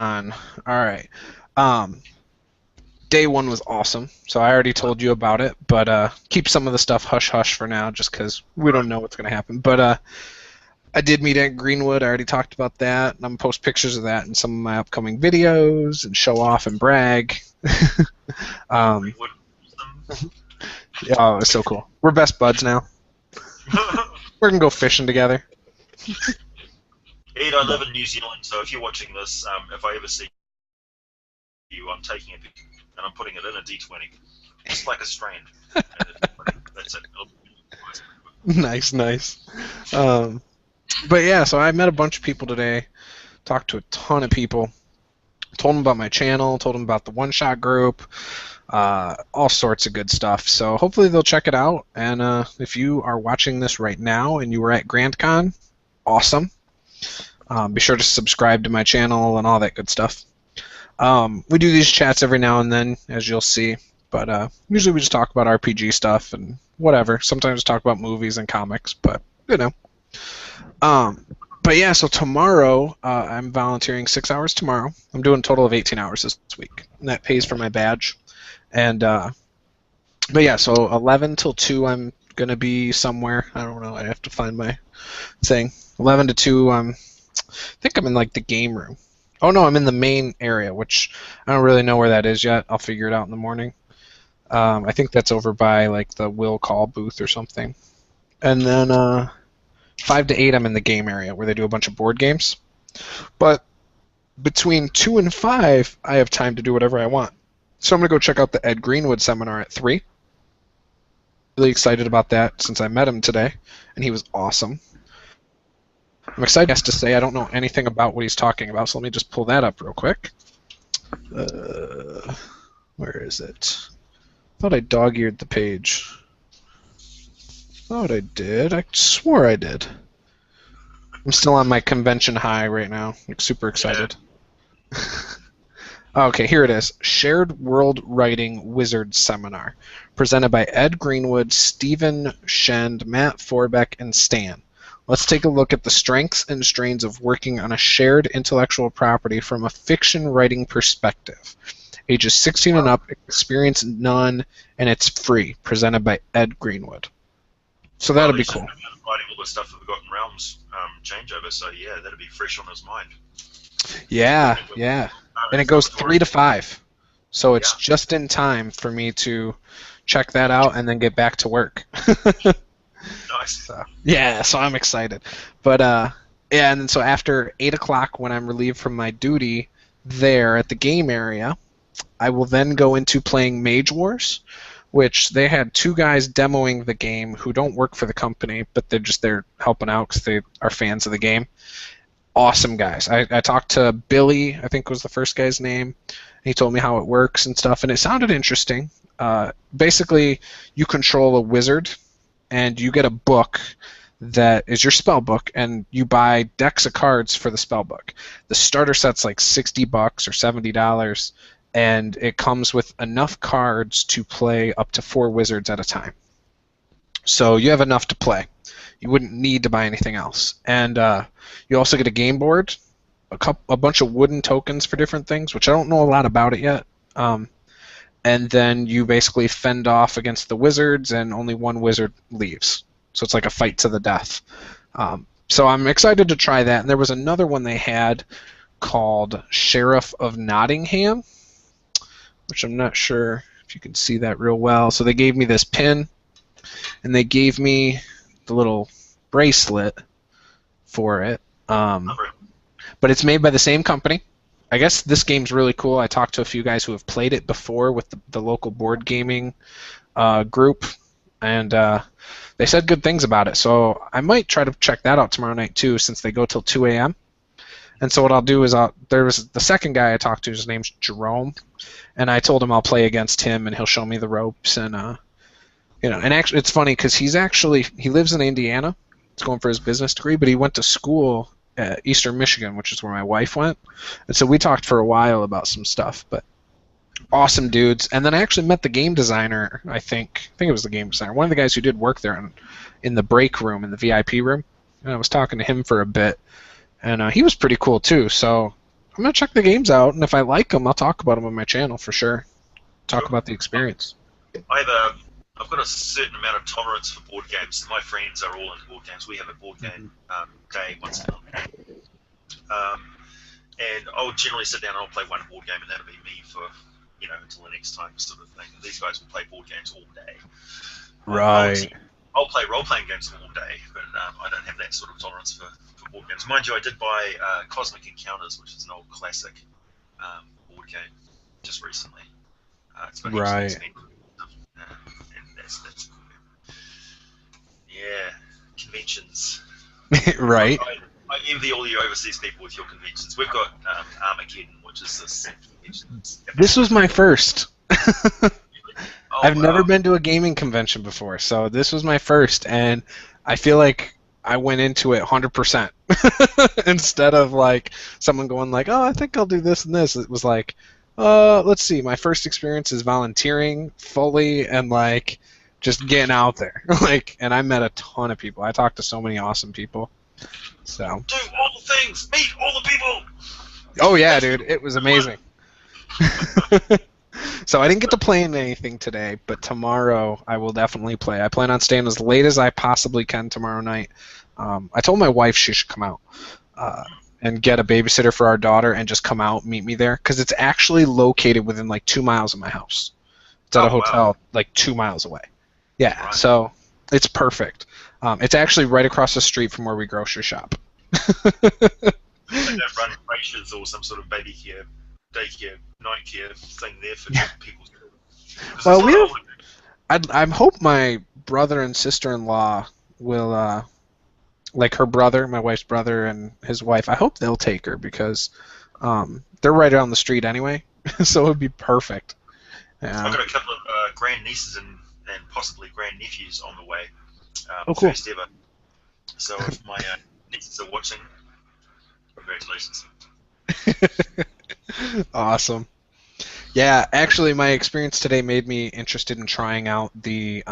On. All right. Um, Day one was awesome, so I already told you about it, but keep some of the stuff hush hush for now, just because we don't Right. know what's gonna happen. But I did meet at Greenwood. I already talked about that, and I'm gonna post pictures of that in some of my upcoming videos and show off and brag. um, Greenwood. Awesome. oh, it's so cool. We're best buds now. We're gonna go fishing together. Ed, I But live in New Zealand, so if you're watching this, if I ever see you, I'm taking a picture and I'm putting it in a D20, just like a strand. And that's it. nice, nice. Um, but yeah, so I met a bunch of people today. Talked to a ton of people. Told them about my channel. Told them about the One Shot group. All sorts of good stuff. So hopefully they'll check it out. And if you are watching this right now and you were at GrandCon, awesome. Be sure to subscribe to my channel and all that good stuff. We do these chats every now and then, as you'll see. But usually we just talk about RPG stuff and whatever. Sometimes talk about movies and comics, but you know. Um, but yeah, so tomorrow I'm volunteering 6 hours tomorrow. I'm doing a total of 18 hours this week, and that pays for my badge. And but yeah, so 11 till 2 I'm gonna be somewhere. I don't know. I have to find my thing. 11 to 2 I think I'm in like the game room. Oh no, I'm in the main area, which I don't really know where that is yet. I'll figure it out in the morning. I think that's over by like the will call booth or something. And then 5 to 8 I'm in the game area where they do a bunch of board games. But between 2 and 5 I have time to do whatever I want. So I'm gonna go check out the Ed Greenwood seminar at 3. Really excited about that since I met him today, and he was awesome. I'm excited to say I don't know anything about what he's talking about, so let me just pull that up real quick. Uh, where is it? I thought I dog-eared the page. Thought I did. I swore I did. I'm still on my convention high right now. Like super Yeah. excited. Okay, here it is. Shared World Writing Wizard Seminar, presented by Ed Greenwood, Stephen Shend, Matt Forbeck, and Stan. Let's take a look at the strengths and strains of working on a shared intellectual property from a fiction writing perspective. Ages 16 and Wow. up, experience none, and it's free. Presented by Ed Greenwood. So Well, that'll be he's just cool. been writing all the stuff for Forgotten Realms changeover, so yeah, that'll be fresh on his mind. Yeah, Working with yeah. And it current goes stuff 3 to authority. 5. So it's Yeah. just in time for me to check that out and then get back to work. Nice. So yeah, so I'm excited. But yeah, and then so after 8 o'clock when I'm relieved from my duty there at the game area, I will then go into playing Mage Wars, which they had two guys demoing the game who don't work for the company, but they're just there helping out because they are fans of the game. Awesome guys. I talked to Billy, I think was the first guy's name. He told me how it works and stuff, and it sounded interesting. Basically, you control a wizard, and you get a book that is your spell book, and you buy decks of cards for the spell book. The starter set's like $60 or $70, and it comes with enough cards to play up to 4 wizards at a time. So you have enough to play. You wouldn't need to buy anything else, and you also get a game board, a bunch of wooden tokens for different things, which I don't know a lot about it yet. And then you basically fend off against the wizards, and only one wizard leaves. So it's like a fight to the death. So I'm excited to try that. And there was another one they had called Sheriff of Nottingham, which I'm not sure if you can see that real well. So they gave me this pin, and they gave me the little bracelet for it. Um, Unreal. but it's made by the same company. I guess this game's really cool. I talked to a few guys who have played it before with the local board gaming group, and they said good things about it. So I might try to check that out tomorrow night too, since they go till 2 a.m. And so what I'll do is there was the second guy I talked to. His name's Jerome, and I told him I'll play against him, and he'll show me the ropes. And and actually it's funny because he lives in Indiana. He's going for his business degree, but he went to school at Eastern Michigan, which is where my wife went. And so we talked for a while about some stuff. But awesome dudes. And then I actually met the game designer. I think it was the game designer, one of the guys who did work there in the break room, in the VIP room. And I was talking to him for a bit, and he was pretty cool too. So I'm gonna check the games out, and if I like them, I'll talk about them on my channel for sure. Talk about the experience. I've got a certain amount of tolerance for board games. My friends are all into board games. We have a board game day once a month. And I'll generally sit down and I'll play one board game, and that'll be me for, until the next time, sort of thing. And these guys will play board games all day. Right. I'll play role-playing games all day, but I don't have that sort of tolerance for board games. Mind you, I did buy Cosmic Encounters, which is an old classic board game, just recently. It's been expensive. And that's cool. Yeah, conventions. Right. I envy all you overseas people with your conventions. We've got Armageddon, which is this convention. This was my first. Oh, I've never been to a gaming convention before, so this was my first, and I feel like I went into it 100% instead of like someone going like, "Oh, I think I'll do this and this." It was like, let's see. My first experience is volunteering fully and like just getting out there, and I met a ton of people. I talked to so many awesome people. So do all the things, meet all the people. Oh yeah, dude, it was amazing. So I didn't get to play in anything today, but tomorrow I will definitely play. I plan on staying as late as I possibly can tomorrow night. I told my wife she should come out and get a babysitter for our daughter and just come out, meet me there, because it's actually located within like 2 miles of my house. It's at a hotel like 2 miles away. Yeah, right. So it's perfect. It's actually right across the street from where we grocery shop. They don't run creches or some sort of baby care, daycare, night care thing there for people. Well, I hope my brother and sister-in-law will, like her brother, my wife's brother, and his wife. I hope they'll take her because they're right down the street anyway, so it would be perfect. I've got a couple of grandnieces and possibly grandnephews on the way. Oh, cool. First ever. So if my nieces are watching, congratulations. Awesome. Yeah, actually, my experience today made me interested in trying out the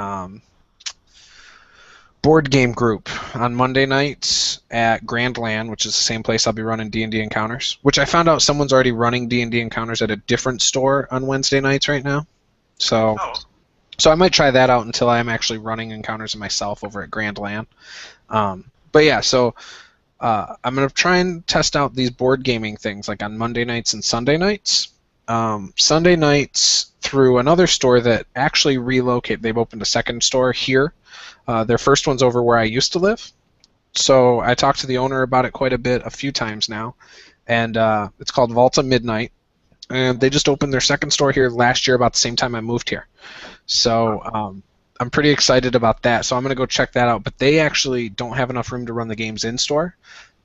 board game group on Monday nights at Grand Land, which is the same place I'll be running D&D Encounters, which I found out someone's already running D&D Encounters at a different store on Wednesday nights right now. So I might try that out until I'm actually running Encounters myself over at Grand Land. But yeah, so I'm going to try and test out these board gaming things like on Monday nights and Sunday nights. Sunday nights through another store that actually relocated. They've opened a second store here. Their first one's over where I used to live. So I talked to the owner about it quite a few times now. And it's called Volta Midnight. And they just opened their second store here last year about the same time I moved here. So I'm pretty excited about that. So I'm going to go check that out. But they actually don't have enough room to run the games in-store.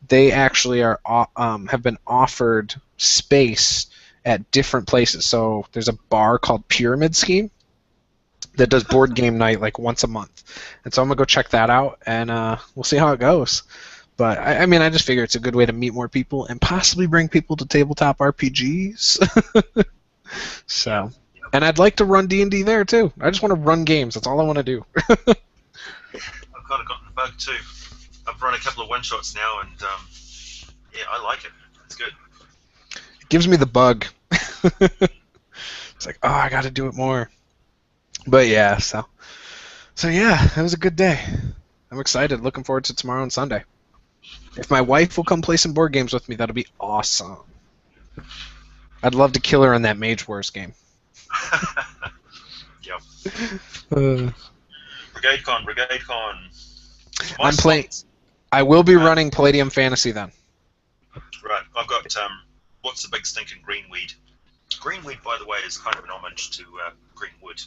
They actually are have been offered space at different places. So there's a bar called Pyramid Scheme that does board game night like once a month. And so I'm going to go check that out, and we'll see how it goes. But, I mean, I just figure it's a good way to meet more people and possibly bring people to tabletop RPGs. So, and I'd like to run D&D there, too. I just want to run games. That's all I want to do. I've kind of gotten the bug, too. I've run a couple of one-shots now, and, yeah, I like it. It's good. It gives me the bug. It's like, oh, I got to do it more. But, yeah, so yeah, it was a good day. I'm excited. Looking forward to tomorrow and Sunday. If my wife will come play some board games with me, that'll be awesome. I'd love to kill her in that Mage Wars game. Yep. BrigadeCon. I'm playing. I will be running Palladium Fantasy then. Right. I've got what's the big stinking greenweed? Greenweed, by the way, is kind of an homage to Greenwood.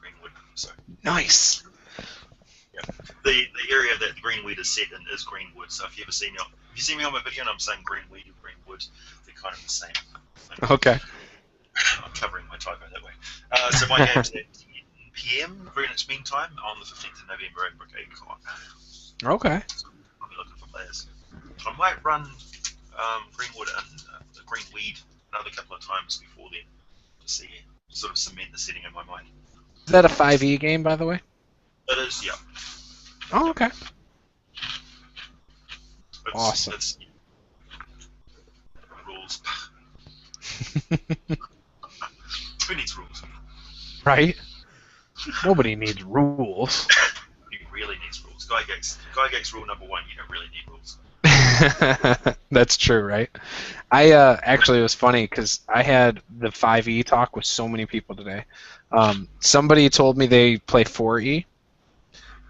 Greenwood. So. Nice. Yeah. The area that the greenweed is set in is Greenwood. So if you ever see me on my video and I'm saying Greenweed or Greenwood, they're kind of the same. Okay. I'm covering my typo that way. So my game's at 10 PM Greenwich Mean Time on the 15th of November at BrigadeCon. Okay. So I'll be looking for players. I might run Greenwood and Greenweed another couple of times before then to see, sort of cement the setting in my mind. Is that a 5e game, by the way? It is, yeah. Oh, okay. Awesome. Rules. Who needs rules? Right? Nobody needs rules. Who really needs rules? Gygax rule number one: you don't really need rules. That's true, right? I actually, it was funny because I had the 5e talk with so many people today. Somebody told me they play 4e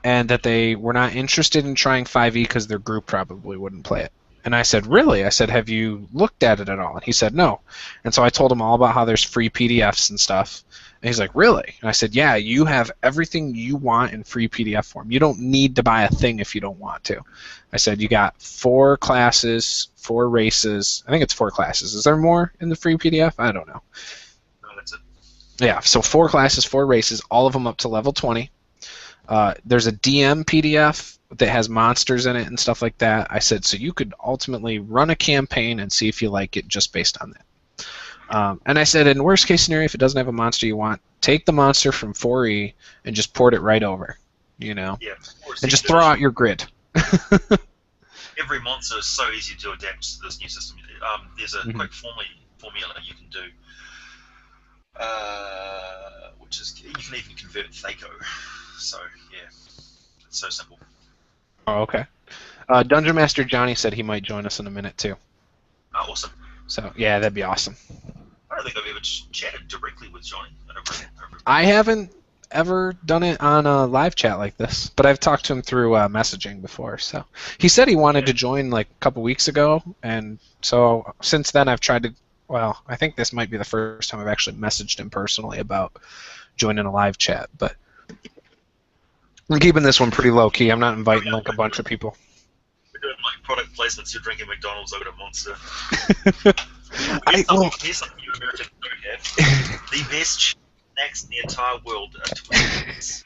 and that they were not interested in trying 5e because their group probably wouldn't play it. And I said, really? I said, have you looked at it at all? And he said, no. And so I told him all about how there's free PDFs and stuff. And he's like, really? And I said, yeah, you have everything you want in free PDF form. You don't need to buy a thing if you don't want to. I said, you got 4 classes, 4 races. I think it's 4 classes. Is there more in the free PDF? I don't know. No, that's it. Yeah, so 4 classes, 4 races, all of them up to level 20. There's a DM PDF that has monsters in it and stuff like that. I said, so you could ultimately run a campaign and see if you like it just based on that. And I said, in worst case scenario, if it doesn't have a monster you want, take the monster from 4E and just port it right over, you know? Yeah. And just throw out your grid. Every monster is so easy to adapt to this new system. There's a quick formula you can do, which is you can even convert Thaco. So yeah, it's so simple. Oh, okay. Dungeon Master Johnny said he might join us in a minute too. Oh, awesome. So yeah, that'd be awesome. I don't think I've ever chatted directly with Johnny. I haven't ever done it on a live chat like this, but I've talked to him through messaging before. So he said he wanted to join like a couple weeks ago, and so since then I've tried to. Well, I think this might be the first time I've actually messaged him personally about joining a live chat, but I'm keeping this one pretty low key. I'm not inviting like a bunch of people. We're doing like product placements. You're drinking McDonald's over to Monster. Here's something you Americans don't have. The best snacks in the entire world are Twix.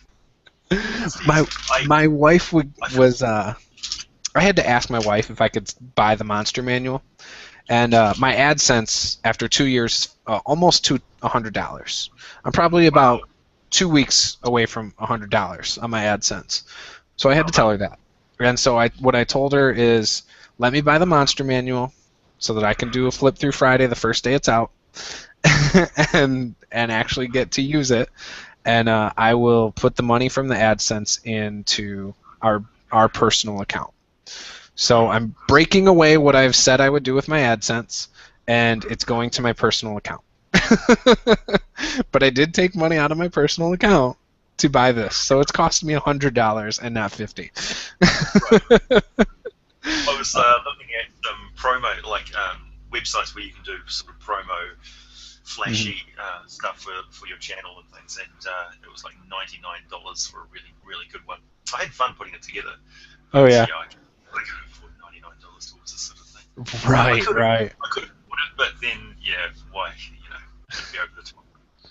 My wife was I had to ask my wife if I could buy the monster manual, and my AdSense after 2 years almost to $100. I'm probably about 2 weeks away from $100 on my AdSense, so I had to tell her that. And so what I told her is, let me buy the monster manual so that I can do a flip through Friday the first day it's out, and actually get to use it, and I will put the money from the AdSense into our personal account. So I'm breaking away what I've said I would do with my AdSense, and it's going to my personal account. But I did take money out of my personal account to buy this, so it's cost me $100 and not $50. Right. I was looking at some promo, like websites where you can do sort of promo, flashy stuff for your channel and things, and it was like $99 for a really, really good one. I had fun putting it together. Oh yeah. I could afford $99 towards this sort of thing. Right. I could afford it, but then why? It'd be over the top.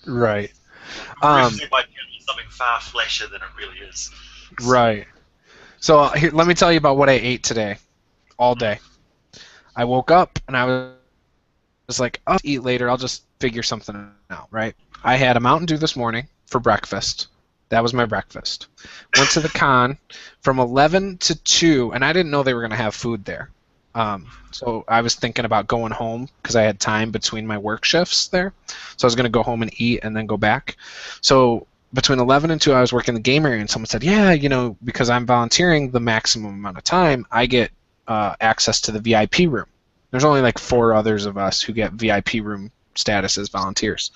Right. It might be something far flashier than it really is. Right. So here, let me tell you about what I ate today, all day. I woke up and I was like, I'll eat later. I'll just figure something out, right? I had a Mountain Dew this morning for breakfast. That was my breakfast. Went to the con from 11 to 2, and I didn't know they were going to have food there. So I was thinking about going home because I had time between my work shifts there. So I was going to go home and eat and then go back. So between 11 and 2, I was working the game area, and someone said, yeah, because I'm volunteering the maximum amount of time, I get access to the VIP room. There's only like 4 others of us who get VIP room status as volunteers.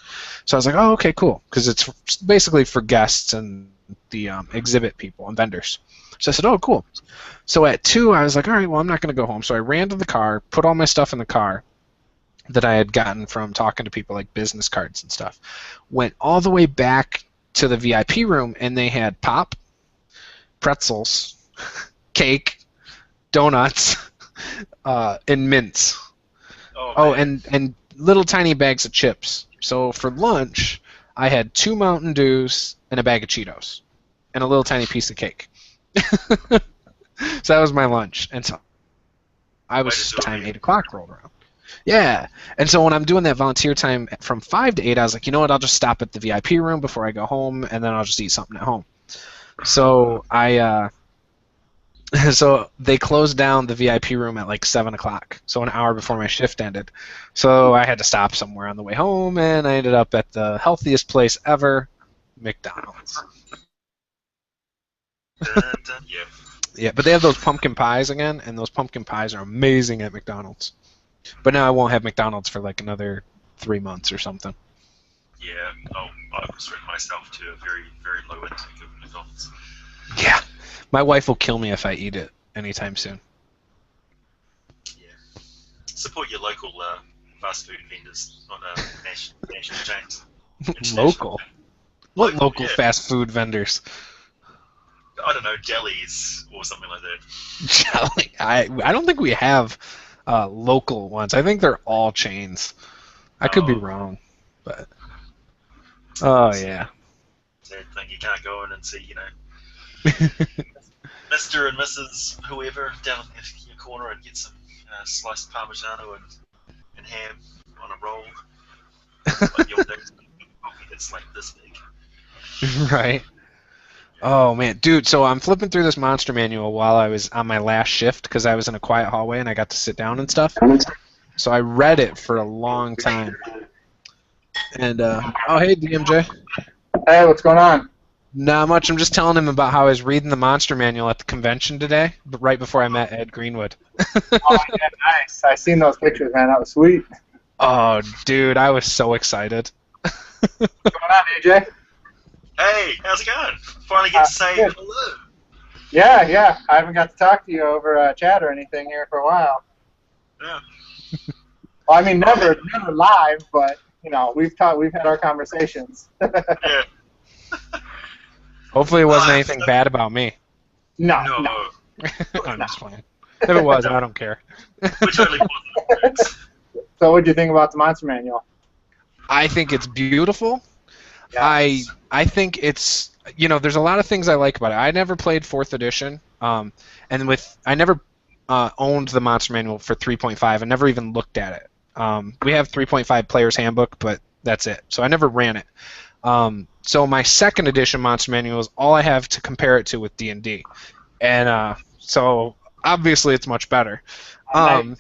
So I was like, oh, okay, cool, because it's basically for guests and the exhibit people and vendors. So I said, oh, cool. So at 2, I was like, all right, well, I'm not going to go home. So I ran to the car, put all my stuff in the car that I had gotten from talking to people, like business cards and stuff. Went all the way back to the VIP room, and they had pop, pretzels, cake, donuts, and mints. Oh, and little tiny bags of chips. So for lunch, I had 2 Mountain Dews and a bag of Cheetos and a little tiny piece of cake. So that was my lunch, and so I was time 8 o'clock rolled around. Yeah, and so when I'm doing that volunteer time from 5 to 8, I was like, you know what? I'll just stop at the VIP room before I go home, and then I'll just eat something at home. So I So they closed down the VIP room at like 7 o'clock, so an hour before my shift ended. So I had to stop somewhere on the way home, and I ended up at the healthiest place ever, McDonald's. Yeah. Yeah, but they have those pumpkin pies again, and those pumpkin pies are amazing at McDonald's. But now I won't have McDonald's for like another 3 months or something. Yeah. I've restricted myself to a very, very low intake of McDonald's. Yeah. My wife will kill me if I eat it anytime soon. Yeah. Support your local fast food vendors, not national chains. Local? What local yeah. fast food vendors? I don't know, delis or something like that. Jelly. I don't think we have local ones. I think they're all chains. I could be wrong, but oh yeah. Sad thing, you can't go in and see, Mr. and Mrs. whoever down in your corner and get some sliced Parmigiano and ham on a roll. Like your coffee that's like this big. Right. Oh man, dude. So I'm flipping through this monster manual while I was on my last shift because I was in a quiet hallway and I got to sit down and stuff. So I read it for a long time. And oh hey DMJ. Hey, what's going on? Not much. I'm just telling him about how I was reading the monster manual at the convention today, but right before I met Ed Greenwood. Oh yeah, nice. I seen those pictures, man. That was sweet. Oh, dude, I was so excited. What's going on, AJ? Hey, how's it going? Finally get to say good. hello. Yeah. I haven't got to talk to you over chat or anything here for a while. Yeah. Well, I mean, never live, but we've had our conversations. Yeah. Hopefully it wasn't anything bad about me. No. I'm just playing. If it was, I don't care. Which totally wasn't. So what do you think about the Monster Manual? I think it's beautiful. Yeah. I think it's, there's a lot of things I like about it. I never played 4th edition, and I never owned the Monster Manual for 3.5. I never even looked at it. We have 3.5 Player's Handbook, but that's it. So I never ran it. So my 2nd edition Monster Manual is all I have to compare it to with D&D. And so obviously it's much better. But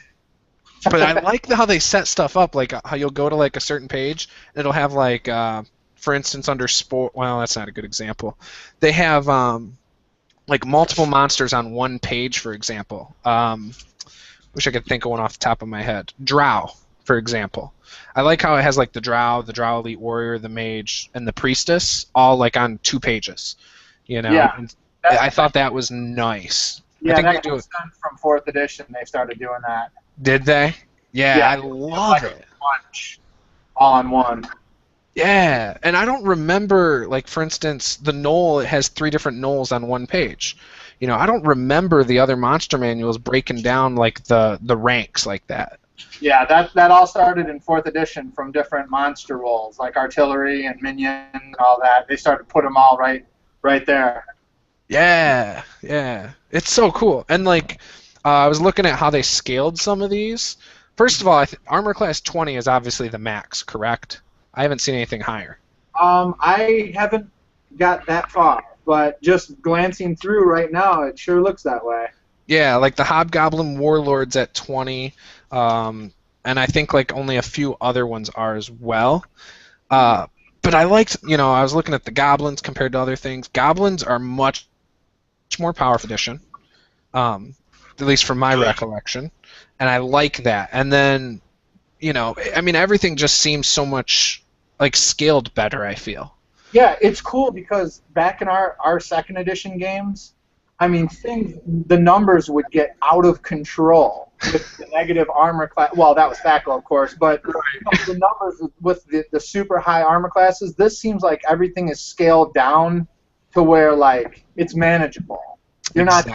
I like how they set stuff up, like how you'll go to like a certain page, and it'll have like, for instance, under sport. Well, that's not a good example. They have like multiple monsters on one page, for example. Wish I could think of one off the top of my head. Drow, for example. I like how it has like the Drow Elite Warrior, the Mage, and the Priestess all like on 2 pages. Yeah. And I thought that was nice. Yeah, I think that they do it. from 4th edition. They started doing that. Did they? Yeah, I love it. Bunch, all in one. Yeah, and I don't remember, like, for instance, the Knoll, it has 3 different Knolls on one page. I don't remember the other monster manuals breaking down, like, the ranks like that. Yeah, that all started in 4th edition from different monster roles, like artillery and minion and all that. They started to put them all right there. Yeah. It's so cool. And, like, I was looking at how they scaled some of these. First of all, Armor Class 20 is obviously the max, correct? I haven't seen anything higher. I haven't got that far, but just glancing through right now, it sure looks that way. Yeah, like the Hobgoblin Warlord's at 20, and I think like only a few other ones are as well. But I liked, I was looking at the Goblins compared to other things. Goblins are much more powerful edition, at least from my recollection, and I like that. And then, everything just seems so much like scaled better, I feel. Yeah, it's cool because back in our 2nd edition games, the numbers would get out of control with the negative armor class. Well, that was FACO, of course, but the numbers with the super high armor classes, this seems like everything is scaled down to where, like, it's manageable. You're not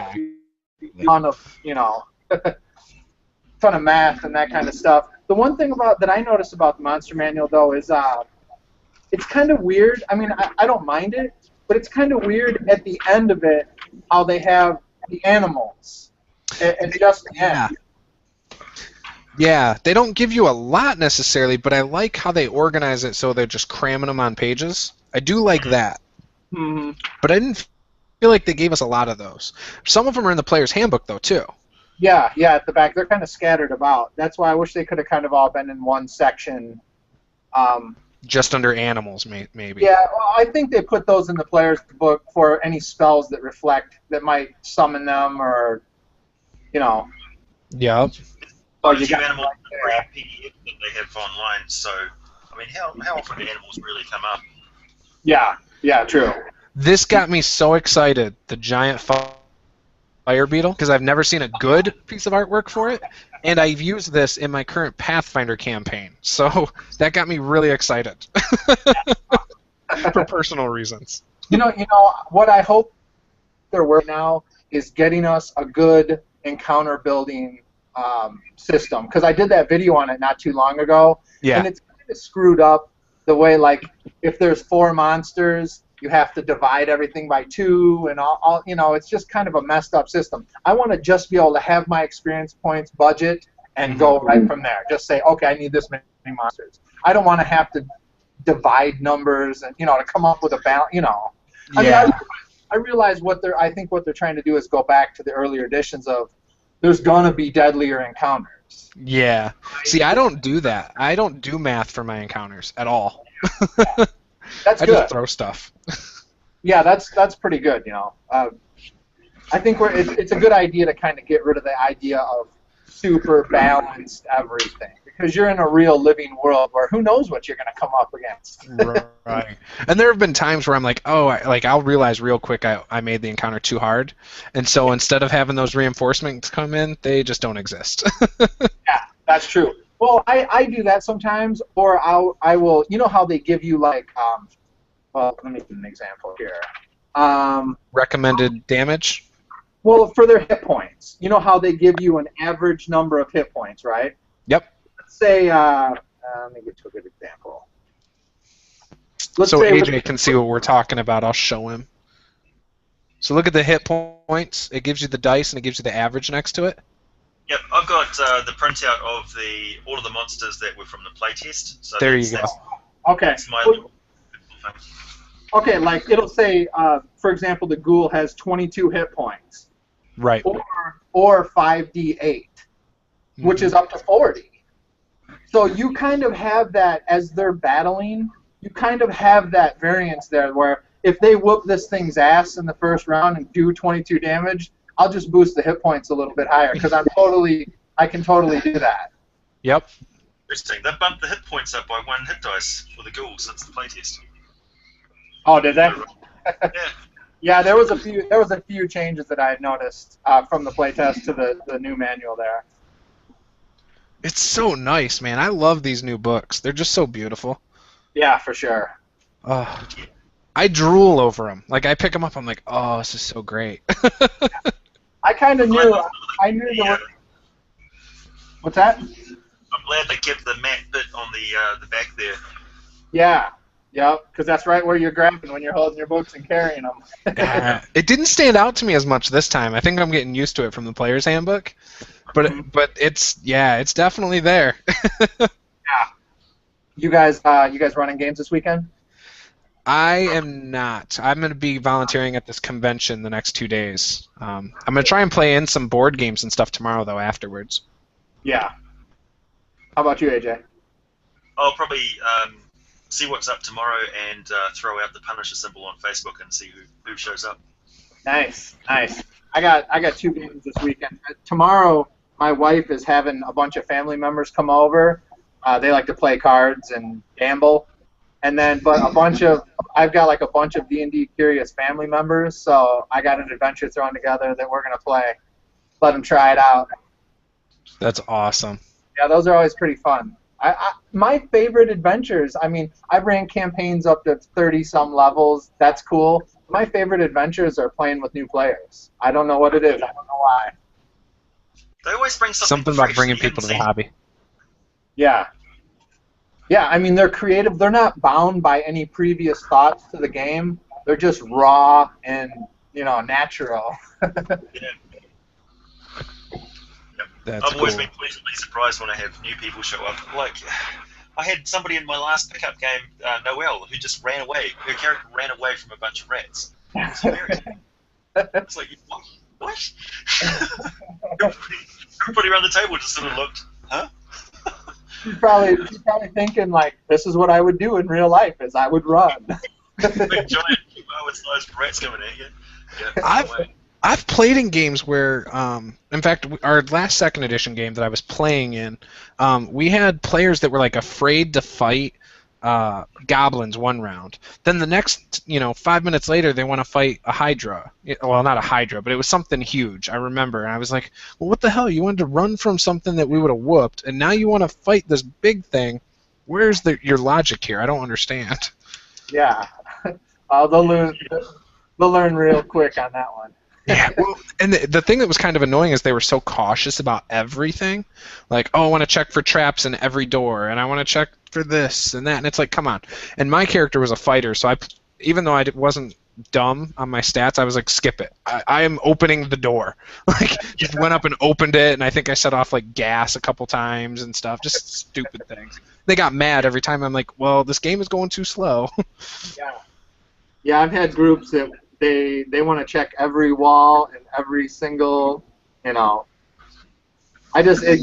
on a, ton of math and that kind of stuff. The one thing that I noticed about the Monster Manual, though, is it's kind of weird. I don't mind it, but it's kind of weird at the end of it how they have the animals. It's just the end. Yeah, they don't give you a lot necessarily, but I like how they organize it so they're just cramming them on pages. I do like that. Mm-hmm. But I didn't feel like they gave us a lot of those. Some of them are in the player's handbook, though, too. Yeah, at the back. They're kind of scattered about. That's why I wish they could have kind of all been in one section. Just under animals, maybe. Yeah, well, I think they put those in the player's book for any spells that might summon them, or, you know. Yep. But you got animals PDF that they have online, so, I mean, how often do animals really come up? Yeah, true. This got me so excited, the giant fire beetle, because I've never seen a good piece of artwork for it, and I've used this in my current Pathfinder campaign, so that got me really excited for personal reasons. You know what I hope they're working now is getting us a good encounter building system, because I did that video on it not too long ago, and it's kind of screwed up the way, like, if there's 4 monsters, you have to divide everything by 2, and all it's just kind of a messed up system. I want to just be able to have my experience points budget and go right from there. Just say, okay, I need this many monsters. I don't want to have to divide numbers and, to come up with a balance, I mean, I realize I think what they're trying to do is go back to the earlier editions of there's going to be deadlier encounters. Yeah. See, I don't do that. I don't do math for my encounters at all. That's I good. just throw stuff. Yeah, that's pretty good. I think it's a good idea to kind of get rid of the idea of super balanced everything, because you're in a real living world where who knows what you're going to come up against. Right. And there have been times where I'm like, I'll realize real quick I made the encounter too hard, and so instead of having those reinforcements come in, they just don't exist. Yeah, that's true. Well, I do that sometimes, or I will. You know how they give you like, well, let me give an example here. Recommended damage? Well, for their hit points, you know how they give you an average number of hit points, right? Yep. Let's say, let me get to a good example. So AJ can see what we're talking about. I'll show him. So look at the hit points. It gives you the dice and it gives you the average next to it. Yep, I've got the printout of all of the monsters that were from the playtest. So there you go. Okay. That's my little thing. Okay, like it'll say, for example, the ghoul has 22 hit points. Right. Or 5d8, which is up to 40. So you kind of have that as they're battling. You kind of have that variance there where if they whoop this thing's ass in the first round and do 22 damage, I'll just boost the hit points a little bit higher because I can totally do that. Yep. Interesting. They bumped the hit points up by 1 hit dice for the ghouls since the playtest. Oh, did they? Yeah. Yeah, there was a few changes that I had noticed from the playtest to the new manual there. It's so nice, man. I love these new books. They're just so beautiful. Yeah, for sure. I drool over them. Like, I pick them up, I'm like, oh, this is so great. I kind of knew. I knew there were. What's that? I'm glad they kept the mat bit on the back there. Yeah. Yep, because that's right where you're grabbing when you're holding your books and carrying them. It didn't stand out to me as much this time. I think I'm getting used to it from the player's handbook. But it's definitely there. Yeah. You guys running games this weekend? I am not. I'm going to be volunteering at this convention the next 2 days. I'm going to try and play in some board games and stuff tomorrow, though, afterwards. Yeah. How about you, AJ? I'll probably see what's up tomorrow and throw out the Punisher symbol on Facebook and see who shows up. Nice. I got 2 games this weekend. Tomorrow, my wife is having a bunch of family members come over. They like to play cards and gamble. And then, I've got like a bunch of D&D curious family members, so I got an adventure thrown together that we're gonna play. Let them try it out. That's awesome. Yeah, those are always pretty fun. My favorite adventures, I mean, I've ran campaigns up to 30-some levels. That's cool. My favorite adventures are playing with new players. I don't know what it is. I don't know why. They always bring something about fresh bringing that you people to haven't the seen. hobby. Yeah. Yeah, I mean, they're creative. They're not bound by any previous thoughts to the game. They're just raw and, natural. Yeah. That's I've always cool. been pleasantly surprised when I have new people show up. Like, I had somebody in my last pickup game, Noelle, who just ran away. Her character ran away from a bunch of rats. It was hilarious. It's like, what? Everybody around the table just sort of looked, huh? She's probably thinking like, this is what I would do in real life, is I would run. Big giant with rats coming at you. Yeah, I've played in games where, in fact, our last second edition game that I was playing in, we had players that were like afraid to fight goblins one round. Then the next, 5 minutes later, they want to fight a hydra. Well, not a hydra, but it was something huge. I remember, and I was like, "Well, what the hell? You wanted to run from something that we would have whooped, and now you want to fight this big thing? Where's your logic here? I don't understand." Yeah, they'll learn real quick on that one. Yeah, well, and the thing that was kind of annoying is they were so cautious about everything. Like, oh, I want to check for traps in every door, and I want to check for this and that, and it's like, come on. And my character was a fighter, so even though I wasn't dumb on my stats, I was like, skip it. I am opening the door. Like, just went up and opened it, and I think I set off like gas a couple times and stuff, just stupid things. They got mad every time. I'm like, well, this game is going too slow. Yeah, I've had groups that they want to check every wall and every single, it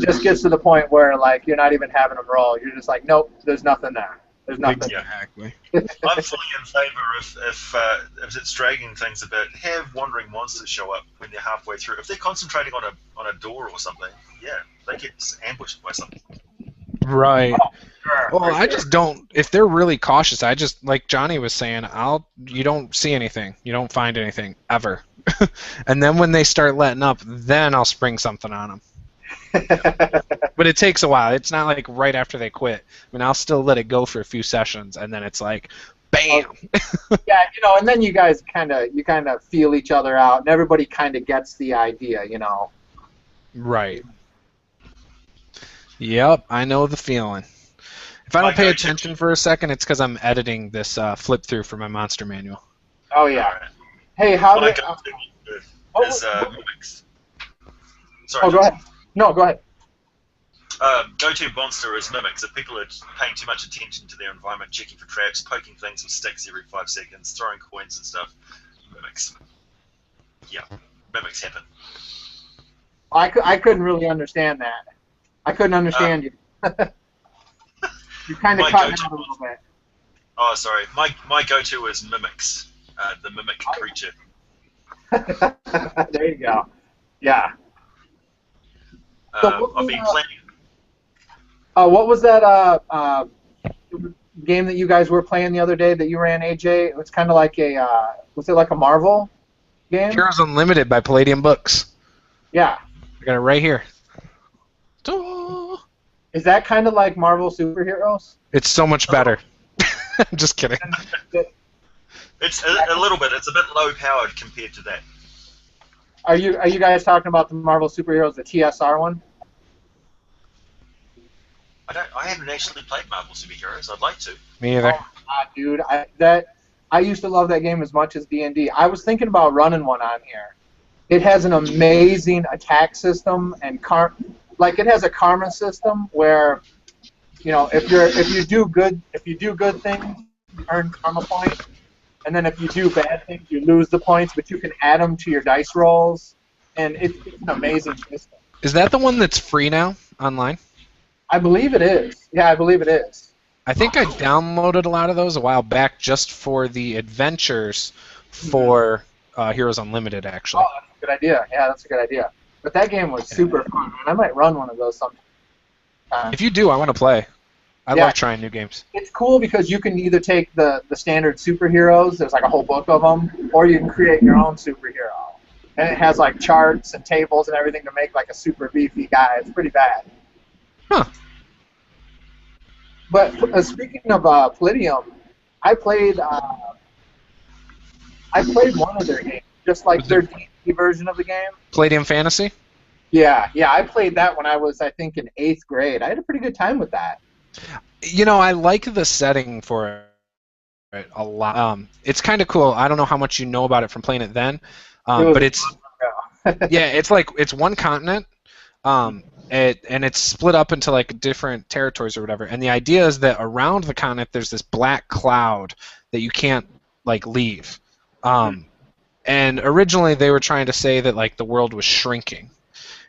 just gets to the point where like you're not even having them roll. You're just like, nope, there's nothing there. There's nothing. Exactly. I'm fully in favour if it's dragging things a bit, have wandering monsters show up when they're halfway through. If they're concentrating on a door or something, yeah, they get ambushed by something. Right. Oh, sure, well, I just don't. If they're really cautious, I just, like Johnny was saying, you don't see anything, you don't find anything ever, and then when they start letting up, then I'll spring something on them. But it takes a while. It's not like right after they quit. I mean, I'll still let it go for a few sessions, and then it's like, bam. Yeah, and then you guys kind of feel each other out, and everybody kind of gets the idea, Right. Yep, I know the feeling. If I don't pay attention for a second, it's because I'm editing this flip through for my monster manual. Oh yeah. Hey, how did? Mimics. Sorry. Oh, go ahead. No, go ahead. Go-to monster is mimics. If people are paying too much attention to their environment, checking for traps, poking things with sticks every 5 seconds, throwing coins and stuff, mimics. Yeah, mimics happen. I couldn't really understand that. I couldn't understand you. You kind of cut out a little bit. Oh, sorry. My go-to is mimics, the mimic creature. There you go. Yeah. I've been playing. What was that game that you guys were playing the other day that you ran, AJ? It was kind of like was it like a Marvel game? Heroes Unlimited by Palladium Books. Yeah. I got it right here. Is that kind of like Marvel superheroes? It's so much better. I'm just kidding. It's a little bit. It's a bit low-powered compared to that. Are you guys talking about the Marvel superheroes, the TSR one? I haven't actually played Marvel superheroes. I'd like to. Me either. Oh, God, dude, I used to love that game as much as D&D. I was thinking about running one on here. It has an amazing attack system and it has a karma system where, if you do good things, you earn karma points, and then if you do bad things, you lose the points, but you can add them to your dice rolls, and it's an amazing system. Is that the one that's free now online? I believe it is. Yeah, I believe it is. I think I downloaded a lot of those a while back just for the adventures for Heroes Unlimited, actually. Oh, that's a good idea. Yeah, that's a good idea. But that game was super fun, man. I might run one of those sometime. If you do, I want to play. I love trying new games. It's cool because you can either take the standard superheroes, there's like a whole book of them, or you can create your own superhero. And it has like charts and tables and everything to make like a super beefy guy. It's pretty bad. Huh. But speaking of Palladium, I played one of their games, just like their D&D version of the game. Palladium Fantasy? Yeah, I played that when I was, I think, in 8th grade. I had a pretty good time with that. I like the setting for it a lot. It's kind of cool. I don't know how much you know about it from playing it then, but it's it's one continent, and it's split up into like different territories or whatever. And the idea is that around the continent there's this black cloud that you can't like leave. And originally they were trying to say that like the world was shrinking,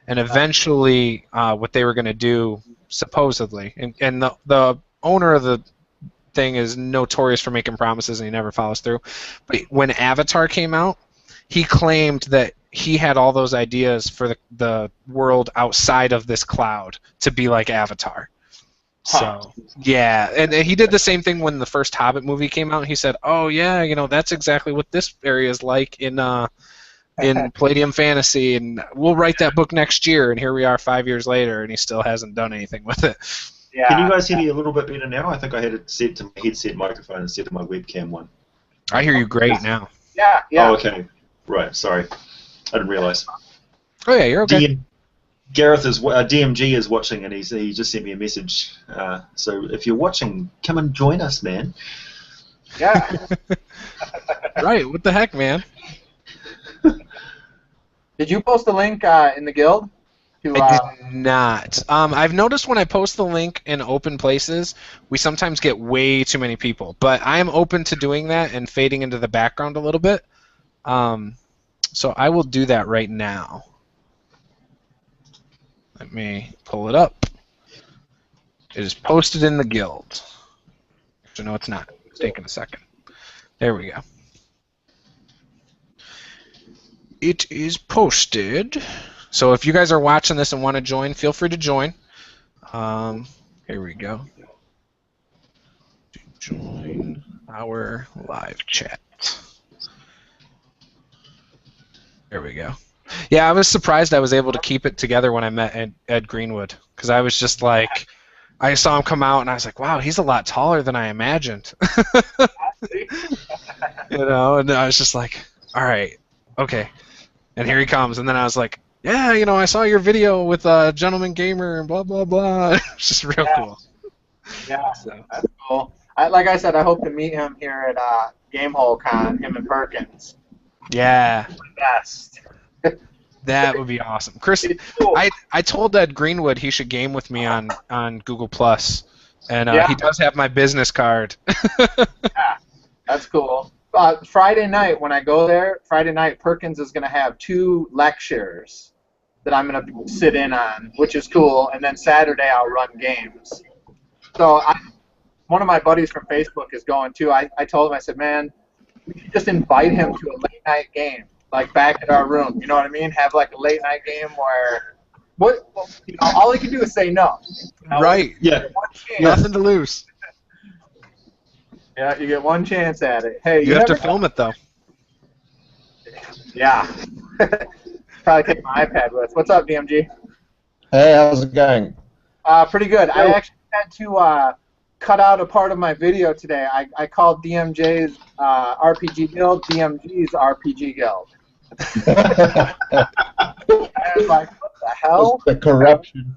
and eventually what they were going to do, supposedly, and the owner of the thing is notorious for making promises and he never follows through. But when Avatar came out, he claimed that he had all those ideas for the world outside of this cloud to be like Avatar. So yeah, and he did the same thing when the first Hobbit movie came out. He said, "Oh yeah, that's exactly what this area is like in Palladium Fantasy, and we'll write that book next year." And here we are 5 years later, and he still hasn't done anything with it. Yeah. Can you guys hear me a little bit better now? I think I had it set to my headset microphone instead of my webcam one. I hear you great now. Yeah. Oh, okay. Right. Sorry, I didn't realize. Oh yeah, you're okay. Gareth is DMG is watching, and he just sent me a message. So if you're watching, come and join us, man. Yeah. Right. What the heck, man? Did you post the link in the guild? I did not. I've noticed when I post the link in open places, we sometimes get way too many people. But I am open to doing that and fading into the background a little bit. So I will do that right now. Let me pull it up. It is posted in the guild. Actually, no, it's not. It's taking a second. There we go. It is posted. So if you guys are watching this and want to join, feel free to join. Here we go. Join our live chat. There we go. Yeah, I was surprised I was able to keep it together when I met Ed Greenwood, because I was just like, I saw him come out and I was like, wow, he's a lot taller than I imagined. And I was just like, all right, okay. And here he comes, and then I was like, yeah, I saw your video with Gentleman Gamer and blah, blah, blah. It's just real cool. Yeah, so. That's cool. Like I said, I hope to meet him here at Gamehole Con, him and Perkins. Yeah. Best. That would be awesome. Chris, cool. I told Ed Greenwood he should game with me on Google+, and he does have my business card. Yeah, that's cool. Friday night, when I go there, Perkins is going to have 2 lectures that I'm going to sit in on, which is cool, and then Saturday I'll run games. So one of my buddies from Facebook is going too. I told him, I said, man, we should just invite him to a late night game, like back at our room. You know what I mean? Have like a late night game where all he can do is say no. Right. Yeah. Nothing to lose. Yeah, you get one chance at it. Hey, you have to film it though. Yeah. Probably take my iPad with. What's up, DMG? Hey, how's it going? Pretty good. I actually had to cut out a part of my video today. I called DMJ's RPG Guild DMG's RPG Guild. I was like, what the hell? The corruption.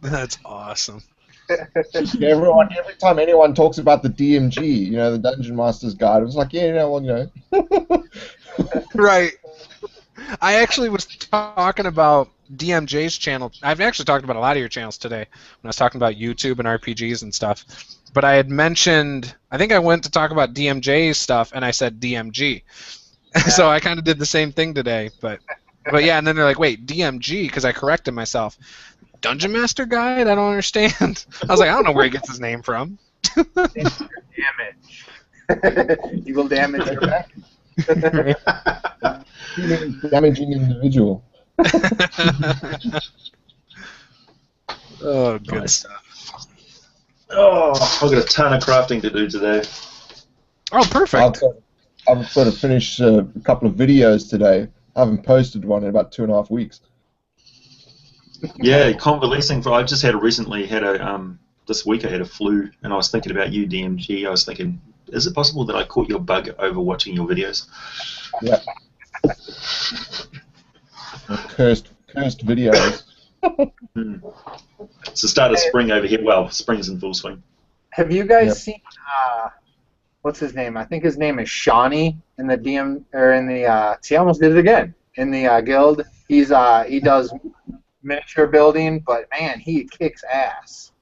That's awesome. Every time anyone talks about the DMG, the Dungeon Master's Guide, it's like, Right. I actually was talking about DMJ's channel. I've actually talked about a lot of your channels today when I was talking about YouTube and RPGs and stuff. But I had mentioned, I think I went to talk about DMJ's stuff, and I said DMG. Yeah. So I kind of did the same thing today. But yeah, and then they're like, wait, DMG, because I corrected myself. Dungeon Master Guide? I don't understand. I was like, I don't know where he gets his name from. Damage. You will damage your back. Damaging individual. Oh, good stuff. Oh, I've got a ton of crafting to do today. Oh, perfect. I've got to finish a couple of videos today. I haven't posted one in about 2.5 weeks. Yeah, convalescing. I just recently had this week I had a flu, and I was thinking about you, DMG. I was thinking, is it possible that I caught your bug over watching your videos? Yeah. Cursed videos. It's the start of spring over here. Well, spring's in full swing. Have you guys seen what's his name? I think his name is Shawnee in the see, I almost did it again. In the guild. He does miniature building, but man, he kicks ass.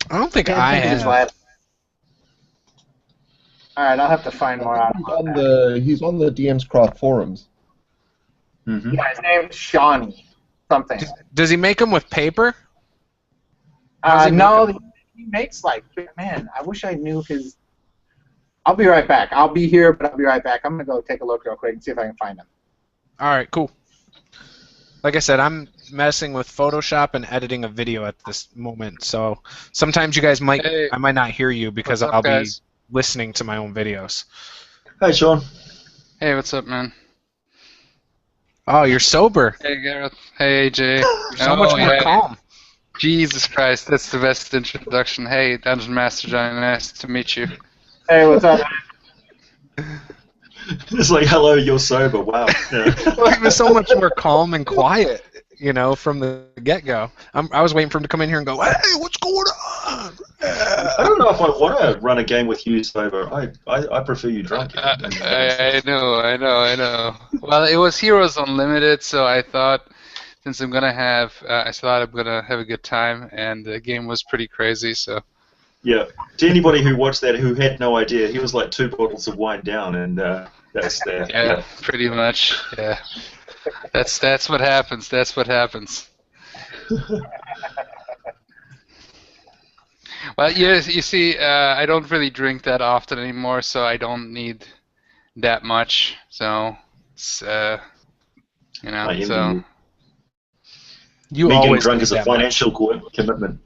I don't think I have. All right, I'll have to find more out about that. He's on the DM's Craft forums. Mm-hmm. Yeah, his name's Shawnee something. Does he make them with paper? How's he No, make 'em? he makes like, man, I wish I knew his. I'll be right back. I'll be here, but I'll be right back. I'm gonna go take a look real quick and see if I can find him. All right, cool. Like I said, I'm messing with Photoshop and editing a video at this moment, so sometimes you guys might, Hey. I might not hear you because What's up, I'll guys? be listening to my own videos. Hey, Sean. Hey, what's up, man? Oh, you're sober. Hey, Gareth. Hey, AJ. So much more yeah. calm. Jesus Christ, that's the best introduction. Hey, Dungeon Master Johnny, nice to meet you. Hey, what's up? It's like, hello, you're sober. Wow. Yeah. Well, he was so much more calm and quiet, you know, from the get-go. I was waiting for him to come in here and go, "Hey, what's going on?" I don't know if I want to run a game with you sober. I prefer you drunk. I know. Well, it was Heroes Unlimited, so I thought, since I'm gonna have, I thought I'm gonna have a good time, and the game was pretty crazy, so. Yeah. To anybody who watched that who had no idea, he was like 2 bottles of wine down, and that's there. Yeah, pretty much. Yeah. That's what happens. That's what happens. Well, you see, I don't really drink that often anymore, so I don't need that much. So, it's, you know, I envy so. you. You Me getting always drunk need is a that much. financial commitment.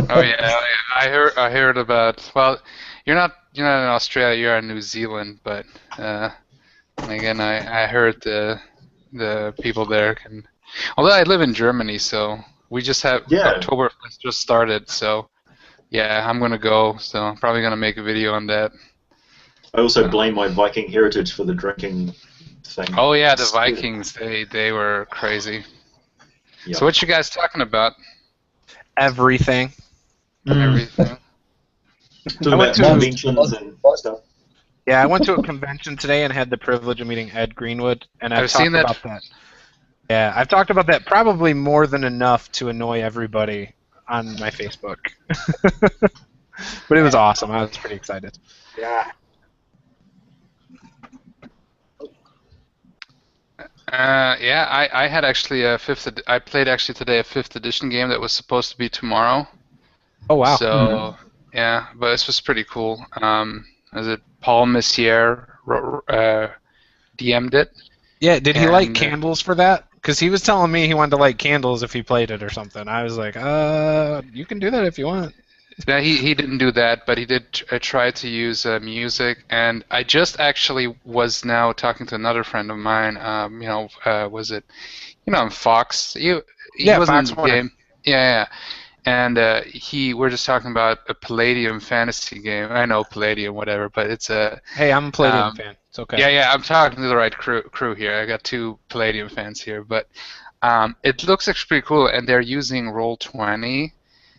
Oh yeah, I heard about. Well, you're not in Australia. You're in New Zealand, but again, I heard the people there can. Although I live in Germany, so we just have Yeah. Oktoberfest just started. So yeah, I'm gonna go. So I'm probably gonna make a video on that. I also blame my Viking heritage for the drinking thing. Oh yeah, the Vikings. They were crazy. Yeah. So what you guys talking about? Everything. Everything. Talking I went about to- conventions and stuff. Yeah, I went to a convention today and had the privilege of meeting Ed Greenwood, and I've I've seen talked that. about that. Yeah, I've talked about that probably more than enough to annoy everybody on my Facebook. But it was awesome. I was pretty excited. Yeah. Yeah, I had actually a I played actually today a 5th edition game that was supposed to be tomorrow. Oh wow. So yeah, but this was pretty cool. Is it Paul Messier DM'd it? Yeah, did he light and, candles for that? Because he was telling me he wanted to light candles if he played it or something. I was like, you can do that if you want. Yeah, he didn't do that, but he did try to use music. And I just actually was now talking to another friend of mine. Was it, Fox? He Yeah, wasn't Fox in the Warner. game. Yeah. And we're just talking about a Palladium fantasy game. I know Palladium, whatever, but it's a. Hey, I'm a Palladium fan. It's okay. Yeah. I'm talking to the right crew here. I got 2 Palladium fans here, but it looks actually pretty cool, and they're using Roll20.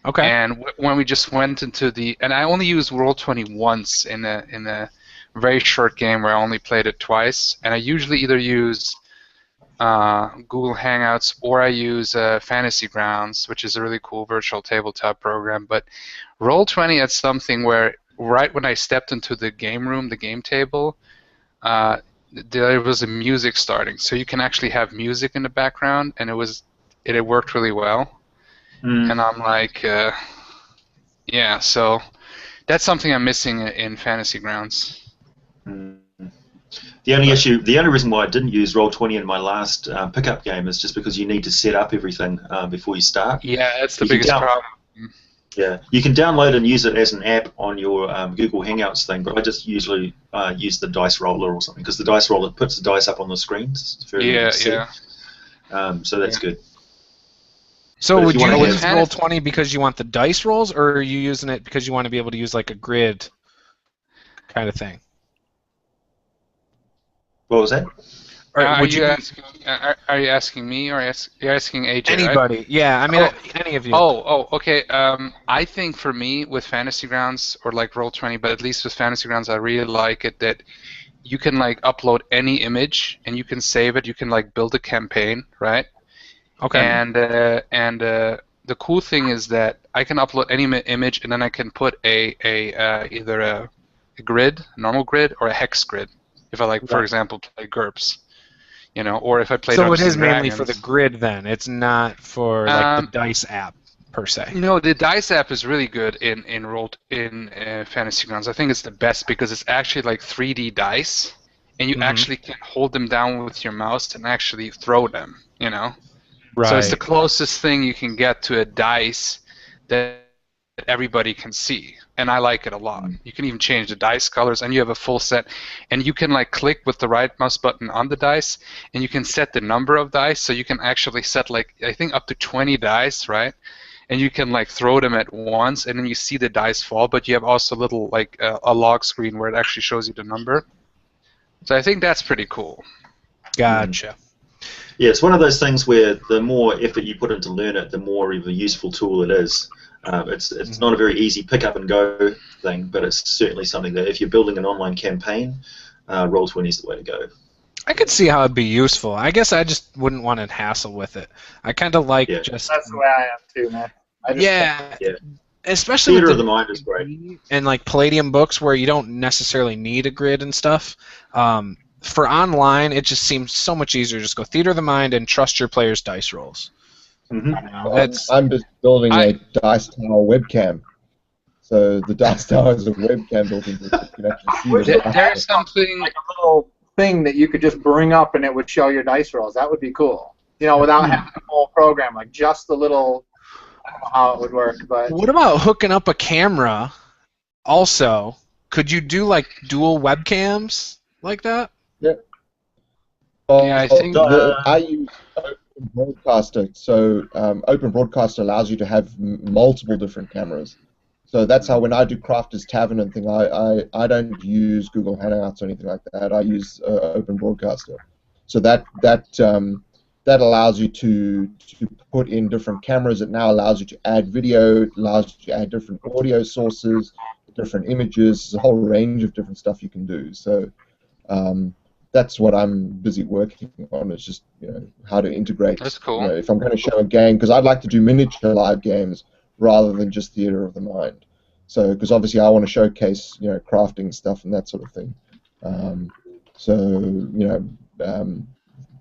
Okay. And when we just went into and I only used Roll20 once in a very short game where I only played it twice, and I usually either use Google Hangouts or I use Fantasy Grounds, which is a really cool virtual tabletop program. But Roll20 had something where right when I stepped into the game room, the game table, there was a music starting, so you can actually have music in the background, and it worked really well. And I'm like, yeah, so that's something I'm missing in Fantasy Grounds. The only reason why I didn't use Roll20 in my last pickup game is just because you need to set up everything before you start. Yeah, that's the You can biggest problem. Yeah, you can download and use it as an app on your Google Hangouts thing, but I just usually use the dice roller or something, because the dice roller puts the dice up on the screen. It's very easy to see. So that's good. So But if would you you wanna use have- Roll20 because you want the dice rolls, or are you using it because you want to be able to use like a grid kind of thing? What was that? Or Are would you you asking? Are you asking me, or you're asking AJ? Right? anybody? Yeah, I mean Oh. any of you. Okay. I think for me with Fantasy Grounds or like Roll20, but at least with Fantasy Grounds, I really like it that you can like upload any image and you can save it. You can like build a campaign, right? Okay. And the cool thing is that I can upload any image, and then I can put either a a grid, a normal grid, or a hex grid. If I like, for example, play GURPS, or if I play So it Dungeons is and mainly for the Dragons. grid then. It's not for like the dice app per se. No, the dice app is really good in Fantasy Grounds. I think it's the best because it's actually like 3D dice, and you actually can hold them down with your mouse and actually throw them. Right. So it's the closest thing you can get to a dice that everybody can see, and I like it a lot. You can even change the dice colors, and you have a full set, and you can like click with the right mouse button on the dice, and you can set the number of dice, so you can actually set like I think up to 20 dice, right? And you can like throw them at once, and then you see the dice fall, but you have also a little like a log screen where it actually shows you the number. So I think that's pretty cool. Gotcha. Yeah, it's one of those things where the more effort you put into learn it, the more of a useful tool it is. It's not a very easy pick up and go thing, but it's certainly something that if you're building an online campaign, Roll20 is the way to go. I could see how it'd be useful. I guess I just wouldn't want to hassle with it. I kind of like just. That's the way I am too, man. Yeah. Yeah. Especially Theater with of the mind is great. And like Palladium books where you don't necessarily need a grid and stuff. For online, it just seems so much easier. Just go Theater of the Mind and trust your players' dice rolls. I'm just building a Dice Tower webcam. So the Dice Tower is a webcam built into it. You can actually see the There's something like a little thing that you could just bring up and it would show your dice rolls. That would be cool. Without having a whole program, like just the little. I don't know how it would work, but. What about hooking up a camera? Also, could you do like dual webcams like that? Yeah. Yeah, I think I use Open Broadcaster. So Open Broadcaster allows you to have multiple different cameras. So that's how when I do Crafter's Tavern and thing, I don't use Google Hangouts or anything like that. I use Open Broadcaster. So that allows you to put in different cameras. It now allows you to add video, allows you to add different audio sources, different images. There's a whole range of different stuff you can do. So that's what I'm busy working on. It's just how to integrate. That's cool. If I'm going to show a game, because I'd like to do miniature live games rather than just Theater of the Mind. So because obviously I want to showcase crafting stuff and that sort of thing.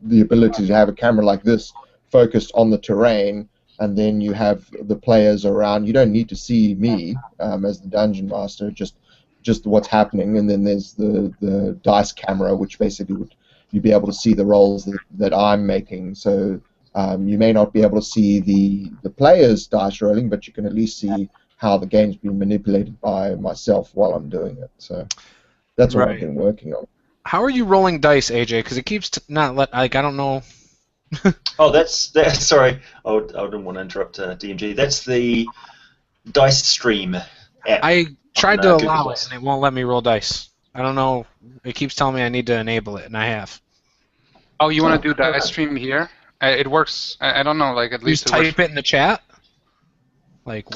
The ability to have a camera like this focused on the terrain, and then you have the players around. You don't need to see me as the dungeon master, just what's happening, and then there's the dice camera, which basically you'd be able to see the rolls that I'm making. So you may not be able to see the players' dice rolling, but you can at least see how the game's being manipulated by myself while I'm doing it. So that's what I've been working on. How are you rolling dice, AJ? Because it keeps I don't know. Oh, that's sorry. I didn't want to interrupt DMG. That's the Dice Stream app. I tried to Google allow Plus. it, and it won't let me roll dice. I don't know. It keeps telling me I need to enable it, and I have. Oh, you want to do Dice Stream here? It works. I don't know. Like at You least just type it in the chat. Like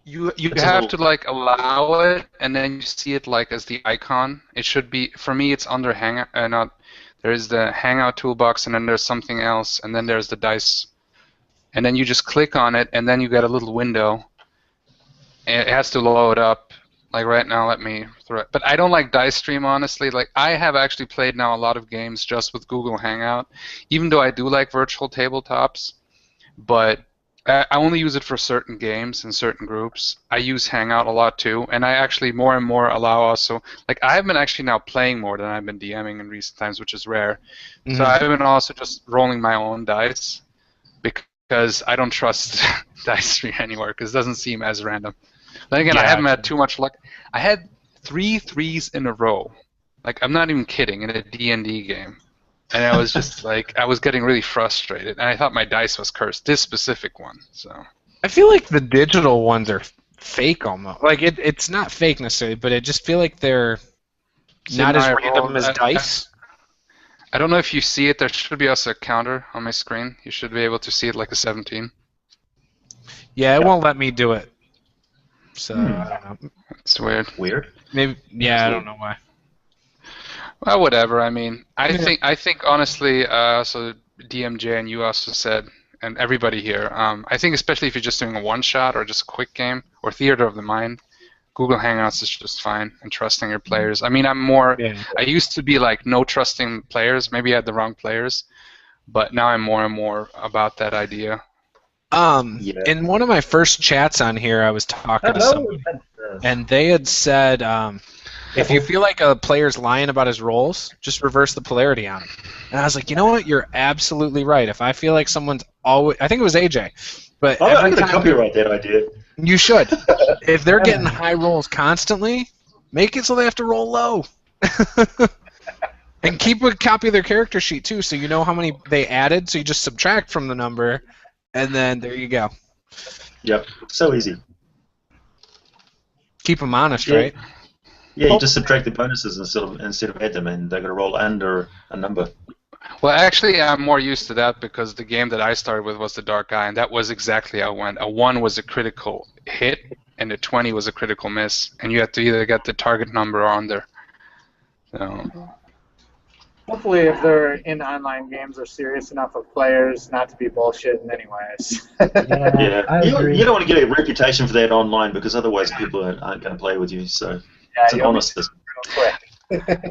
You It's have to like allow it, and then you see it like as the icon. It should be, for me, it's under Hangout. There's the Hangout toolbox, and then there's something else, and then there's the dice. And then you just click on it, and then you get a little window. And it has to load up. Like right now, let me throw it. But I don't like Dice Stream, honestly. Like I have actually played now a lot of games just with Google Hangout, even though I do like virtual tabletops. But I only use it for certain games and certain groups. I use Hangout a lot too, and I actually more and more allow also. Like I've been actually now playing more than I've been DMing in recent times, which is rare. Mm-hmm. So I've been also just rolling my own dice because I don't trust Dice Stream anymore because it doesn't seem as random. Then again, I haven't had too much luck. I had 3 threes in a row. Like I'm not even kidding in a D&D game. And I was just like, I was getting really frustrated, and I thought my dice was cursed. This specific one, so. I feel like the digital ones are fake almost. Like it's not fake necessarily, but I just feel like they're not as random as dice. I don't know if you see it. There should be also a counter on my screen. You should be able to see it like a 17. Yeah, it won't let me do it. So I don't know. It's weird. Weird. Maybe. Yeah, I don't know why. Well, whatever. I mean, I think honestly, so DMJ and you also said, and everybody here, I think especially if you're just doing a one-shot or just a quick game or Theater of the Mind, Google Hangouts is just fine and trusting your players. I mean, I used to be like no trusting players. Maybe I had the wrong players, but now I'm more and more about that idea. In one of my first chats on here, I was talking to someone, and they had said, if you feel like a player's lying about his roles, just reverse the polarity on him. And I was like, you know what? You're absolutely right. If I feel like someone's always, I think it was AJ, but I'm going to copyright that idea. You should. If they're getting high rolls constantly, make it so they have to roll low. And keep a copy of their character sheet too, so you know how many they added. So you just subtract from the number. And then there you go. Yep, so easy. Keep them honest, right? Yeah, you just subtract the bonuses instead of add them, and they're going to roll under a number. Well, actually, I'm more used to that because the game that I started with was the Dark Eye, and that was exactly how it went. A 1 was a critical hit, and a 20 was a critical miss, and you had to either get the target number or under. So. Hopefully, if they're in online games, they're serious enough of players not to be bullshitting anyways. Yeah, you don't want to get a reputation for that online because otherwise people aren't going to play with you. So it's an honest business.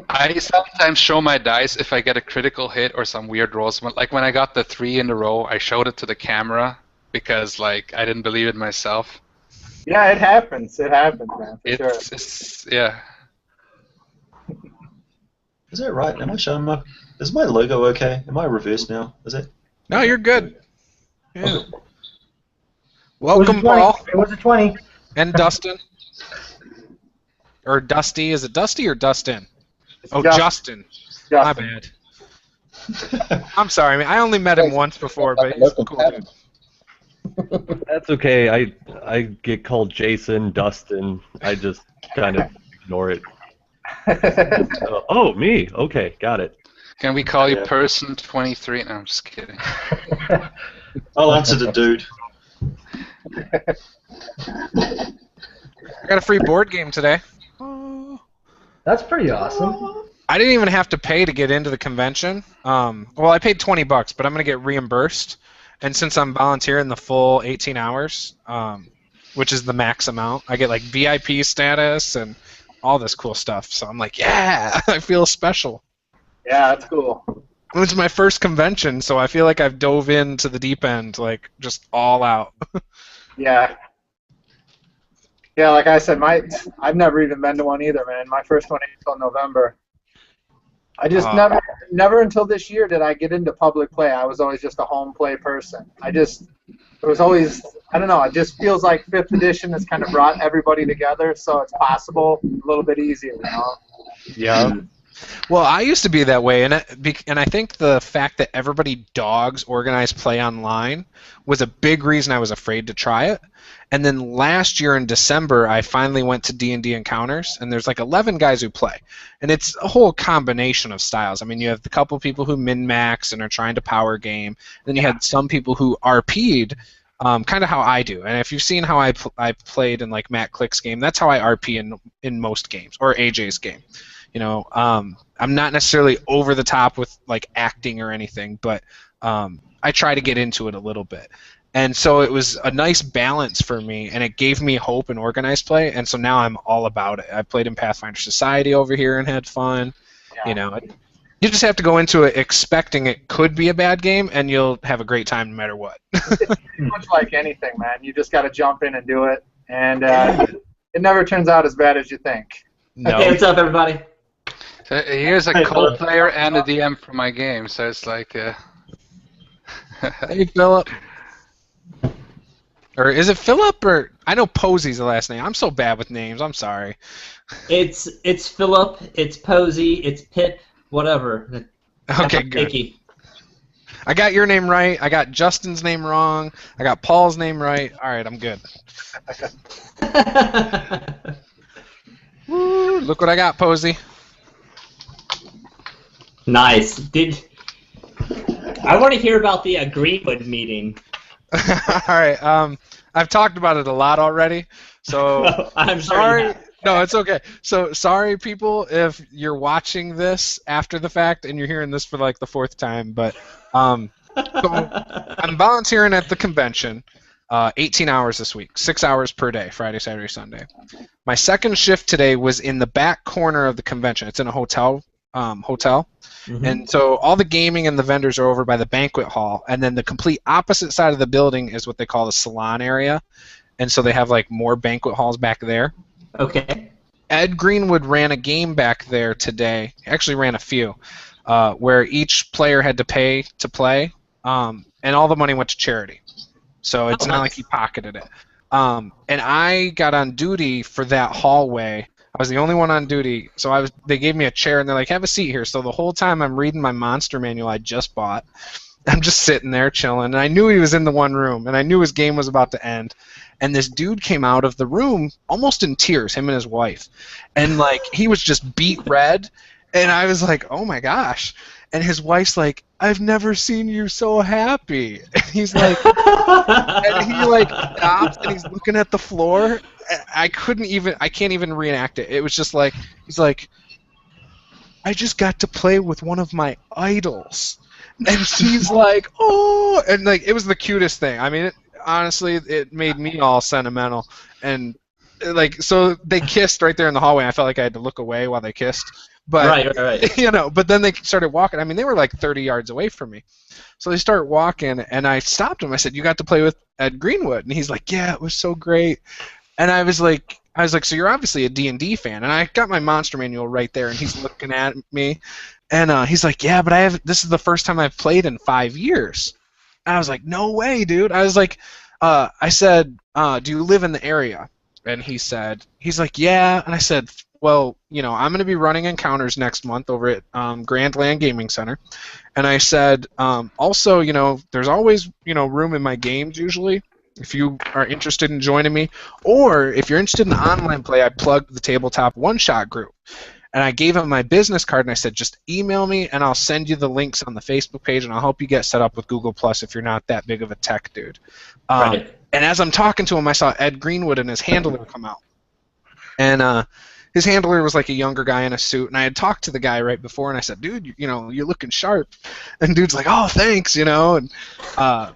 I sometimes show my dice if I get a critical hit or some weird rolls. Like when I got the 3 in a row, I showed it to the camera because like I didn't believe it myself. Yeah, it happens. It happens, man. Yeah. Is that right? Am I showing my? Is my logo okay? Am I reversed now? Is it? No, you're good. Yeah. Welcome, Paul. It was a 20. And Dustin. Or Dusty. Is it Dusty or Dustin? Oh, Justin. My bad. I'm sorry. I only met him once before, but he's a cool dude. That's okay. I get called Jason, Dustin. I just kind of ignore it. Oh, me. Okay, got it. Can we call you Person 23? No, I'm just kidding. I'll answer the dude. I got a free board game today. That's pretty awesome. I didn't even have to pay to get into the convention. Well, I paid $20, but I'm going to get reimbursed. And since I'm volunteering the full 18 hours, which is the max amount, I get like VIP status and all this cool stuff. So I'm like, yeah, I feel special. Yeah, that's cool. It was my first convention, so I feel like I've dove into the deep end, like just all out. Yeah. Yeah, like I said, I've never even been to one either, man. My first one ain't until November. I just never until this year did I get into public play. I was always just a home play person. It was always, I don't know, it just feels like 5th edition has kind of brought everybody together, so it's possible, a little bit easier, you know? Yeah. Well, I used to be that way, and I think the fact that everybody dogs organized play online was a big reason I was afraid to try it. And then last year in December, I finally went to D&D Encounters, and there's like 11 guys who play. And it's a whole combination of styles. I mean, you have a couple people who min-max and are trying to power game. Then you had some people who RP'd, kind of how I do. And if you've seen how I played in like Matt Click's game, that's how I RP in most games, or AJ's game. You know, I'm not necessarily over the top with like acting or anything, but I try to get into it a little bit. And so it was a nice balance for me, and it gave me hope in organized play, and so now I'm all about it. I played in Pathfinder Society over here and had fun. Yeah. You know, you just have to go into it expecting it could be a bad game, and you'll have a great time no matter what. It's pretty much like anything, man. You just got to jump in and do it, and it never turns out as bad as you think. No. Hey, what's up, everybody? So here's a co-player and a DM for my game, so it's like... Hey, Philip. Or is it Philip, or I know Posey's the last name. I'm so bad with names. I'm sorry. It's Philip. It's Posey. It's Pip. Whatever. Okay, good. I got your name right. I got Justin's name wrong. I got Paul's name right. All right, I'm good. Woo, look what I got, Posey. Nice. I want to hear about the Greenwood meeting. All right. I've talked about it a lot already, so I'm sorry. No, it's okay. So sorry, people, if you're watching this after the fact and you're hearing this for like the 4th time. But so I'm volunteering at the convention. 18 hours this week, 6 hours per day, Friday, Saturday, Sunday. My second shift today was in the back corner of the convention. It's in a hotel. And so all the gaming and the vendors are over by the banquet hall, and then the complete opposite side of the building is what they call the salon area, and so they have like more banquet halls back there. Okay. Ed Greenwood ran a game back there today. He actually ran a few, where each player had to pay to play, and all the money went to charity. So it's not like he pocketed it. And I got on duty for that hallway. I was the only one on duty, so they gave me a chair, and they're like, have a seat here. So the whole time I'm reading my Monster Manual I just bought. I'm just sitting there chilling, and I knew he was in the one room, and I knew his game was about to end. And this dude came out of the room almost in tears, him and his wife. And, like, he was just beat red, and I was like, oh, my gosh. And his wife's like, I've never seen you so happy. And he's like, and he like stops and he's looking at the floor. I can't even reenact it. It was just like, he's like, I just got to play with one of my idols. And she's like, oh, and like, it was the cutest thing. I mean, honestly, it made me all sentimental. And like, so they kissed right there in the hallway. I felt like I had to look away while they kissed. But, right. You know, but then they started walking. I mean, they were like 30 yards away from me. So they start walking, and I stopped him. I said, you got to play with Ed Greenwood? And he's like, yeah, it was so great. And I was like, so you're obviously a D&D fan. And I got my Monster Manual right there, and he's looking at me. And he's like, yeah, but this is the first time I've played in 5 years. And I was like, no way, dude. I was like, I said, do you live in the area? And he's like, yeah. And I said, well, you know, I'm going to be running encounters next month over at Grand Land Gaming Center. And I said, also, you know, there's always, you know, room in my games usually if you are interested in joining me. Or if you're interested in online play, I plugged the Tabletop One-Shot group. And I gave him my business card, and I said, just email me, and I'll send you the links on the Facebook page, and I'll help you get set up with Google Plus if you're not that big of a tech dude. Right. And as I'm talking to him, I saw Ed Greenwood and his handler come out. And his handler was like a younger guy in a suit, and I had talked to the guy right before, and I said, dude, you know, you're looking sharp. And dude's like, oh, thanks, you know. And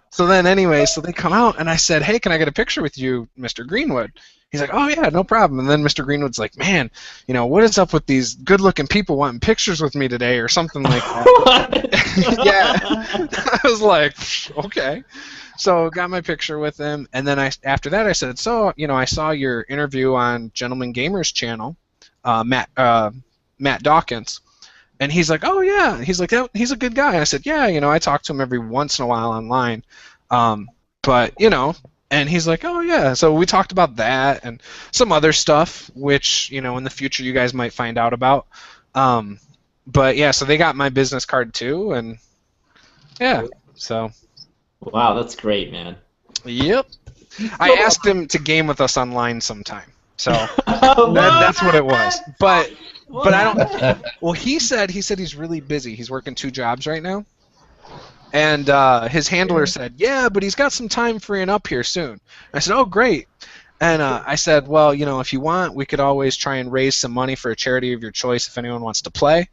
so then anyway, so they come out, and I said, hey, can I get a picture with you, Mr. Greenwood? He's like, oh, yeah, no problem. And then Mr. Greenwood's like, man, you know, what is up with these good-looking people wanting pictures with me today or something like that? Yeah. I was like, okay. So got my picture with him, and then after that I said, so, you know, I saw your interview on Gentleman Gamers channel, Matt Dawkins, and he's like, oh yeah, he's like, oh, he's a good guy. And I said, yeah, you know, I talk to him every once in a while online, but you know, and he's like, oh yeah. So we talked about that and some other stuff, which, you know, in the future you guys might find out about. But yeah, so they got my business card too, and yeah, so. Wow, that's great, man. Yep. I asked him to game with us online sometime. So that's what it was. But I don't. Well, he said he's really busy. He's working 2 jobs right now. And his handler said, yeah, but he's got some time freeing up here soon. I said, oh, great. And I said, well, you know, if you want, we could always try and raise some money for a charity of your choice if anyone wants to play.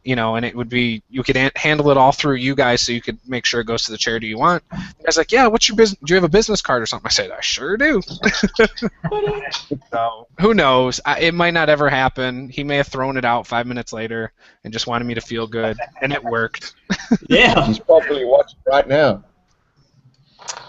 You know, and it would be, you could handle it all through you guys, so you could make sure it goes to the charity you want. I was like, yeah, what's your business? Do you have a business card or something? I said, I sure do. So who knows? It might not ever happen. He may have thrown it out 5 minutes later and just wanted me to feel good, and it worked. Yeah. He's probably watching right now.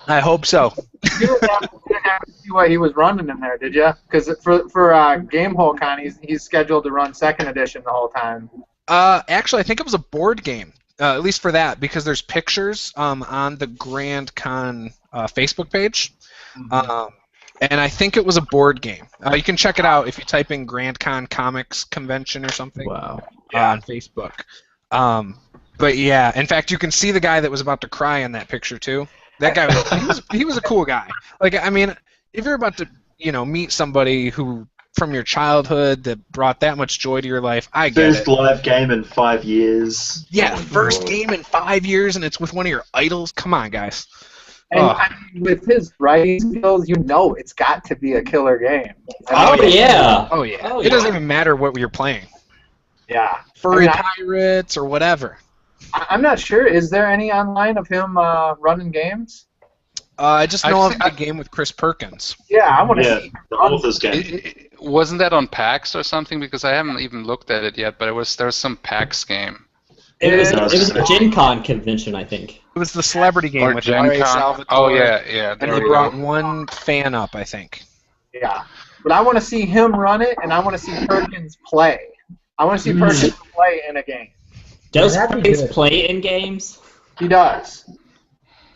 I hope so. You didn't have to see what he was running in there, did you? Because for Gamehole Con, he's scheduled to run 2nd edition the whole time. Actually, I think it was a board game, at least for that, because there's pictures on the Grand Con Facebook page. Mm-hmm. And I think it was a board game. You can check it out if you type in Grand Con Comics Convention or something. Wow. On Facebook. But yeah, in fact, you can see the guy that was about to cry in that picture too. That guy he was a cool guy. Like, I mean, if you're about to, you know, meet somebody who from your childhood that brought that much joy to your life, I get it. First live game in 5 years. Yeah, first game in 5 years, and it's with one of your idols. Come on, guys. And I mean, with his writing skills, you know it's got to be a killer game. Oh yeah. Oh yeah. It doesn't even matter what you're playing. Yeah. Furry Pirates or whatever. I'm not sure. Is there any online of him running games? I just know I've of the game with Chris Perkins. Yeah, I want to Yeah, see. the author's game. Wasn't that on PAX or something? Because I haven't even looked at it yet, but there was some PAX game. It was Yeah. a Gen Con convention, I think. It was the celebrity game Or with Gen R.A. Con. Salvatore. Oh yeah. And There they we brought go. one fan up, I think. Yeah, but I want to see him run it, and I want to see Perkins play. I want to see Perkins play in a game. Does That'd be Perkins good. play in games? He does.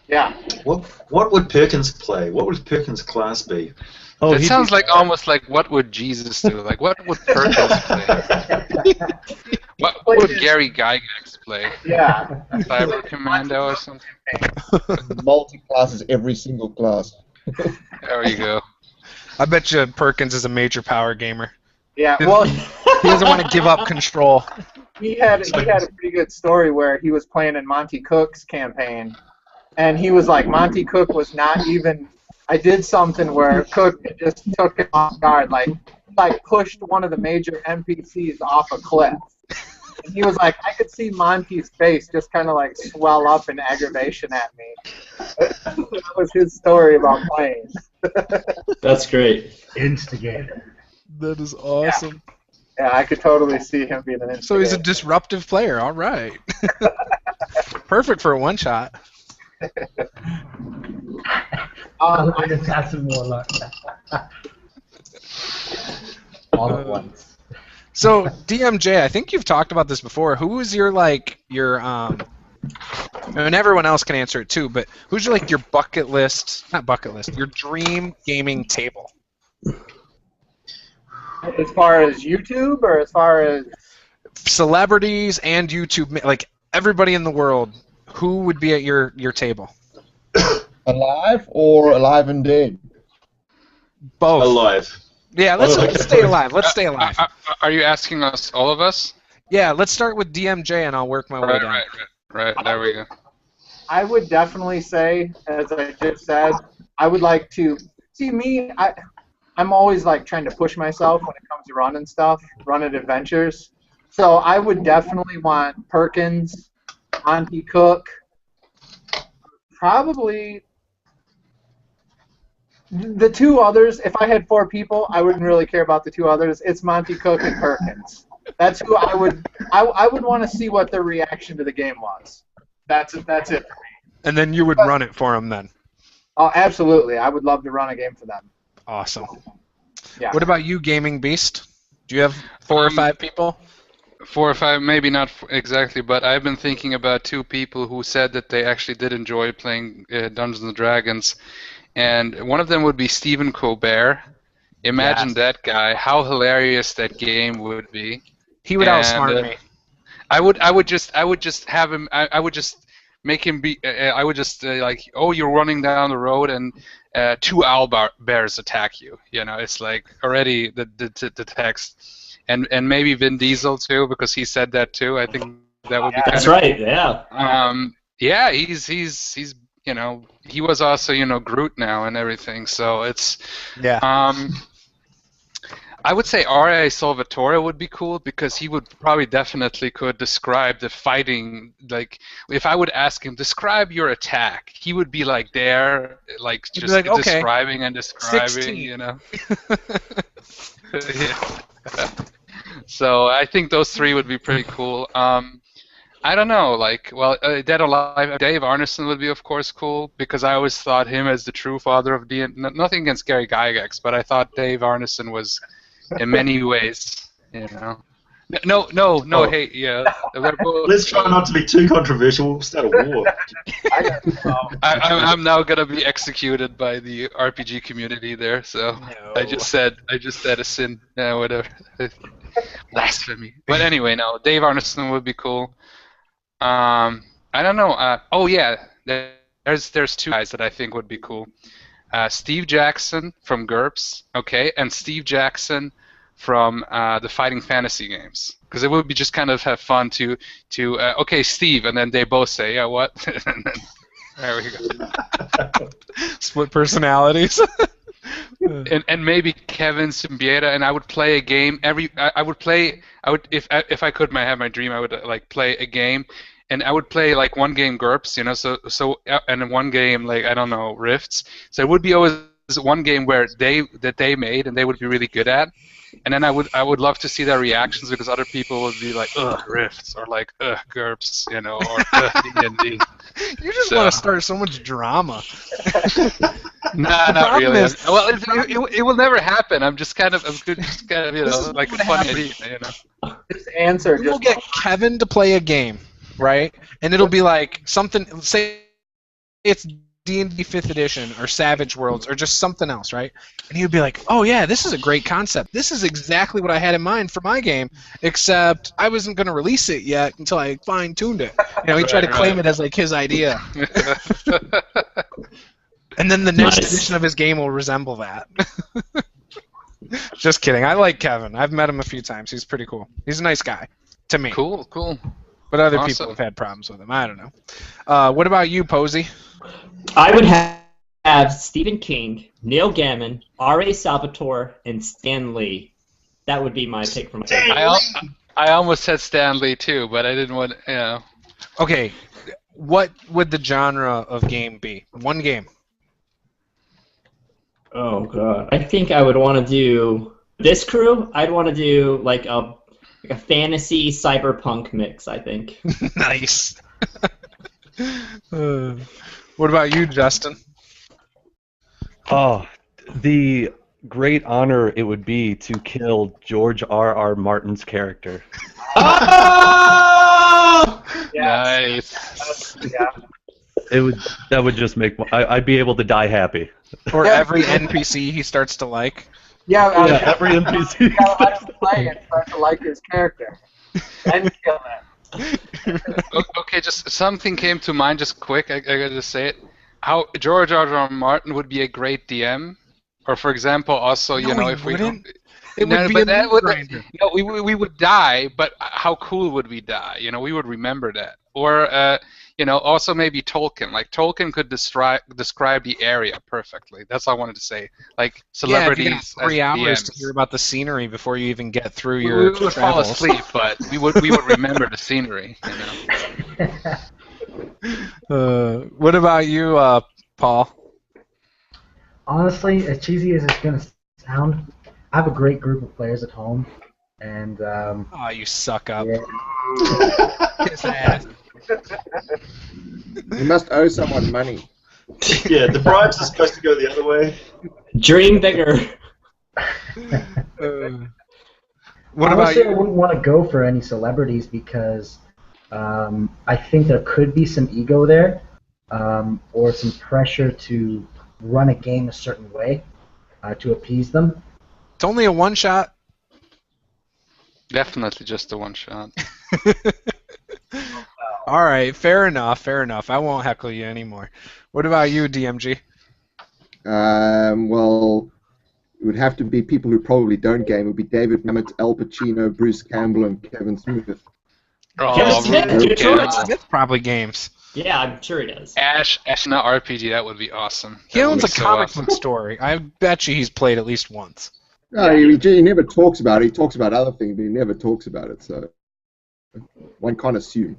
Yeah. What would Perkins play? What would Perkins' class be? Oh, That he'd sounds be- like almost like what would Jesus do? Like what would Perkins play? What would Gary Gygax play? Yeah. Cyber Commando or something? Multi-classes, every single class. There you go. I bet you Perkins is a major power gamer. Yeah. Well, He doesn't want to give up control. he had a pretty good story where he was playing in Monty Cook's campaign, and he was like, Monty Cook was not even. I did something where Cook just took him off guard, like pushed one of the major NPCs off a cliff. And he was like, I could see Monty's face just kind of like swell up in aggravation at me. That was his story about playing. That's great. Instigator. That is awesome. Yeah, I could totally see him being an instigator. So he's a disruptive player. All right. Perfect for a one shot. An assassin warlock. All at once. So DMJ, I think you've talked about this before. Who is your and everyone else can answer it too, but who's your bucket list, not bucket list, your dream gaming table? As far as YouTube or as far as Celebrities and YouTube, like everybody in the world, who would be at your table? Alive or alive and dead? Both. Alive. Yeah, let's stay alive. Let's stay alive. Are you asking us, all of us? Yeah, let's start with DMJ and I'll work my way down. Right. There we go. I would definitely say, as I just said, I would like to see me. I'm always like trying to push myself when it comes to running stuff, running adventures. So I would definitely want Perkins, Monty Cook, probably the two others. If I had 4 people, I wouldn't really care about the 2 others. It's Monty Cook and Perkins. That's who I would. I would want to see what their reaction to the game was. That's it for me. And then you would run it for them then. Oh, absolutely. I would love to run a game for them. Awesome. Yeah. What about you, Gaming Beast? Do you have 4 or 5 people? 4 or 5, maybe not exactly, but I've been thinking about 2 people who said that they actually did enjoy playing Dungeons and Dragons, and one of them would be Stephen Colbert. Imagine that guy, how hilarious that game would be. He would outsmart me. I would just have him. I would just make him be. I would just like, oh, you're running down the road and 2 owlbears attack you. You know, it's like already the text, and maybe Vin Diesel too, because he said that too. I think that would be. That's right. Yeah. Yeah, he's you know, he was also Groot now and everything. So it's I would say R.A. Salvatore would be cool because he would probably definitely could describe the fighting. Like, if I would ask him, describe your attack, he would be like there, like just like, okay, describing and describing, 16. Yeah. So I think those 3 would be pretty cool. I don't know, like, well, Dead or Alive, Dave Arneson would be, of course, cool, because I always thought him as the true father of D&D. Nothing against Gary Gygax, but I thought Dave Arneson was, in many ways, No, hey, yeah. Let's try not to be too controversial. We'll start a war. I'm now gonna be executed by the RPG community there, so No. I just said a sin. Yeah, whatever. Blasphemy. But anyway, no, Dave Arneson would be cool. I don't know. Oh yeah, there's 2 guys that I think would be cool. Steve Jackson from GURPS, okay, and Steve Jackson from the Fighting Fantasy games, because it would be just kind of have fun to okay, Steve, and then they both say, yeah, what? And then, there we go. Split personalities. and maybe Kevin Symbieta, and I would play a game if I could have my dream, I would like play a game, and I would play like one game GURPS, and in one game like I don't know Rifts. So it would be always one game where they made and they would be really good at, and then I would love to see their reactions because other people would be like ugh Rifts or like ugh GURPS, or ugh D&D. You just want to start so much drama. Nah, not really. Well, it will never happen. I'm just kind of like a funny idea, This answer We'll just get Kevin to play a game, right? And it'll be like something. Say it's D&D 5th edition or Savage Worlds or just something else, right? And he would be like, "Oh yeah, this is a great concept. This is exactly what I had in mind for my game, except I wasn't going to release it yet until I fine-tuned it." He tried to claim it as like his idea. And then the next edition of his game will resemble that. Just kidding. I like Kevin. I've met him a few times. He's pretty cool. He's a nice guy, to me. Cool. But other people have had problems with him. I don't know. What about you, Posey? I would have Stephen King, Neil Gaiman, R.A. Salvatore, and Stan Lee. That would be my pick for my game. I almost said Stan Lee too, but I didn't want. Okay, what would the genre of game be? One game. Oh god. I think I would want to do this crew. I'd want to do like a fantasy cyberpunk mix, I think. Nice. What about you, Justin? Oh, the great honor it would be to kill George R.R. Martin's character. Oh! Nice. That would just make I'd be able to die happy. Or every NPC he starts to like. Yeah, every NPC. You gotta let him play and start to like his character. And kill him. Okay, just something came to mind just quick. I gotta just say it. How George R.R. Martin would be a great DM, or for example, also if wouldn't. we It would be a that mood would grinder. we would die, but how cool would we die? We would remember that. Or also maybe Tolkien. Like Tolkien could describe the area perfectly. That's all I wanted to say. Like celebrities. Yeah, if you got 3 as hours DMs. to hear about the scenery before you even get through We your would fall travels. asleep, but we would remember the scenery. What about you, Paul? Honestly, as cheesy as it's gonna sound, I have a great group of players at home, and Oh, you suck up. yeah, Kiss ass. You must owe someone money. Yeah, the bribes are supposed to go the other way. Dream bigger. What about honestly, I you? wouldn't want to go for any celebrities because I think there could be some ego there, or some pressure to run a game a certain way to appease them. It's only a one shot. Definitely just the one shot. All right, fair enough, fair enough. I won't heckle you anymore. What about you, DMG? Well, it would have to be people who probably don't game. It would be David Mamet, Al Pacino, Bruce Campbell, and Kevin Smith. Kevin Smith, really good good. choice. Smith probably games. Yeah, I'm sure he does. Ash in an RPG, that would be awesome. He That would owns be a so comic awesome. book store. I bet you he's played at least once. No, he never talks about it. He talks about other things, but he never talks about it. So one can't assume.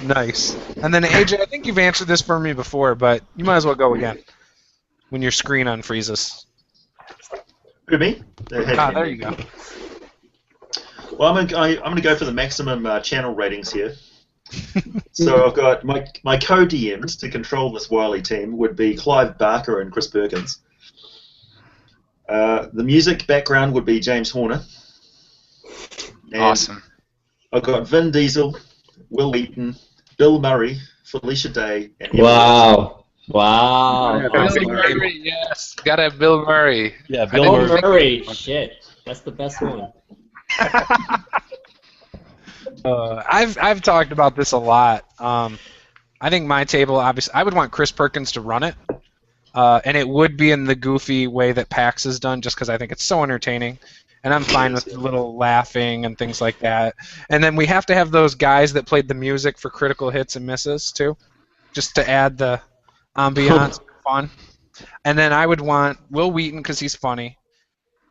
Nice. And then AJ, I think you've answered this for me before, but you might as well go again when your screen unfreezes. Who, me? Ah, there you go. Well, I'm gonna go for the maximum channel ratings here. So I've got my co-DMs to control this wily team would be Clive Barker and Chris Perkins. The music background would be James Horner. And Awesome. I've got Vin Diesel, Will Wheaton, Bill Murray, Felicia Day, and Wow. Wow. Bill Murray, yes. Gotta have Bill Murray. Yeah, Bill Bill Murray. Murray. Shit. That's the best one. I've talked about this a lot. I think my table, obviously, I would want Chris Perkins to run it, and it would be in the goofy way that PAX has done, just because I think it's so entertaining, and I'm fine with a little laughing and things like that. And then we have to have those guys that played the music for critical hits and misses too, just to add the ambiance and fun. And then I would want Will Wheaton because he's funny,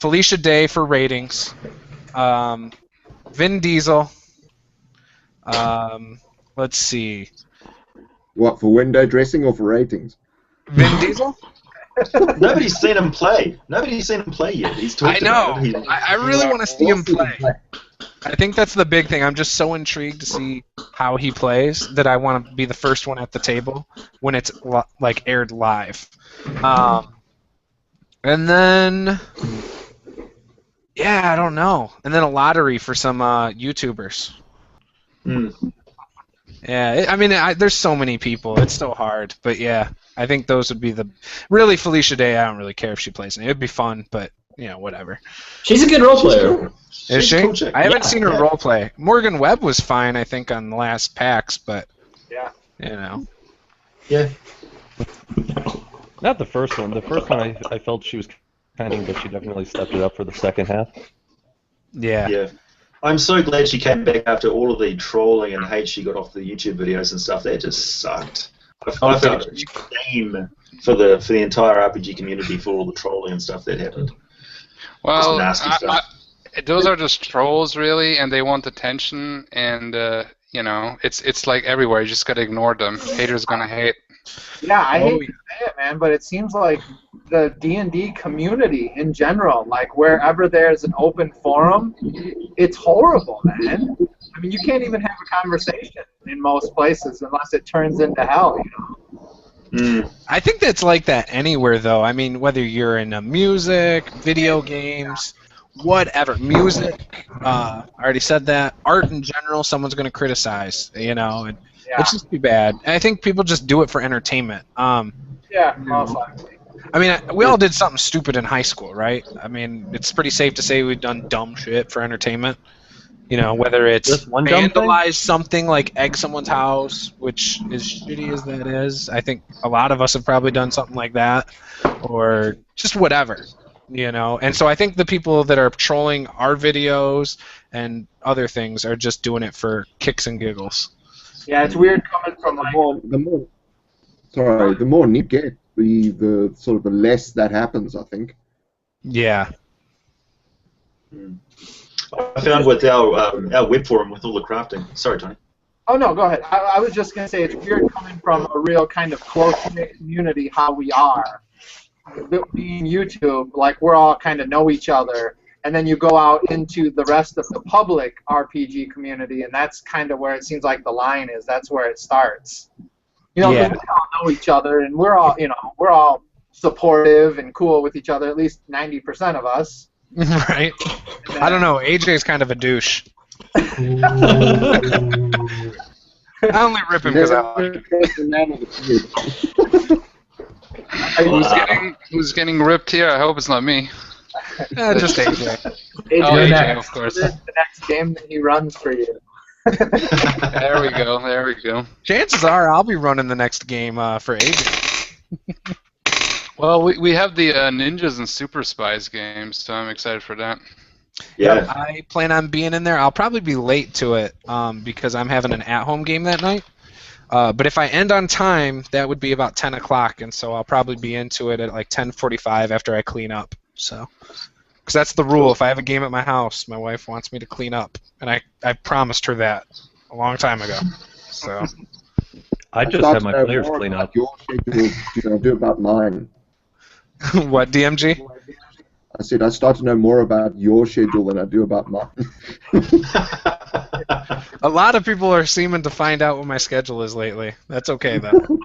Felicia Day for ratings, Vin Diesel. Let's see. What, for window dressing or for ratings? Vin Diesel? Nobody's seen him play. Nobody's seen him play yet. He's talked I know. about it. I really want to see him play. I think that's the big thing. I'm just so intrigued to see how he plays that I want to be the first one at the table when it's like aired live. And then, yeah, I don't know. And then a lottery for some YouTubers. Yeah, I mean, there's so many people. It's so hard. But yeah, I think those would be the... Really, Felicia Day, I don't really care if she plays in it. It'd be fun, but, you know, whatever. She's a good role player. Is she? Cool chick. I haven't seen her role play. Morgan Webb was fine, I think, on the last PAX, but, Yeah. you know. Yeah. Not the first one. The first one I felt she was kind of, but she definitely stepped it up for the second half. Yeah. Yeah. I'm so glad she came back after all of the trolling and hate she got off the YouTube videos and stuff. That just sucked. I felt shame for the entire RPG community for all the trolling and stuff that happened. Well, nasty stuff. those are just trolls, really, and they want attention, and you know, it's like everywhere. You just gotta ignore them. Haters gonna hate. Yeah, I hate to say it, man, but it seems like the D&D community in general, like wherever there's an open forum, it's horrible, man. I mean, you can't even have a conversation in most places unless it turns into hell, you know? I think that's like that anywhere, though. I mean, whether you're in music, video games, whatever, music, I already said that, art in general, someone's going to criticize, you know, and it's just too bad. And I think people just do it for entertainment. Yeah, most likely. I mean, we all did something stupid in high school, right? I mean, it's pretty safe to say we've done dumb shit for entertainment. You know, whether it's Just one dumb vandalize something like egg someone's house, which is shitty as that is. I think a lot of us have probably done something like that, or just whatever, you know. And so I think the people that are trolling our videos and other things are just doing it for kicks and giggles. Yeah, it's weird coming from like... The more you get, the sort of the less that happens, I think. Yeah. I found with our web forum with all the crafting. Sorry, Tony. Oh, no, go ahead. I was just going to say it's weird coming from a real kind of close-knit community how we are. Being YouTube, like we're all kind of know each other, and then you go out into the rest of the public RPG community, and that's kind of where it seems like the line is. That's where it starts. You know, 'cause we all know each other, and we're all supportive and cool with each other, at least 90% of us. Right? I don't know. AJ's kind of a douche. I only rip him because I like him. Who's getting ripped here? I hope it's not me. Just AJ. Oh, AJ, of course. The next game that he runs for you. There we go. There we go. Chances are I'll be running the next game for AJ. Well, we have the Ninjas and Super Spies games, so I'm excited for that. Yeah. I plan on being in there. I'll probably be late to it because I'm having an at-home game that night. But if I end on time, that would be about 10 o'clock, and so I'll probably be into it at like 10:45 after I clean up. So, because that's the rule. If I have a game at my house, my wife wants me to clean up, and I promised her that a long time ago. So. I just have my players clean up. Your schedule, do about mine. What, DMG? I said I start to know more about your schedule than I do about mine. A lot of people are seeming to find out what my schedule is lately. That's okay, though.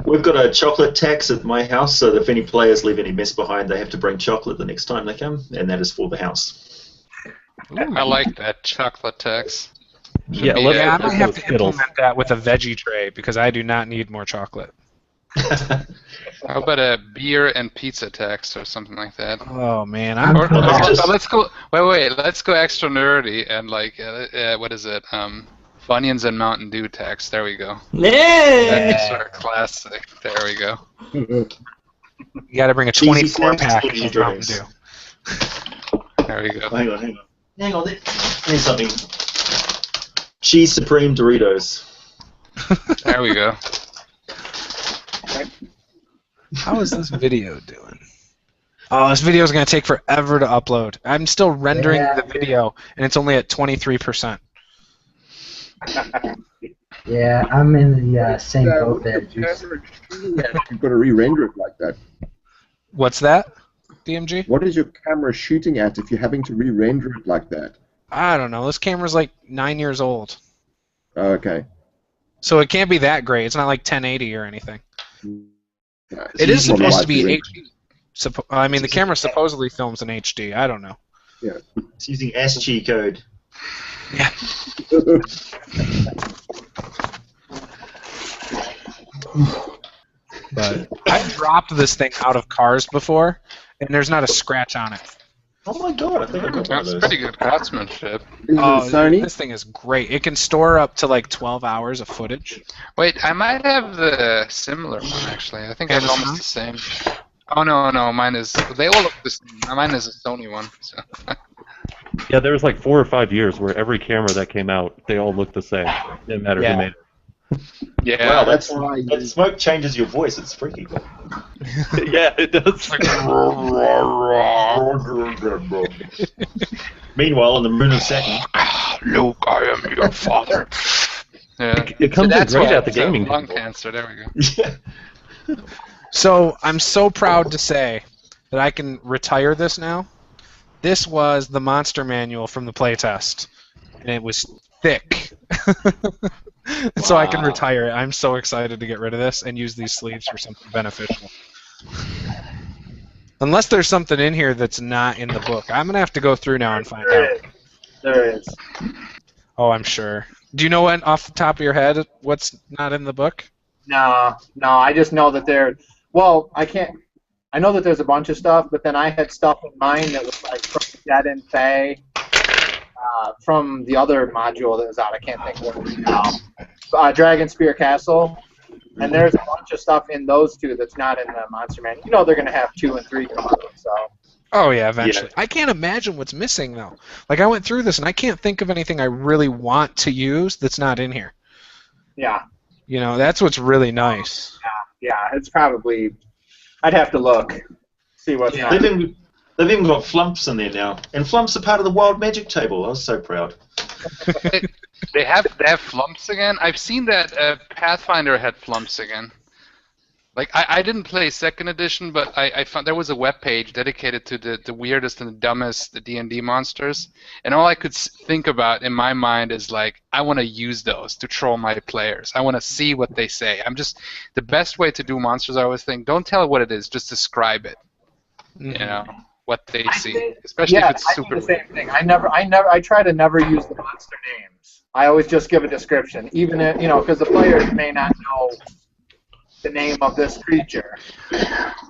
We've got a chocolate tax at my house, so if any players leave any mess behind, they have to bring chocolate the next time they come, and that is for the house. I like that chocolate tax. Yeah, I might have to Skittles. implement that with a veggie tray because I do not need more chocolate. How about a beer and pizza tax or something like that? Oh man, Or let's go. Wait. Let's go extra nerdy and like what is it? Funyuns and Mountain Dew tax. There we go. Yeah. That's our classic. There we go. You got to bring a Cheesy 24 snacks, pack energy of Mountain drinks. Dew. There we go. Hang on. There's something. Cheese Supreme Doritos. There we go. How is this video doing? Oh, this video is going to take forever to upload. I'm still rendering the video, and it's only at 23%. Yeah, I'm in the same boat there, Juice. You've got to re-render it like that. What's that, DMG? What is your camera shooting at if you're having to re-render it like that? I don't know. This camera's like 9 years old, Okay. so it can't be that great. It's not like 1080 or anything. Yeah, It is more supposed to be likely HD. I mean, the camera supposedly films in HD. I don't know. It's using ASCII code. Yeah. But I've dropped this thing out of cars before, and there's not a scratch on it. Oh my god, I think I got one of That's those. pretty good craftsmanship. Is it Sony? This thing is great. It can store up to like 12 hours of footage. Wait, I might have the similar one actually. I think it's almost the same. Oh no, mine is. They all look the same. Mine is a Sony one. So. Yeah, there was like 4 or 5 years where every camera that came out, they all looked the same. Didn't matter Yeah. who made Yeah. Wow, That's why that smoke changes your voice. It's freaky. it. Yeah, it does. Meanwhile, on the moon of Saturn, Luke, I am your father. Yeah. It comes in That's great why at the it's, gaming lung table. cancer. There we go. yeah. So I'm so proud to say that I can retire this now. This was the monster manual from the playtest, and it was thick. So I can Wow. retire it. I'm so excited to get rid of this and use these sleeves for something beneficial. Unless there's something in here that's not in the book. I'm going to have to go through now and find out. There is. Oh, I'm sure. Do you know what, off the top of your head, what's not in the book? No. I just know that there. Well, I can't. I know that there's a bunch of stuff, but then I had stuff in mind that was like from Dead and Fae, from the other module that was out. I can't think of what it is now. Dragon Spear Castle, and there's a bunch of stuff in those two that's not in the Monster Manual. You know they're gonna have 2 and 3 come out, so. Oh, yeah, eventually. I can't imagine what's missing, though. Like, I went through this, and I can't think of anything I really want to use that's not in here. Yeah. You know, that's what's really nice. Yeah, it's probably. I'd have to look, see what's not. They've even got flumps in there now, and flumps are part of the Wild Magic table. I was so proud. They have flumps again. I've seen that Pathfinder had flumps again. Like I didn't play second edition, but I found there was a web page dedicated to the weirdest and the dumbest D&D monsters, and all I could think about in my mind is like I want to use those to troll my players. I want to see what they say. The best way to do monsters. I always think don't tell it what it is, just describe it. Mhm. You know what they I see, think- especially Yeah, if it's I super do the weird. same thing. I try to never use the monster names. I always just give a description, even if because the players may not know the name of this creature.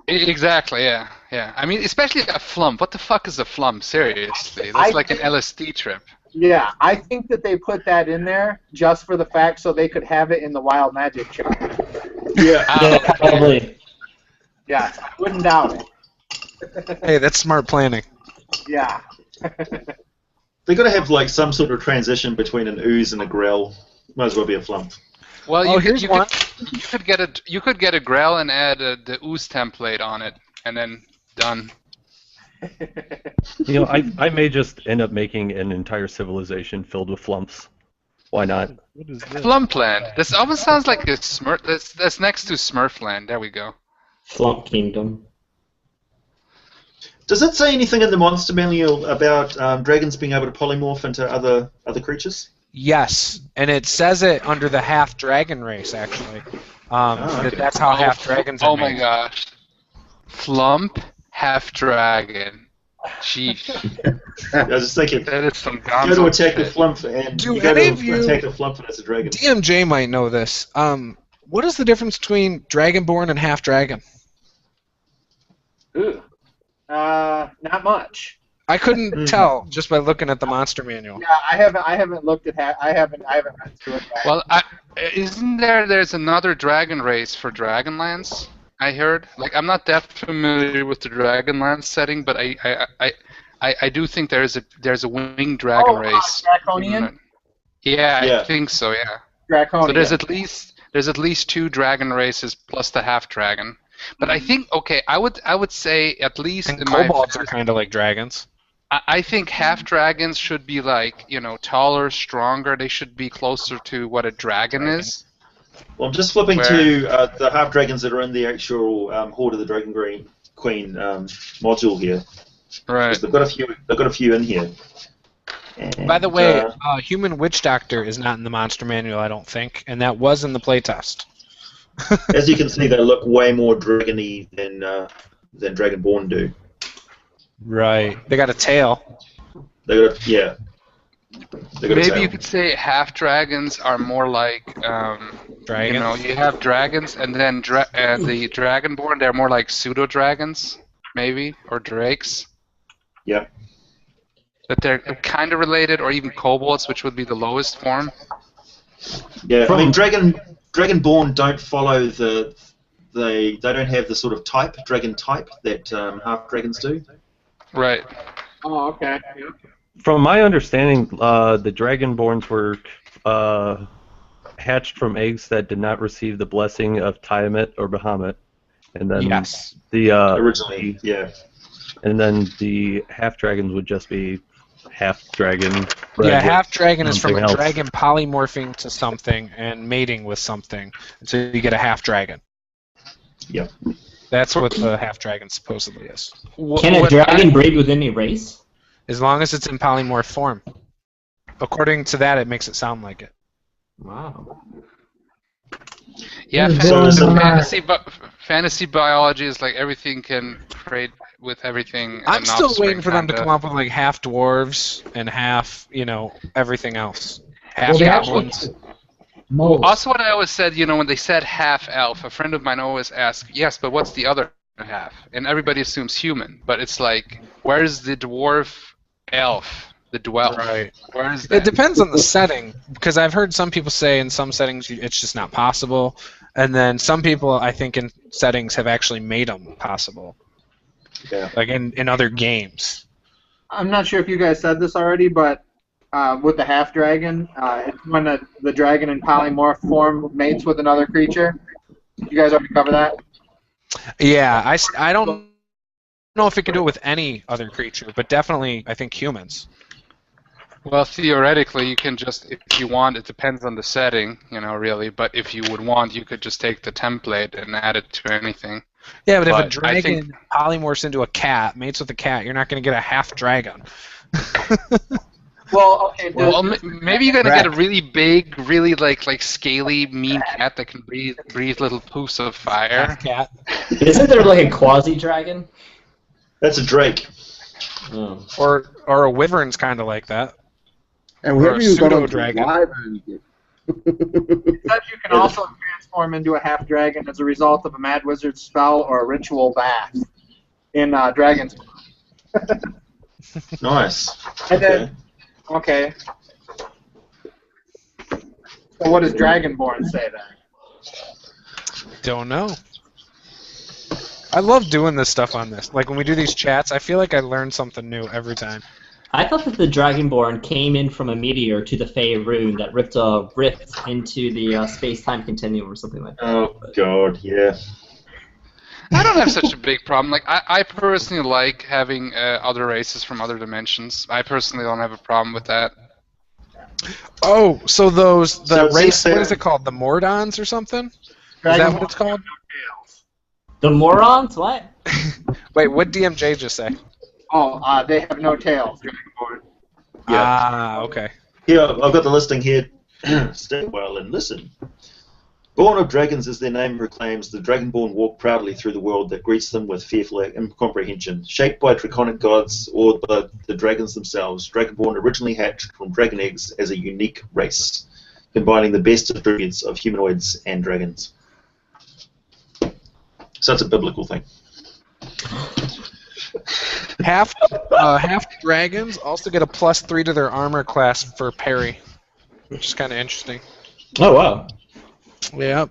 Exactly, yeah. I mean, especially a flump. What the fuck is a flump? Seriously, that's I like an think- LSD trip. Yeah, I think that they put that in there just for the fact so they could have it in the Wild Magic chart. Yeah. Yeah, probably. Yeah, I wouldn't doubt it. Hey, that's smart planning. Yeah. They got to have like some sort of transition between an ooze and a grell. Might as well be a flump. Well, Oh, you here's one. could get a Grell and add the ooze template on it, and then done. You know, I may just end up making an entire civilization filled with flumps. Why not? What is this? Flumpland. This almost sounds like a Smurf. That's next to Smurfland. There we go. Flump Kingdom. Does it say anything in the monster manual about dragons being able to polymorph into other creatures? Yes, and it says it under the half dragon race, actually. okay. That's how half dragons are Oh my made. gosh. Flump half dragon. Sheesh. I was just thinking, That is some go to gonzo attack the shit. flump, and Do you go any to of you- attack the flump and it's a dragon. DMJ might know this. What is the difference between Dragonborn and half dragon? Ooh. Not much. I couldn't Mhm. tell just by looking at the monster manual. Yeah, I haven't looked at I haven't read through it yet. Well, isn't there's another dragon race for Dragonlance? I heard. Like, I'm not that familiar with the Dragonlance setting, but I do think there's a winged dragon race. Draconian? Yeah, Yeah. I think so. Yeah. Draconian. So there's at least 2 dragon races plus the half dragon. But I think I would say at least And in my kobolds are kind of like dragons. I think half dragons should be like, taller, stronger. They should be closer to what a dragon is. Well, I'm just flipping Where- to the half dragons that are in the actual Horde of the Dragon Queen module here. Right. They've got a few in here. And, By the way, Human Witch Doctor is not in the monster manual, I don't think, and that was in the playtest. as you can see, they look way more dragony than Dragonborn do. Right. They got a tail. They got a, yeah. They got a Maybe tail. you could say half dragons are more like, Dragons? you have dragons, and then the dragonborn, they're more like pseudo dragons, maybe, or drakes. Yeah. That they're kind of related, or even kobolds, which would be the lowest form. Yeah. I mean, Dragonborn don't follow they don't have the sort of dragon type that half dragons do. Right. Oh, okay. Yeah. From my understanding, the Dragonborns were hatched from eggs that did not receive the blessing of Tiamat or Bahamut, and then Yes. Originally, yeah. and then the half dragons would just be half dragon. Yeah, half dragon is from something a else. dragon polymorphing to something and mating with something, so you get a half dragon. Yep. That's what the half dragon supposedly is. Can a dragon breed with any race? As long as it's in polymorph form. According to that, it makes it sound like it. Wow. Yeah, So fantasy biology is like everything can create with everything. I'm an still offspring, waiting for them to kinda. come up with like half dwarves and half, everything else. Half Well, they goblins. Moles. Also, what I always said, when they said half elf, a friend of mine always asked, yes, but what's the other half? And everybody assumes human, but it's like, where's the dwarf elf? The dwelf. Right. Where is that? It depends on the setting, because I've heard some people say in some settings it's just not possible, and then some people, I think, in settings have actually made them possible. Yeah. Like in other games. I'm not sure if you guys said this already, but with the half dragon, it's when the dragon in polymorph form mates with another creature. You guys already cover that? Yeah, I don't know if it can do it with any other creature, but definitely I think humans. Well, theoretically, you can just, if you want, it depends on the setting, really, but if you would want, you could just take the template and add it to anything. Yeah, but if a But I dragon think- polymorphs into a cat, mates with a cat, you're not going to get a half dragon. Well, okay. Well, maybe you're gonna get a really big, really like scaly, mean cat that can breathe little poofs of fire. Half cat. Isn't there like a quasi dragon? That's a drake. Oh. Or a wyvern's kind of like that. And Or wherever a you got on pseudo-dragon. Wyvern, It says you can also transform into a half dragon as a result of a mad wizard spell or a ritual bath in Dragon's. Nice. And then, okay. So what does Dragonborn say then? Don't know. I love doing this stuff on this. Like when we do these chats, I feel like I learn something new every time. I thought that the Dragonborn came in from a meteor to the Faerun that ripped a rift into the space-time continuum or something like that. Oh god, yeah. I don't have such a big problem. Like I personally like having other races from other dimensions. I personally don't have a problem with that. Oh, so the So race, since what is it called? The Mordons or something? Is that Dragonborn what it's called? The morons? What? Wait, what DMJ just say? Oh, they have no tails, Dragonborn. Yeah. Ah, okay. Here, I've got the listing here. Stay well and listen. Born of dragons, as their name proclaims, the Dragonborn walk proudly through the world that greets them with fearful incomprehension. Shaped by draconic gods or by the dragons themselves, Dragonborn originally hatched from dragon eggs as a unique race, combining the best attributes of humanoids and dragons. So it's a biblical thing. Half dragons also get a +3 to their armor class for parry, which is kind of interesting. Oh, wow. Yeah.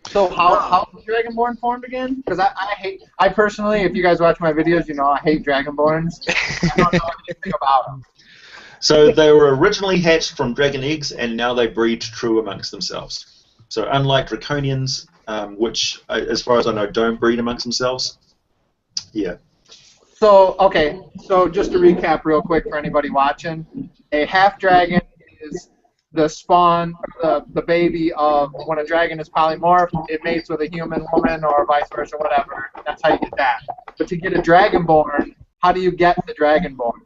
So how is Dragonborn formed again? Because I personally, if you guys watch my videos, you know I hate Dragonborns. I don't know anything about them. So they were originally hatched from dragon eggs, and now they breed true amongst themselves. So unlike draconians, which, as far as I know, don't breed amongst themselves. Yeah. So, okay, so just to recap real quick for anybody watching, a half dragon is the spawn, the baby of when a dragon is polymorphed, it mates with a human woman or vice versa, whatever. That's how you get that. But to get a dragonborn, how do you get the dragonborn?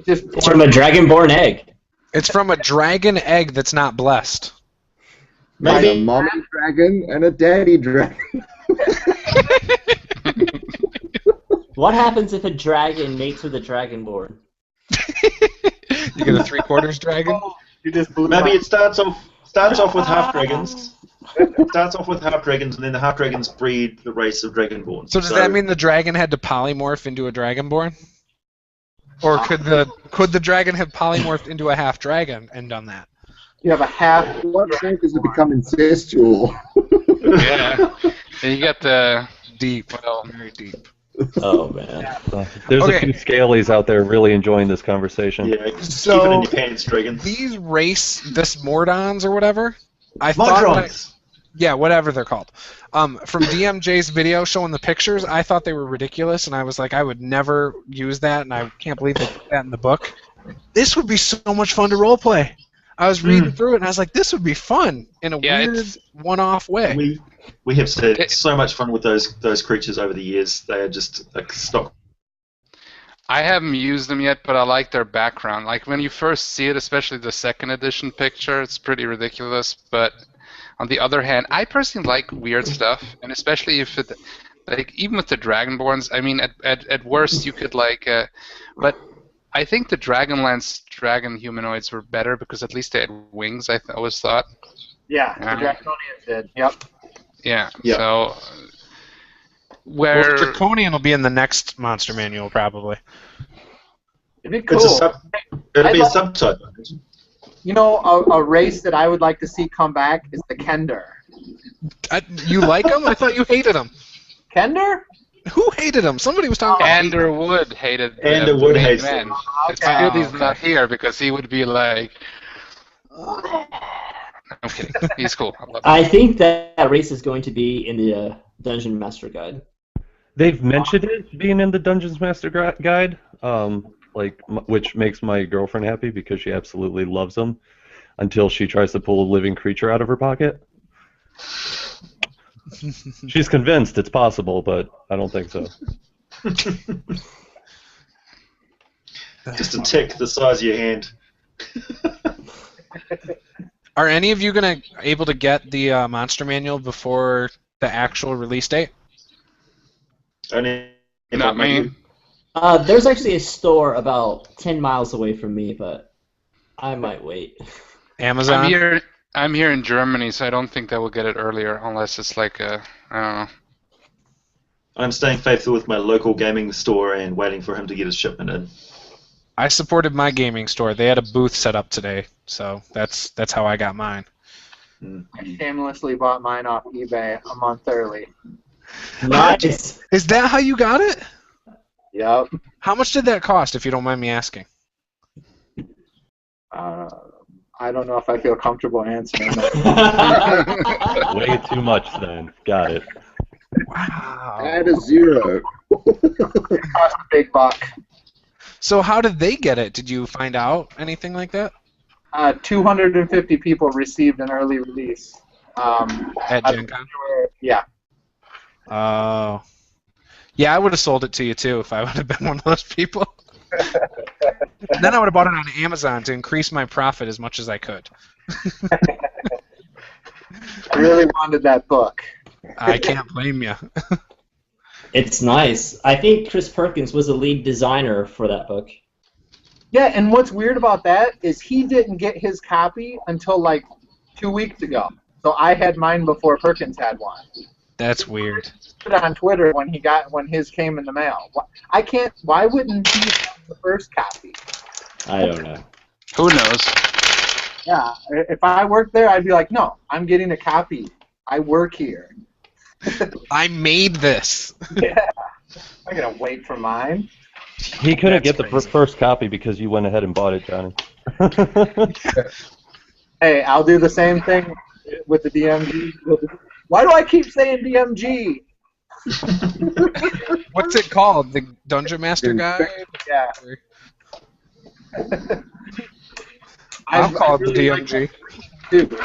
It's from a dragonborn egg. It's from a dragon egg that's not blessed. Maybe a mommy dragon and a daddy dragon. What happens if a dragon mates with a dragonborn? You get a 3/4 dragon? You just blew Maybe my- it starts off with half dragons. It starts off with half dragons, and then the half dragons breed the race of dragonborn. So does that mean the dragon had to polymorph into a dragonborn? Or could the dragon have polymorphed into a half dragon and done that? You have a half. What point does it become incestual? Yeah. And you got the Deep. well, Very deep. Oh man. There's Okay. a few scalies out there really enjoying this conversation. Yeah, keep it in So your pants, dragons. these this Mordons or whatever, I thought Modrons! yeah, whatever they're called. From DMJ's video showing the pictures, I thought they were ridiculous, and I was like, I would never use that, and I can't believe they put that in the book. This would be so much fun to roleplay. I was reading through it, and I was like, this would be fun in a Yeah, weird, one-off way. We have had so much fun with those creatures over the years. They are just like stock. I haven't used them yet, but I like their background. Like when you first see it, especially the second edition picture, it's pretty ridiculous. But on the other hand, I personally like weird stuff, and especially if it, like even with the Dragonborns. I mean, at worst you could like, but I think the Dragonlance dragon humanoids were better because at least they had wings. I always thought. Yeah, the Draconians did. Yep. Yeah. Yeah. So Well, where Draconian will be in the next monster manual, probably. It'd be cool. It'll be a love- subtype. You know, a race that I would like to see come back is the Kender. You like them? I thought you hated them. Kender? Who hated them? Somebody was talking about Andrew Wood hated Andrew the Wood main hates man. them. It's good he's not here because he would be like. I'm kidding. He's cool. I love him. I think that race is going to be in the Dungeon Master Guide. They've mentioned it being in the Dungeons Master Guide, which makes my girlfriend happy because she absolutely loves them, until she tries to pull a living creature out of her pocket. She's convinced it's possible, but I don't think so. Just a tick the size of your hand. Are any of you able to get the monster manual before the actual release date? Only if Not I make me. you. There's actually a store about 10 miles away from me, but I might wait. Amazon? I'm here in Germany, so I don't think that we'll get it earlier unless it's like a I don't know. I'm staying faithful with my local gaming store and waiting for him to get his shipment in. I supported my gaming store. They had a booth set up today, so that's how I got mine. I shamelessly bought mine off eBay a month early. Nice. Is that how you got it? Yep. How much did that cost, if you don't mind me asking? I don't know if I feel comfortable answering that. Way too much then. Got it. Wow. Add a 0. It cost a big buck. So how did they get it? Did you find out anything like that? 250 people received an early release. At Gen Con? Yeah. Oh. Yeah, I would have sold it to you too if I would have been one of those people. Then I would have bought it on Amazon to increase my profit as much as I could. I really wanted that book. I can't blame you. It's nice. I think Chris Perkins was the lead designer for that book. Yeah, and what's weird about that is he didn't get his copy until like 2 weeks ago. So I had mine before Perkins had one. That's weird. Put it on Twitter when his came in the mail. Why wouldn't he have the first copy? I don't know. Who knows? Yeah, if I worked there, I'd be like, no, I'm getting a copy. I work here. I made this. Yeah. I'm gonna wait for mine. He couldn't That's get the crazy. first copy because you went ahead and bought it, Johnny. Hey, I'll do the same thing with the DMG. Why do I keep saying DMG? What's it called? The Dungeon Master Guide? Yeah. I'll call it the really DMG. Dude.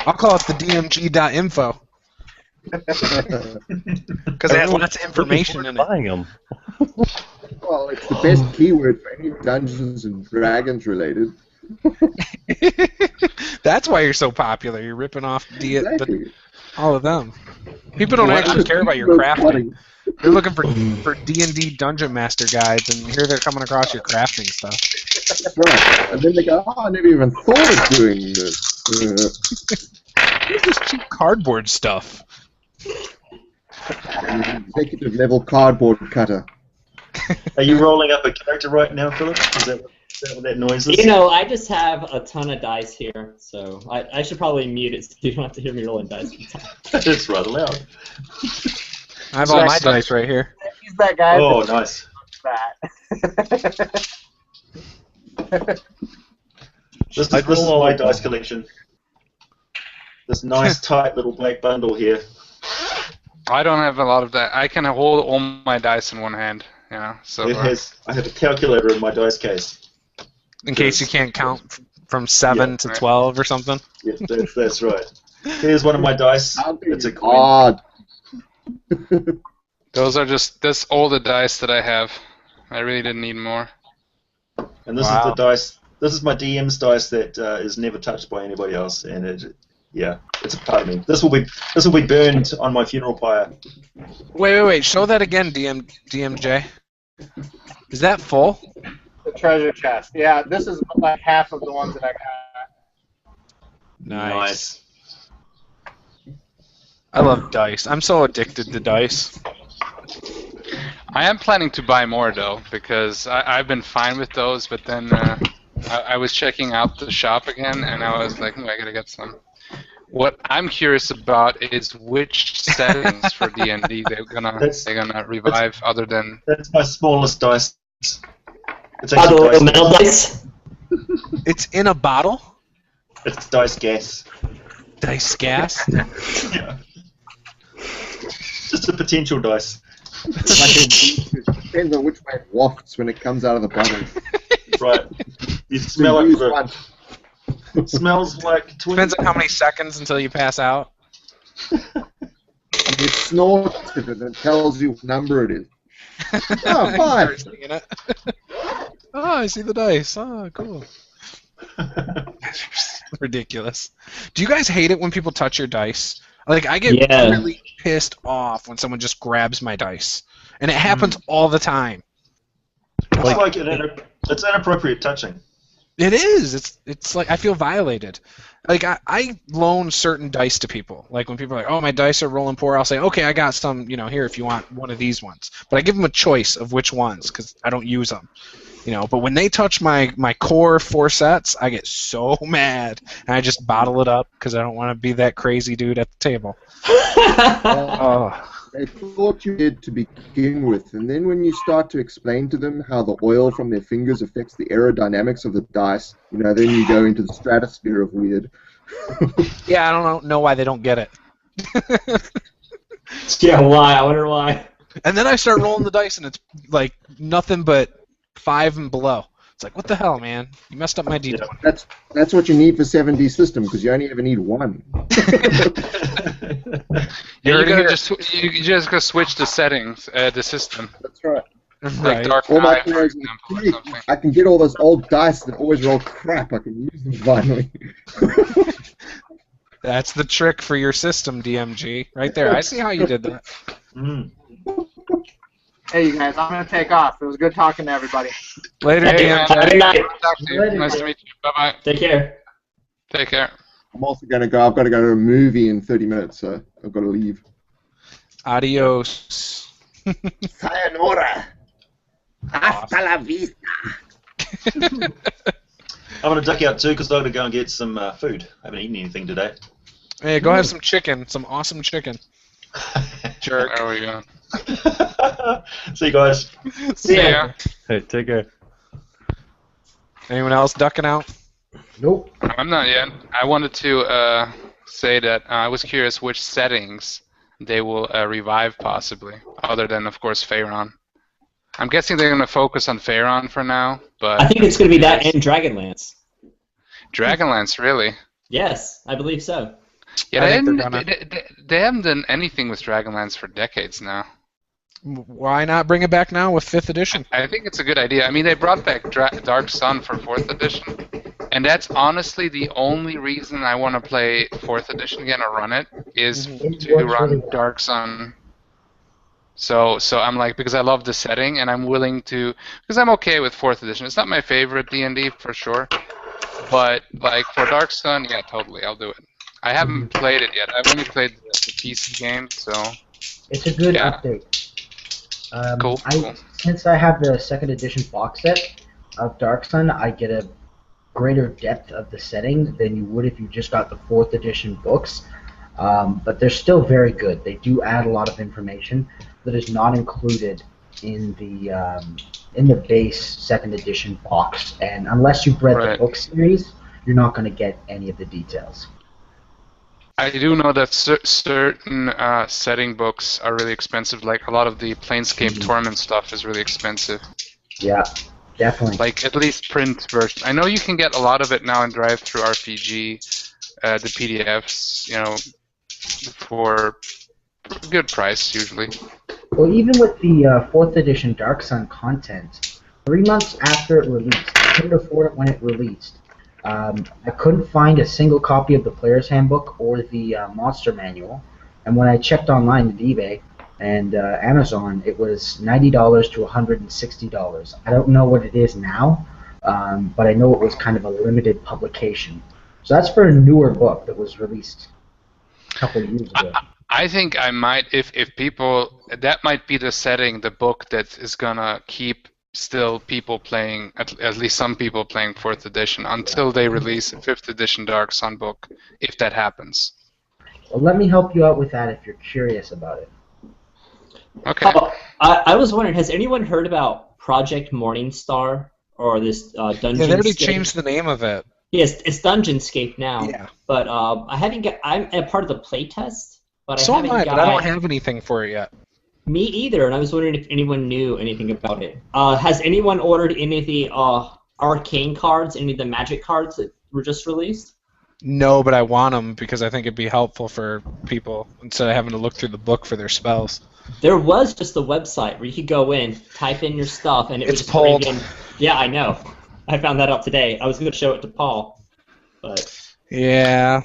I'll call it the DMG.info. Because it has lots of information in it. Buying them. Well, it's the best keyword for any Dungeons and Dragons related. That's why you're so popular. You're ripping off Exactly. all of them. People don't actually care about your crafting. They're looking for D&D Dungeon Master guides, and here they're coming across your crafting stuff. That's right. And then they go, oh, I never even thought of doing this. Where's this cheap cardboard stuff? Executive level cardboard cutter. Are you rolling up a character right now, Philip? Is that what that noise is? You know, I just have a ton of dice here, so I should probably mute it so you don't have to hear me rolling dice. It's rather loud. I have all my dice right here. He's that guy. Oh, nice. That. This is my dice collection. This nice, tight little black bundle here. I don't have a lot of that. I can hold all my dice in one hand, you know. So I have a calculator in my dice case. In case you can't count from 7 to 12 or something. Yeah, that's right. Here's one of my dice. It's a queen. Odd. that's all the dice that I have. I really didn't need more. And this is the dice. This is my DM's dice that is never touched by anybody else, and it's a part of me. This will be burned on my funeral pyre. Wait. Show that again, DMJ. Is that full? The treasure chest. Yeah, this is like half of the ones that I got. Nice. I love dice. I'm so addicted to dice. I am planning to buy more though, because I've been fine with those, but then I was checking out the shop again, and I was like, I gotta get some. What I'm curious about is which settings for D&D they're gonna revive, other than. That's my smallest dice. It's metal dice. It's in a bottle. It's dice gas. Dice gas. Yeah. Just a potential dice. It depends on which way it wafts when it comes out of the bottle. Right. You smell it. It smells like. Depends on how many seconds until you pass out. You snort it and it tells you what number it is. Oh, 5. Oh, I see the dice. Oh, cool. Ridiculous. Do you guys hate it when people touch your dice? Like, I get really pissed off when someone just grabs my dice. And it happens all the time. It's inappropriate touching. It is. It's like I feel violated. Like I loan certain dice to people. Like when people are like, "Oh, my dice are rolling poor," I'll say, "Okay, I got some. Here if you want one of these ones." But I give them a choice of which ones because I don't use them. But when they touch my core 4 sets, I get so mad and I just bottle it up because I don't want to be that crazy dude at the table. They thought you did to begin with, and then when you start to explain to them how the oil from their fingers affects the aerodynamics of the dice, then you go into the stratosphere of weird. Yeah, I don't know why they don't get it. Yeah, why? I wonder why. And then I start rolling the dice, and it's like nothing but 5 and below. It's like, what the hell, man? You messed up my D20. Yeah, that's what you need for 7D system, because you only ever need 1. You just gotta switch the settings, the system. That's right. Like Dark All my Eye, for players example, or something. I can get all those old dice that always roll crap. I can use them finally. That's the trick for your system, DMG. Right there. I see how you did that. Hey, you guys, I'm going to take off. It was good talking to everybody. Later, DMG. Good night. Talk to you. Nice to meet you. Bye-bye. Take care. Take care. I'm also going to go. I've got to go to a movie in 30 minutes, so I've got to leave. Adios. Sayonara. Hasta la vista. I'm going to duck out too because I'm going to go and get some food. I haven't eaten anything today. Hey, go have some chicken. Some awesome chicken. Jerk. There we go. See you guys. See ya. Hey, take care. Anyone else ducking out? Nope. I'm not yet. I wanted to say that I was curious which settings they will revive possibly, other than of course Faerun. I'm guessing they're going to focus on Faerun for now, but I think it's going to be that and Dragonlance. Dragonlance, really? Yes, I believe so. Yeah, I think they haven't done anything with Dragonlance for decades now. Why not bring it back now with 5th edition? I think it's a good idea. I mean, they brought back Dark Sun for 4th edition, and that's honestly the only reason I want to play 4th edition again or run it, is to run Dark Sun. So I'm like, because I love the setting, and I'm willing to, because I'm okay with 4th edition. It's not my favorite D&D for sure, but like for Dark Sun, yeah, totally, I'll do it. I haven't played it yet. I've only played the PC game, so. It's a good update. Cool. Since I have the 2nd edition box set of Dark Sun, I get a greater depth of the setting than you would if you just got the 4th edition books. But they're still very good. They do add a lot of information that is not included in the base 2nd edition box. And unless you've read the book series, you're not going to get any of the details. I do know that certain setting books are really expensive. Like a lot of the Planescape Torment stuff is really expensive. Yeah, definitely. Like at least print version. I know you can get a lot of it now in DriveThruRPG, the PDFs, you know, for a good price usually. Well, even with the 4th edition Dark Sun content, 3 months after it released, I couldn't afford it when it released. I couldn't find a single copy of the Player's Handbook or the Monster Manual, and when I checked online at eBay and Amazon, it was $90 to $160. I don't know what it is now, but I know it was kind of a limited publication. So that's for a newer book that was released a couple of years ago. I think I might, if people, that might be the setting, the book that is gonna keep still people playing, at least some people playing 4th edition until they release a 5th edition Dark Sun book, if that happens. Well, let me help you out with that if you're curious about it. Okay. I was wondering, has anyone heard about Project Morningstar or this Dungeonscape? Yeah, they already changed the name of it. Yes, it's Dungeonscape now. Yeah. But I haven't got. I'm a part of the playtest, but So I haven't am I, got. but I don't have anything for it yet. Me either, and I was wondering if anyone knew anything about it. Has anyone ordered any of the arcane cards, any of the magic cards that were just released? No, but I want them because I think it'd be helpful for people instead of having to look through the book for their spells. There was just a website where you could go in, type in your stuff, and it would It's just bring pulled. in. Yeah, I know. I found that out today. I was going to show it to Paul, but Yeah.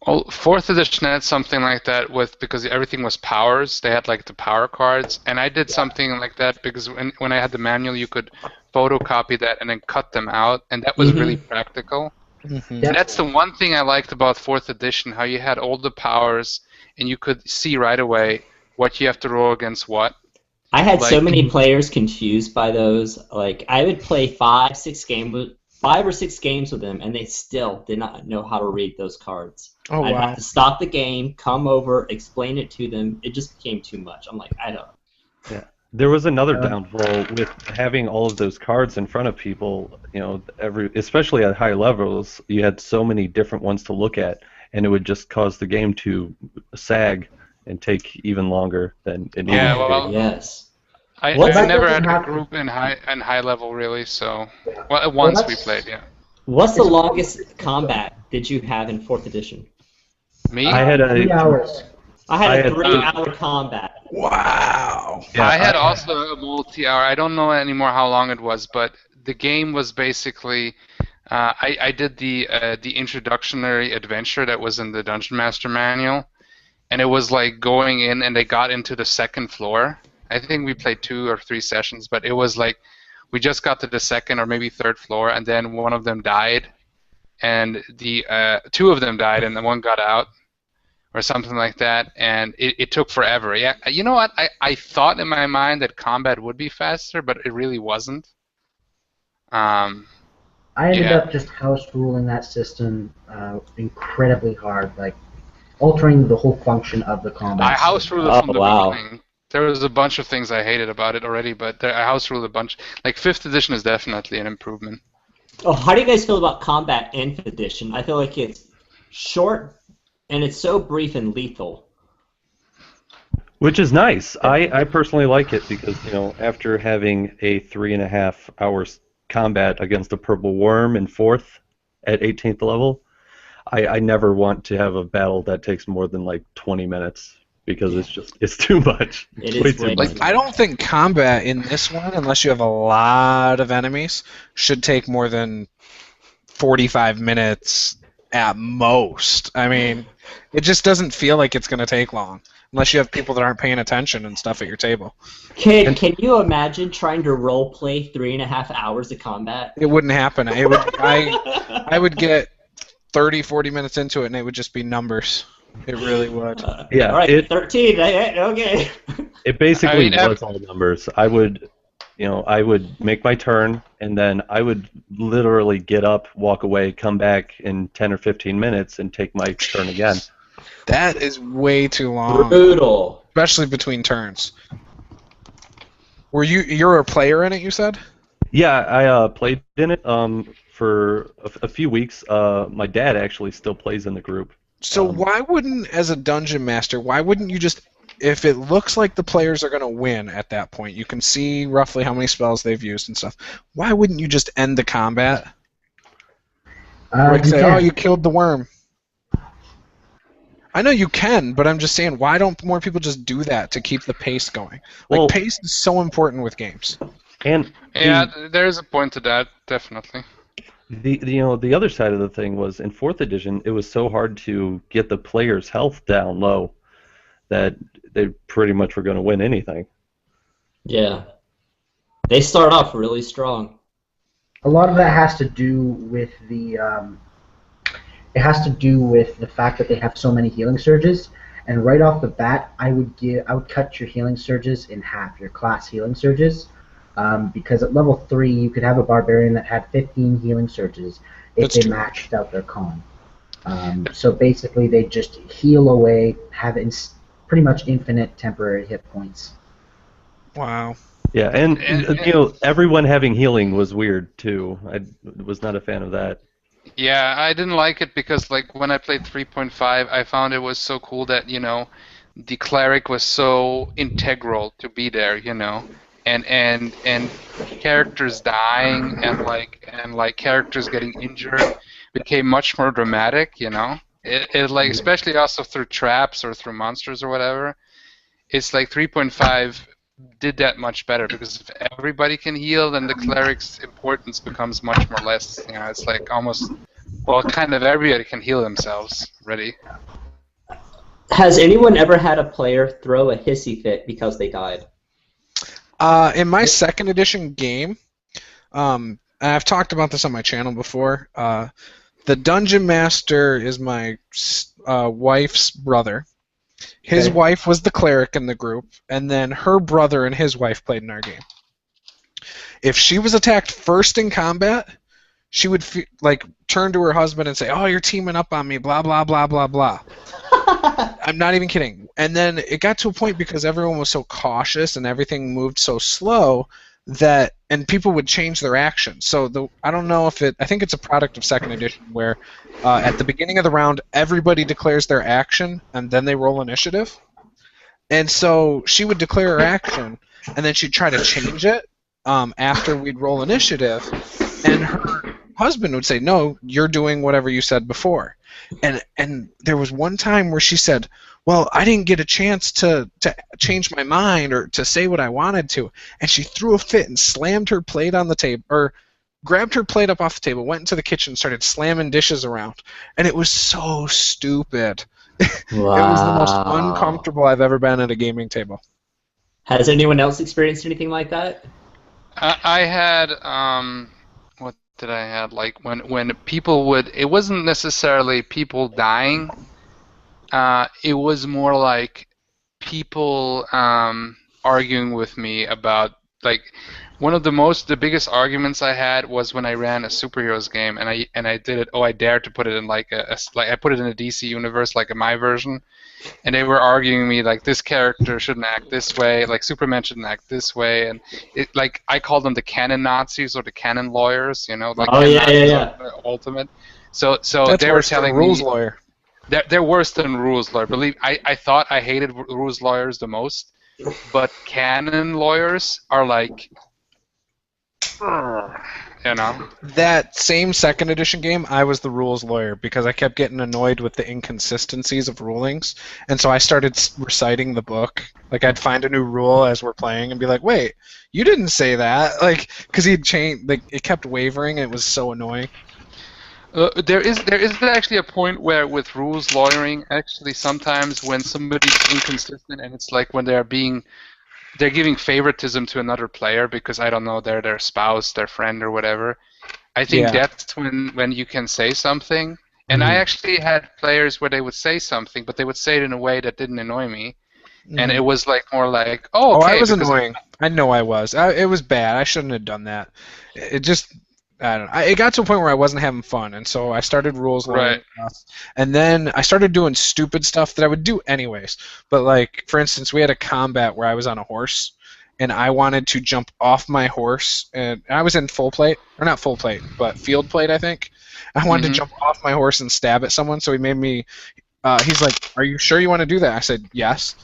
Well, 4th edition had something like that because everything was powers. They had like the power cards, and I did something like that because when I had the manual, you could photocopy that and then cut them out, and that was really practical. Mm-hmm. And that's the one thing I liked about 4th edition, how you had all the powers, and you could see right away what you have to roll against what. I had so many players confused by those. Like, I would play 5 or 6 games with them, and they still did not know how to read those cards. Oh, I'd wow. have to stop the game, come over, explain it to them. It just became too much. I'm like, I don't. Yeah. There was another downfall with having all of those cards in front of people. You know, especially at high levels, you had so many different ones to look at, and it would just cause the game to sag and take even longer than it needed to be. Well, Yes. I that never doesn't had a happen. group in high level really, so once we that's- played, yeah. What's the longest combat did you have in 4th edition? Me? I had 3 hours. I had I a had 3-hour combat. Wow. Yeah, I had also a multi-hour. I don't know anymore how long it was, but the game was basically. I did the introductory adventure that was in the Dungeon Master Manual, and it was like going in, and they got into the 2nd floor. I think we played 2 or 3 sessions, but it was like we just got to the 2nd or maybe 3rd floor, and then one of them died, and the 2 of them died, and then one got out. Or something like that, and it took forever. Yeah, you know what? I thought in my mind that combat would be faster, but it really wasn't. I ended up just house ruling that system incredibly hard, like altering the whole function of the combat. I house ruled it Oh, from the wow. beginning. There was a bunch of things I hated about it already, but I house ruled a bunch. Like 5th edition is definitely an improvement. Oh, how do you guys feel about combat in 5th edition? I feel like it's short, and it's so brief and lethal. Which is nice. I personally like it because, after having a 3.5 hours combat against a purple worm in 4th at 18th level, I never want to have a battle that takes more than like 20 minutes because it's too much. It It's is way too way much. I don't think combat in this one, unless you have a lot of enemies, should take more than 45 minutes at most. I mean, it just doesn't feel like it's going to take long, unless you have people that aren't paying attention and stuff at your table. Can you imagine trying to role play 3.5 hours of combat? It wouldn't happen. I would get 30, 40 minutes into it, and it would just be numbers. It really would. Yeah, All right, 13. Okay. It basically I mean, was all numbers. I would make my turn, and then I would literally get up, walk away, come back in 10 or 15 minutes, and take my turn again. That is way too long, Brutal. especially between turns. You're a player in it, you said? Yeah, I played in it for a few weeks. My dad actually still plays in the group. So why wouldn't, as a dungeon master, why wouldn't you just, if it looks like the players are going to win at that point, you can see roughly how many spells they've used and stuff, why wouldn't you just end the combat? Like say, oh, you killed the worm. I know you can, but I'm just saying, why don't more people just do that to keep the pace going? Like, Well- pace is so important with games. And Yeah, there's a point to that, definitely. the other side of the thing was in 4th edition, it was so hard to get the players' health down low that they pretty much were going to win anything. Yeah. They start off really strong. A lot of that has to do with the fact that they have so many healing surges, and right off the bat, I would cut your healing surges in half, your class healing surges, because at level 3 you could have a barbarian that had 15 healing surges if That's they true. maxed out their con. So basically, they just heal away, have pretty much infinite temporary hit points. Wow. Yeah, and everyone having healing was weird too. I was not a fan of that. Yeah, I didn't like it because, like, when I played 3.5, I found it was so cool that, the cleric was so integral to be there, and characters dying and characters getting injured became much more dramatic, It like, especially also through traps or through monsters or whatever. It's like 3.5 did that much better because if everybody can heal, then the cleric's importance becomes much more less. It's like almost, kind of everybody can heal themselves already. Has anyone ever had a player throw a hissy fit because they died? In my 2nd edition game, and I've talked about this on my channel before, the dungeon master is my wife's brother. His wife was the cleric in the group, and then her brother and his wife played in our game. If she was attacked first in combat, she would turn to her husband and say, "Oh, you're teaming up on me, blah, blah, blah, blah, blah." I'm not even kidding. And then it got to a point because everyone was so cautious and everything moved so slow and people would change their actions. So I don't know if I think it's a product of 2nd edition where at the beginning of the round everybody declares their action and then they roll initiative. And so she would declare her action and then she'd try to change it after we'd roll initiative, and her husband would say, "No, you're doing whatever you said before." And there was one time where she said, "Well, I didn't get a chance to change my mind or to say what I wanted to," and she threw a fit and slammed her plate on the table, or grabbed her plate up off the table, went into the kitchen, started slamming dishes around, and it was so stupid. Wow. It was the most uncomfortable I've ever been at a gaming table. Has anyone else experienced anything like that? I had what did I have? Like when people would, it wasn't necessarily people dying. It was more like people arguing with me about, like, one of the biggest arguments I had was when I ran a superheroes game and I did it. I dared to put it in like I put it in a DC universe, like my version, and they were arguing me like this character shouldn't act this way, like Superman shouldn't act this way, and like I called them the canon Nazis or the canon lawyers, like Oh, yeah. Ultimate. So That's they were worse than telling a rules me. lawyer. they're worse than rules lawyer. Believe I thought I hated rules lawyers the most, but canon lawyers are like, you know. That same second edition game, I was the rules lawyer because I kept getting annoyed with the inconsistencies of rulings, and so I started reciting the book. Like I'd find a new rule as we're playing and be like, "Wait, you didn't say that!" Like because he'd change, like it kept wavering, and it was so annoying. There is actually a point where with rules lawyering, actually sometimes when somebody's inconsistent and it's like when they're giving favoritism to another player because I don't know they're their spouse, their friend, or whatever. I think that's when you can say something. And I actually had players where they would say something, but they would say it in a way that didn't annoy me, and it was like more like, oh, okay. I was annoying. I know I was. It was bad. I shouldn't have done that. It just. I don't know. It got to a point where I wasn't having fun, and so I started rules lawyering. And then I started doing stupid stuff that I would do anyways. But like, for instance, we had a combat where I was on a horse, and I wanted to jump off my horse, and I was in full plate, or not full plate, but field plate, I think. I wanted to jump off my horse and stab at someone, so he made me. He's like, "Are you sure you want to do that?" I said, "Yes."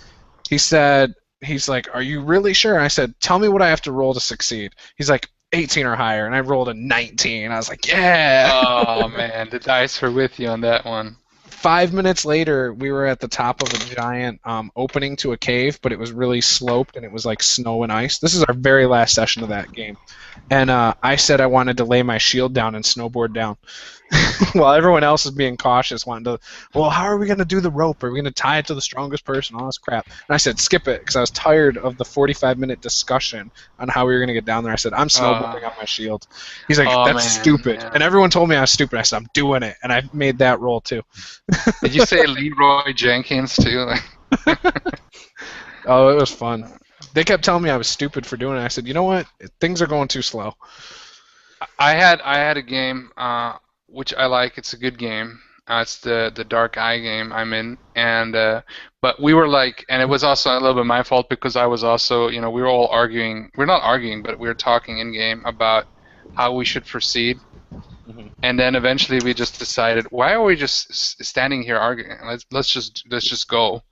He's like, "Are you really sure?" I said, "Tell me what I have to roll to succeed." He's like, 18 or higher, and I rolled a 19. I was like, yeah! Oh, man, the dice were with you on that one. 5 minutes later, we were at the top of a giant opening to a cave, but it was really sloped, and it was like snow and ice. This is our very last session of that game. And I said I wanted to lay my shield down and snowboard down. While everyone else is being cautious, wanting to, well, how are we going to do the rope? Are we going to tie it to the strongest person? All this crap. And I said, skip it, because I was tired of the 45-minute discussion on how we were going to get down there. I said, I'm snowboarding on my shield. He's like, that's stupid. Yeah. And everyone told me I was stupid. I said, I'm doing it. And I made that roll, too. Did you say Leroy Jenkins, too? Oh, it was fun. They kept telling me I was stupid for doing it. I said, you know what? Things are going too slow. I had a game which I like. It's a good game. It's the Dark Eye game I'm in, and but we were like, and it was also a little bit my fault because I was also, we were all arguing. We're not arguing, but we were talking in game about how we should proceed. And then eventually we just decided, why are we just standing here arguing? Let's just go.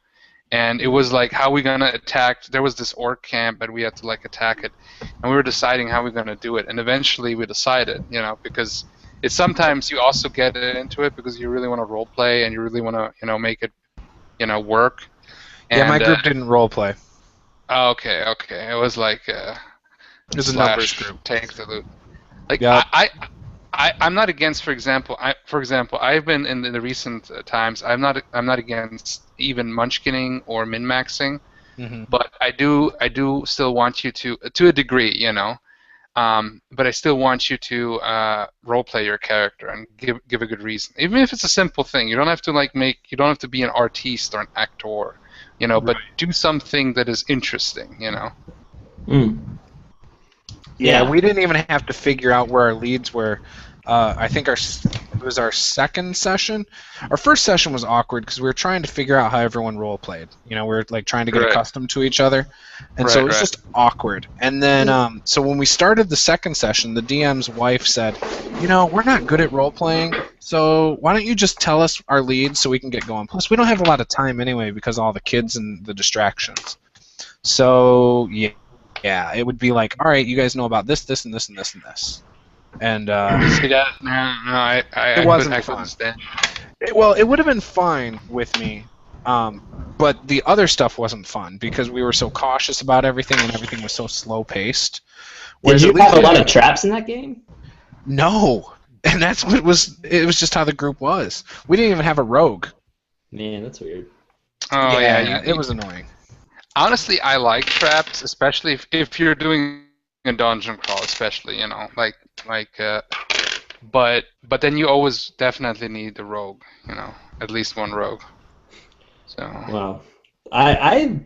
And it was like, how are we gonna attack? There was this orc camp, and we had to like attack it, and we were deciding how we're gonna do it. And eventually we decided, because it's sometimes you also get into it because you really want to role play and you really want to, make it, work. And, yeah, my group didn't role play. Okay. It was like it was a numbers group. Take the loot. Like I'm not against, for example, I've been in the recent times. I'm not against even munchkinning or min-maxing, but I do still want you to a degree, but I still want you to role play your character and give a good reason, even if it's a simple thing. You don't have to you don't have to be an artiste or an actor, but do something that is interesting, Yeah, we didn't even have to figure out where our leads were. I think it was our second session. Our first session was awkward because we were trying to figure out how everyone role played. We were like trying to get accustomed to each other, and so it was just awkward. And then, so when we started the second session, the DM's wife said, we're not good at role playing, so why don't you just tell us our leads so we can get going? Plus, we don't have a lot of time anyway because of all the kids and the distractions. So yeah, it would be like, all right, you guys know about this, this, and this, and this, and this. And see that? No, it wasn't fun. Well, it would have been fine with me, but the other stuff wasn't fun because we were so cautious about everything and everything was so slow paced. Did you have a lot of traps in that game? No, and that's what it was. It was just how the group was. We didn't even have a rogue. Man, that's weird. Oh yeah, it was annoying. Honestly, I like traps, especially if you're doing a dungeon crawl, especially but then you always definitely need a rogue, at least one rogue. So. Wow, I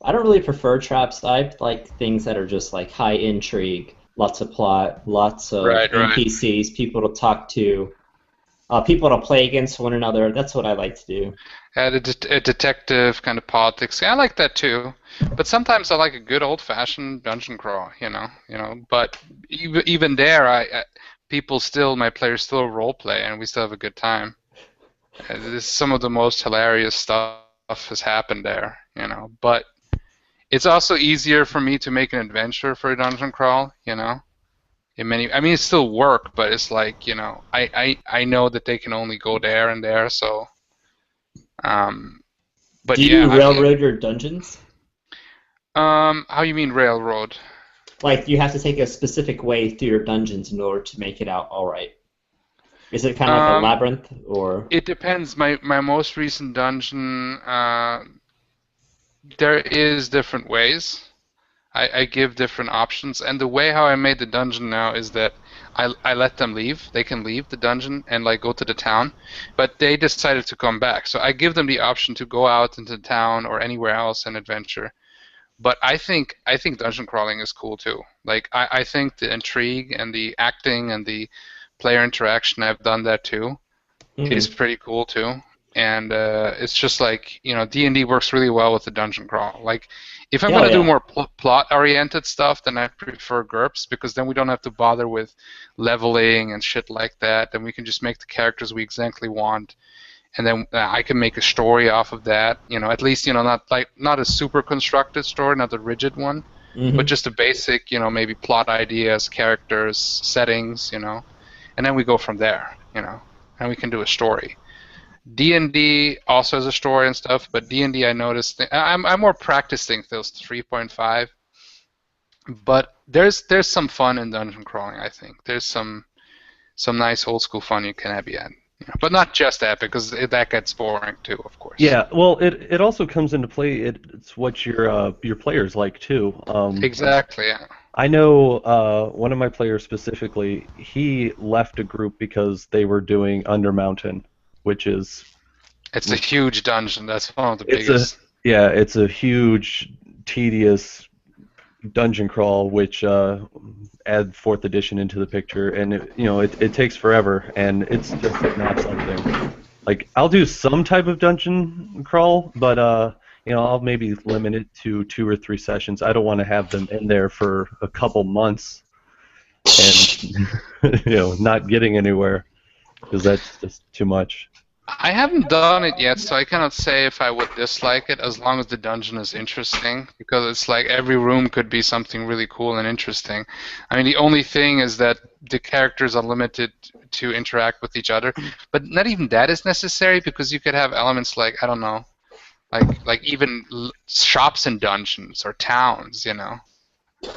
don't really prefer traps. I like things that are just like high intrigue, lots of plot, lots of NPCs, people to talk to, people to play against one another. That's what I like to do. A detective kind of politics. I like that too, but sometimes I like a good old-fashioned dungeon crawl. But even there, my players still role play, and we still have a good time. Some of the most hilarious stuff has happened there, you know. But it's also easier for me to make an adventure for a dungeon crawl, you know. I mean, it's still work, but it's like, you know, I know that they can only go there and there, so. But do you railroad your dungeons? How you mean railroad? Like you have to take a specific way through your dungeons in order to make it out all right. Is it kind of like a labyrinth, or? It depends. My most recent dungeon, there is different ways. I give different options, and the way how I made the dungeon now is that I let them leave. They can leave the dungeon and like go to the town, but they decided to come back. So I give them the option to go out into the town or anywhere else and adventure. But I think dungeon crawling is cool too. Like I think the intrigue and the acting and the player interaction, I've done that too. Is pretty cool too. And it's just like, you know, D&D works really well with the dungeon crawl. Like, if I'm going to do more plot-oriented stuff, then I prefer GURPS, because then we don't have to bother with leveling and shit like that. Then we can just make the characters we exactly want, and then I can make a story off of that. You know, at least, you know, not a super constructed story, not a rigid one, but just a basic, you know, maybe plot ideas, characters, settings, you know, and then we go from there, you know, and we can do a story. D&D also has a story and stuff, but D&D I noticed I'm more practicing those 3.5, but there's some fun in dungeon crawling. I think there's some nice old school fun you can have yet, you know, but not just that, because that gets boring too, of course. Yeah, well, it also comes into play. It's what your players like too. Exactly. Yeah. I know one of my players specifically. He left a group because they were doing Undermountain, which is... It's a huge dungeon. That's one of the biggest. It's a huge, tedious dungeon crawl, which add 4th edition into the picture, and it takes forever, and it's just not something. Like, I'll do some type of dungeon crawl, but I'll maybe limit it to 2 or 3 sessions. I don't want to have them in there for a couple months and not getting anywhere, because that's just too much. I haven't done it yet, so I cannot say if I would dislike it, as long as the dungeon is interesting, because it's like every room could be something really cool and interesting. I mean, the only thing is that the characters are limited to interact with each other, but not even that is necessary, because you could have elements like, I don't know, like even shops and dungeons or towns, you know,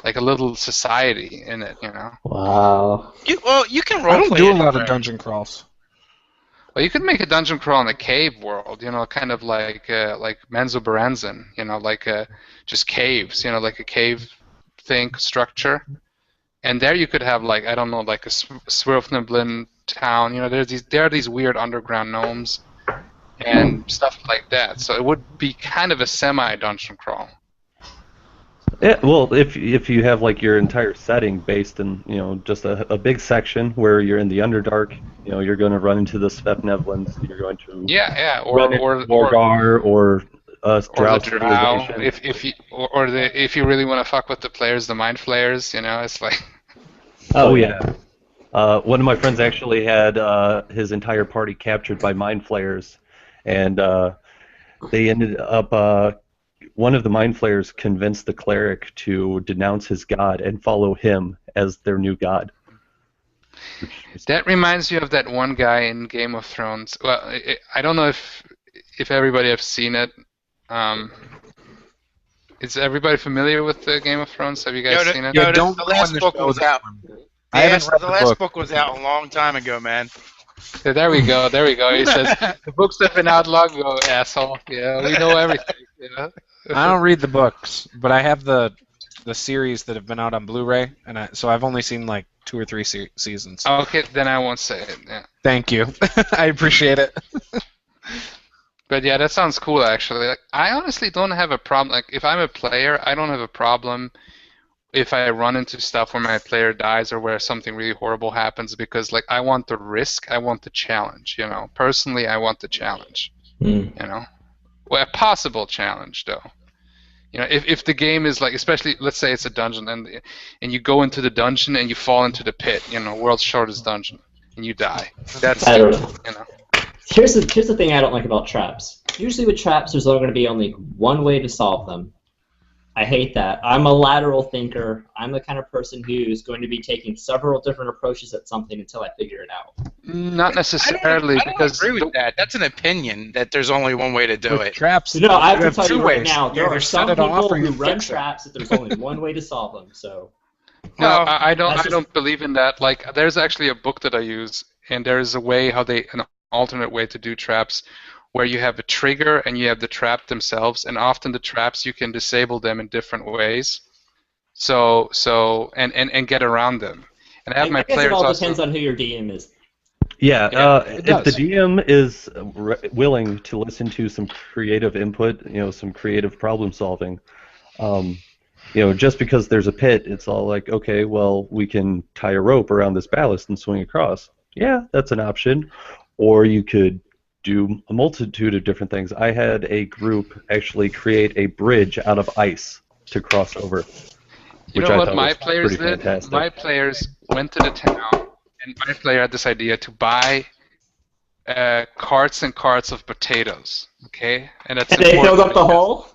like a little society in it, you know. Wow. You can roleplay. I don't do a lot of dungeon crawls. Well, you could make a dungeon crawl in a cave world, you know, kind of like Menzoberranzan, you know, like just caves, you know, like a cave structure. And there you could have, like, I don't know, like a Svirfneblin town, you know, there are these weird underground gnomes and stuff like that. So it would be kind of a semi-dungeon crawl. Yeah, well, if you have like your entire setting based in just a big section where you're in the Underdark, you're going to run into the Svirfneblins, you're going to or Morgar or Drow civilization. If you really want to fuck with the players, the Mind Flayers, it's like. Oh yeah. One of my friends actually had his entire party captured by Mind Flayers, and they ended up. One of the Mind Flayers convinced the cleric to denounce his god and follow him as their new god. That reminds you of that one guy in Game of Thrones. Well, I don't know if everybody has seen it. Is everybody familiar with the Game of Thrones? Have you guys seen it? The last book was out. The last book was out a long time ago, man. Yeah, there we go. He says, the books have been out long ago, asshole. Yeah, we know everything. I don't read the books, but I have the series that have been out on Blu-ray, and so I've only seen like 2 or 3 seasons. Okay, then I won't say it. Yeah. Thank you. I appreciate it. But yeah, that sounds cool, actually. Like, I honestly don't have a problem. Like, if I'm a player, I don't have a problem if I run into stuff where my player dies or where something really horrible happens, because like I want the risk, I want the challenge. Personally, I want the challenge. Well, a possible challenge, though. If the game is like, especially, let's say it's a dungeon, and you go into the dungeon and you fall into the pit, world's shortest dungeon, and you die. That's I don't know. Here's the thing I don't like about traps. Usually with traps, there's only going to be only one way to solve them. I hate that. I'm a lateral thinker. I'm the kind of person who's going to be taking several different approaches at something until I figure it out. Not necessarily, I don't agree with that. That's an opinion that there's only one way to do it. Traps. No, I have to have tell two you right ways. now, there Either are set some it off people or you who run fix it. traps that there's only one way to solve them. So. No, Well, I don't. that's I don't believe in that. Like, there's actually a book that I use, and there is a way an alternate way to do traps, where you have a trigger and you have the trap themselves, and often the traps you can disable them in different ways. And get around them. And I have my I guess players it all also. depends on who your DM is. Yeah, it if the does. DM is willing to listen to some creative input, some creative problem solving, just because there's a pit, it's all like, okay, well, we can tie a rope around this ballast and swing across. Yeah, that's an option. Or you could do a multitude of different things. I had a group actually create a bridge out of ice to cross over. You know what my players did? Fantastic. My players went to the town, and my player had this idea to buy carts and carts of potatoes. Okay, and that's And they filled up the because- hole?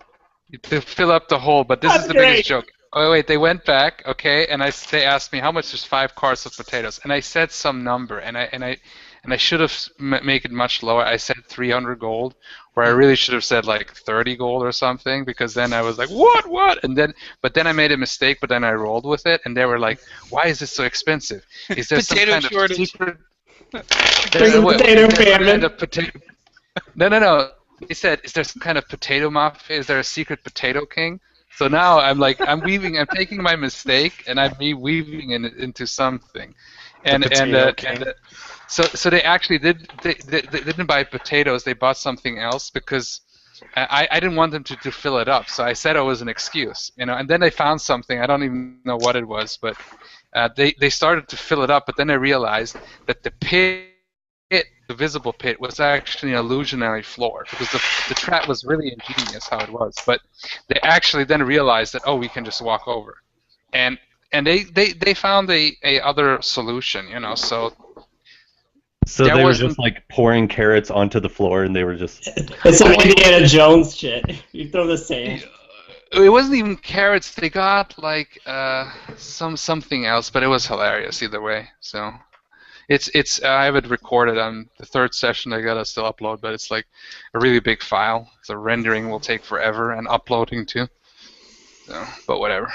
To fill up the hole, but this That's is the great. biggest joke. Oh wait, they went back, okay, and they asked me how much is 5 carts of potatoes, and I said some number, and I should have make it much lower. I said 300 gold, where I really should have said like 30 gold or something, because then I was like, what? But then I made a mistake, but then I rolled with it, and they were like, why is this so expensive? Is there Potato some kind shortage. of secret? There's a potato Is there some famine. kind of potato? No. He said, is there some kind of potato mafia? Is there a secret potato king? So now I'm taking my mistake and I'm weaving it into something. So they actually they didn't buy potatoes, they bought something else because I didn't want them to fill it up. So I said it was an excuse, and then they found something, I don't even know what it was, but they started to fill it up, but then they realized that the visible pit was actually an illusionary floor, because the trap was really ingenious how it was, but they actually then realized that, we can just walk over, and they found a other solution, so they were just like pouring carrots onto the floor, and they were just. It's some Indiana Jones shit. You throw the sand. It wasn't even carrots. They got like something else, but it was hilarious either way. So. It's I have it recorded on the 3rd session. I gotta still upload, but it's like a really big file. So rendering will take forever, and uploading too. So, but whatever.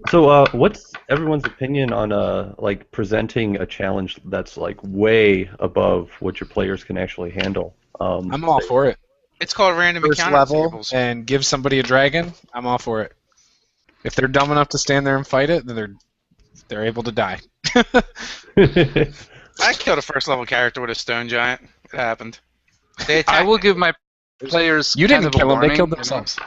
So, what's everyone's opinion on presenting a challenge that's like way above what your players can actually handle? I'm all for it. It's called random First encounter level tables. and give somebody a dragon. I'm all for it. If they're dumb enough to stand there and fight it, then they're able to die. I killed a first level character with a stone giant. It happened. They attacked I will give my players. You didn't kill them; they killed warning, themselves.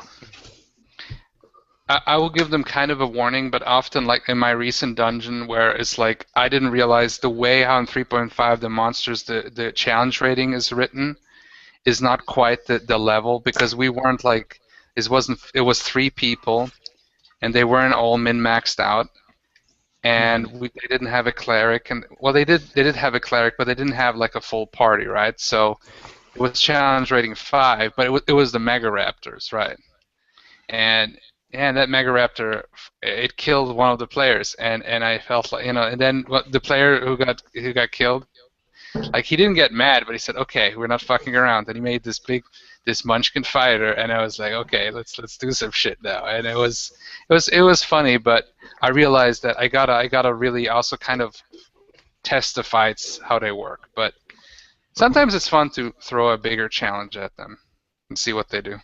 I will give them kind of a warning, but often, like in my recent dungeon, where it's like I didn't realize the way how in 3.5 the monsters, the challenge rating is written, is not quite the level, because we weren't like it was 3 people. And they weren't all min-maxed out, and they didn't have a cleric. And well, they did have a cleric, but they didn't have like a full party, right? So it was challenge rating 5, but it was the Mega Raptors, right? And that Mega Raptor, it killed one of the players, and I felt like and then the player who got killed, like he didn't get mad, but he said, okay, we're not fucking around, and he made this Munchkin fighter, and I was like, okay, let's do some shit now, and it was funny, but I realized that I gotta really also kind of test the fights how they work, but sometimes it's fun to throw a bigger challenge at them and see what they do.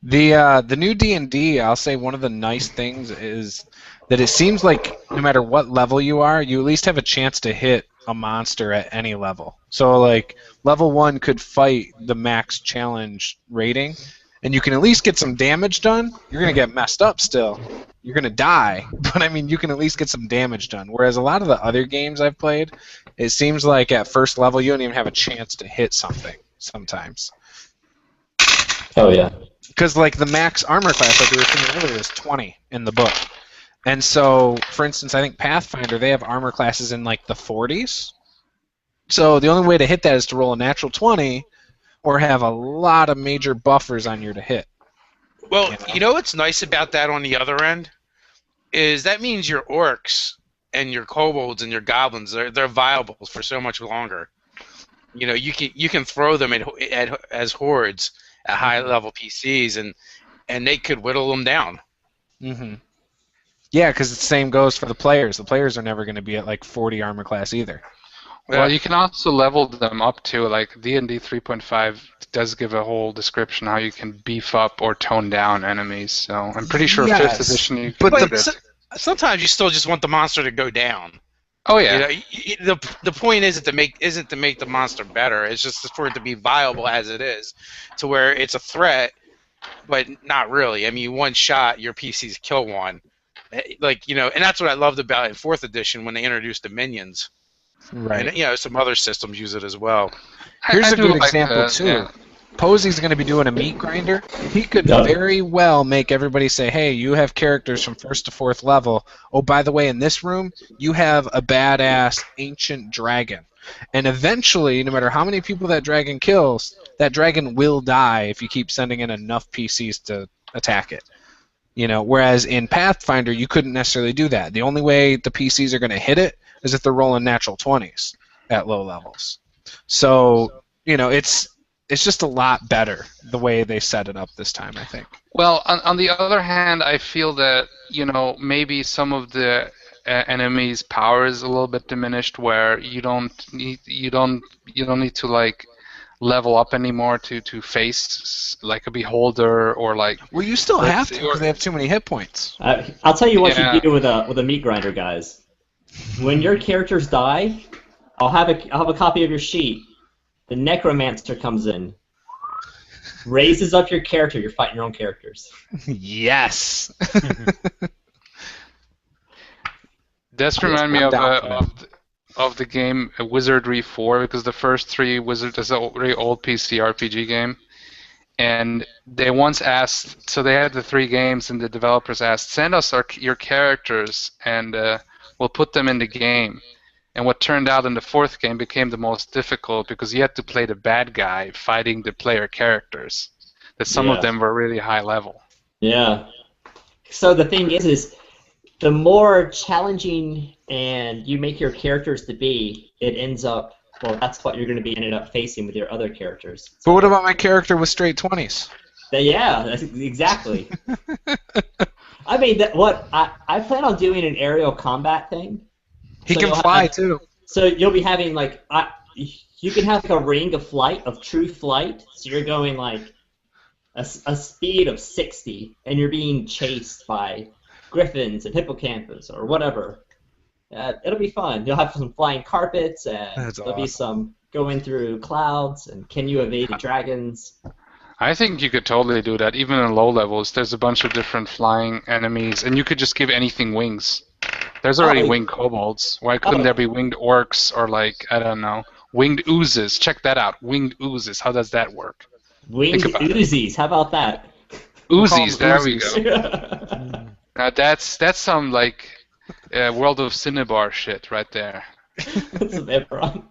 The new D&D, I'll say one of the nice things is that it seems like no matter what level you are, you at least have a chance to hit a monster at any level. So like level 1 could fight the max challenge rating, and you can at least get some damage done. You're gonna get messed up still. You're gonna die, but I mean you can at least get some damage done. Whereas a lot of the other games I've played, it seems like at first level you don't even have a chance to hit something sometimes. Oh yeah. Because like the max armor class, like we were saying earlier, is 20 in the book. And so, for instance, I think Pathfinder, they have armor classes in like the 40s. So the only way to hit that is to roll a natural 20 or have a lot of major buffers on you to hit. Well, you know what's nice about that on the other end? Is that means your orcs and your kobolds and your goblins, they're viable for so much longer. You know, you can throw them as hordes at high-level PCs, and they could whittle them down. Mm-hmm. Yeah, because the same goes for the players. The players are never going to be at like 40 armor class either. Well, you can also level them up to, like, D&D 3.5 does give a whole description how you can beef up or tone down enemies. So I'm pretty sure 5th edition you can do it. Sometimes you still just want the monster to go down. Oh yeah. You know, the point isn't to make the monster better. It's just for it to be viable as it is, to where it's a threat, but not really. I mean, one shot, your PCs kill one. Like, you know, and that's what I loved about it in 4th edition when they introduced the minions. Right. And, you know, some other systems use it as well. Here's a good example, too. Yeah. Posey's going to be doing a meat grinder. He could very well make everybody say, hey, you have characters from 1st to 4th level. Oh, by the way, in this room, you have a badass ancient dragon. And eventually, no matter how many people that dragon kills, that dragon will die if you keep sending in enough PCs to attack it. You know, whereas in Pathfinder, you couldn't necessarily do that. The only way the PCs are going to hit it is if they're rolling natural 20s at low levels. So, you know, it's just a lot better the way they set it up this time, I think. Well, on the other hand, I feel that, you know, maybe some of the enemies' power is a little bit diminished, where you don't need to like level up anymore to face like a beholder or like. Well, you still have to because they have too many hit points. I'll tell you what you do with a meat grinder, guys. When your characters die, I'll have a copy of your sheet. The necromancer comes in, raises up your character. You're fighting your own characters. Yes. This reminds me of the game Wizardry 4, because the first 3 Wizard is a very old PC RPG game, and they once asked. So they had the 3 games, and the developers asked, "Send us your characters, and we'll put them in the game." And what turned out in the 4th game became the most difficult because you had to play the bad guy fighting the player characters. That some of them were really high level. Yeah. So the thing is the more challenging and you make your characters to be, it ends up, well, that's what you're going to be ended up facing with your other characters. But what about my character with straight 20s? Yeah, that's exactly. I mean, I plan on doing an aerial combat thing. He can fly too. So you'll be having like you can have like a ring of flight, of true flight. So you're going like a speed of 60, and you're being chased by griffins and hippocampus or whatever. It'll be fun. You'll have some flying carpets, and there'll be some going through clouds. And can you evade the dragons? I think you could totally do that. Even in low levels, there's a bunch of different flying enemies, and you could just give anything wings. There's already winged kobolds. Why couldn't there be winged orcs or, like, I don't know, winged oozes? Check that out. Winged oozes. How does that work? Winged Uzis. How about that? Uzis. There we go. Now that's some, like, World of Cinnabar shit right there. That's a bit wrong.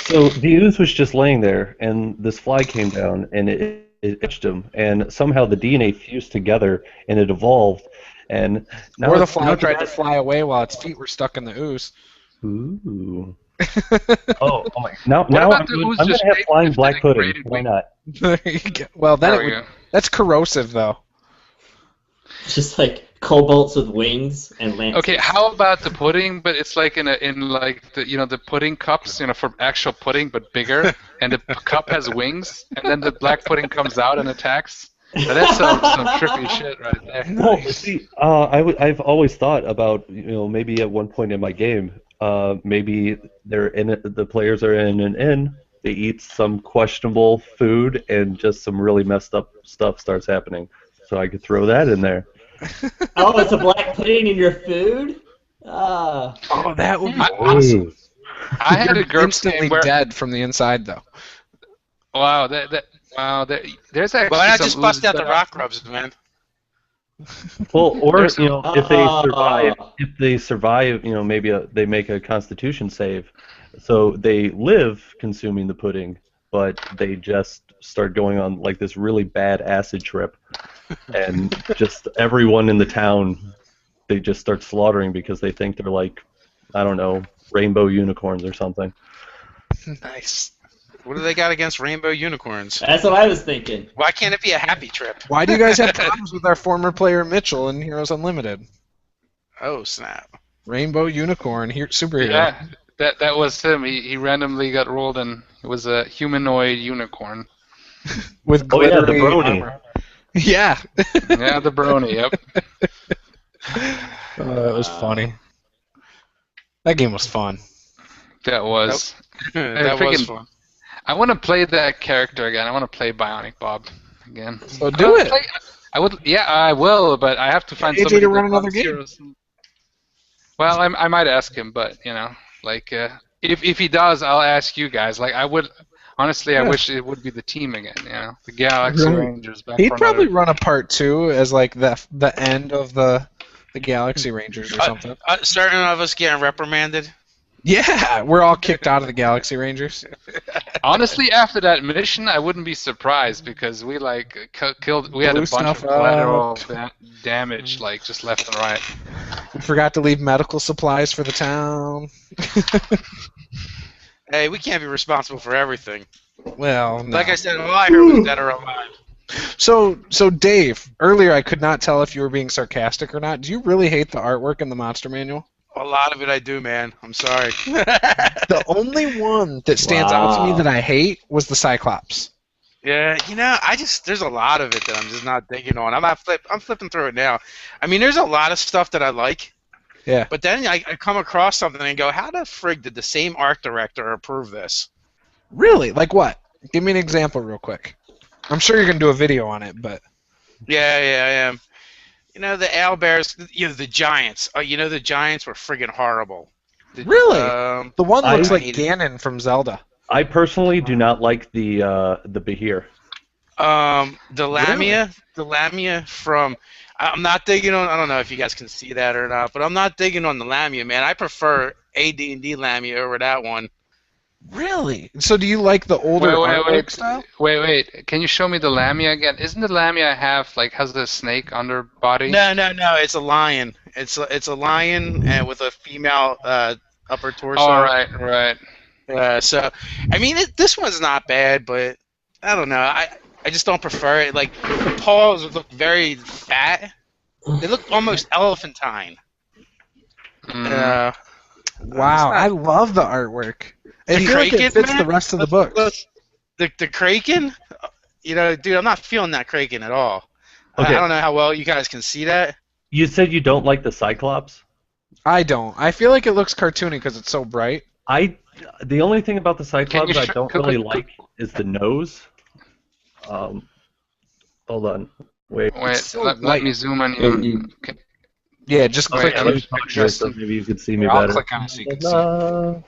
So the ooze was just laying there, and this fly came down, and it itched him, and somehow the DNA fused together, and it evolved. And now or the fly tried to fly away while its feet were stuck in the ooze. Ooh. oh my! Now I'm going to have flying black pudding. Why not? Well, that's corrosive, though. Just like kobolds with wings and lances. Okay, how about the pudding? But it's like in like the pudding cups, for actual pudding, but bigger, and the cup has wings, and then the black pudding comes out and attacks. Now that's some trippy shit right there. No, see, I've always thought about maybe at one point in my game, maybe the players are in an inn, they eat some questionable food, and just some really messed up stuff starts happening. So I could throw that in there. Oh, it's a black pudding in your food? Oh, that would be awesome. I had a group instantly dead from the inside, though. Wow, there's actually. Well, I just bust out the rock rubs, man. Well, or if they survive, maybe they make a Constitution save, so they live consuming the pudding, but they just start going on like this really bad acid trip, and just everyone in the town, they just start slaughtering because they think they're like, I don't know, rainbow unicorns or something. Nice. What do they got against rainbow unicorns? That's what I was thinking. Why can't it be a happy trip? Why do you guys have problems with our former player Mitchell in Heroes Unlimited? Oh, snap. Rainbow unicorn superhero. Yeah, that was him. He randomly got rolled, and it was a humanoid unicorn. With glittery the brony. armor. Yeah. Yeah, the brony, yep. That was funny. That game was fun. That was. That was fun. I want to play that character again. I want to play Bionic Bob again. So do it. I would. Yeah, I will, but I have to find AJ somebody to run another game. Well, I might ask him, but if he does, I'll ask you guys. Like I would. Honestly, I wish it would be the team again. The Galaxy Rangers. He'd probably run a part 2 as like the end of the Galaxy Rangers or something. Certain of us getting reprimanded. Yeah, we're all kicked out of the Galaxy Rangers. Honestly, after that mission, I wouldn't be surprised because we killed. We had a bunch of collateral damage, like just left and right. We forgot to leave medical supplies for the town. Hey, we can't be responsible for everything. Well, no. Like I said, all I heard was dead or alive. So Dave, earlier I could not tell if you were being sarcastic or not. Do you really hate the artwork in the Monster Manual? A lot of it I do, man. I'm sorry. The only one that stands out to me that I hate was the Cyclops. Yeah, there's a lot of it that I'm just not digging on. I'm flipping through it now. I mean, there's a lot of stuff that I like. Yeah. But then I come across something and go, how the frig did the same art director approve this? Really? Like what? Give me an example real quick. I'm sure you're going to do a video on it, but... Yeah, I am. The owlbears, the giants. The giants were friggin' horrible. Really? The one looks like Ganon from Zelda. I personally do not like the Behir. The Lamia, from... I'm not digging on... I don't know if you guys can see that or not, but I'm not digging on the Lamia, man. I prefer AD&D Lamia over that one. Really? So do you like the older artwork style? Wait. Can you show me the Lamia again? Isn't the Lamia has the snake underbody? No. It's a lion. It's a lion with a female upper torso. Oh, right. So, I mean, this one's not bad, but I don't know. I just don't prefer it. Like, the paws look very fat. They look almost elephantine. Wow, I love the artwork. I feel like it fits the rest of the books. The Kraken? Dude, I'm not feeling that Kraken at all. Okay. I don't know how well you guys can see that. You said you don't like the Cyclops? I don't. I feel like it looks cartoony because it's so bright. The only thing about the Cyclops I don't really like is the nose. Hold on. Wait, let me zoom in here. Yeah, just click on it. So maybe you can see me I'll better. click on it so you can see.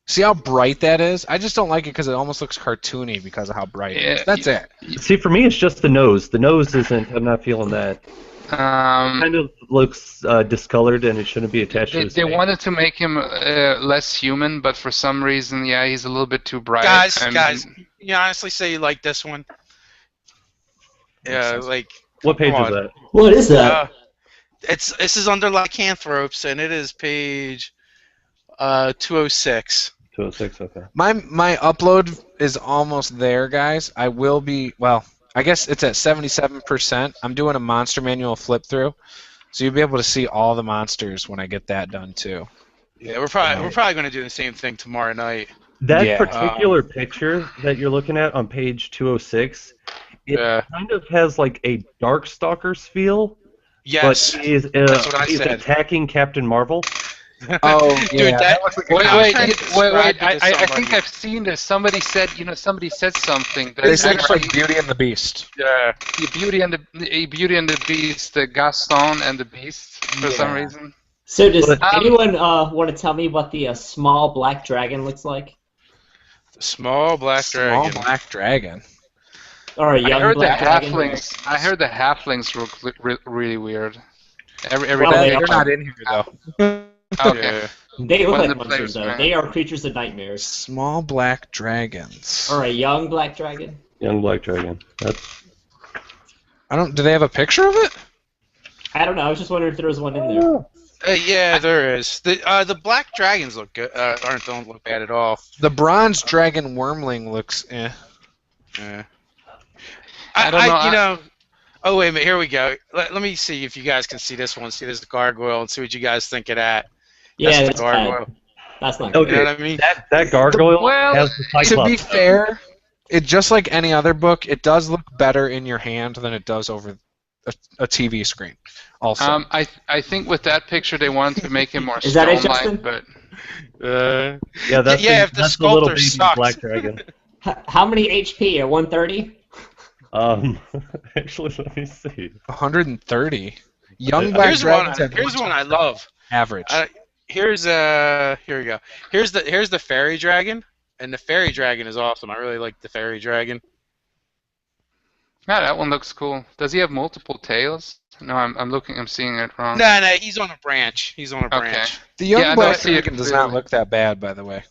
See how bright that is? I just don't like it because it almost looks cartoony because of how bright it is. That's it. See, for me, it's just the nose. The nose isn't. I'm not feeling that. Kind of looks discolored, and it shouldn't be attached to his They face. wanted to make him less human, but for some reason, he's a little bit too bright. Guys, you honestly say you like this one? Yeah, like... What page is that? What is that? This is under Lycanthropes, and it is page 206. 206, okay. My upload is almost there, guys. I will be... Well, I guess it's at 77%. I'm doing a Monster Manual flip through, so you'll be able to see all the monsters when I get that done too. Yeah, we're probably going to do the same thing tomorrow night. That particular picture that you're looking at on page 206, it kind of has like a Darkstalkers feel. Yes, but he's attacking Captain Marvel. Oh, yeah. Dude, wait! I think I've seen this. Somebody said something. They said it's like Beauty and the Beast. Yeah, Beauty and the Beast, the Gaston and the Beast for some reason. So does anyone want to tell me what the small black dragon looks like? The small black dragon. Small black dragon. All right, young I heard the black dragon. halflings. I heard the halflings look really weird. Every Well, day. They're not in here though. Okay. They look When like the monsters, players though. win. They are creatures of nightmares. Small black dragons. All right, young black dragon. Young black dragon. That's I don't. Do they have a picture of it? I don't know. I was just wondering if there was one in there. Yeah, there is. The black dragons look good. Don't look bad at all. The bronze dragon wormling looks. Eh. Yeah. I don't know, You know. Oh wait a minute. Here we go. Let me see if you guys can see this one. See this gargoyle and see what you guys think of that. Yeah, That's the gargoyle. That's not Okay. good. You know what I mean? that gargoyle Well, has the To Cyclops. be fair, it just like any other book, it does look better in your hand than it does over a TV screen. Also, I think with that picture they wanted to make him more Is that it, stone-like, Justin? but Yeah, that's Yeah, if the that's the little sculptor baby sucks. black dragon. How many HP? At 130? Actually, let me see. 130. Young black Here's dragons one. have Here's one I love. average. Here we go. Here's the fairy dragon, and the fairy dragon is awesome. I really like the fairy dragon. yeah, that one looks cool. Does he have multiple tails? No, I'm seeing it wrong. No, he's on a branch. He's on a Okay. branch. The young Yeah, I black don't see it dragon does not clearly. look that bad, by the way.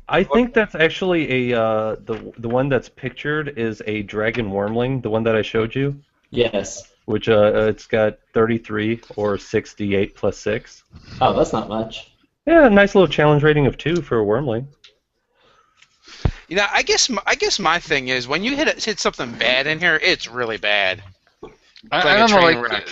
I think that's actually a the one that's pictured is a dragon wormling, the one that I showed you, Yes. which it's got 33 or 68 plus 6. Oh, that's not much. Yeah, a nice little challenge rating of 2 for a wormling. You know, I guess my thing is when you hit something bad in here, it's really bad. I don't know, train like wreck.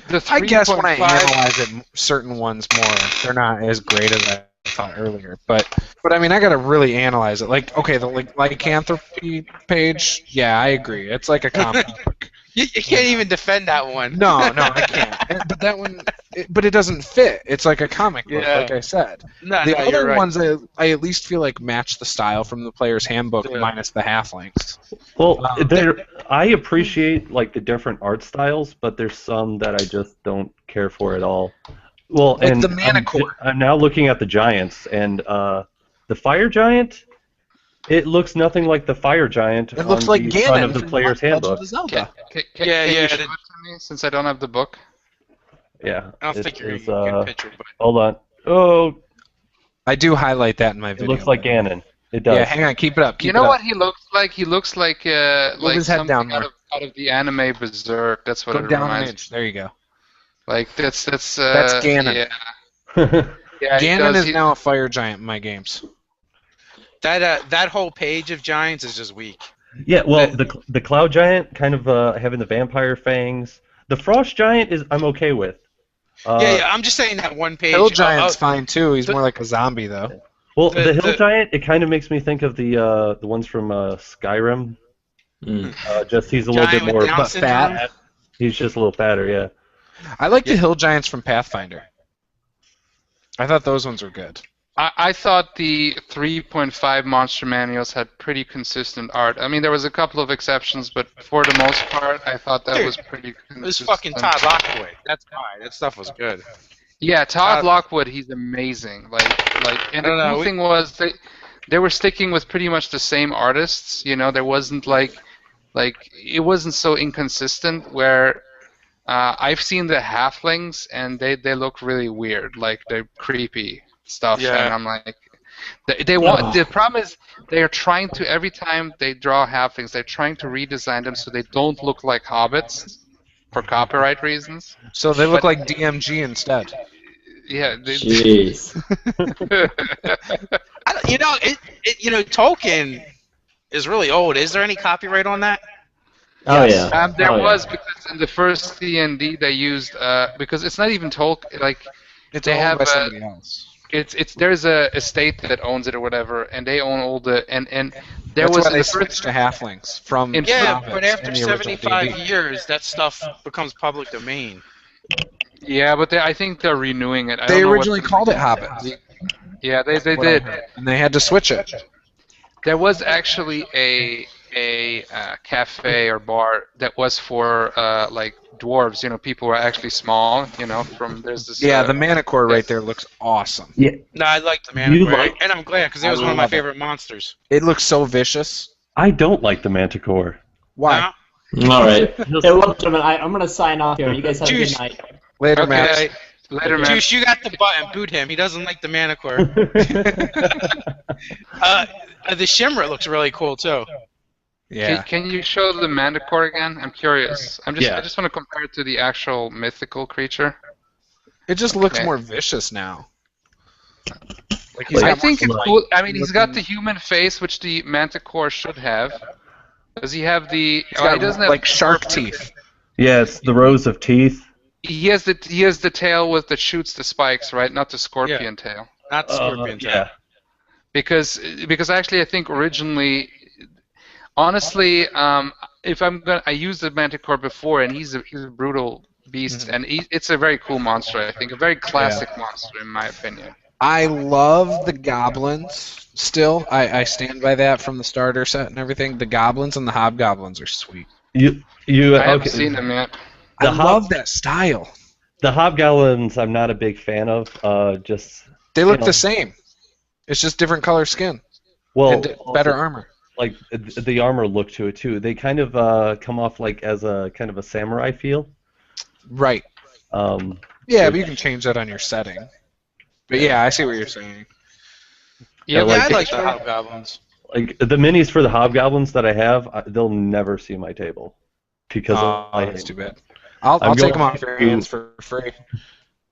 the I guess when I 3.5 analyze it, certain ones more, they're not as great as I thought earlier. But I mean, I gotta really analyze it. Like, okay, the lycanthropy page, yeah, I agree. It's like a comic book. You can't even defend that one. No, I can't. But that one, but it doesn't fit. It's like a comic book, Yeah. like I said. No, The no, you're other right. ones, I at least feel like match the style from the player's handbook, Yeah. minus the halflings. Well, I appreciate like the different art styles, but there's some that I just don't care for at all. Well, Like and the Manticore. I'm now looking at the giants, and the fire giant. It looks nothing like the fire giant. It looks on like the Ganon front of the from player's Legend handbook. of Zelda. Can Yeah, you yeah, show the- it to me since I don't have the book? Yeah. I don't it think you're is, a good picture, but Hold on. Oh, I do highlight that in my it video. looks like Ganon. It does. Yeah, hang on, keep it up. Keep You know it up. what he looks like? He looks like his head something down more. out of the anime Berserk. That's what Go it down an reminds me. inch. There you go. Like that's Ganon. Yeah. Yeah, he Ganon does- is he- now a fire giant in my games. that whole page of giants is just weak. Yeah, well, the cloud giant kind of having the vampire fangs. The frost giant is I'm okay with. Yeah, I'm just saying that one page. Hill giant's oh, fine too. He's the- more like a zombie though. Well, the- the hill the- giant it kind of makes me think of the ones from Skyrim. Mm. Just he's a little Giant bit with more Down but syndrome? fat. He's just a little fatter, yeah. I like the hill giants from Pathfinder. I thought those ones were good. I thought the 3.5 monster manuals had pretty consistent art. I mean, there was a couple of exceptions, but for the most part, I thought that Dude, was pretty consistent. It was fucking Todd Lockwood. That's why. That stuff was good. Yeah, Todd Todd- Lockwood, he's amazing. And I don't the know, cool thing was they were sticking with pretty much the same artists. You know, there wasn't like it wasn't so inconsistent. Where I've seen the halflings and they look really weird, like they're creepy stuff. Yeah. And I'm like, they want. The problem is they are trying to every time they draw halflings, they're trying to redesign them so they don't look like hobbits for copyright reasons. So they look like DMG instead. Yeah. Jeez. Tolkien is really old. Is there any copyright on that? Oh Yes. yeah. There Oh, yeah. was, because in the first D&D they used because it's not even Tolkien, like It's They owned have, by somebody else. it's there's a estate that owns it or whatever, and they own all the and there That's was why in they the switched first to halflings from In- Yeah, hobbits but in after the original 75 D&D. years, that stuff becomes public domain. yeah, but I think they're renewing it. I They don't know what originally the- called it Hobbits. Yeah, they What I did. heard. And they had to switch it. There was actually a cafe or bar that was for like dwarves. You know, people who are actually small. You know, there's this. Yeah, the Manticore right yes. there looks awesome. No, I like the Manticore, like- and I'm glad because it I was one of my love it. favorite monsters. It looks so vicious. I don't like the Manticore. Why? All right. Hey, well, gentlemen, I'm going to sign off here. You guys have a good night. Later, Okay. Matt. Later, man. Juice, you got the button. Boot him. He doesn't like the Manticore. The Shimmer looks really cool too. Yeah. Can you show the Manticore again? I'm curious. I Yeah. just want to compare it to the actual mythical creature. It just looks Okay. more vicious now. Like he's I got think more it's cool. I mean, he's got the human face, which the Manticore should have. Does he have the? He's got, he doesn't have like shark teeth. Yeah, it's the rows of teeth. He has the tail that shoots the spikes, right? Not the scorpion tail. Not the Scorpion tail. Yeah. Because actually I think originally, honestly, if I used the Manticore before, and he's a brutal beast, and it's a very cool monster. I think a very classic monster in my opinion. I love the goblins. Still, I stand by that from the starter set and everything. The goblins and the hobgoblins are sweet. You I haven't okay. seen them yet. I love that style. The hobgoblins I'm not a big fan of. Just They look know. the same. It's just different color skin well, and better armor. like the armor look to it too. They kind of come off like as a kind of a samurai feel. Right. Yeah, but you can change that on your setting. But yeah, I see what you're saying. Yeah, like- I like the Hobgoblins. Like the minis for the hobgoblins that I have, they'll never see my table because That's too bad. I'll take going them off your hands for free.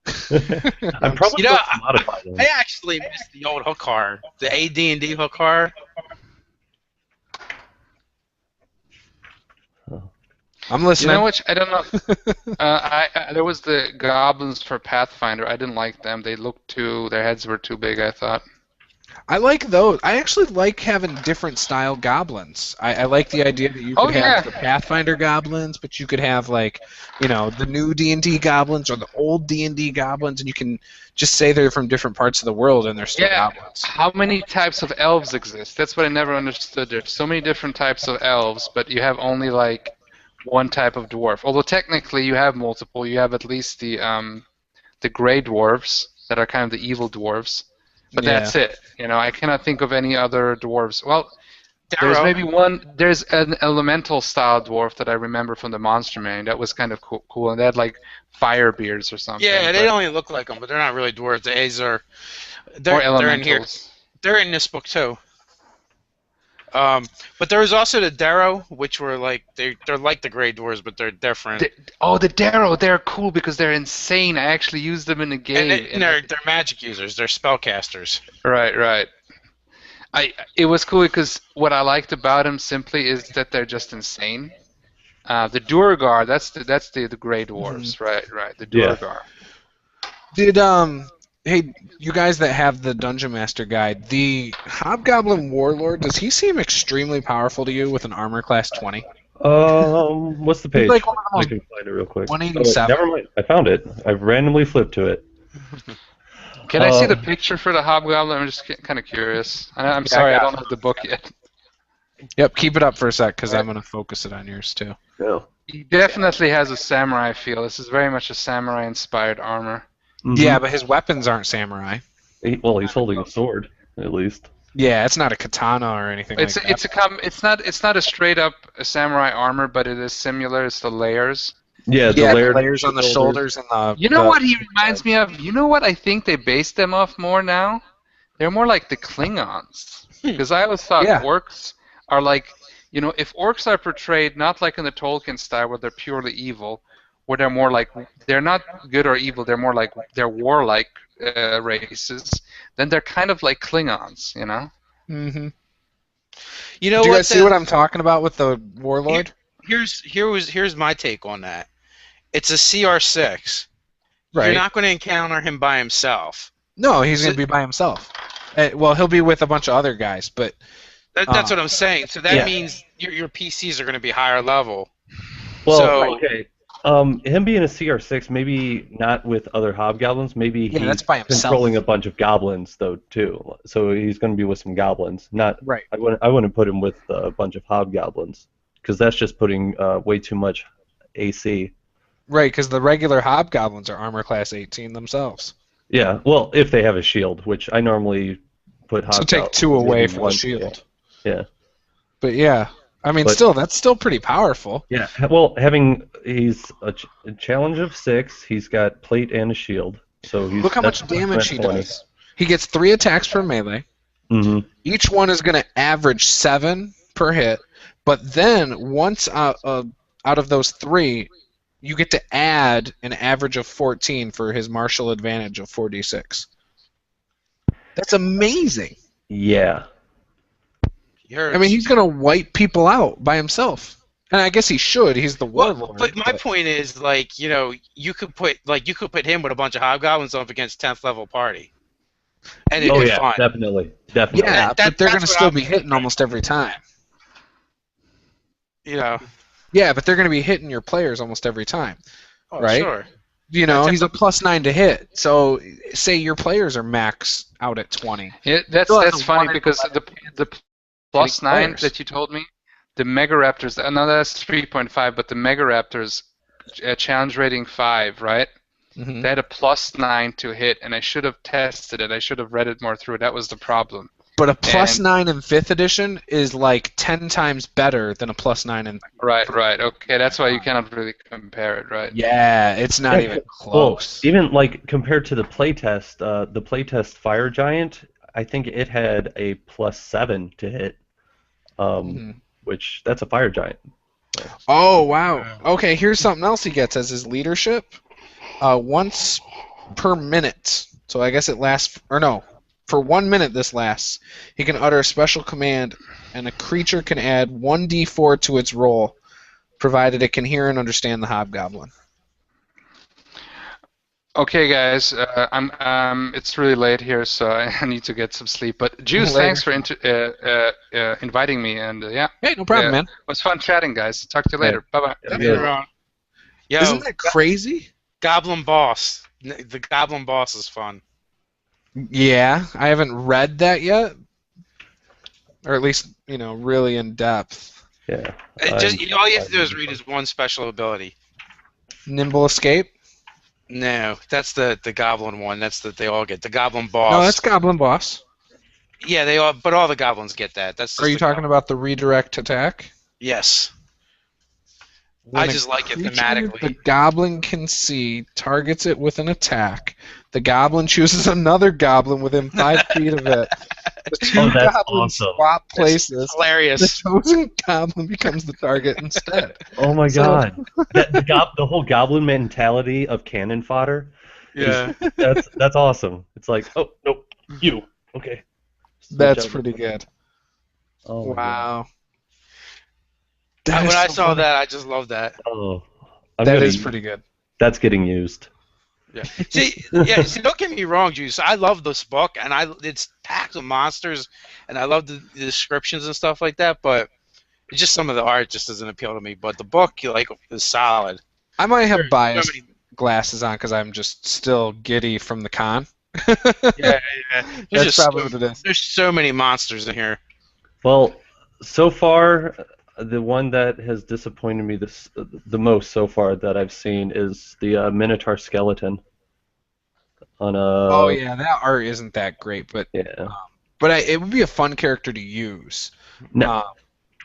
I'm probably You know, going to modify them. I actually miss the old Hookar, the AD&D Hookar. I'm You listening. know which I don't know. There was the goblins for Pathfinder. I didn't like them. They looked their heads were too big, I thought. I like those. I actually like having different style goblins. I like the idea that you could have the Pathfinder goblins, but you could have the new D&D goblins or the old D&D goblins, and you can just say they're from different parts of the world and they're still goblins. How many types of elves exist? That's what I never understood. There's so many different types of elves, but you have only like one type of dwarf. Although technically you have multiple. You have at least the gray dwarves that are kind of the evil dwarves. But that's it. I cannot think of any other dwarves. Well, there's maybe one. There's an elemental style dwarf that I remember from the Monster Manual. That was kind of cool, and they had like fire beards or something. Yeah, they only look like them, but they're not really dwarves. They're in here. They're in this book too. But there was also the Darrow, which were like they're like the Grey Dwarves, but they're different. The Darrow, they're cool because they're insane. I actually used them in the game. And they're magic users. They're spellcasters. Right. It was cool because what I liked about them simply is that they're just insane. The Duergar, that's the Grey Dwarves, right? The Duergar. Hey, you guys that have the Dungeon Master Guide, the Hobgoblin Warlord, does he seem extremely powerful to you with an armor class 20? What's the page? Like one of I those can find it real quick. 187. Never mind. I found it. I've randomly flipped to it. Can I see the picture for the Hobgoblin? I'm just kind of curious. I'm sorry, I don't have the book yet. Yep, keep it up for a sec, because I'm going to focus it on yours, too. Yeah. He definitely has a samurai feel. This is very much a samurai-inspired armor. Mm-hmm. Yeah, but his weapons aren't samurai. He's holding a sword, at least. Yeah, it's not a katana or anything like that. It's not a straight up samurai armor, but it is similar. It's the layers. Yeah, the layers on the shoulders and the. You know what he reminds me of? You know what I think they based them off more now? They're more like the Klingons. Because I always thought orcs are like, if orcs are portrayed not like in the Tolkien style where they're purely evil, where they're more like, they're not good or evil, they're more like, they're warlike races, then they're kind of like Klingons, Mm-hmm. You know Do you guys see what I'm talking about with the Warlord? Here's my take on that. It's a CR6. Right. You're not going to encounter him by himself. No, he's going to be by himself. Well, he'll be with a bunch of other guys, but... That's what I'm saying. So that means your PCs are going to be higher level. Well, okay. Him being a CR6, maybe not with other hobgoblins. Maybe he's that's by himself. Controlling a bunch of goblins though too. So he's going to be with some goblins. Not right. I wouldn't put him with a bunch of hobgoblins because that's just putting way too much AC. Right, because the regular hobgoblins are armor class 18 themselves. Yeah. Well, if they have a shield, which I normally put hobgoblins. So take 2 away from the shield. Yeah. But yeah. I mean, But- still, that's still pretty powerful. Yeah. Well, he's a challenge of 6. He's got plate and a shield. So Look how much damage he does. He gets 3 attacks per melee. Mm-hmm. Each one is going to average 7 per hit, but then once out of those 3, you get to add an average of 14 for his martial advantage of 4d6. That's amazing. Yeah. I mean, he's going to wipe people out by himself. And I guess he should. He's the warlord. But my point is, like, you know, you could put him with a bunch of hobgoblins up against 10th level party. And it'd be fun. Definitely. Yeah, but they're going to still be hitting almost every time. You know. Yeah, but they're going to be hitting your players almost every time. Oh, right? Sure. You know, he's a +9 to hit. So, say your players are max out at 20. Yeah, that's funny because the +9 that you told me, the Mega Raptors. No, that's 3.5, but the Mega Raptors challenge rating 5, right? Mm-hmm. They had a +9 to hit, and I should have tested it. I should have read it more through. That was the problem. But a +9 in 5th edition is like 10 times better than a +9 in. Right. Okay, that's why you cannot really compare it, right? Yeah, it's not even close. Well, even like compared to the playtest Fire Giant, I think it had a +7 to hit, which that's a Fire Giant. Oh wow. Okay, here's something else he gets as his leadership. Once per minute. So I guess it lasts, or no. For 1 minute this lasts, he can utter a special command, and a creature can add 1d4 to its roll, provided it can hear and understand the hobgoblin. Okay, guys, it's really late here, so I need to get some sleep. But Juice, thanks for inviting me, and yeah. Hey, no problem, man. It was fun chatting, guys. Talk to you later. Bye-bye. Yo, isn't that crazy? Goblin Boss. The Goblin Boss is fun. Yeah, I haven't read that yet, or at least really in depth. Yeah. All you have to do is read his one special ability. Nimble Escape. No, that's the Goblin one. That's that they all get. The Goblin Boss. No, that's Goblin Boss. Yeah, but all the goblins get that. Are you talking about the redirect attack? Yes. When I just like it thematically. The goblin can see, targets it with an attack. The goblin chooses another goblin within 5 feet of it. The two that's goblins awesome. swap places. It's hilarious. The chosen goblin becomes the target instead. Oh my god. The whole goblin mentality of cannon fodder. Yeah. That's awesome. It's like, oh, nope, you. Okay. That's pretty good. Oh, wow. When I saw that, I just loved that. Oh, that is pretty good. That's getting used. Yeah. See, don't get me wrong, Juice. I love this book, and it's packed with monsters, and I love the descriptions and stuff like that. But it's just some of the art just doesn't appeal to me. But the book, is solid. I might have biased glasses on because I'm just still giddy from the con. Yeah. That's probably what it is. There's so many monsters in here. Well, so far, the one that has disappointed me the most so far that I've seen is the Minotaur skeleton. Oh yeah, that art isn't that great, but yeah. But it would be a fun character to use. No.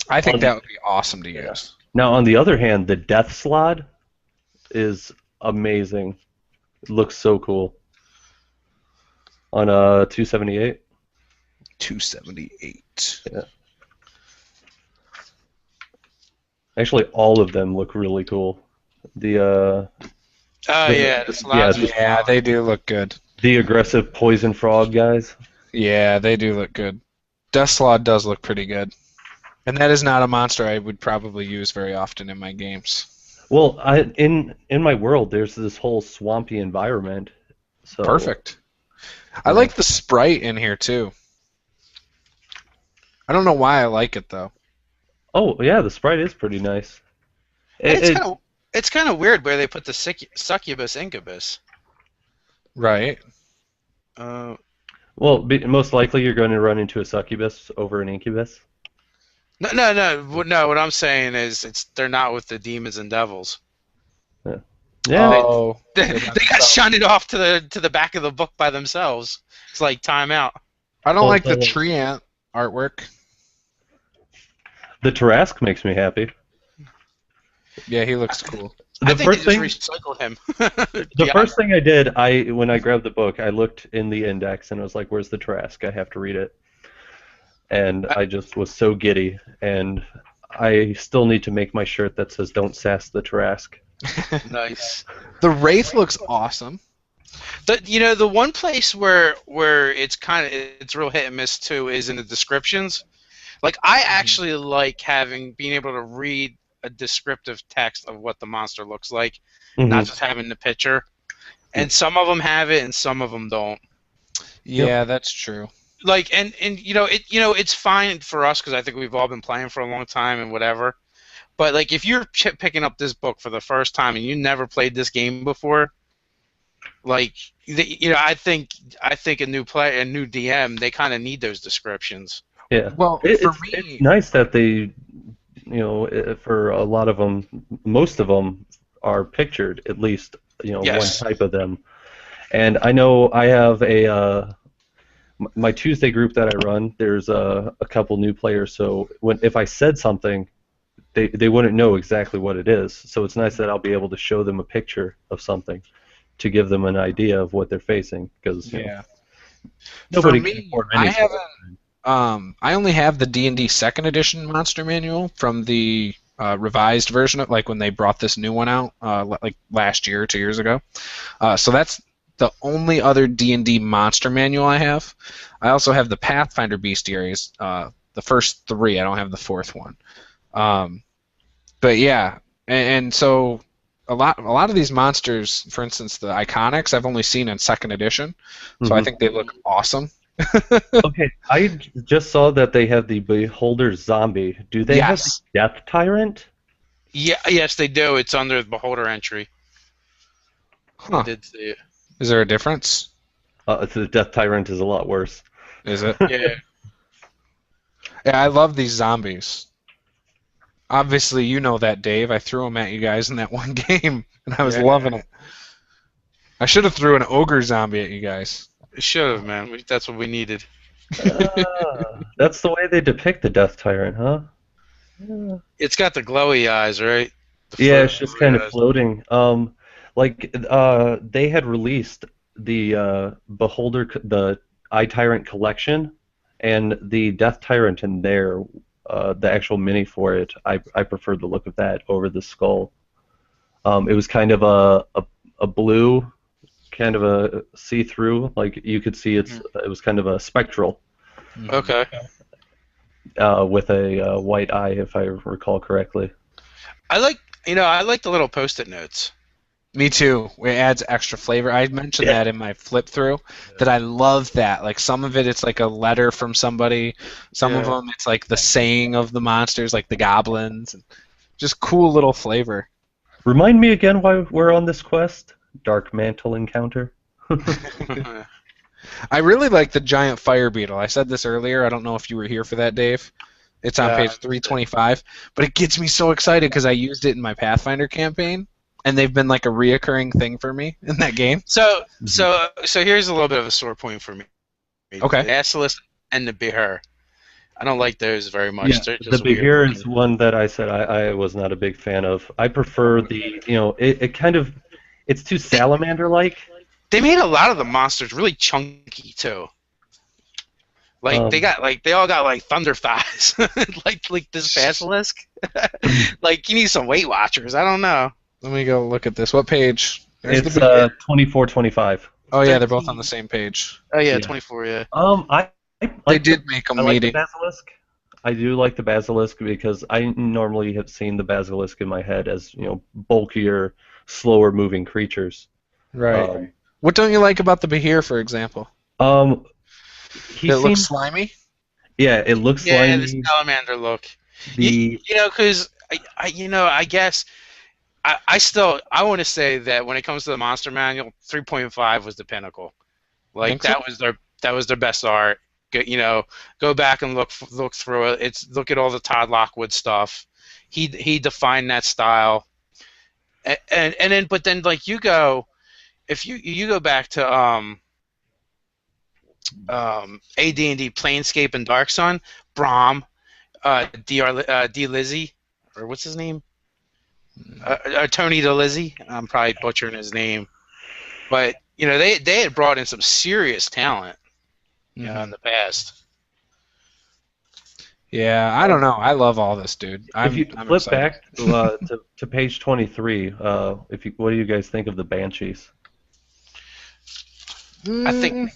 I think that would be awesome to use. Now, on the other hand, the Death Slod is amazing. It looks so cool. On 278. 278. Yeah. Actually, all of them look really cool. The yeah, they do look good. The aggressive poison frog guys. Yeah, they do look good. Death Slod does look pretty good. And that is not a monster I would probably use very often in my games. Well, in my world, there's this whole swampy environment. So perfect. I like the sprite in here too. I don't know why I like it though. Oh yeah, the sprite is pretty nice. It's kind of weird where they put the succubus incubus. Right. Well, most likely you're going to run into a succubus over an incubus. No. What I'm saying is, they're not with the demons and devils. Yeah. Oh, they got shunted off to the back of the book by themselves. It's like time out. I don't like the tree ant artwork. The Tarrasque makes me happy. Yeah, he looks cool. I think they just recycled him. The first thing I did, when I grabbed the book, I looked in the index and I was like, "Where's the Tarrasque? I have to read it." And I just was so giddy, and I still need to make my shirt that says "Don't sass the Tarrasque." Nice. The Wraith looks awesome. The one place where it's real hit and miss too is in the descriptions. Like I actually like being able to read a descriptive text of what the monster looks like, not just having the picture. And some of them have it, and some of them don't. Yeah, that's true. Like and it's fine for us because I think we've all been playing for a long time and whatever. But like if you're picking up this book for the first time and you never played this game before, like I think a new player, a new DM, they kind of need those descriptions. Yeah. Well, it's nice that they, for a lot of them, most of them are pictured, at least, Yes. one type of them. And I know I have my Tuesday group that I run, there's a couple new players, so if I said something, they wouldn't know exactly what it is. So it's nice that I'll be able to show them a picture of something to give them an idea of what they're facing, because nobody can afford anything. I only have the D&D 2nd edition monster manual from the revised version of, like when they brought this new one out, like last year or 2 years ago. So that's the only other D&D monster manual I have. I also have the Pathfinder bestiaries, the first 3. I don't have the 4th one. But yeah, and so a lot of these monsters, for instance, the Iconics, I've only seen in 2nd edition, so I think they look awesome. Okay, I just saw that they have the Beholder Zombie. Do they have the Death Tyrant? Yeah, yes, they do. It's under the Beholder entry. Huh. I did see it. Is there a difference? The Death Tyrant is a lot worse. Is it? Yeah. Yeah, I love these zombies. Obviously, you know that, Dave. I threw them at you guys in that one game, and I was loving it. I should have threw an ogre zombie at you guys. Should have, man. That's what we needed. That's the way they depict the Death Tyrant, huh? It's got the glowy eyes, right? Yeah, it's just kind of floating. They had released the Beholder, the Eye Tyrant collection, and the Death Tyrant in there, the actual mini for it. I preferred the look of that over the skull. It was kind of a blue, kind of a see-through, like you could see it was kind of a spectral. Okay. With a white eye, if I recall correctly. I like the little post-it notes. Me too. It adds extra flavor. I mentioned that in my flip through, that I love that. Like some of it, it's like a letter from somebody. Some of them, it's like the saying of the monsters, like the goblins. Just cool little flavor. Remind me again why we're on this quest. Dark Mantle Encounter. I really like the giant fire beetle. I said this earlier. I don't know if you were here for that, Dave. It's on page 325, but it gets me so excited because I used it in my Pathfinder campaign, and they've been like a reoccurring thing for me in that game. So here's a little bit of a sore point for me. Okay. The Basilisk and the Behir. I don't like those very much. Yeah, the Behir is one that I said I was not a big fan of. I prefer the, it's too salamander-like. They made a lot of the monsters really chunky too. Like they all got like thunder thighs, like this basilisk. Like you need some Weight Watchers. I don't know. Let me go look at this. What page? It's 24-25. Oh yeah, they're both on the same page. Oh yeah, 24. Yeah. They did make them meeting. Like the basilisk. I do like the basilisk because I normally have seen the basilisk in my head as bulkier, slower moving creatures. Right. What don't you like about the Behir, for example? It looks slimy. Yeah, it looks slimy. Yeah, the salamander look. Because I guess I want to say that when it comes to the monster manual, 3.5 was the pinnacle. Like that was their best art. Go back and look through it. Look at all the Todd Lockwood stuff. He defined that style. And then like you go. If you go back to AD&D Planescape and Dark Sun, Braum, D. Lizzy, or what's his name? Tony DeLizzy. I'm probably butchering his name, but they had brought in some serious talent, in the past. Yeah, I don't know. I love all this, dude. If you I'm flip excited. back to page 23, what do you guys think of the Banshees? I think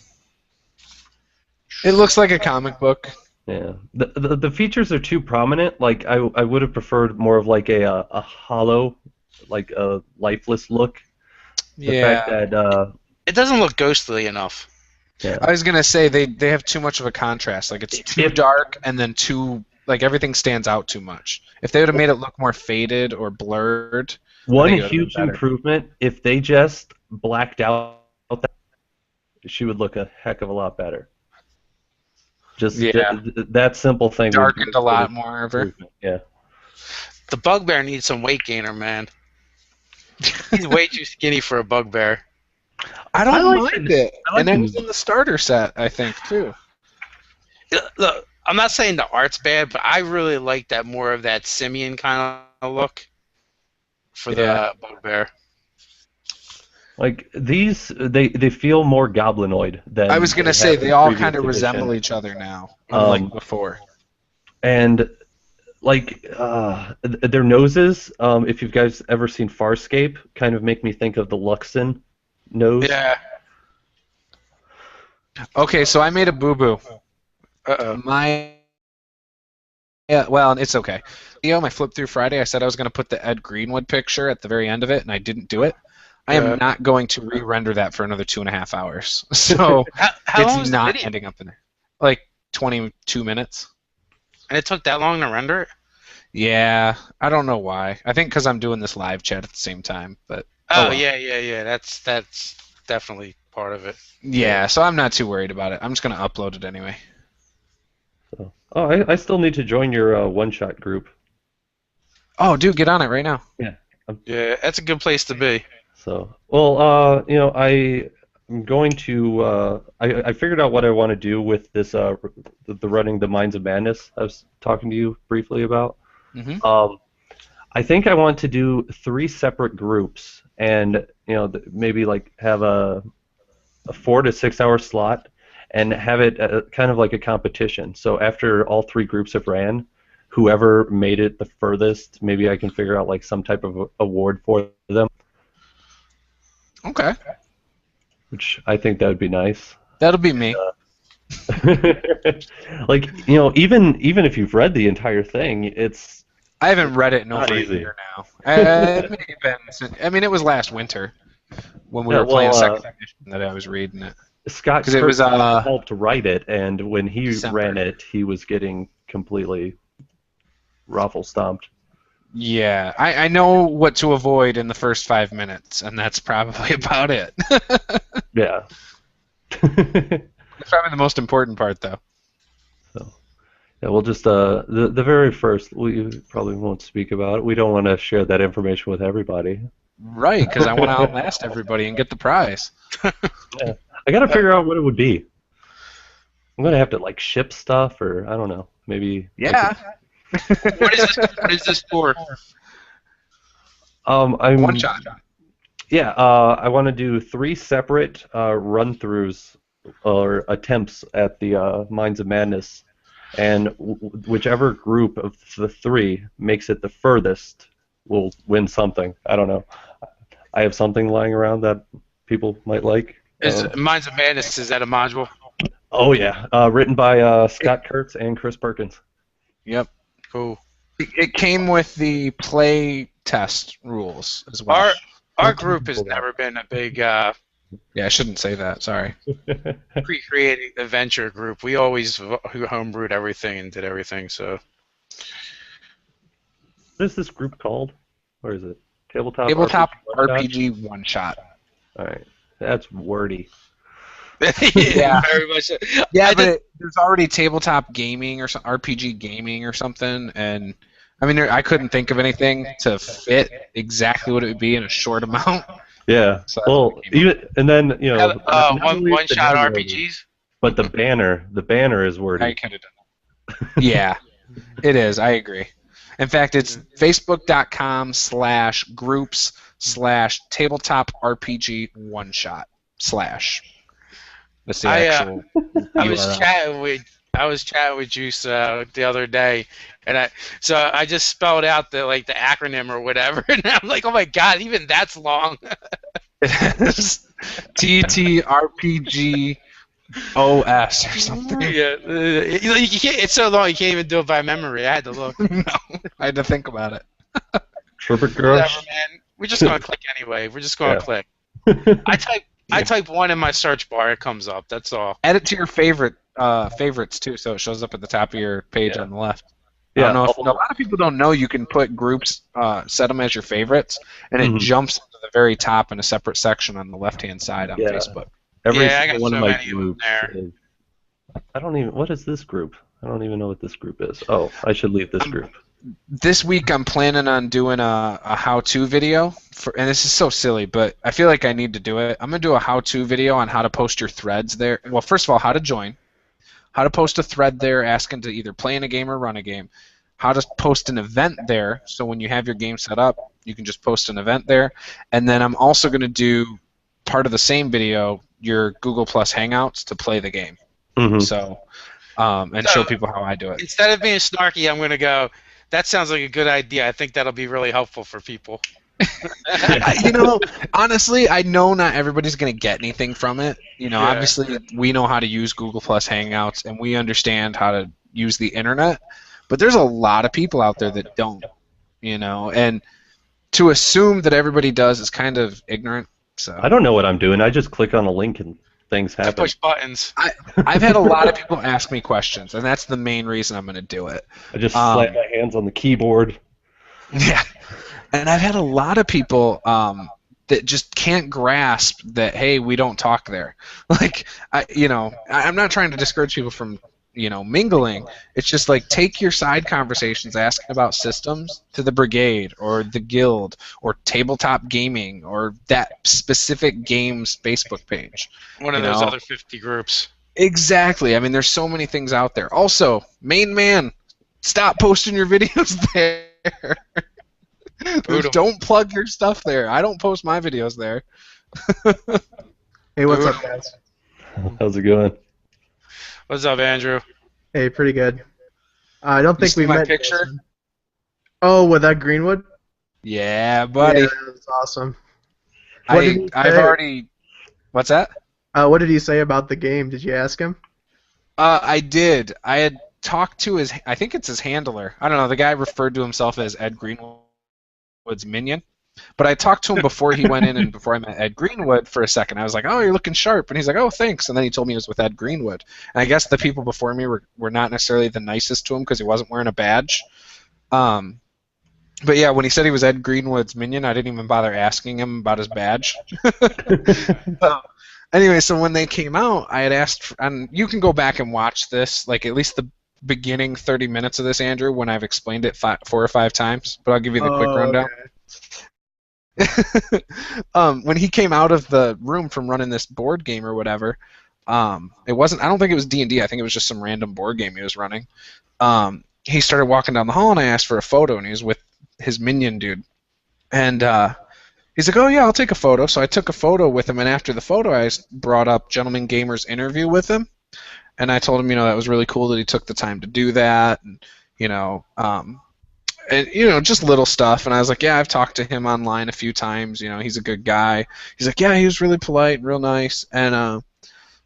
it looks like a comic book. Yeah, the features are too prominent. Like I would have preferred more of like a hollow, like a lifeless look. The fact that it doesn't look ghostly enough. Yeah. I was gonna say they have too much of a contrast. Like it's too dark and then too like everything stands out too much. If they would have made it look more faded or blurred. One huge improvement, if they just blacked out that, she would look a heck of a lot better. Just that simple thing. Darkened a lot more of her. Yeah. The Bugbear needs some weight gainer, man. He's way too skinny for a Bugbear. I don't mind it. And it was in the starter set, I think, too. Look, I'm not saying the art's bad, but I really like that more of that simian kind of look for the Bugbear. Like these, they feel more goblinoid than. I was gonna say they all kind of resemble each other now, unlike before. And like their noses, if you guys ever seen Farscape, kind of make me think of the Luxon nose. Yeah. Okay, so I made a boo-boo. Well, it's okay. My flip through Friday, I said I was going to put the Ed Greenwood picture at the very end of it, and I didn't do it. I am not going to re-render that for another 2.5 hours. So how long it's was not the video? ending up in there. Like 22 minutes. And it took that long to render it? Yeah, I don't know why. I think because I'm doing this live chat at the same time. But well. Yeah. That's definitely part of it. Yeah, so I'm not too worried about it. I'm just going to upload it anyway. So, I still need to join your one-shot group. Oh, dude, get on it right now. Yeah. Yeah, that's a good place to be. So, well, I'm going to. I figured out what I want to do with this. The running the Minds of Madness I was talking to you briefly about. Mm-hmm. I think I want to do 3 separate groups, and maybe like have a 4 to 6 hour slot, and have it kind of like a competition. So after all 3 groups have ran, whoever made it the furthest, maybe I can figure out like some type of award for them. Okay. Which I think that would be nice. That'll be me. Like even if you've read the entire thing, it's. I haven't read it in over a year now. It was last winter when we were playing second edition that I was reading it. Scott Kurtz helped write it, and when he ran it, he was getting completely raffle stomped. Yeah, I know what to avoid in the first 5 minutes, and that's probably about it. Yeah. It's probably the most important part, though. So, yeah, we'll just the very first we probably won't speak about it. We don't want to share that information with everybody. Right, because I want to outlast everybody and get the prize. Yeah. I gotta figure out what it would be. I'm gonna have to like ship stuff, or I don't know, maybe. Yeah. What is this for? I'm one shot. Yeah, I want to do 3 separate run-throughs or attempts at the Minds of Madness, and whichever group of the 3 makes it the furthest will win something. I don't know. I have something lying around that people might like. Minds of Madness, is that a module? Oh yeah, written by Scott Kurtz and Chris Perkins. Yep. Cool. It came with the play test rules as well. Our group has never been a big yeah, I shouldn't say that. Sorry. Pre-created adventure group. We always homebrewed everything and did everything. So. What is this group called? Where is it? Tabletop RPG One Shot. All right, that's wordy. Yeah, very much. Yeah, but there's already tabletop gaming or RPG gaming or something, and I mean, I couldn't think of anything to fit exactly what it would be in a short amount. Yeah. So and then one shot RPGs. But the banner is wordy. I could have done that. Yeah. It is. I agree. In fact, it's facebook.com/groups/tabletop-RPG one-shot / That's the actual URL. I was chatting with Juice the other day, and I just spelled out the acronym or whatever, and I'm like, oh my god, even that's long. It is TTRPG OS or something. Yeah, you can't, it's so long you can't even do it by memory. I had to look. No, I had to think about it. Sherbet Girl. Whatever, man. We're just gonna click anyway. We're just gonna click. I type one in my search bar. It comes up. That's all. Add it to your favorites too, so it shows up at the top of your page on the left. Yeah, I don't know if, a lot of people don't know you can put groups, set them as your favorites, and it jumps to the very top in a separate section on the left-hand side on Facebook. I got one so of my many groups there. is, I don't even. What is this group? I don't even know what this group is. Oh, I should leave this group. This week I'm planning on doing a how-to video, and this is so silly, but I feel like I need to do it. I'm going to do a how-to video on how to post your threads there. Well, first of all, how to join, how to post a thread there asking to either play in a game or run a game, how to post an event there, so when you have your game set up, you can just post an event there, and then I'm also going to do part of the same video, your Google Plus Hangouts to play the game. So, and show people how I do it. Instead of being snarky, I'm going to go, that sounds like a good idea. I think that'll be really helpful for people. Honestly, I know not everybody's going to get anything from it. Obviously, we know how to use Google Plus Hangouts, and we understand how to use the internet, but there's a lot of people out there that don't, and to assume that everybody does is kind of ignorant. So I don't know what I'm doing. I just click on a link and things happen. Push buttons. I've had a lot of people ask me questions, and that's the main reason I'm going to do it. I just slap my hands on the keyboard. Yeah, and I've had a lot of people that just can't grasp that. Hey, we don't talk there. I'm not trying to discourage people from mingling. It's just like take your side conversations asking about systems to the brigade or the guild or tabletop gaming or that specific game's Facebook page. One of those other 50 groups. Exactly. I mean, there's so many things out there. Also, main man, stop posting your videos there. Don't plug your stuff there. I don't post my videos there. Hey, what's up, guys? How's it going? What's up, Andrew? Hey, pretty good. I don't think we met. My picture? Oh, with that Greenwood? Yeah, buddy. Yeah, that was awesome. I've already. What's that? What did he say about the game? Did you ask him? I did. I had talked to his. I think it's his handler. I don't know. The guy referred to himself as Ed Greenwood's minion. But I talked to him before he went in and before I met Ed Greenwood for a second. I was like, oh, you're looking sharp. And he's like, oh, thanks. And then he told me he was with Ed Greenwood. And I guess the people before me were not necessarily the nicest to him because he wasn't wearing a badge. But yeah, when he said he was Ed Greenwood's minion, I didn't even bother asking him about his badge. Anyway, so when they came out, I had asked, and you can go back and watch this, like at least the beginning 30 minutes of this, Andrew, when I've explained it 4 or 5 times. But I'll give you the quick rundown. Okay. When he came out of the room from running this board game or whatever, it wasn't. I don't think it was D&D. I think it was just some random board game he was running. He started walking down the hall, and I asked for a photo, and he was with his minion dude, and he's like, "Oh yeah, I'll take a photo." So I took a photo with him, and after the photo, I brought up Gentleman Gamer's interview with him, and I told him, that was really cool that he took the time to do that, and and just little stuff. And I was like, yeah, I've talked to him online a few times. He's a good guy. He's like, yeah, he was really polite and real nice. And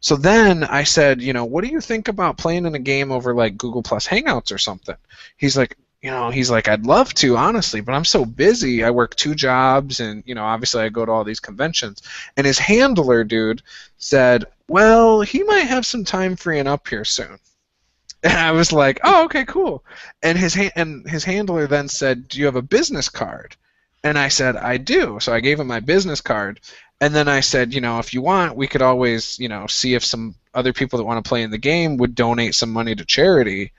so then I said, what do you think about playing in a game over like Google Plus Hangouts or something? He's like, I'd love to, honestly, but I'm so busy. I work 2 jobs, and obviously I go to all these conventions. And his handler, dude, said, well, he might have some time freeing up here soon. And I was like, oh, okay, cool. And his handler then said, do you have a business card? And I said, I do. So I gave him my business card. And then I said, if you want, we could always, see if some other people that want to play in the game would donate some money to charity.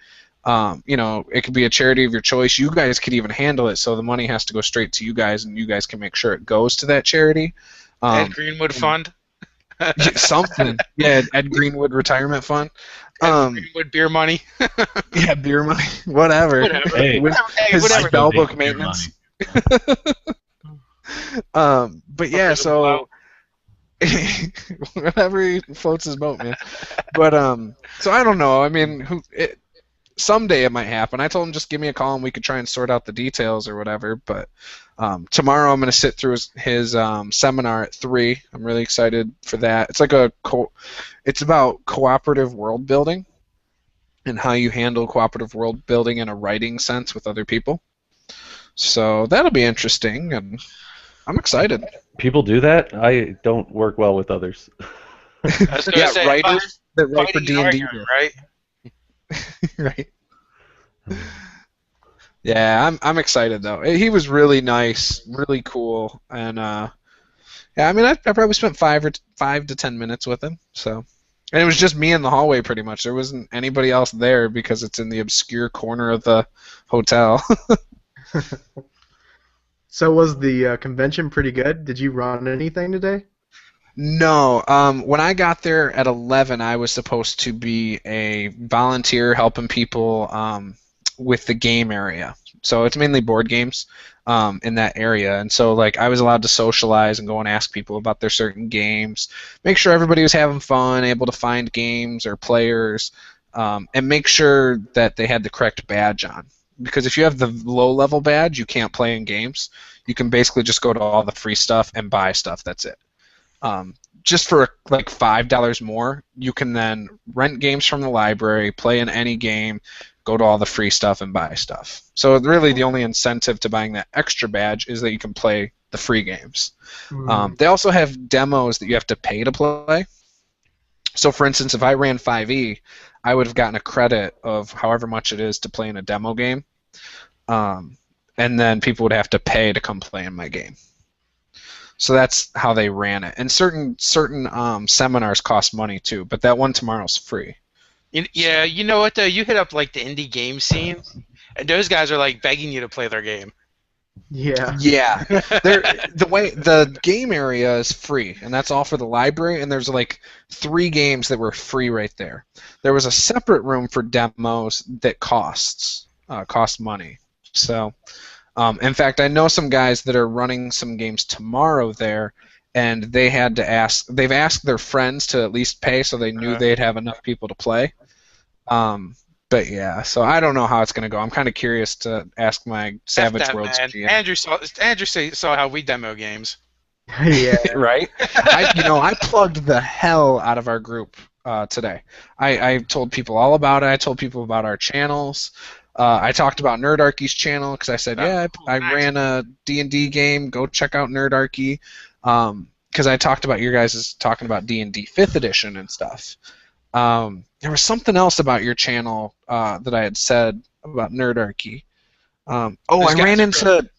It could be a charity of your choice. You guys could even handle it, so the money has to go straight to you guys, and you guys can make sure it goes to that charity. Ed Greenwood Fund? Something. Yeah, Ed Greenwood Retirement Fund. With beer money. Yeah, beer money. Whatever. Hey, His whatever. spell Beer book maintenance. money. But yeah, so whatever he floats his boat, man. But so I don't know. I mean, someday it might happen. I told him just give me a call and we could try and sort out the details or whatever. But tomorrow I'm going to sit through his seminar at 3. I'm really excited for that. It's like it's about cooperative world building and how you handle cooperative world building in a writing sense with other people. So that'll be interesting, and I'm excited. People do that. I don't work well with others. Yeah, writers that write for D&D, right? right. Yeah, I'm excited though. He was really nice, really cool, and yeah, I mean, I probably spent 5 to 10 minutes with him. So, and it was just me in the hallway pretty much. There wasn't anybody else there because it's in the obscure corner of the hotel. So was the convention pretty good? Did you run anything today? No. When I got there at 11, I was supposed to be a volunteer helping people with the game area. So it's mainly board games in that area. And so like I was allowed to socialize and go and ask people about their certain games, make sure everybody was having fun, able to find games or players, and make sure that they had the correct badge on. Because if you have the low-level badge, you can't play in games. You can basically just go to all the free stuff and buy stuff. That's it. Just for like $5 more, you can then rent games from the library, play in any game, go to all the free stuff and buy stuff. So really the only incentive to buying that extra badge is that you can play the free games. They also have demos that you have to pay to play. So for instance, if I ran 5e, I would have gotten a credit of however much it is to play in a demo game. And then people would have to pay to come play in my game. So that's how they ran it. And certain seminars cost money too, but that one tomorrow's free. Yeah, you know what though? You hit up like the indie game scene, and those guys are like begging you to play their game. Yeah. Yeah. The game area is free, and that's all for the library, and there's like 3 games that were free right there. There was a separate room for demos that cost money. So, in fact, I know some guys that are running some games tomorrow there, and they've asked their friends to at least pay so they knew they'd have enough people to play. But yeah, so I don't know how it's going to go. I'm kind of curious to ask my Savage Worlds GM. Andrew saw how we demo games. Yeah. Right? I plugged the hell out of our group today. I told people all about it. I told people about our channels. I talked about Nerdarchy's channel because I said, I ran a D&D game. Go check out Nerdarchy. Because I talked about your guys talking about D&D 5th edition and stuff. There was something else about your channel that I had said about Nerdarchy. I ran into...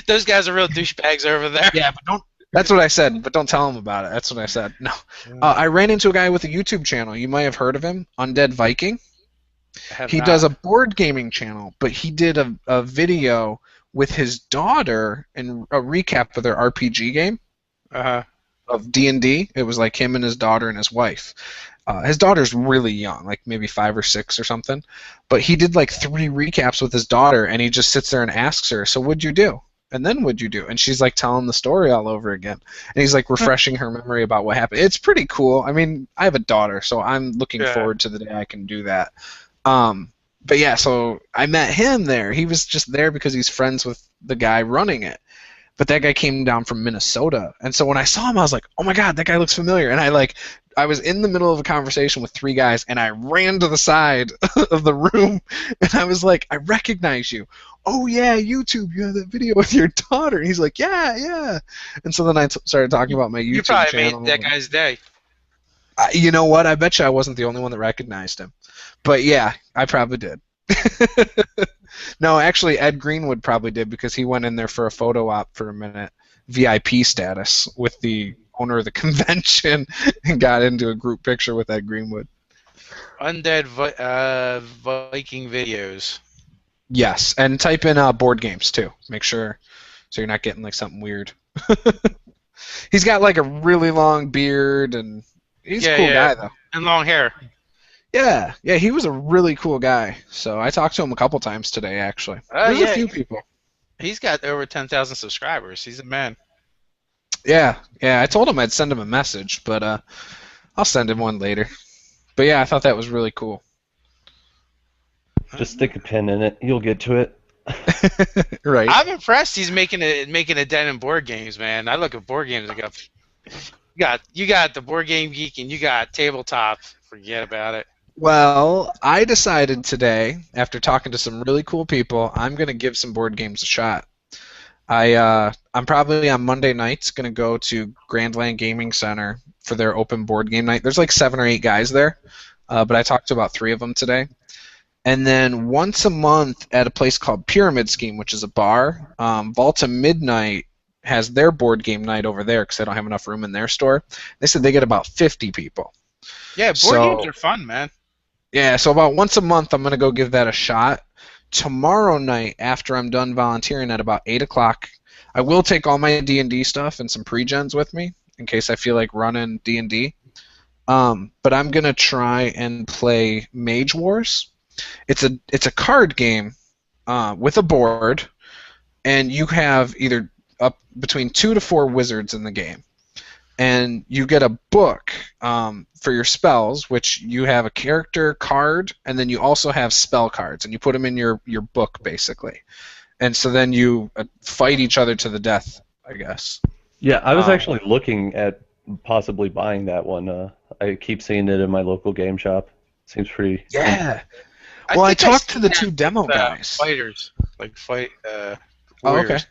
Those guys are real douchebags over there. Yeah, but don't... That's what I said, but don't tell him about it. That's what I said. No. I ran into a guy with a YouTube channel. You might have heard of him, Undead Viking. He does a board gaming channel, but he did a video with his daughter and a recap of their RPG game of D&D. It was like him and his daughter and his wife. His daughter's really young, like maybe 5 or 6 or something. But he did like 3 recaps with his daughter, and he just sits there and asks her, so what'd you do? And then what'd you do? And she's like telling the story all over again. And he's like refreshing her memory about what happened. It's pretty cool. I mean, I have a daughter, so I'm looking forward to the day I can do that. But yeah, so I met him there. He was just there because he's friends with the guy running it. But that guy came down from Minnesota. And so when I saw him, I was like, oh my God, that guy looks familiar. And I was in the middle of a conversation with 3 guys, and I ran to the side of the room, and I was like, I recognize you. Oh yeah, YouTube, you have that video with your daughter. And he's like, yeah. And so then I started talking about my YouTube channel. You probably made that guy's day. You know what? I bet you I wasn't the only one that recognized him. But yeah, I probably did. No, actually, Ed Greenwood probably did because he went in there for a photo op for a minute, VIP status, with the owner of the convention and got into a group picture with Ed Greenwood. Undead Viking videos. Yes, and type in board games too. Make sure so you're not getting like something weird. He's got like a really long beard and he's a cool guy though. And long hair. Yeah, he was a really cool guy. So I talked to him a couple times today, actually. There's a few people. He's got over 10,000 subscribers. He's a man. Yeah. I told him I'd send him a message, but I'll send him one later. But yeah, I thought that was really cool. Just stick a pin in it. You'll get to it. Right. I'm impressed. He's making a dent in board games, man. I look at board games and go, you got the Board Game Geek and you got tabletop. Forget about it. Well, I decided today, after talking to some really cool people, I'm gonna give some board games a shot. I'm probably on Monday nights gonna go to Grandland Gaming Center for their open board game night. There's like 7 or 8 guys there, but I talked to about 3 of them today. And then once a month at a place called Pyramid Scheme, which is a bar, Volta Midnight has their board game night over there because they don't have enough room in their store. They said they get about 50 people. Yeah, board games are fun, man. Yeah, so about once a month I'm going to go give that a shot. Tomorrow night, after I'm done volunteering at about 8 o'clock, I will take all my D&D stuff and some pre-gens with me in case I feel like running D&D. But I'm going to try and play Mage Wars. It's a card game with a board, and you have either up between 2 to 4 wizards in the game. And you get a book for your spells, which you have a character card, and then you also have spell cards, and you put them in your book, basically. And so then you fight each other to the death, I guess. Yeah, I was actually looking at possibly buying that one. I keep seeing it in my local game shop. Seems pretty... Yeah. Well, I talked to the 2 demo guys. Fighters, like fight Oh, warriors. okay.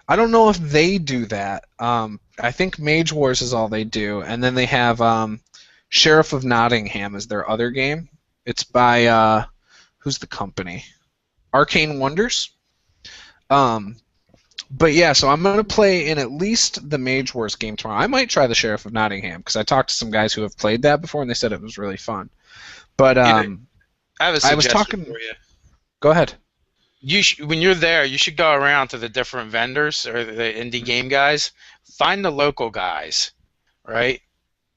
I don't know if they do that. I think Mage Wars is all they do, and then they have Sheriff of Nottingham is their other game. It's by who's the company? Arcane Wonders. But yeah, so I'm gonna play in at least the Mage Wars game tomorrow. I might try the Sheriff of Nottingham because I talked to some guys who have played that before, and they said it was really fun. But I have a suggestion I was talking. For you. Go ahead. When you're there, you should go around to the different vendors or the indie game guys. Find the local guys, right?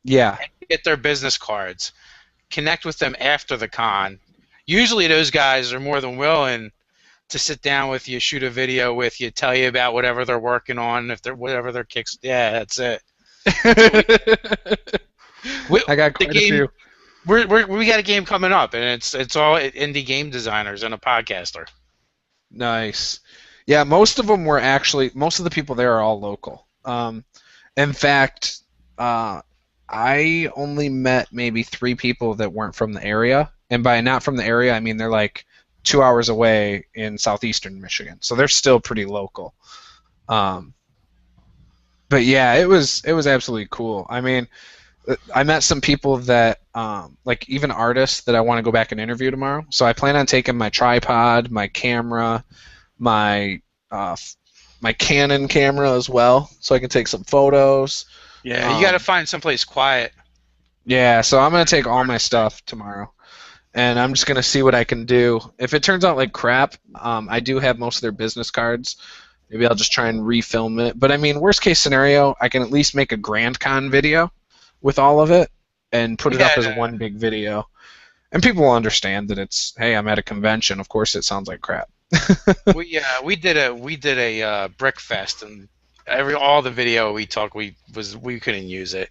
Yeah. Get their business cards. Connect with them after the con. Usually those guys are more than willing to sit down with you, shoot a video with you, tell you about whatever they're working on, whatever their kicks. Yeah, that's it. I got quite a few. We got a game coming up, and it's all indie game designers and a podcaster. Nice. Yeah, most of the people there are all local. In fact, I only met maybe 3 people that weren't from the area, and by not from the area, I mean they're like 2 hours away in southeastern Michigan, so they're still pretty local. But yeah, it was absolutely cool. I mean, I met some people that, like even artists that I want to go back and interview tomorrow. So I plan on taking my tripod, my camera, my Canon camera as well, so I can take some photos. Yeah, you got to find someplace quiet. Yeah, so I'm going to take all my stuff tomorrow, and I'm just going to see what I can do. If it turns out like crap, I do have most of their business cards. Maybe I'll just try and refilm it. But I mean, worst case scenario, I can at least make a Grand Con video with all of it and put it up as one big video. And people will understand that it's, hey, I'm at a convention. Of course it sounds like crap. we did a brick fest, and all the video we couldn't use it.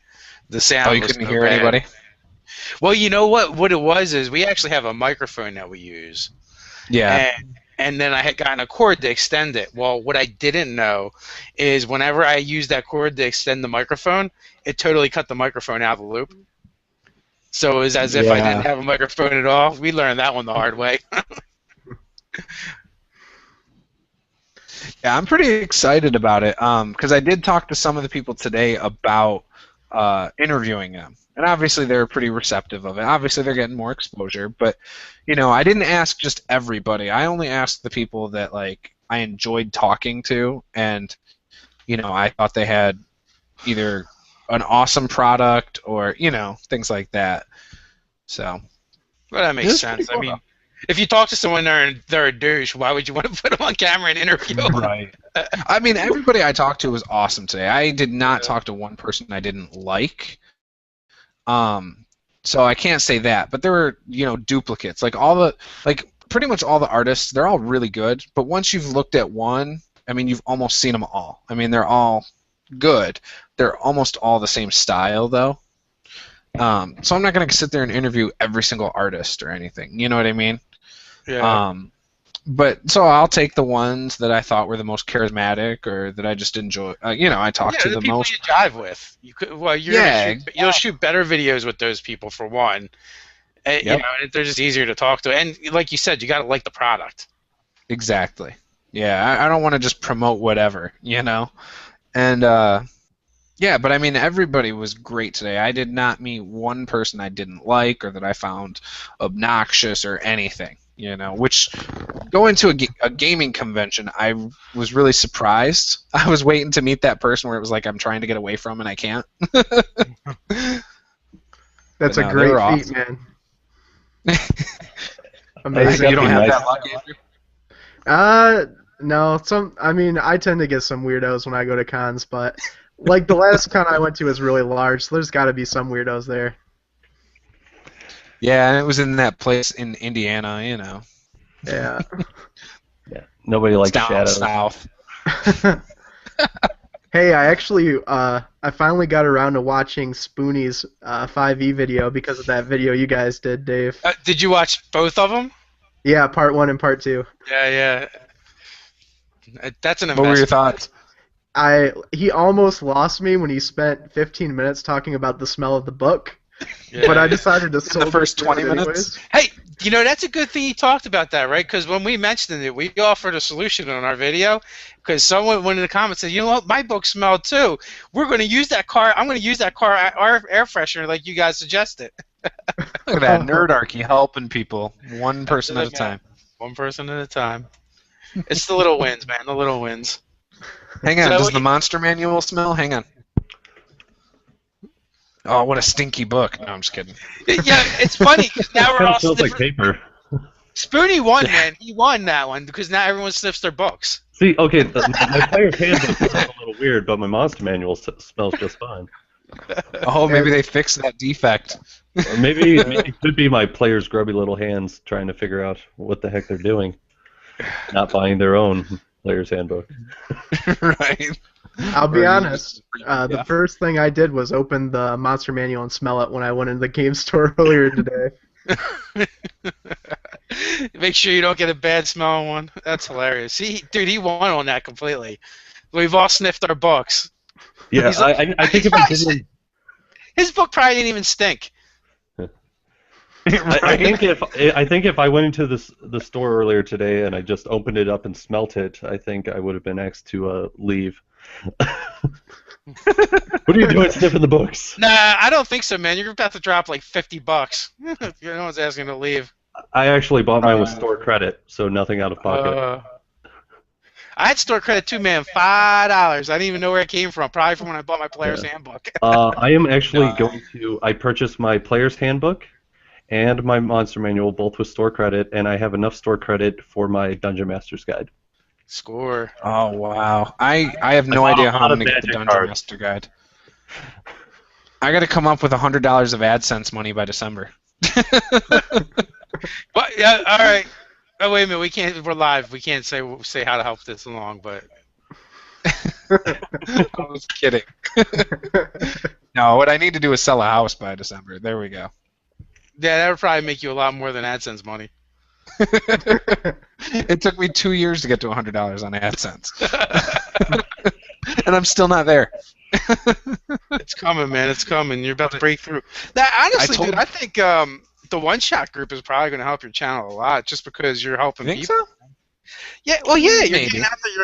The sound. Oh, you couldn't hear anybody? Well, you know what it was is we actually have a microphone that we use. Yeah. And then I had gotten a cord to extend it. Well, what I didn't know is whenever I used that cord to extend the microphone, it totally cut the microphone out of the loop. So it was as if I didn't have a microphone at all. We learned that one the hard way. Yeah, I'm pretty excited about it because I did talk to some of the people today about interviewing them. And obviously they're pretty receptive of it. Obviously they're getting more exposure, but you know, I didn't ask just everybody. I only asked the people that like I enjoyed talking to, and you know, I thought they had either an awesome product or things like that. So, well, that makes sense. Cool. I mean, if you talk to someone they're a douche, why would you want to put them on camera and interview them? Right. I mean, everybody I talked to was awesome today. I did not talk to one person I didn't like. So I can't say that, but there were, duplicates. Like pretty much all the artists, they're all really good. But once you've looked at one, I mean, you've almost seen them all. I mean, they're all good. They're almost all the same style, though. So I'm not going to sit there and interview every single artist or anything. You know what I mean? Yeah. But so I'll take the ones that I thought were the most charismatic or that I just enjoy. I talk to the people most. you jive with. You'll shoot better videos with those people for one. Yep. They're just easier to talk to, and like you said, you got to like the product. Exactly. Yeah, I don't want to just promote whatever, and but I mean everybody was great today. I did not meet one person I didn't like or that I found obnoxious or anything. Which going to a gaming convention, I was really surprised. I was waiting to meet that person where it was like I'm trying to get away from and I can't. That's a great feat, awesome. Man. Amazing. You don't have nice. that luck, Andrew? No. I tend to get some weirdos when I go to cons, but like the last con I went to was really large, so there's got to be some weirdos there. Yeah, and it was in that place in Indiana, Yeah. Yeah. Nobody likes down shadows. south. Hey, I actually I finally got around to watching Spoonie's 5e video because of that video you guys did, Dave. Did you watch both of them? Yeah, part 1 and part 2. Yeah. That's an investment. What were your thoughts? He almost lost me when he spent 15 minutes talking about the smell of the book. Yeah. But I decided to soldier the first 20 through it minutes. anyways. Hey, that's a good thing he talked about that, right? Because when we mentioned it, we offered a solution on our video. Because someone went in the comments and said, what, my book smelled too. We're going to use that car. I'm going to use that car air freshener like you guys suggested. Look at that nerdarchy helping people, one person at a time. One person at a time. It's the little wins, man. The little wins. Hang on. Does the Monster Manual smell? Hang on. Oh, what a stinky book. No, I'm just kidding. Yeah, it's funny because now we're all smells like paper. Spoonie won, man. He won that one because now everyone sniffs their books. See, okay, my player's handbook smells a little weird, but my Monster Manual smells just fine. Oh, maybe they fixed that defect. Or maybe it could be my player's grubby little hands trying to figure out what the heck they're doing, not buying their own player's handbook. Right. I'll be honest. The first thing I did was open the Monster Manual and smell it when I went into the game store earlier today. Make sure you don't get a bad smelling one. That's hilarious. See, dude, he won on that completely. We've all sniffed our books. Yeah, I think if I didn't... His book probably didn't even stink. I think if I went into the store earlier today and I just opened it up and smelt it, I think I would have been asked to leave. What are you doing sniffing the books? Nah, I don't think so, man. You're about to drop like $50. No one's asking to leave. I actually bought mine with store credit, so nothing out of pocket. I had store credit too, man. $5. I didn't even know where it came from. Probably from when I bought my player's handbook. I am actually going to. I purchased my player's handbook and my Monster Manual, both with store credit, and I have enough store credit for my Dungeon Master's Guide. Score. Oh, wow. I have no idea how I'm going to get the Dungeon Master Guide. I got to come up with $100 of AdSense money by December. But yeah, all right. Oh, wait a minute. We can't. We're live. We can't say how to help this along, but. I was kidding. No, what I need to do is sell a house by December. There we go. Yeah, that would probably make you a lot more than AdSense money. It took me 2 years to get to $100 on AdSense. And I'm still not there. It's coming, man. It's coming. You're about to break through. Now, honestly, dude, I think the one-shot group is probably going to help your channel a lot just because you're helping people. So? Yeah, well, yeah,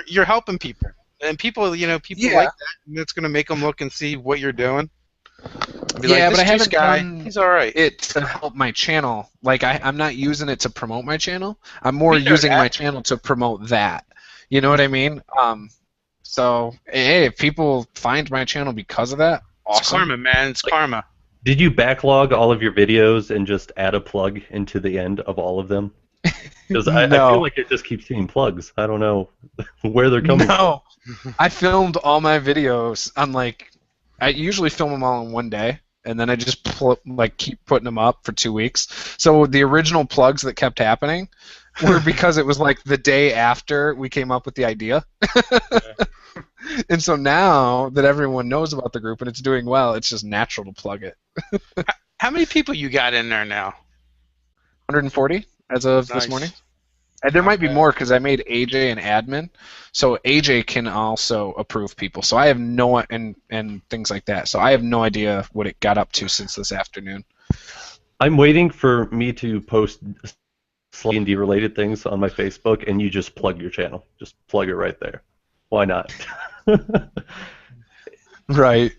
you're helping people. And people like that, and it's going to make them look and see what you're doing. But I haven't done he's all right. It to help my channel. Like I'm not using it to promote my channel. I'm more using my channel to promote that. You know what I mean? So hey, if people find my channel because of that, awesome. It's karma, man. It's karma. Did you backlog all of your videos and just add a plug into the end of all of them? Because I feel like it just keeps seeing plugs. I don't know where they're coming from. No, I filmed all my videos on I usually film them all in one day, and then I just keep putting them up for 2 weeks. So the original plugs that kept happening were because it was like the day after we came up with the idea. And so now that everyone knows about the group and it's doing well, it's just natural to plug it. How many people you got in there now? 140 as of this morning. And there might be more because I made AJ an admin, so AJ can also approve people. So I have and things like that. So I have no idea what it got up to since this afternoon. I'm waiting for me to post D&D related things on my Facebook, and you just plug your channel. Just plug it right there. Why not? Right.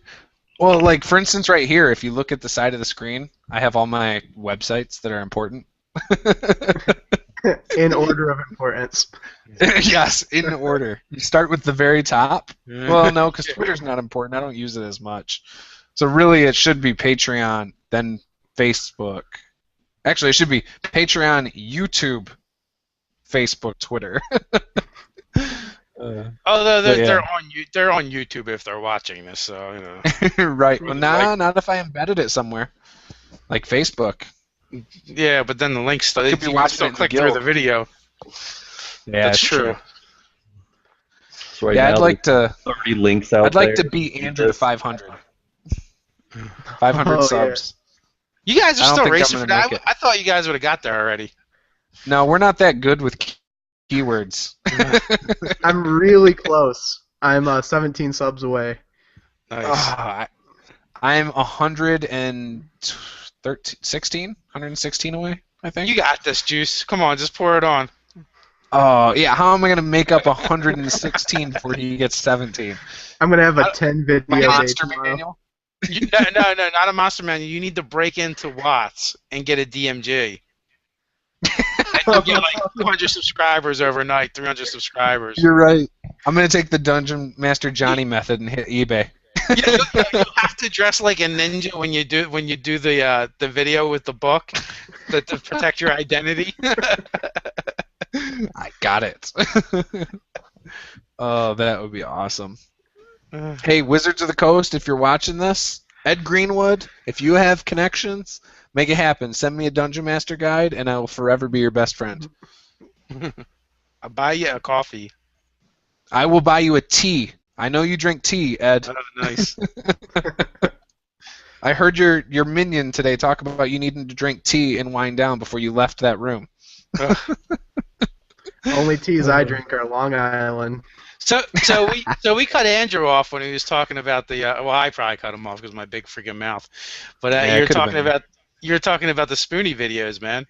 Well, like for instance, right here, if you look at the side of the screen, I have all my websites that are important. In order of importance. Yes, in order. You start with the very top. Well, no, because Twitter's not important. I don't use it as much. So really, it should be Patreon, then Facebook. Actually, it should be Patreon, YouTube, Facebook, Twitter. Although they're on YouTube if they're watching this, so you know. Right. Well, not if I embedded it somewhere, like Facebook. Yeah, but then the links still you can still click through the video. Yeah, that's true. So right yeah, now, I'd like to. 30 links out I'd like there. to beat Andrew to 500. 500 subs. You guys are still racing for that. make it. I thought you guys would have got there already. No, we're not that good with keywords. I'm really close. I'm 17 subs away. Nice. I'm 116 away, I think. You got this, Juice. Come on, just pour it on. Oh, yeah. How am I going to make up 116 before he gets 17? I'm going to have a 10 video day Monster tomorrow. manual? No, not a monster manual. You need to break into Watts and get a DMG. And you'll get like 200 subscribers overnight, 300 subscribers. You're right. I'm going to take the Dungeon Master Johnny method and hit eBay. You have to dress like a ninja when you do the video with the book to protect your identity. I got it. Oh, that would be awesome. Hey, Wizards of the Coast, if you're watching this, Ed Greenwood, if you have connections, make it happen. Send me a Dungeon Master guide, and I will forever be your best friend. I'll buy you a coffee. I will buy you a tea. I know you drink tea, Ed. Oh, nice. I heard your minion today talk about you needing to drink tea and wind down before you left that room. Only teas I drink are Long Island. So we cut Andrew off when he was talking about the. Well, I probably cut him off because of my big freaking mouth. But you're talking about the Spoonie videos, man.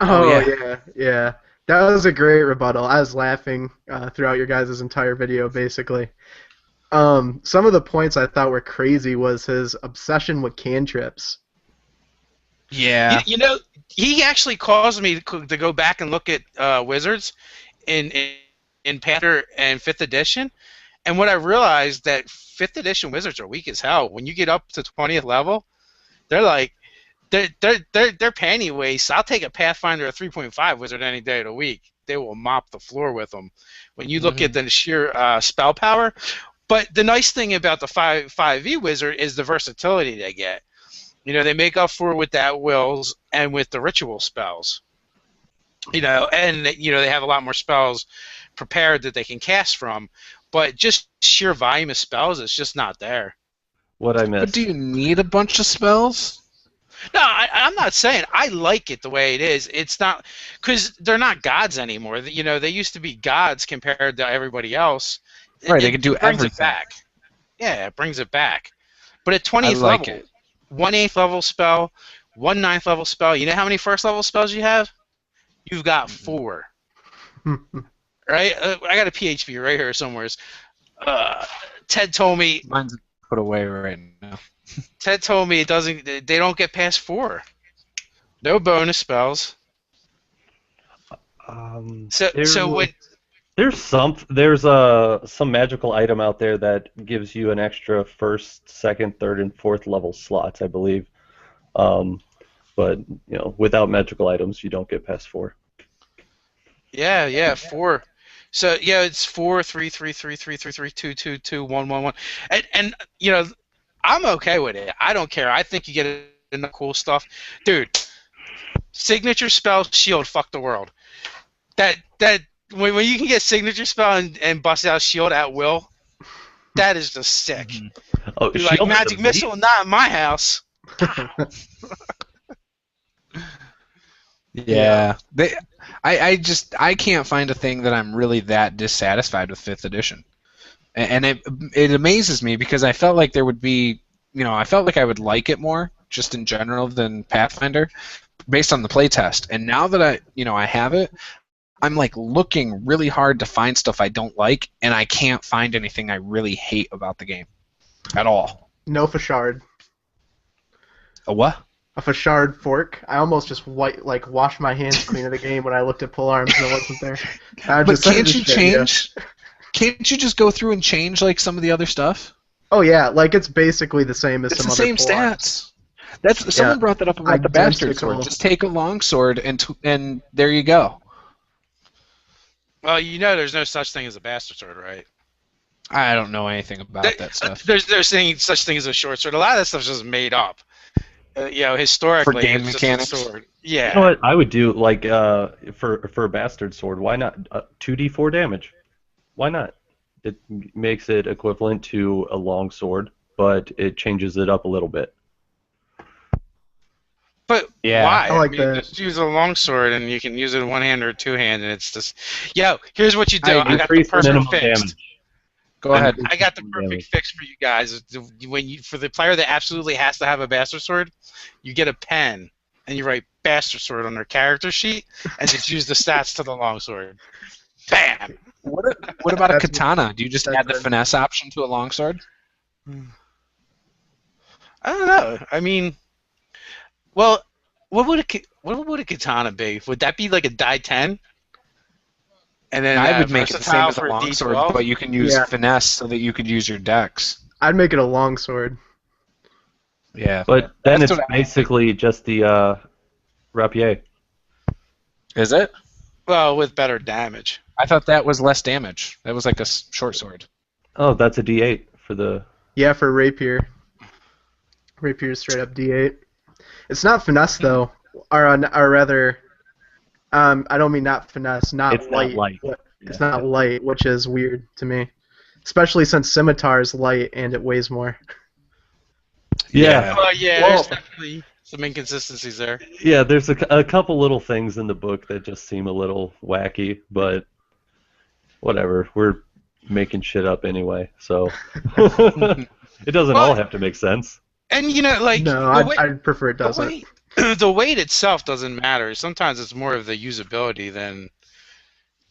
Oh yeah. That was a great rebuttal. I was laughing throughout your guys' entire video, basically. Some of the points I thought were crazy was his obsession with cantrips. Yeah. You know, he actually caused me to go back and look at Wizards in Panther and 5th edition, and what I realized that 5th edition Wizards are weak as hell. When you get up to 20th level, they're like they're panty wastes. I'll take a Pathfinder or 3.5 Wizard any day of the week. They will mop the floor with them. When you look at the sheer spell power, but the nice thing about the 5e Wizard is the versatility they get. You know, they make up for it with that wills and with the ritual spells. You know, and you know they have a lot more spells prepared that they can cast from, but just sheer volume of spells, it's just not there. What I missed. But do you need a bunch of spells? No, I'm not saying I like it the way it is. It's not because they're not gods anymore. You know, they used to be gods compared to everybody else. Right, they could do brings everything. it back. Yeah, it brings it back. But at 20th I like level, it. 1/8 level spell, 1/9 level spell. You know how many first level spells you have? You've got 4. Right? I got a PHP right here somewhere. Ted told me. Mine's put away right now. Ted told me they don't get past 4. No bonus spells. There's some magical item out there that gives you an extra 1st, 2nd, 3rd, and 4th level slots, I believe. But you know, without magical items, you don't get past 4. Yeah, 4. So yeah, it's 4, 3, 3, 3, 3, 3, 3, 2, 2, 2, 1, 1, 1, and you know, I'm okay with it. I don't care. I think you get enough cool stuff, dude. Signature spell shield, fuck the world. That when you can get signature spell and bust out shield at will, that is just sick. Mm-hmm. Oh, You're like magic missile, not in my house. Yeah, I can't find a thing that I'm really that dissatisfied with 5th edition, and it amazes me because I felt like there would be, I felt like I would like it more just in general than Pathfinder, based on the playtest. And now that I have it, I'm like looking really hard to find stuff I don't like, and I can't find anything I really hate about the game, at all. No Fashard. A what? A Fashard fork. I almost just washed my hands clean of the game when I looked at pull arms and it wasn't there. But can't you change? Can't you just go through and change like some of the other stuff? Oh yeah, like it's basically the same as it's some the other same stats. That's someone brought that up about the bastard sword. Just take a longsword and there you go. Well, there's no such thing as a bastard sword, right? I don't know anything about that stuff. There's saying such thing as a short sword. A lot of that stuff's just made up. Historically, for game it's mechanics. Just a sword. Yeah. You know what I would do, like for a bastard sword? Why not 2d4 damage? Why not? It makes it equivalent to a long sword, but it changes it up a little bit. But yeah, why? I like that. Just use a long sword, and you can use it in one hand or two hand, and it's just. Here's what you do. I got the perfect fix. Go ahead. I got the perfect fix for you guys. For the player that absolutely has to have a bastard sword, you get a pen and you write bastard sword on their character sheet and just use the stats to the longsword. Bam. What about a katana? Do you just add the finesse option to a longsword? I don't know. I mean, well, what would a katana be? Would that be like a die 10? And then I would make it the same as a longsword, but you can use finesse so that you could use your dex. I'd make it a longsword. Yeah. But then it's basically just the rapier. Is it? Well, with better damage. I thought that was less damage. That was like a short sword. Oh, that's a D8 for the... Yeah, for rapier. Rapier's straight up D8. It's not finesse, though. Or rather... I don't mean not finesse, it's light. Not light. It's not light, which is weird to me. Especially since scimitar is light and it weighs more. Yeah. There's definitely some inconsistencies there. Yeah, there's a couple little things in the book that just seem a little wacky, but whatever. We're making shit up anyway, so it doesn't all have to make sense. And no, I'd prefer it doesn't. The weight itself doesn't matter. Sometimes it's more of the usability than,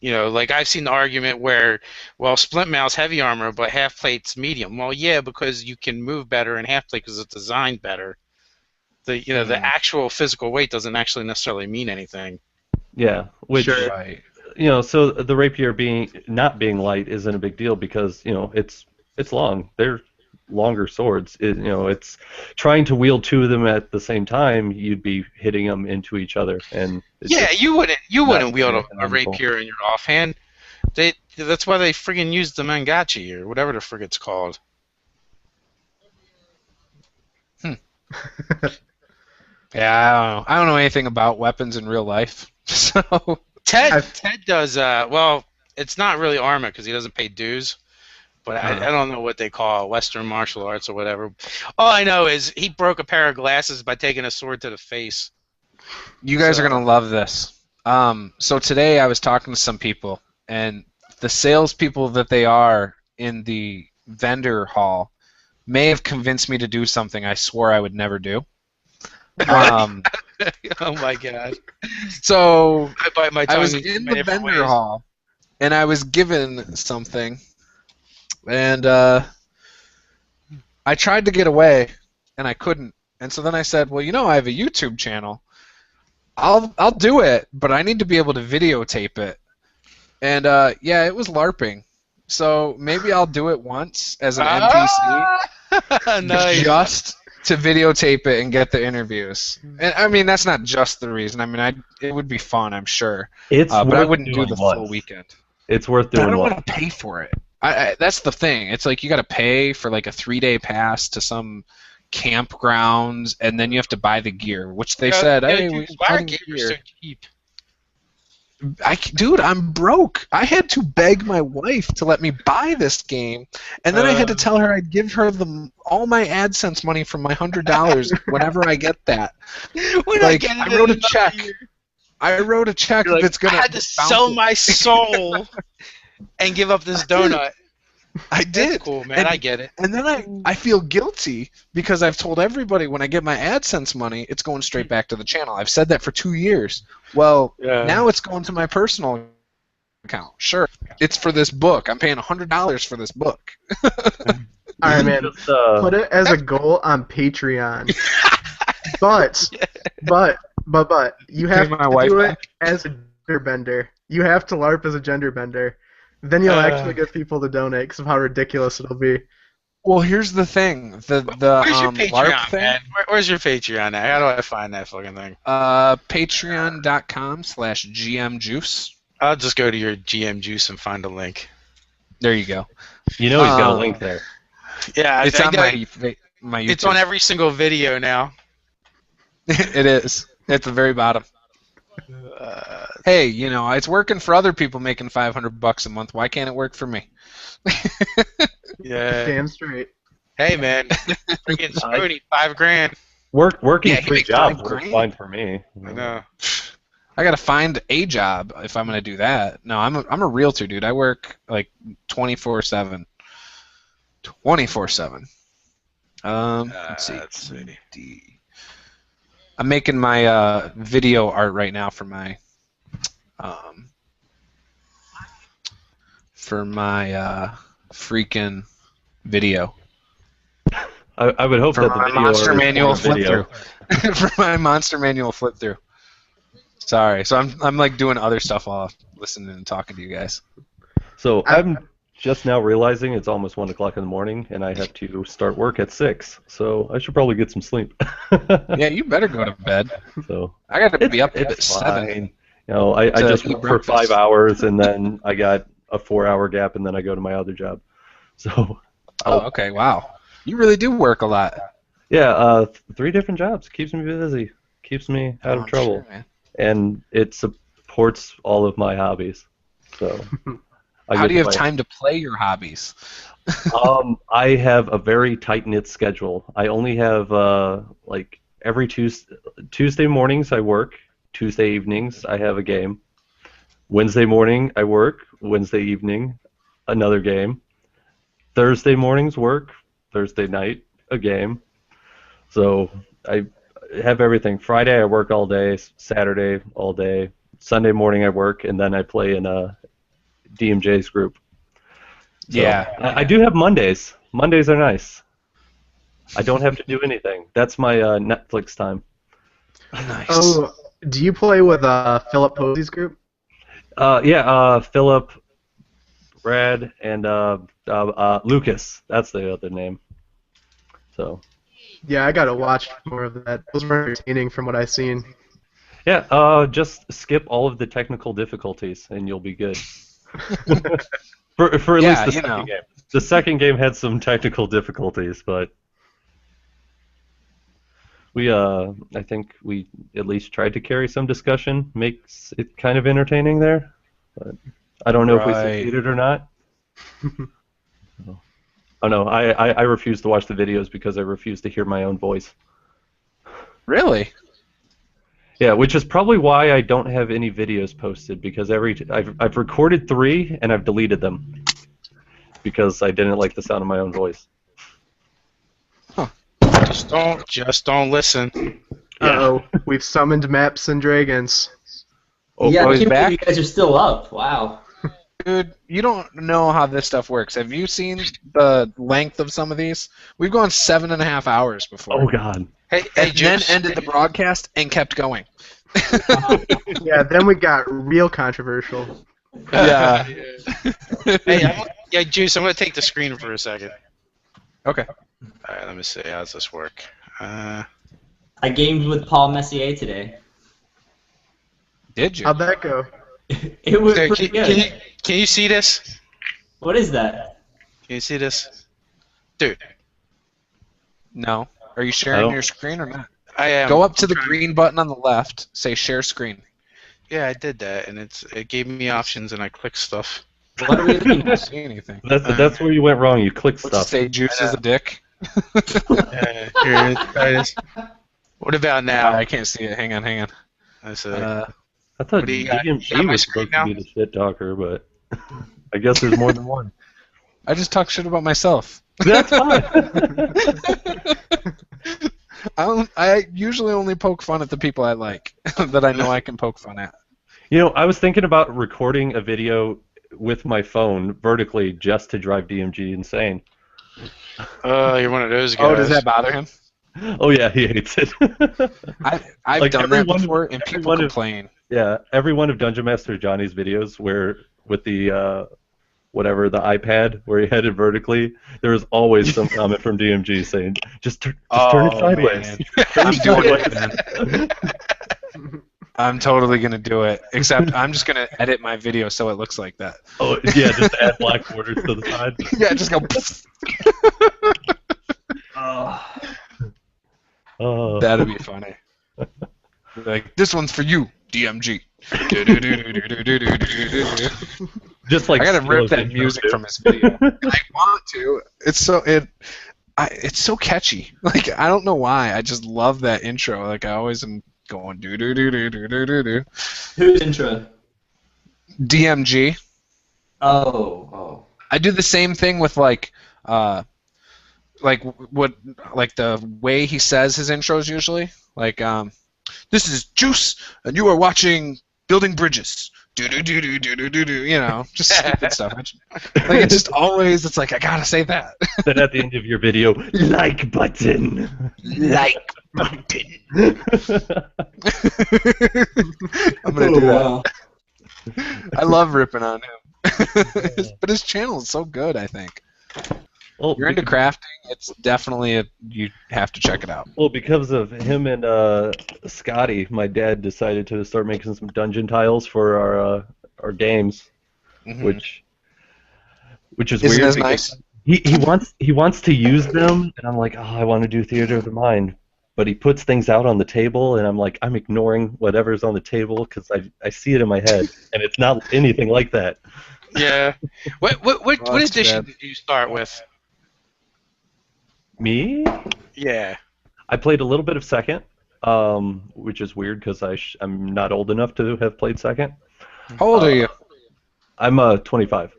like I've seen the argument where, well, splint mail's heavy armor, but half plate's medium. Well, yeah, because you can move better in half plate because it's designed better. The the actual physical weight doesn't actually necessarily mean anything. Yeah, which right. So the rapier not being light isn't a big deal because it's long. They're longer swords. It's trying to wield two of them at the same time. You'd be hitting them into each other, and you wouldn't wield a rapier in your offhand. That's why they friggin' used the Mangachi or whatever the frig it's called. Yeah, I don't know anything about weapons in real life. So Ted does. Well, it's not really armor because he doesn't pay dues. But I don't know what they call Western martial arts or whatever. All I know is he broke a pair of glasses by taking a sword to the face. You guys are going to love this. So today I was talking to some people, and the salespeople that they are in the vendor hall may have convinced me to do something I swore I would never do. Oh my god. So I bite my tongue. I was in the vendor hall, and I was given something. And I tried to get away, and I couldn't. And so then I said, well, I have a YouTube channel. I'll do it, but I need to be able to videotape it. And it was LARPing. So maybe I'll do it once as an NPC, nice. just to videotape it and get the interviews. And I mean, that's not just the reason. I mean, it would be fun, I'm sure. But I wouldn't do the full weekend. It's worth doing. I don't want to pay for it. That's the thing. It's like you got to pay for like a 3-day pass to some campgrounds, and then you have to buy the gear, which they said, hey, we buy gear. So cheap. Dude, I'm broke. I had to beg my wife to let me buy this game, and then I had to tell her I'd give her all my AdSense money from my $100 whenever I get that. I wrote a check. I wrote a check that's gonna. I had to sell my soul and give up this donut. I did. That's cool, man. I get it. And then I feel guilty because I've told everybody when I get my AdSense money, it's going straight back to the channel. I've said that for 2 years. Well, now it's going to my personal account. Sure, it's for this book. I'm paying $100 for this book. All right, man. Put it as a goal on Patreon. but you have to do it as a gender bender. You have to LARP as a gender bender. Then you'll actually get people to donate because of how ridiculous it'll be. Well, here's the thing. The Where's your Patreon, LARP thing? man? Where's your Patreon at? How do I find that fucking thing? Patreon.com/GMJuice. I'll just go to your GM Juice and find a link. There you go. You know he's got a link there. Yeah, it's on my YouTube. It's on every single video now. It is. At the very bottom. Hey, it's working for other people making $500 a month. Why can't it work for me? Yeah. Damn straight. Hey, man. Freaking Spoony, $5,000. Working 3 jobs works fine for me. I know. I gotta find a job if I'm gonna do that. No, I'm a realtor, dude. I work like 24/7. 24/7. Let's see. I'm making my video art right now for my freaking video. I would hope for that the video Monster Manual flip through. For my Monster Manual flip through. Sorry, so I'm like doing other stuff while listening and talking to you guys. So I'm just now realizing it's almost 1 o'clock in the morning, and I have to start work at 6. So I should probably get some sleep. Yeah, you better go to bed. So I got to be up at 7. I just work for 5 hours, and then I got a 4-hour gap, and then I go to my other job. So. Okay. Wow. You really do work a lot. Yeah. 3 different jobs. Keeps me busy. Keeps me out of trouble. Sure, and it supports all of my hobbies. So. How do you have time to play your hobbies? I have a very tight-knit schedule. I only have like every Tuesday mornings I work. Tuesday evenings I have a game. Wednesday morning I work. Wednesday evening another game. Thursday mornings work. Thursday night a game. So I have everything. Friday I work all day. Saturday all day. Sunday morning I work, and then I play in a DMJ's group. So yeah. I do have Mondays. Mondays are nice. I don't have to do anything. That's my Netflix time. Nice. Oh, do you play with Philip Posey's group? Yeah, Philip, Brad, and Lucas. That's the other name. So. Yeah, I gotta watch more of that. Those were entertaining from what I've seen. Yeah, just skip all of the technical difficulties and you'll be good. for at least the second game. The second game had some technical difficulties, but we I think we at least tried to carry some discussion, makes it kind of entertaining there. But I don't know if we succeeded or not. Oh no, I refuse to watch the videos because I refuse to hear my own voice. Really? Yeah, which is probably why I don't have any videos posted, because I've recorded 3 and I've deleted them because I didn't like the sound of my own voice. Huh. Just don't listen. Yeah. Uh-oh, we've summoned Maps and Dragons. Oh, yeah, he's back? You guys are still up. Wow. Dude, you don't know how this stuff works. Have you seen the length of some of these? We've gone 7.5 hours before. Oh God. Hey, and then ended the broadcast and kept going. Yeah, then we got real controversial. Yeah. Hey, Juice, I'm going to take the screen for a second. Okay. All right, let me see. How's this work? I gamed with Paul Messier today. Did you? How'd that go? It was pretty good. Can you see this? What is that? Can you see this? Dude. No. Are you sharing your screen or not? I am. Go up to the green button on the left. Say share screen. Yeah, I did that, and it gave me options, and I clicked stuff. What are we looking at? See anything? That's where you went wrong. You clicked stuff. Say juice is a dick. Here it is. What about now? I can't see it. Hang on. I thought DMG was supposed to be the shit talker, but I guess there's more than one. I just talk shit about myself. That's fine. I usually only poke fun at the people I like, that I know I can poke fun at. You know, I was thinking about recording a video with my phone vertically just to drive DMG insane. You're one of those guys. Oh, does that bother him? Oh yeah, he hates it. I've like done that before, and people complain. Yeah, every one of Dungeon Master Johnny's videos where with the whatever, the iPad where he headed vertically, there was always some comment from DMG saying, just turn it sideways. I'm doing it, man. I'm totally going to do it, except I'm just going to edit my video so it looks like that. Oh, yeah, just add black borders to the side. Yeah, just go... That'd be funny. Like, this one's for you, DMG. Just like I gotta rip that music from his video. I want to. It's so catchy. Like, I don't know why. I just love that intro. Like, I always am going do do do do do do do do. Whose intro? DMG. Oh. I do the same thing with like the way he says his intros usually. Like, this is Juice, and you are watching Building Bridges. Do do do do do do do do. You know, just stupid stuff. Like, it's just always. It's like I gotta say that. Then at the end of your video, like button. Like button. I'm gonna do that. I love ripping on him. But his channel is so good, I think. Well, if you're into crafting, it's definitely you have to check it out. Well, because of him and Scotty, my dad decided to start making some dungeon tiles for our games, which is Isn't weird. As nice? He wants to use them, and I'm like, oh, I want to do Theater of the Mind, but he puts things out on the table, and I'm like, I'm ignoring whatever's on the table because I see it in my head, and it's not anything like that. Yeah. What edition did you start with? Me? Yeah. I played a little bit of second, which is weird because I'm not old enough to have played second. How old are you? I'm 25.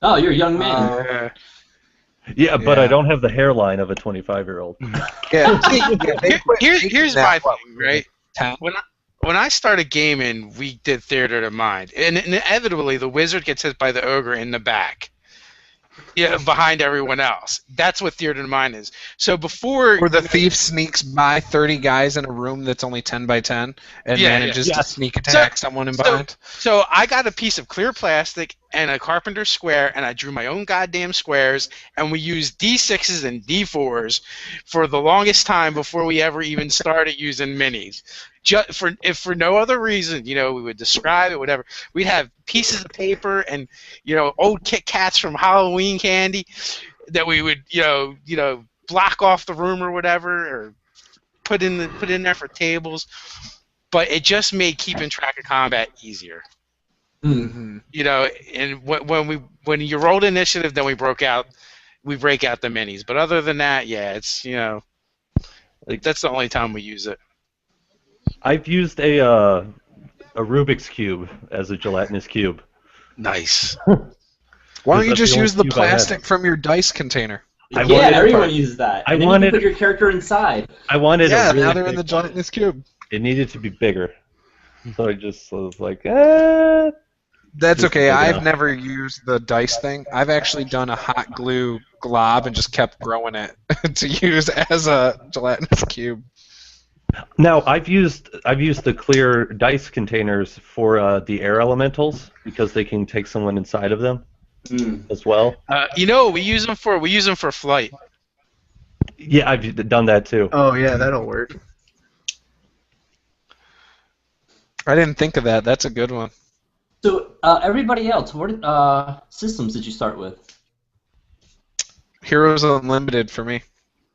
Oh, you're a young man. Yeah, but I don't have the hairline of a 25-year-old. Yeah. Here's my thing, right? When I started gaming, we did Theater of the Mind, and inevitably the wizard gets hit by the ogre in the back. Yeah, behind everyone else. That's what Theater of the Mind is. So before... Where the thief sneaks by 30 guys in a room that's only 10 by 10 and manages to sneak attack someone in behind. So I got a piece of clear plastic and a carpenter square, and I drew my own goddamn squares, and we used D6s and D4s for the longest time before we ever even started using minis. If for no other reason, we would describe it, whatever. We'd have pieces of paper and, old Kit Kats from Halloween candy that we would, block off the room or whatever, or put in there for tables. But it just made keeping track of combat easier. Mm-hmm. And when you rolled initiative, then we break out the minis. But other than that, it's that's the only time we use it. I've used a Rubik's Cube as a gelatinous cube. Nice. Why don't you just use the plastic from your dice container? Everyone uses that. And then you can put your character inside. I wanted now they're in the gelatinous cube. It needed to be bigger. So I just was like, That's okay. I've never used the dice thing. I've actually done a hot glue glob and just kept growing it to use as a gelatinous cube. Now I've used the clear dice containers for the air elementals because they can take someone inside of them as well. We use them for flight. Yeah, I've done that too. Oh yeah, that'll work. I didn't think of that. That's a good one. So everybody else, what systems did you start with? Heroes Unlimited for me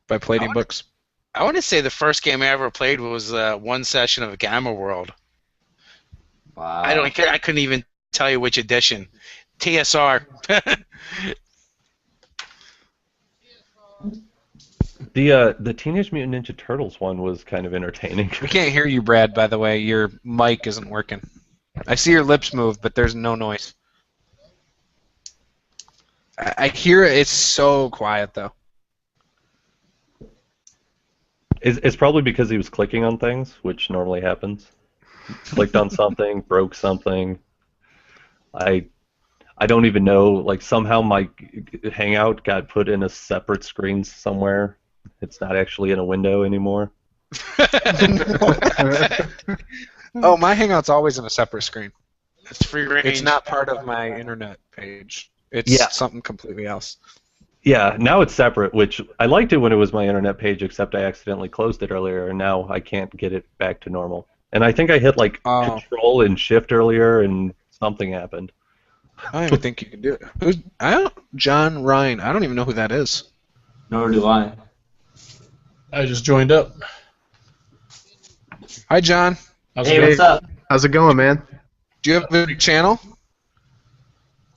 by Palladium Books. I want to say the first game I ever played was one session of Gamma World. Wow. I couldn't even tell you which edition. TSR. The Teenage Mutant Ninja Turtles one was kind of entertaining. We can't hear you, Brad, by the way. Your mic isn't working. I see your lips move, but there's no noise. I hear it. It's so quiet, though. It's probably because he was clicking on things, which normally happens. Clicked on something, broke something. I don't even know. Like, somehow my Hangout got put in a separate screen somewhere. It's not actually in a window anymore. Oh, my Hangout's always in a separate screen. It's free range. It's not part of my internet page. It's something completely else. Yeah, now it's separate, which I liked it when it was my internet page, except I accidentally closed it earlier, and now I can't get it back to normal. And I think I hit, like, Control and Shift earlier, and something happened. I don't even think you can do it. John Ryan. I don't even know who that is. Nor do I. I just joined up. Hi, John. Hey, what's up? How's it going, man? Do you have a channel?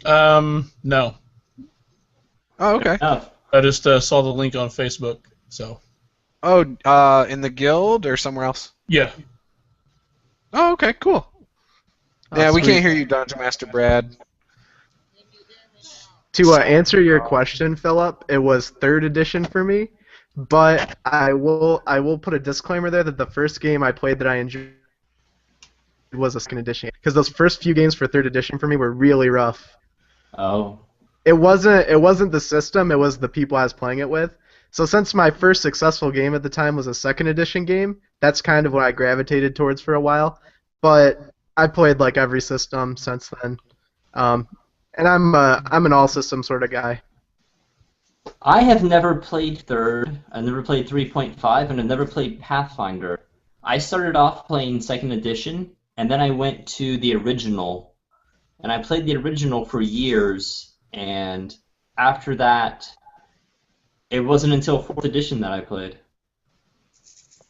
No. Oh, okay. Oh. I just saw the link on Facebook, so. Oh, in the guild or somewhere else? Yeah. Oh, okay, cool. Yeah, we can't hear you, Dungeon Master Brad. To answer your question, Philip, it was 3rd edition for me, but I will put a disclaimer there that the first game I played that I enjoyed was a 2nd edition, because those first few games for 3rd edition for me were really rough. Oh. It wasn't the system, it was the people I was playing it with. So since my first successful game at the time was a 2nd edition game, that's kind of what I gravitated towards for a while. But I played like every system since then. And I'm an all system sort of guy. I have never played 3rd, I've never played 3.5, and I've never played Pathfinder. I started off playing 2nd edition, and then I went to the original. And I played the original for years, and after that, it wasn't until 4th edition that I played.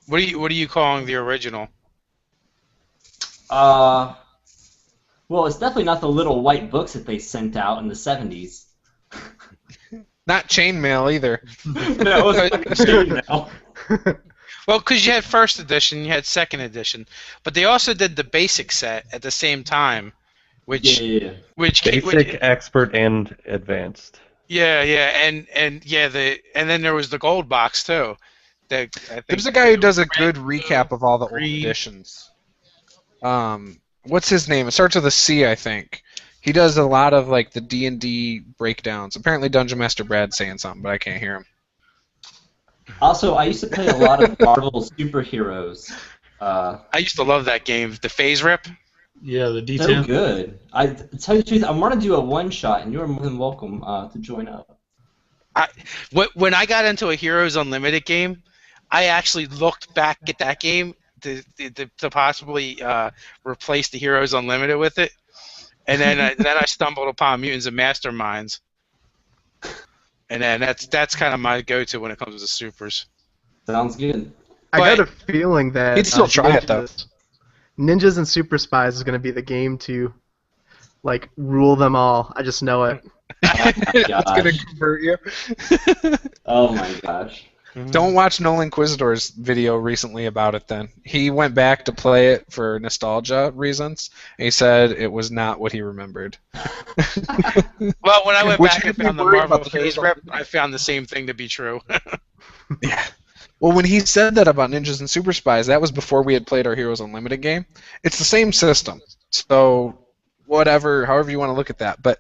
What are you calling the original? Well, it's definitely not the little white books that they sent out in the 70s. Not chainmail either. No, it wasn't chainmail. Well, because you had 1st edition, you had 2nd edition, but they also did the basic set at the same time, which basic, expert, and advanced. Yeah, and then there was the gold box too. I think there's a guy who does a good recap of all the old editions. What's his name? It starts with a C, I think. He does a lot of like the D&D breakdowns. Apparently, Dungeon Master Brad's saying something, but I can't hear him. Also, I used to play a lot of Marvel superheroes. I used to love that game, the Phase Rip. Yeah, the D10. So good. I tell you the truth, I want to do a one-shot, and you're more than welcome to join up. When I got into a Heroes Unlimited game, I actually looked back at that game to possibly replace the Heroes Unlimited with it, and then I stumbled upon Mutants and Masterminds, and then that's kind of my go-to when it comes to supers. Sounds good. I got a feeling that he'd still try it though. Ninjas and Super Spies is going to be the game to like rule them all. I just know it. It's going to convert you. Oh my gosh. Don't watch Nolan Inquisitor's video recently about it then. He went back to play it for nostalgia reasons, and he said it was not what he remembered. Well, when I went back and found the Marvel Phase Rep, I found the same thing to be true. Yeah. Well, when he said that about Ninjas and Super Spies, that was before we had played our Heroes Unlimited game. It's the same system, so whatever, however you want to look at that. But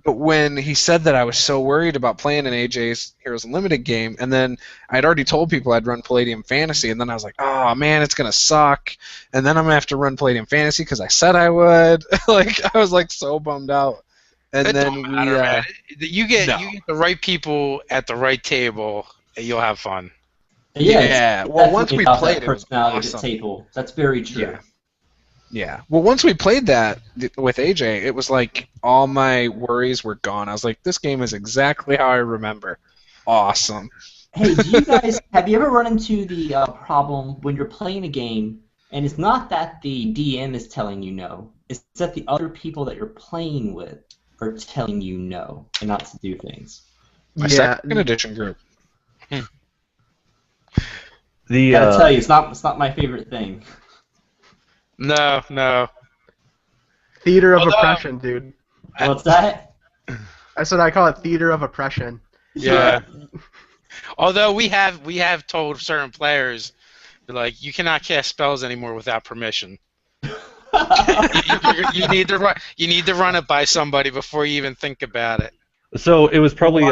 when he said that, I was so worried about playing an AJ's Heroes Unlimited game, and then I'd already told people I'd run Palladium Fantasy, and then I was like, oh man, it's gonna suck, and then I'm gonna have to run Palladium Fantasy because I said I would. Like I was like so bummed out. And it then don't matter, man. You get the right people at the right table, and you'll have fun. Yeah. Well, once we played it, personality it was awesome. at the table. That's very true. Yeah. Well, once we played that with AJ, it was like all my worries were gone. I was like, this game is exactly how I remember. Awesome. Hey, do you guys have you ever run into the problem when you're playing a game and it's not that the DM is telling you no, it's that the other people that you're playing with are telling you no and not to do things? My second edition group. I gotta tell you, it's not my favorite thing. No. Theater of oppression, dude. What's that? I said I call it theater of oppression. Yeah. Although we have told certain players, like, you cannot cast spells anymore without permission. you need to run it by somebody before you even think about it. So it was probably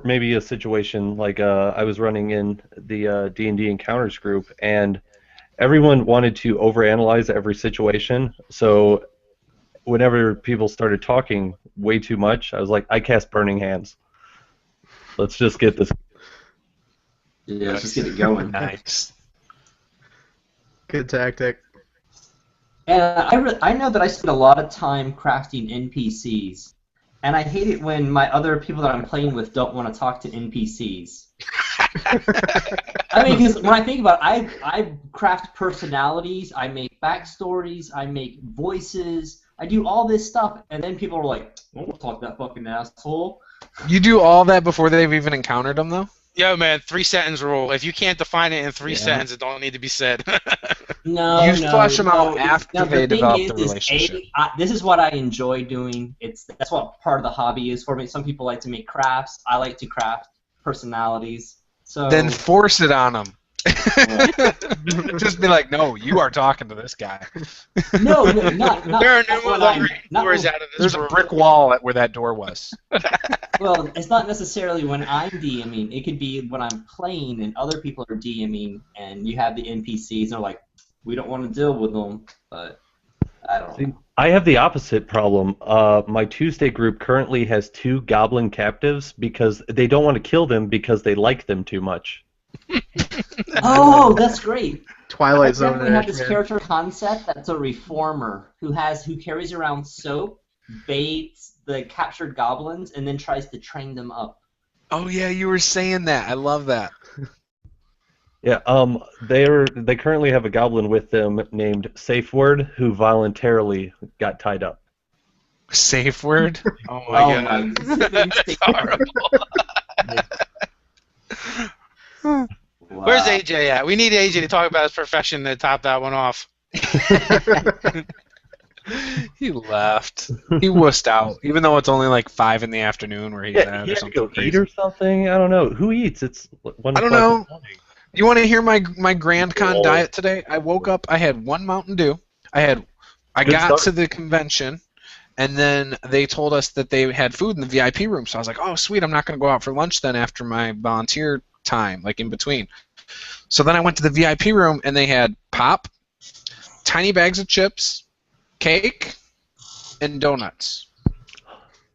maybe a situation like I was running in the D&D Encounters group, and everyone wanted to overanalyze every situation. So whenever people started talking way too much, I was like, I cast Burning Hands. Let's just get this. Yeah, let's just get it going. Nice. Good tactic. And I know that I spend a lot of time crafting NPCs, and I hate it when my other people that I'm playing with don't want to talk to NPCs. I mean, because when I think about it, I craft personalities, I make backstories, I make voices, I do all this stuff, and then people are like, I don't talk to that fucking asshole. You do all that before they've even encountered them, though? Yo, man, 3-sentence rule. If you can't define it in 3 sentences, it don't need to be said. You flesh them out after they develop the relationship. This is what I enjoy doing. That's what part of the hobby is for me. Some people like to make crafts. I like to craft personalities. So then force it on them. Just be like, no, you are talking to this guy. No, not there are no doors out of this There's a brick wall where that door was. Well, it's not necessarily when I'm DMing. It could be when I'm playing and other people are DMing, and you have the NPCs, and they're like, we don't want to deal with them, but I don't know. I have the opposite problem. My Tuesday group currently has 2 goblin captives because they don't want to kill them because they like them too much. Oh, that's great. Twilight Zone. We have this character concept that's a reformer who carries around soap, baits the captured goblins, and then tries to train them up. Oh yeah, you were saying that. I love that. Yeah, they currently have a goblin with them named Safe Word, who voluntarily got tied up. Safe Word? Oh my god. That's horrible. Wow. Where's AJ at? We need AJ to talk about his profession to top that one off. He left. He wussed out, even though it's only like 5 in the afternoon where he's at he or had to something go crazy. eat or something. I don't know. Who eats? It's 1 I don't know. You want to hear my Grand Con diet today? I woke up. I had 1 Mountain Dew. I got to the convention, and then they told us that they had food in the VIP room. So I was like, oh sweet, I'm not going to go out for lunch then after my volunteer time, like in between. So then I went to the VIP room, and they had pop, tiny bags of chips, cake, and donuts.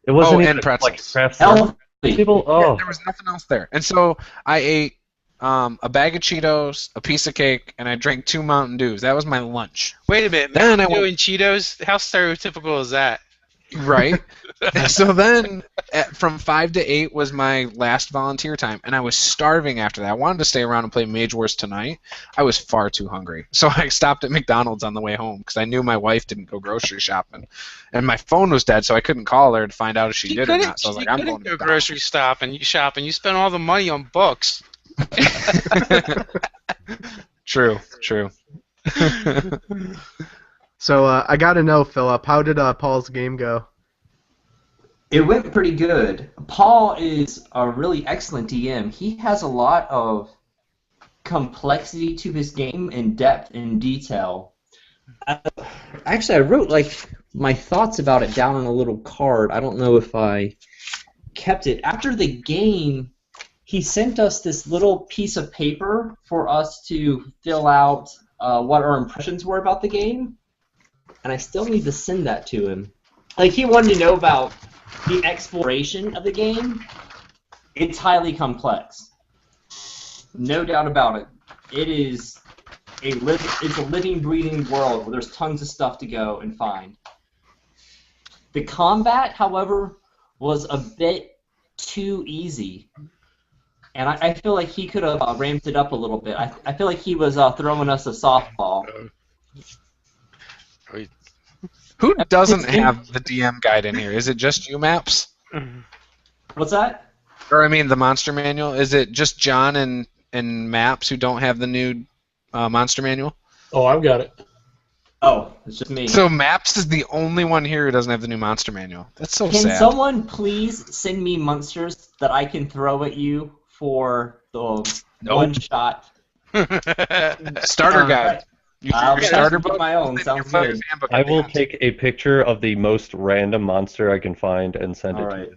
It wasn't even and pretzels. like craft people. Oh, yeah, there was nothing else there. And so I ate a bag of Cheetos, a piece of cake, and I drank 2 Mountain Dews. That was my lunch. Wait a minute. Then Mountain Dew and Cheetos? How stereotypical is that? Right. So then from 5 to 8 was my last volunteer time, and I was starving after that. I wanted to stay around and play Mage Wars tonight. I was far too hungry. So I stopped at McDonald's on the way home because I knew my wife didn't go grocery shopping. And my phone was dead, so I couldn't call her to find out if she did or not. So I was like, I'm going to go grocery shop and you spend all the money on books. True. So I got to know, Philip, how did Paul's game go? It went pretty good. Paul is a really excellent DM. He has a lot of complexity to his game and depth and detail. Actually, I wrote my thoughts about it down on a little card. I don't know if I kept it. After the game, he sent us this little piece of paper for us to fill out what our impressions were about the game, and I still need to send that to him. He wanted to know about the exploration of the game. It's highly complex. No doubt about it. It is it's a living, breathing world where there's tons of stuff to go and find. The combat, however, was a bit too easy, and I feel like he could have ramped it up a little bit. I feel like he was throwing us a softball. Who doesn't have the DM guide in here? Is it just you, Maps? What's that? Or I mean, the monster manual. Is it just John and Maps who don't have the new monster manual? Oh, I've got it. Oh, it's just me. So Maps is the only one here who doesn't have the new monster manual. That's so sad. Can someone please send me monsters that I can throw at you for the one shot? Starter guide. I'll starter book my own. Sounds good. I will take a picture of the most random monster I can find and send it to you.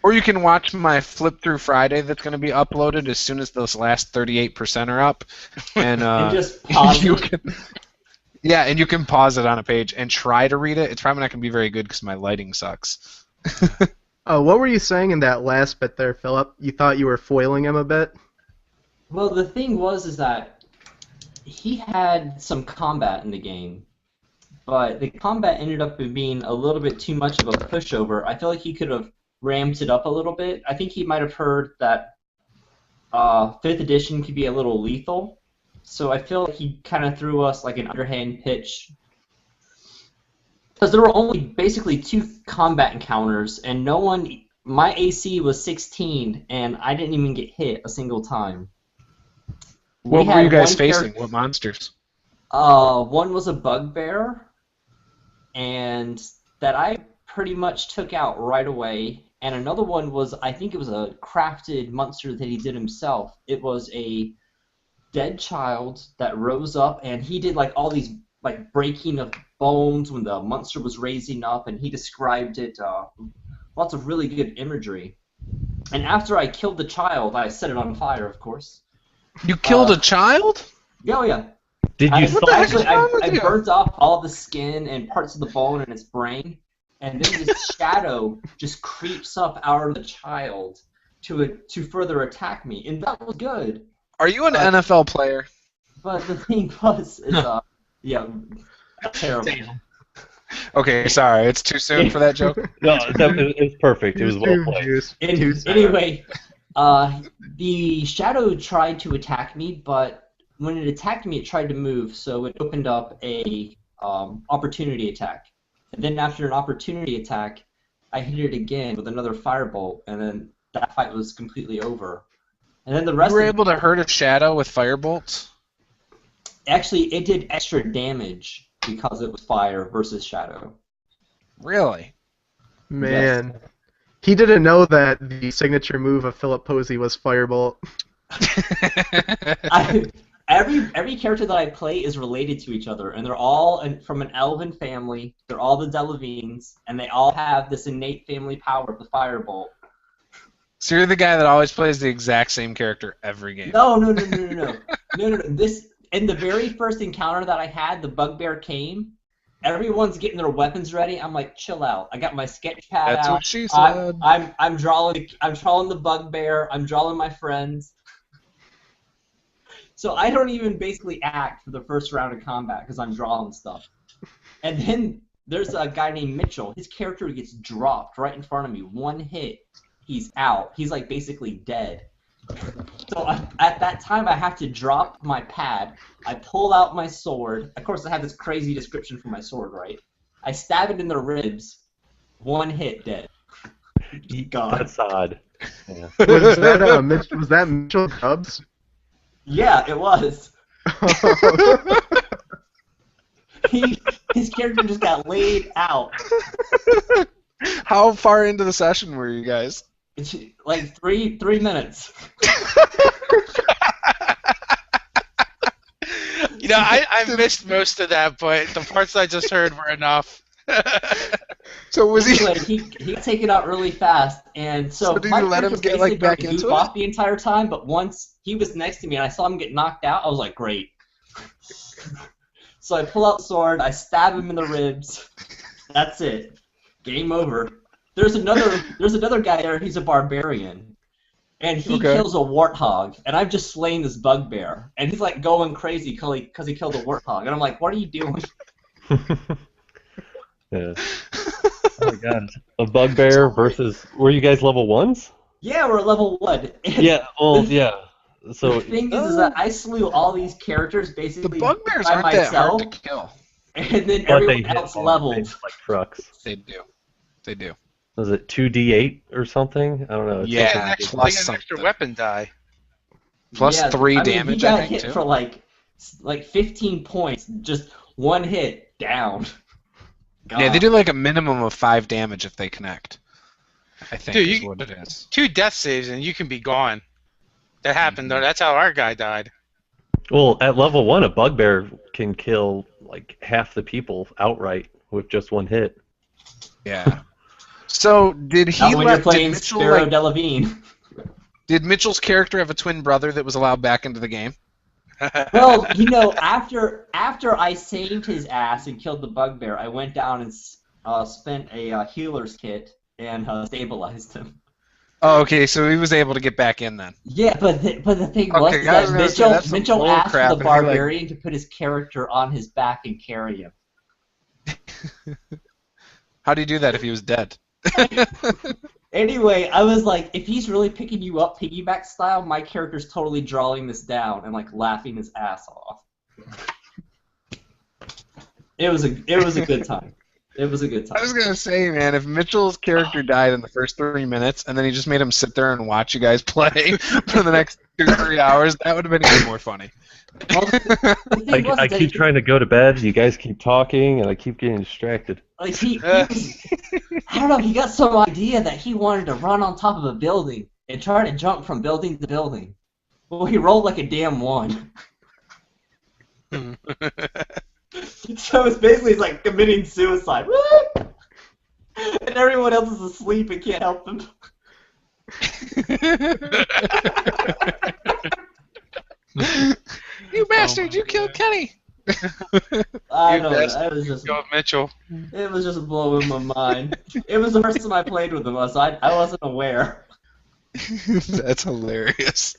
Or you can watch my Flip Through Friday that's going to be uploaded as soon as those last 38% are up. And just pause it. Yeah, and you can pause it on a page and try to read it. It's probably not going to be very good because my lighting sucks. What were you saying in that last bit there, Philip? You thought you were foiling him a bit? Well, the thing is that he had some combat in the game, but the combat ended up being a little bit too much of a pushover. I feel like he could have ramped it up a little bit. I think he might have heard that 5th edition could be a little lethal, so I feel like he kind of threw us like an underhand pitch. Because there were only basically 2 combat encounters, and my AC was 16, and I didn't even get hit a single time. What were you guys facing? What monsters? One was a bugbear, and that I pretty much took out right away. And another one was, I think it was a crafted monster that he did himself. It was a dead child that rose up, and he did like all these like breaking of bones when the monster was raising up, and he described it. Lots of really good imagery. And after I killed the child, I set it on fire, of course. You killed a child? Oh yeah. Did you? I burnt off all the skin and parts of the bone and its brain, and then this shadow just creeps up out of the child to further attack me, and that was good. Are you an NFL player? But the thing was, yeah, terrible. Okay, sorry, it's too soon for that joke. No, it was perfect. It was well played. Anyway, the shadow tried to attack me, but when it attacked me, it tried to move, so it opened up a opportunity attack. And then after an opportunity attack, I hit it again with another firebolt, and then that fight was completely over. And then the rest. You were able to hurt a shadow with firebolts? Actually, it did extra damage because it was fire versus shadow. Really? Man. Yes. He didn't know that the signature move of Philip Posey was Firebolt. Every character that I play is related to each other, and they're all from an elven family. They're all the Delavines, and they all have this innate family power of the Firebolt. So you're the guy that always plays the exact same character every game? No. This, in the very first encounter that I had, the bugbear came. Everyone's getting their weapons ready. I'm like, chill out. I got my sketch pad That's out. what she said. I'm drawing the bugbear. I'm drawing my friends. So I don't even basically act for the first round of combat because I'm drawing stuff. And then there's a guy named Mitchell. His character gets dropped right in front of me. One hit, he's out. He's like basically dead. So at that time, I have to drop my pad. I pull out my sword. Of course, I have this crazy description for my sword, right? I stab it in the ribs. One hit, dead. Gone. That's odd. Yeah. Was that Mitchell Dubs? Yeah, it was. His character just got laid out. How far into the session were you guys? It's like three minutes. You know, I missed most of that, but the parts I just heard were enough. So was he? Anyway, he got taken out really fast, and so did you let him get like back into it? Off the entire time, but once he was next to me and I saw him get knocked out, I was like, great. So I pull out the sword, I stab him in the ribs. That's it. Game over. There's another guy there. He's a barbarian, and he kills a warthog, and I've just slain this bugbear, and he's like going crazy because he killed a warthog, and I'm like, what are you doing? Yeah. Oh my god. A bugbear versus... Were you guys level 1s? Yeah, we're level 1. Yeah, well, yeah. So the thing is that I slew all these characters basically The bugbears by aren't myself, that hard to kill. and then But everyone they hit else hard. leveled. They hit like trucks. They do. They do. Was it 2d8 or something? I don't know. It's Yeah, something- Extra, plus like an extra something. weapon die. Plus Yeah, 3 I mean, damage, he got I think, hit too. for like 15 points, just one hit down. Yeah, they do like a minimum of 5 damage if they connect. I think Dude, is you- what it is. 2 death saves and you can be gone. That happened though. That's how our guy died. Well, at level 1, a bugbear can kill like half the people outright with just one hit. Yeah. So did he Not when you're let playing did Mitchell, Sparrow like, Delavigne. did Mitchell's character have a twin brother that was allowed back into the game? Well, you know, after I saved his ass and killed the bugbear, I went down and spent a healer's kit and stabilized him. Oh, okay, so he was able to get back in then. Yeah, but the thing was Okay, I was that gonna say, that's some Mitchell bull asked crap, the and he, like- barbarian to put his character on his back and carry him. How do you do that if he was dead? Anyway, I was like, if he's really picking you up piggyback style, my character's totally drawing this down and like laughing his ass off. It was a good time. It was a good time. I was gonna say, man, if Mitchell's character died in the first 3 minutes and then he just made him sit there and watch you guys play for the next 2-3 hours, that would have been even more funny. Well, the thing was I that keep trying to go to bed, you guys keep talking, and I keep getting distracted. like he was, I don't know, he got some idea that he wanted to run on top of a building and try to jump from building to building. Well, he rolled like a damn 1. So it's basically like committing suicide. And everyone else is asleep and can't help him. You bastard! You killed Kenny. I You know. best- I was just. Go with Mitchell. It was just blowing my mind. It was the first time I played with him, so I wasn't aware. That's hilarious.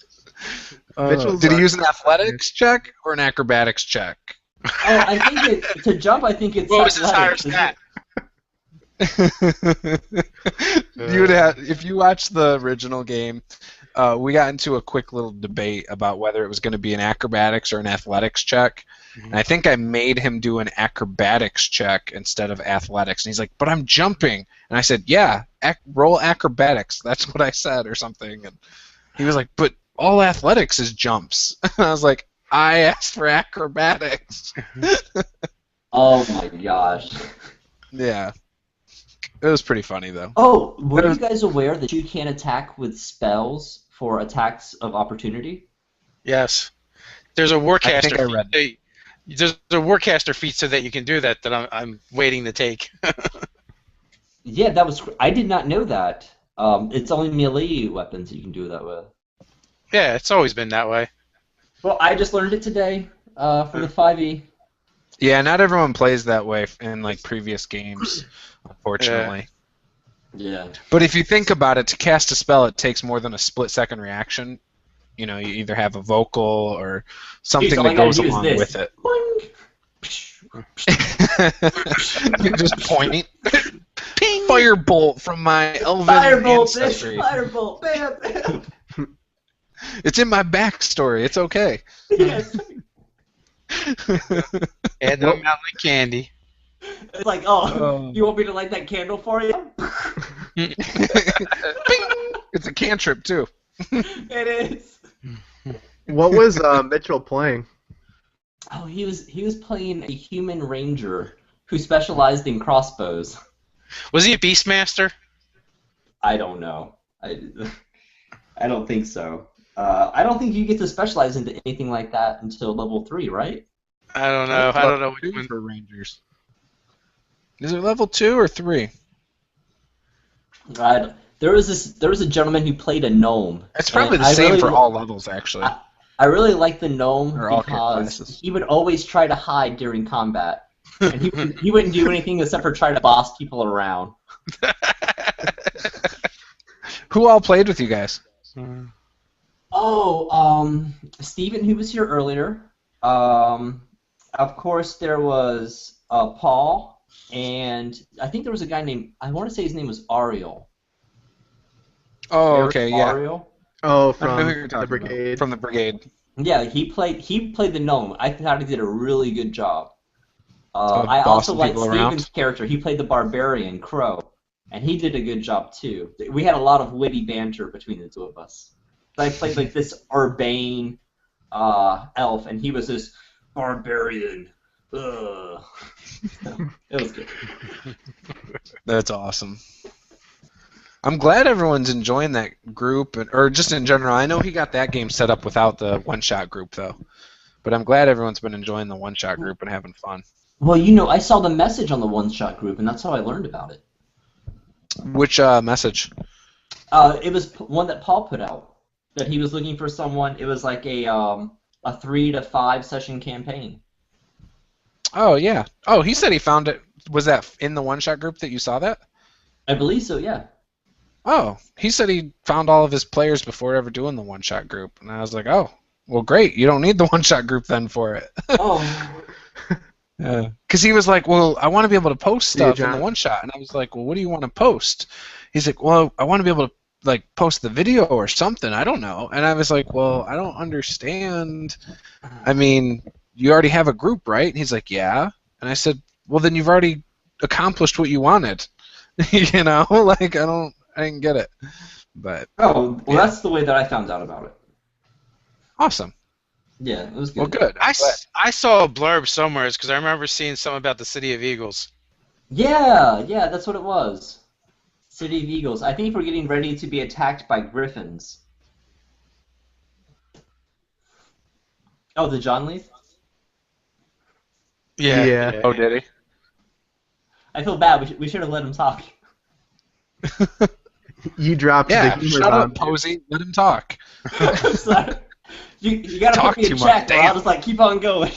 Mitchell's Did he use an athletics check or an acrobatics check? Oh, I think to jump. I think it's. What was his higher athletics, isn't stat? You would have, if you watch the original game, we got into a quick little debate about whether it was going to be an acrobatics or an athletics check. And I think I made him do an acrobatics check instead of athletics. And he's like, but I'm jumping. And I said, yeah, roll acrobatics. That's what I said or something. And he was like, but all athletics is jumps. And I was like, I asked for acrobatics. Oh my gosh. Yeah. It was pretty funny, though. Oh, were you guys aware that you can attack with spells for attacks of opportunity? Yes. There's a Warcaster. I think I read feat. There's a Warcaster feat so that you can do that I'm waiting to take. Yeah, I did not know that. It's only melee weapons you can do that with. Yeah, it's always been that way. Well, I just learned it today for the 5e. Yeah, not everyone plays that way in like previous games, unfortunately. Yeah. But if you think about it, to cast a spell, it takes more than a split-second reaction. You know, you either have a vocal or something all I that gotta goes do is along this. with it. Boing. You just point. Ping! Firebolt from my elven Firebolt, ancestry. Firebolt, bam, bam. It's in my backstory. It's okay. Yes. And no mountain candy. It's like, oh, you want me to light that candle for you? Bing! It's a cantrip too. It is. What was Mitchell playing? Oh, he was playing a human ranger who specialized in crossbows. Was he a Beastmaster? I don't know. I don't think so. I don't think you get to specialize into anything like that until level 3, right? I don't know. I don't know which Level one. 2 for Rangers. Is it level 2 or 3? There was a gentleman who played a gnome. It's probably and the I same really for all levels, actually. I really like the gnome Or all because classes. he would always try to hide during combat, and he wouldn't do anything except for try to boss people around. Who all played with you guys? Steven, who was here earlier. Of course, there was Paul, and I think there was a guy named, I want to say his name was Ariel. Oh, okay, yeah. Ariel? Oh, I know from who you're talking the Brigade. about. From the Brigade. Yeah, he played the gnome. I thought he did a really good job. Of I also bossing like people Steven's around? character. He played the barbarian, Crow, and he did a good job too. We had a lot of witty banter between the two of us. I played like this urbane elf, and he was this barbarian. Ugh. It was good. That's awesome. I'm glad everyone's enjoying that group, or just in general. I know he got that game set up without the one-shot group, though. But I'm glad everyone's been enjoying the one-shot group and having fun. Well, you know, I saw the message on the one-shot group, and that's how I learned about it. Which message? It was one that Paul put out, that he was looking for someone. It was like a 3 to 5 session campaign. Oh, yeah. Oh, he said he found it. Was that in the one-shot group that you saw that? I believe so, yeah. Oh, he said he found all of his players before ever doing the one-shot group. And I was like, oh, well, great. You don't need the one-shot group then for it. Oh. Because he was like, well, I want to be able to post stuff in the John. one-shot. And I was like, well, what do you want to post? He's like, well, I want to be able to like post the video or something. I don't know. And I was like, well, I don't understand. I mean, you already have a group, right? And he's like, yeah. And I said, well, then you've already accomplished what you wanted. You know, like I didn't get it. But well, that's the way that I found out about it. Awesome. Yeah, it was good. Well, good. I saw a blurb somewhere because I remember seeing something about the City of Eagles. Yeah, that's what it was. City of Eagles. I think we're getting ready to be attacked by griffins. Oh, did John leave? Yeah. Oh, did he? I feel bad. We should have let him talk. You dropped Yeah, the humor shut bomb. up, Posey. Let him talk. Sorry. You gotta Talk put me too in much, check, or damn. I'll just like keep on going.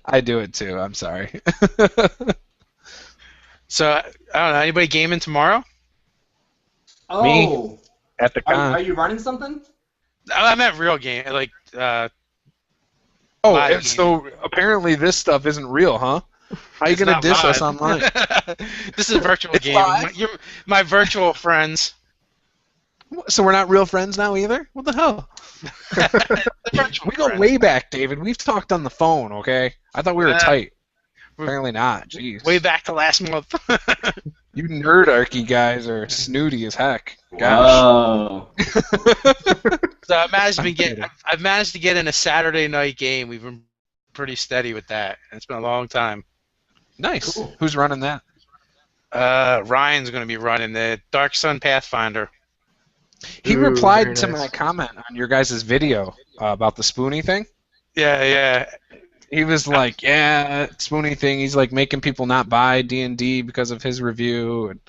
I do it too. I'm sorry. So I don't know. Anybody gaming tomorrow? Oh. Me. At the con. Are you running something? I meant real game, like. Oh, live and so apparently this stuff isn't real, huh? How you It's gonna not diss us live. online? This is virtual It's gaming. live? You're my virtual friends. So we're not real friends now either? What the hell? We go way back, David. We've talked on the phone, okay? I thought we were tight. Apparently not. Jeez. Way back to last month. You nerdarchy guys are snooty as heck. Gosh. Whoa. So I've managed to get in a Saturday night game. We've been pretty steady with that. It's been a long time. Nice. Cool. Who's running that? Ryan's going to be running the Dark Sun Pathfinder. He Ooh, replied very to nice. my comment on your guys' video about the Spoonie thing. Yeah. He was like, yeah, Spoonie thing. He's like making people not buy D&D because of his review and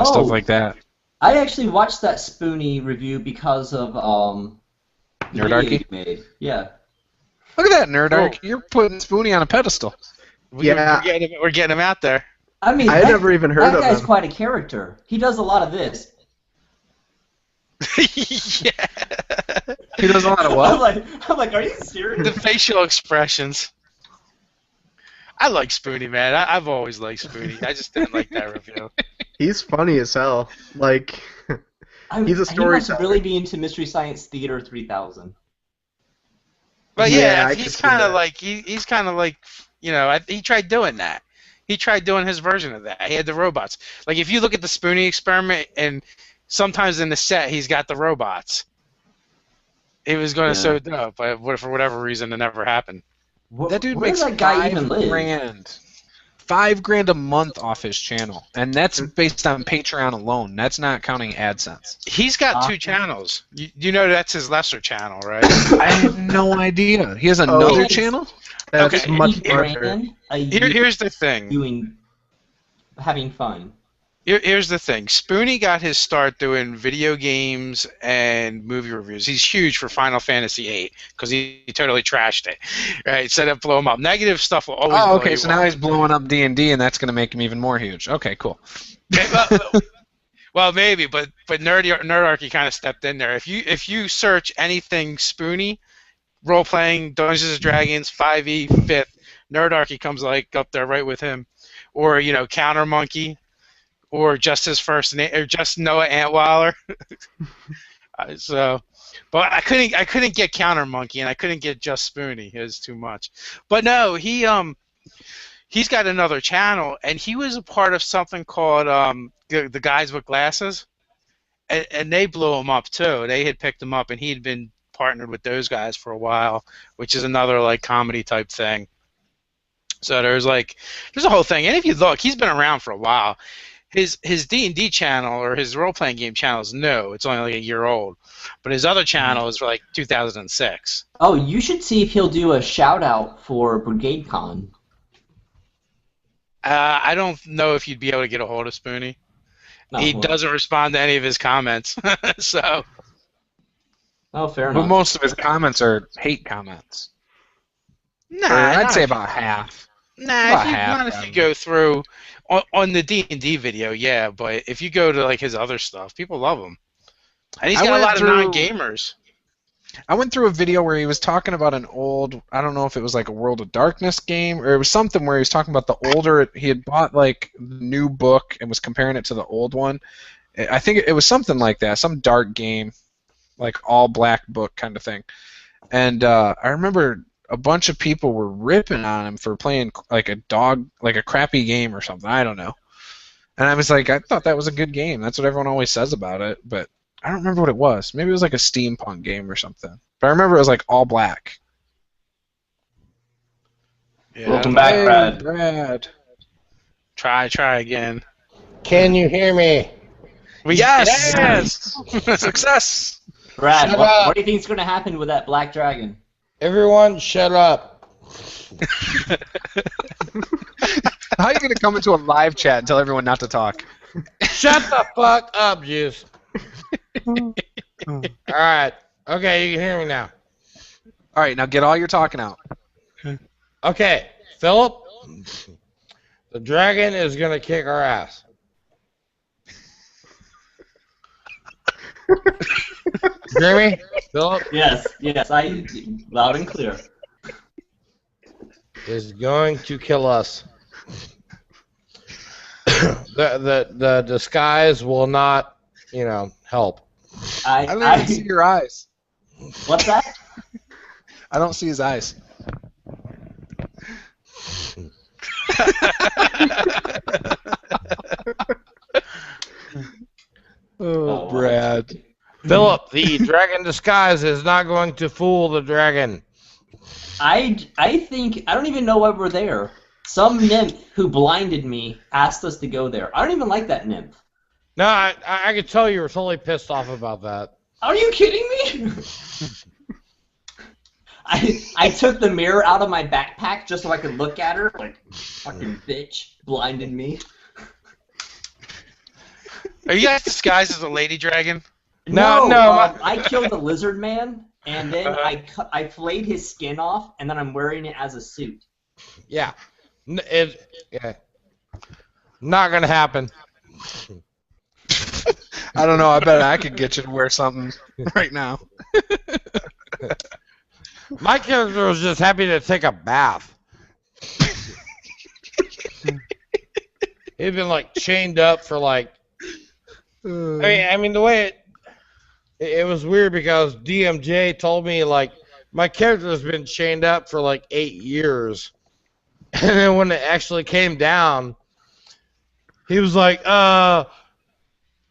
stuff like that. I actually watched that Spoonie review because of the video Nerdarchy? you made. Yeah. Look at that, Nerdarchy. You're putting Spoonie on a pedestal. Yeah. We're getting him out there. I mean, I had never even heard that of guy's him. quite a character. He does a lot of this. Yeah. He does a lot of I'm what? like, are you serious? The facial expressions. I like Spoonie, man. I've always liked Spoonie. I just didn't like that review. He's funny as hell. Like, he's a He must storyteller. really be into Mystery Science Theater 3000. But Yeah, I he's could see kind of that. like he's kind of like he tried doing that. He tried doing his version of that. He had the robots. Like if you look at the Spoonie experiment, and sometimes in the set he's got the robots. He was going to sew it up, but for whatever reason it never happened. That dude Where makes does that guy even live? $5,000. $5,000 a month off his channel, and that's based on Patreon alone. That's not counting AdSense. He's got 2 channels. You know that's his lesser channel, right? I had no idea. He has another channel? That's Okay, much He larger. ran a year Here's the thing. having fun. Here's the thing. Spoonie got his start doing video games and movie reviews. He's huge for Final Fantasy VIII because he totally trashed it. Right? Said it blew him up. Negative stuff will always Oh, blow okay, you so up. now he's blowing up D&D, and that's going to make him even more huge. Okay, cool. Well, maybe, but Nerdarchy kind of stepped in there. If you search anything Spoony, role playing, Dungeons and Dragons, 5e, 5th, Nerdarchy comes like up there right with him, or Counter Monkey, or just his first name, or just Noah Antweiler. So, but I couldn't get Counter Monkey, and I couldn't get Just Spoony. It was too much. But no, he's got another channel, and he was a part of something called the Guys with Glasses, and they blew him up too. They had picked him up, and he had been partnered with those guys for a while, which is another like comedy type thing. So there's a whole thing, and if you look, he's been around for a while. His D&D channel or his role-playing game channel is new. It's only like a year old, but his other channel is like 2006. Oh, you should see if he'll do a shout-out for Brigade Con. I don't know if you'd be able to get a hold of Spoony. He doesn't respond to any of his comments. So. Oh, fair enough. But most of his comments are hate comments. Nah, I'd say about half. Nah, if you go through on the D&D video, yeah. But if you go to like his other stuff, people love him, and he's got a lot of non-gamers. I went through a video where he was talking about an old, I don't know if it was like a World of Darkness game, or it was something where he was talking about the older, he had bought like the new book and was comparing it to the old one. I think it was something like that, some dark game, like all black book kind of thing. And I remember a bunch of people were ripping on him for playing like a crappy game or something, I don't know. And I was like, I thought that was a good game. That's what everyone always says about it, but I don't remember what it was. Maybe it was like a steampunk game or something. But I remember it was like all black. Yeah, welcome back, Brad. Try again. Can you hear me? Yes! Success! Brad, what do you think is going to happen with that black dragon? Everyone, shut up. How are you going to come into a live chat and tell everyone not to talk? Shut the fuck up, Juice. Alright. Okay, you can hear me now. Alright, now get all your talking out. Okay, Philip, the dragon is going to kick our ass. Hear me, Philip? Yes, loud and clear. Is going to kill us. The disguise will not, help. I don't even see your eyes. What's that? I don't see his eyes. Oh, Brad. Philip, the dragon disguise is not going to fool the dragon. I think, I don't even know why we're there. Some nymph who blinded me asked us to go there. I don't even like that nymph. No, I could tell you were totally pissed off about that. Are you kidding me? I took the mirror out of my backpack just so I could look at her. Like, fucking bitch, blinded me. Are you guys disguised as a lady dragon? No. I killed the lizard man, and then I flayed his skin off, and then I'm wearing it as a suit. Yeah. Not gonna happen. I don't know. I bet I could get you to wear something right now. My character was just happy to take a bath. He'd been like chained up for like. I mean the way it was weird because DMJ told me like my character's been chained up for like 8 years, and then when it actually came down, he was like,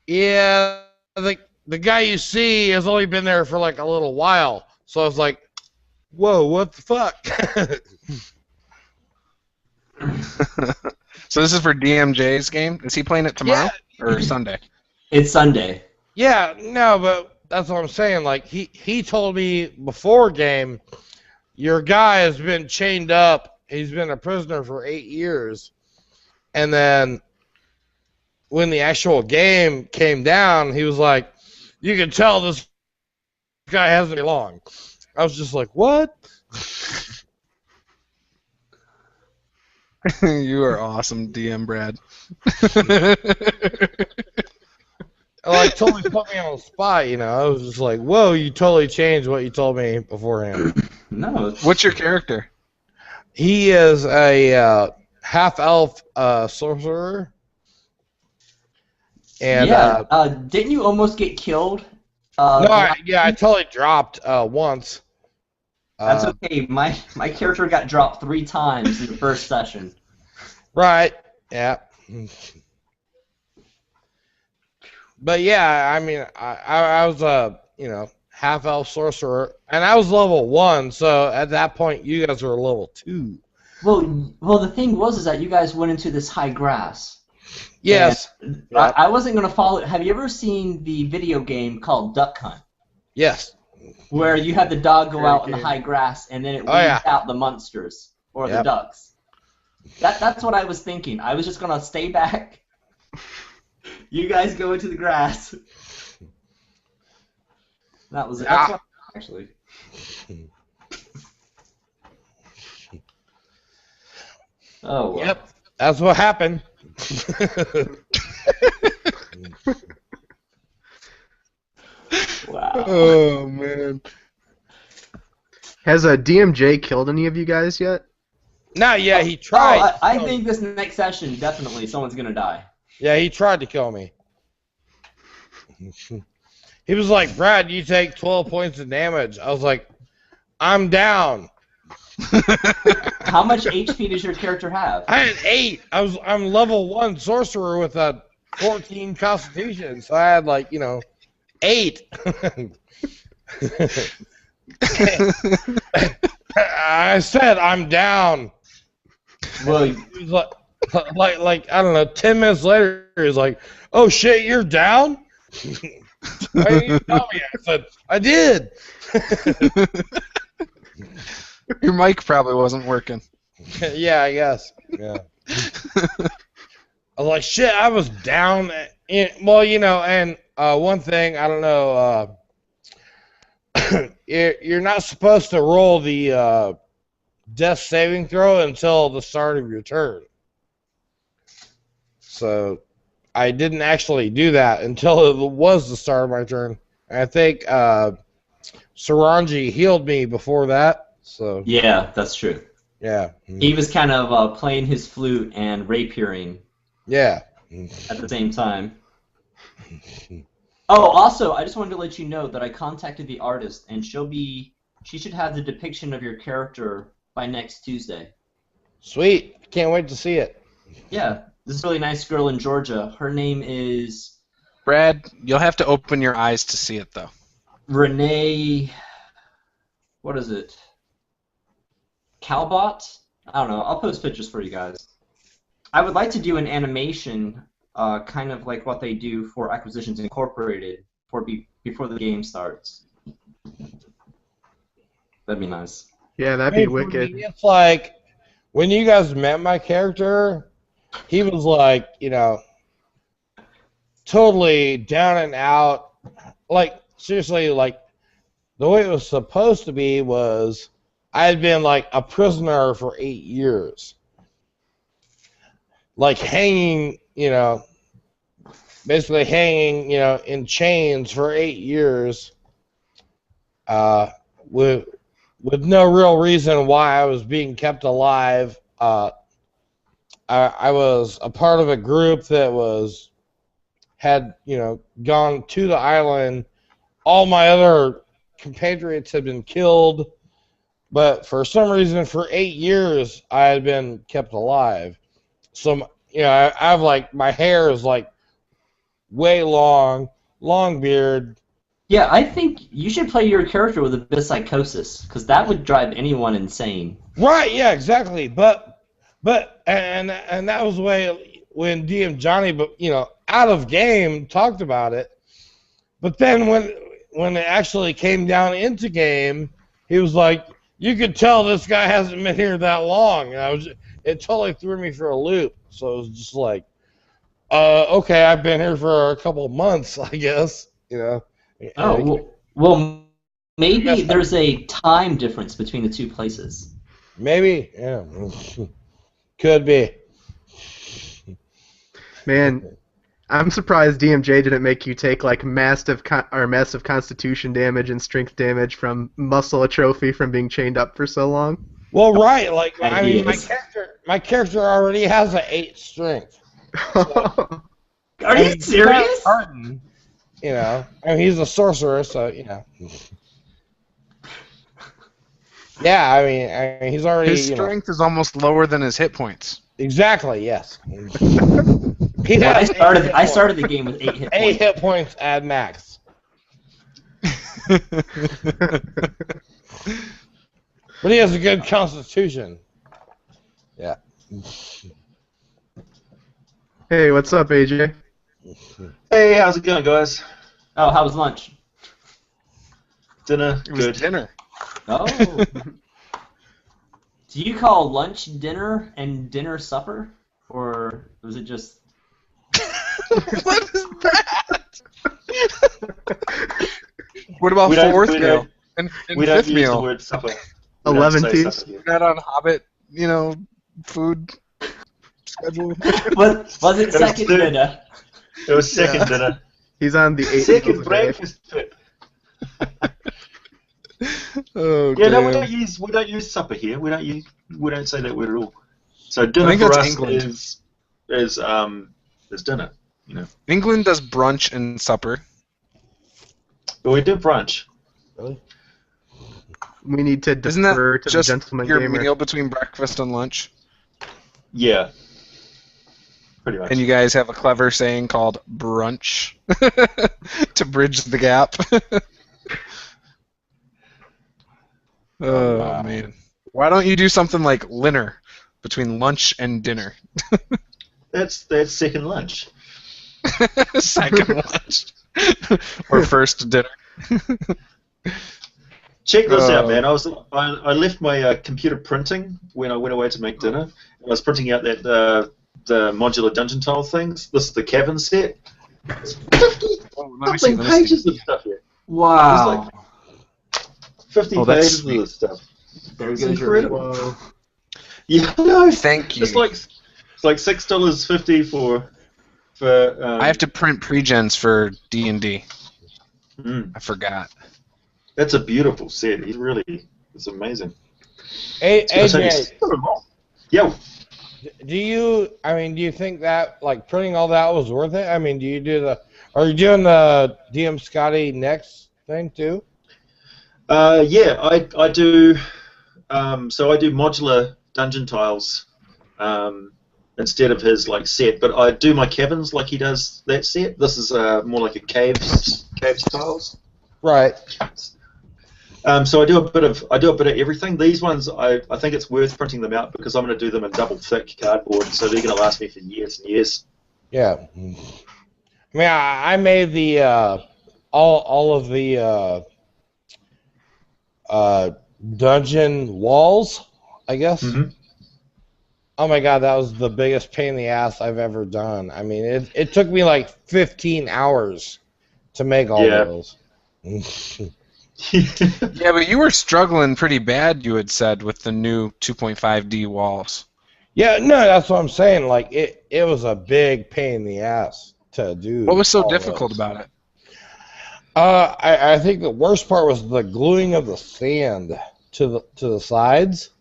yeah, the guy you see has only been there for like a little while. So I was like, whoa, what the fuck? So this is for DMJ's game? Is he playing it tomorrow or Sunday? It's Sunday. Yeah, no, but that's what I'm saying. Like he told me before game, your guy has been chained up. He's been a prisoner for 8 years, and then when the actual game came down, he was like, "You can tell this guy hasn't been long." I was just like, "What?" You are awesome, DM Brad. like totally put me on the spot. I was just like, "Whoa, you totally changed what you told me beforehand." No. What's your character? He is a half-elf sorcerer. And, yeah. Didn't you almost get killed? No, I totally dropped once. That's okay. My character got dropped 3 times in the first session. Right. Yeah. But yeah, I mean, I was a half-elf sorcerer, and I was level 1. So at that point, you guys were level 2. Well, the thing was that you guys went into this high grass. Yes. I wasn't gonna follow it. Have you ever seen the video game called Duck Hunt? Yes. Where you have the dog go out in the high grass and then it weeds out the monsters or the ducks. That's what I was thinking. I was just gonna stay back. You guys go into the grass. That was it. That's what, actually. Oh. Well. Yep. That's what happened. Wow. Oh man. Has a DMJ killed any of you guys yet? No, yeah, he tried. Oh, I think this next session definitely someone's gonna die. Yeah, he tried to kill me. He was like, "Brad, you take 12 points of damage." I was like, "I'm down." How much HP does your character have? I had 8. I'm level 1 sorcerer with a 14 constitution, so I had 8. I said I'm down. Well, he was like I don't know. 10 minutes later, he was like, "Oh shit, you're down." Why didn't you tell me? I said I did. Your mic probably wasn't working. Yeah, I guess. Yeah. I was like, shit, I was down. And one thing, I don't know, you're not supposed to roll the death saving throw until the start of your turn. So I didn't actually do that until it was the start of my turn. And I think Saranji healed me before that. So yeah, that's true. Yeah. He was kind of playing his flute and rapiering. Yeah. At the same time. Oh, also, I just wanted to let you know that I contacted the artist, and she should have the depiction of your character by next Tuesday. Sweet. Can't wait to see it. Yeah. This is a really nice girl in Georgia. Her name is... Brad, you'll have to open your eyes to see it, though. Renee... What is it? Calbot? I don't know. I'll post pictures for you guys. I would like to do an animation, kind of like what they do for Acquisitions Incorporated before the game starts. That'd be nice. Yeah, that'd be wicked. It's like, when you guys met my character, he was like, totally down and out. Like, seriously, like, the way it was supposed to be was I had been like a prisoner for 8 years. Like hanging, basically hanging, in chains for 8 years, with no real reason why I was being kept alive. I was a part of a group that had gone to the island. All my other compatriots had been killed, but for some reason, for 8 years, I had been kept alive. So, I have my hair is way long beard. Yeah, I think you should play your character with a bit of psychosis, because that would drive anyone insane. Right? Yeah, exactly. But and that was the way when DM Johnny, out of game talked about it. But then when it actually came down into game, he was like, you could tell this guy hasn't been here that long. And it totally threw me for a loop. So it was just like, okay, I've been here for a couple of months, I guess. Oh, well, maybe there's a time difference between the two places. Maybe, yeah. Could be. Man, I'm surprised DMJ didn't make you take like massive constitution damage and strength damage from muscle atrophy from being chained up for so long. Well, right, like I mean, my character already has an 8 strength. Are you serious? You know, I mean, he's a sorcerer, so you know. Yeah, I mean he's already. His strength is almost lower than his hit points. Exactly. Yes. I started the game with 8 hit points. 8 hit points at max. But he has a good constitution. Yeah. Hey, what's up, AJ? Hey, how's it going, guys? Oh, how was lunch? Dinner. It was Good. dinner. Oh. Do you call lunch dinner and dinner supper? Or was it just... What is that? What about fourth meal and we don't fifth use meal? the word supper. 11-2. Not on Hobbit, food schedule. Was it second dinner? It was second dinner. He's on the 8 second breakfast trip. Oh, yeah, damn. no, we don't use supper here. We don't say that word at all. So dinner think for that's us England. is dinner. You know. England does brunch and supper. But we do brunch. Really? We need to Isn't defer that to just the gentleman your gamer. meal between breakfast and lunch? Yeah. Pretty much. And you guys have a clever saying called brunch to bridge the gap. Oh, man. Why don't you do something like dinner between lunch and dinner? That's second lunch. Second lunch. Or first dinner. Check this out, man. I left my computer printing when I went away to make dinner. I was printing out that the modular dungeon tile things. This is the cavern set. It's 50 pages of stuff here. Wow. There's like 50 pages of this stuff. There It's goes your incredible. Yeah, no. Thank you. It's like $6.50 for. I have to print pre-gens for D&D. I forgot. That's a beautiful set. It's amazing. Hey, AJ. Yo. Do you think that like printing all that was worth it? I mean, are you doing the DM Scotty next thing too? Yeah, I do. So I do modular dungeon tiles instead of his like set, but I do my cabins like he does that set. This is more like a caves tiles. Right. So I do a bit of everything. These ones I think it's worth printing them out because I'm going to do them in double thick cardboard, so they're going to last me for years and years. Yeah. I mean, I made the all of the dungeon walls, I guess. Mm-hmm. Oh my god, that was the biggest pain in the ass I've ever done. I mean, it took me like 15 hours to make all those. Yeah, but you were struggling pretty bad, you had said, with the new 2.5D walls. Yeah, no, that's what I'm saying. Like, it was a big pain in the ass to do. What was so difficult about it? I think the worst part was the gluing of the sand to the sides.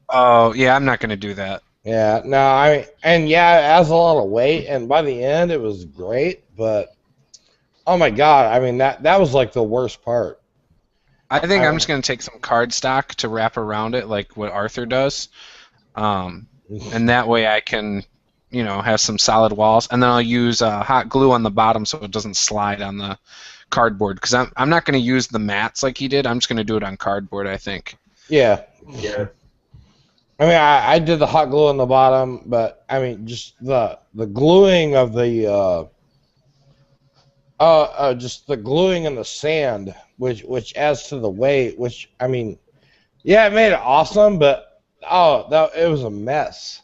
Oh, yeah, I'm not going to do that. Yeah, no, it adds a lot of weight, and by the end it was great, but oh my god, I mean that was like the worst part. I think I'm just going to take some cardstock to wrap around it like what Arthur does, and that way I can, have some solid walls, and then I'll use hot glue on the bottom so it doesn't slide on the cardboard, because I'm not going to use the mats like he did. I'm just going to do it on cardboard, I think. Yeah. Yeah. I mean, I did the hot glue on the bottom, but I mean, just the gluing of the just the gluing in the sand, which adds to the weight. Which I mean, yeah, it made it awesome, but it was a mess.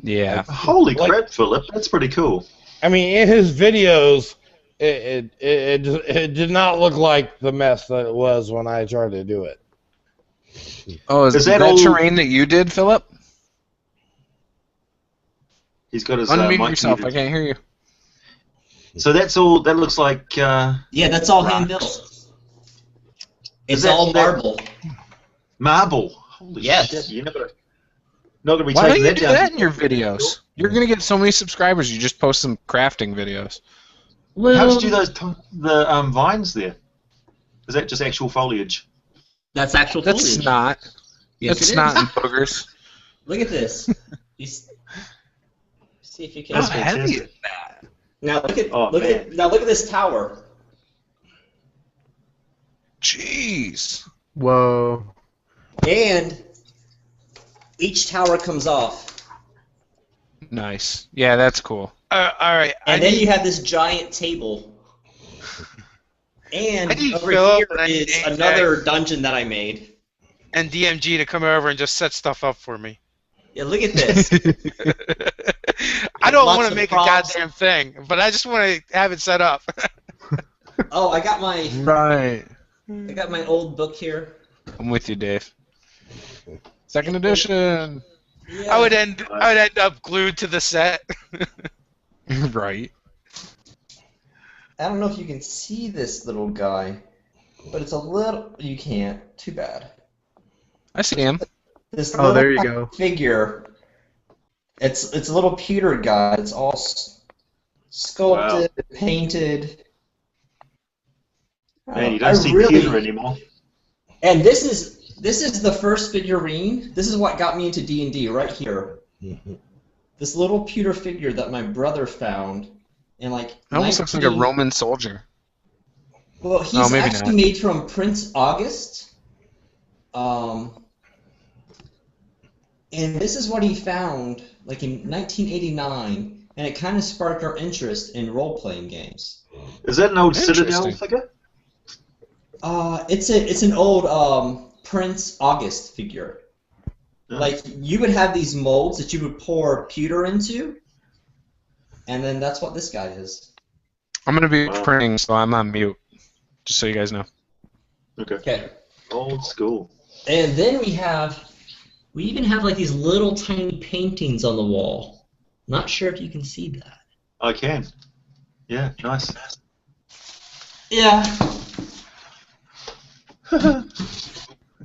Yeah. Holy crap, Philip! That's pretty cool. I mean, in his videos, it did not look like the mess that it was when I tried to do it. Oh, is that all terrain that you did, Philip? He's got his unmute mic yourself. muted. I can't hear you. So that's all. That looks like. Yeah, that's all hand built. It's all marble. Marble. Holy yes. Shit! You're not gonna be Why don't taking you that do down. that in your videos? You're gonna get so many subscribers. You just post some crafting videos. Well, how did you do the vines there? Is that just actual foliage? That's actual foliage. That's not. Yes, it's it not is. in boogers. Look at this. See if you can. How heavy is that? Now look at this tower. Jeez. Whoa. And each tower comes off. Nice. Yeah, that's cool. All right. And then you have this giant table. And over here is another dungeon that I made. And DMG to come over and just set stuff up for me. Yeah, look at this. I don't want to make a goddamn thing, but I just want to have it set up. Oh, I got my I got my old book here. I'm with you, Dave. Second edition. Yeah. I would end up glued to the set. Right. I don't know if you can see this little guy, but it's a little. You can't. Too bad. I see him. This Oh, there you go. Figure. It's a little pewter guy. It's all sculpted, painted. Man, you don't see pewter anymore. And this is the first figurine. This is what got me into D&D right here. This little pewter figure that my brother found, and like. It almost looks like a Roman soldier. Well, he's actually made from Prince August. And this is what he found, like in 1989, and it kind of sparked our interest in role-playing games. Is that an old Citadel figure? It's an old Prince August figure. Oh. Like you would have these molds that you would pour pewter into, and then that's what this guy is. I'm gonna be printing, so I'm on mute, just so you guys know. Okay. Old school. And then we even have like these little tiny paintings on the wall. Not sure if you can see that. I can. Yeah, nice. Yeah.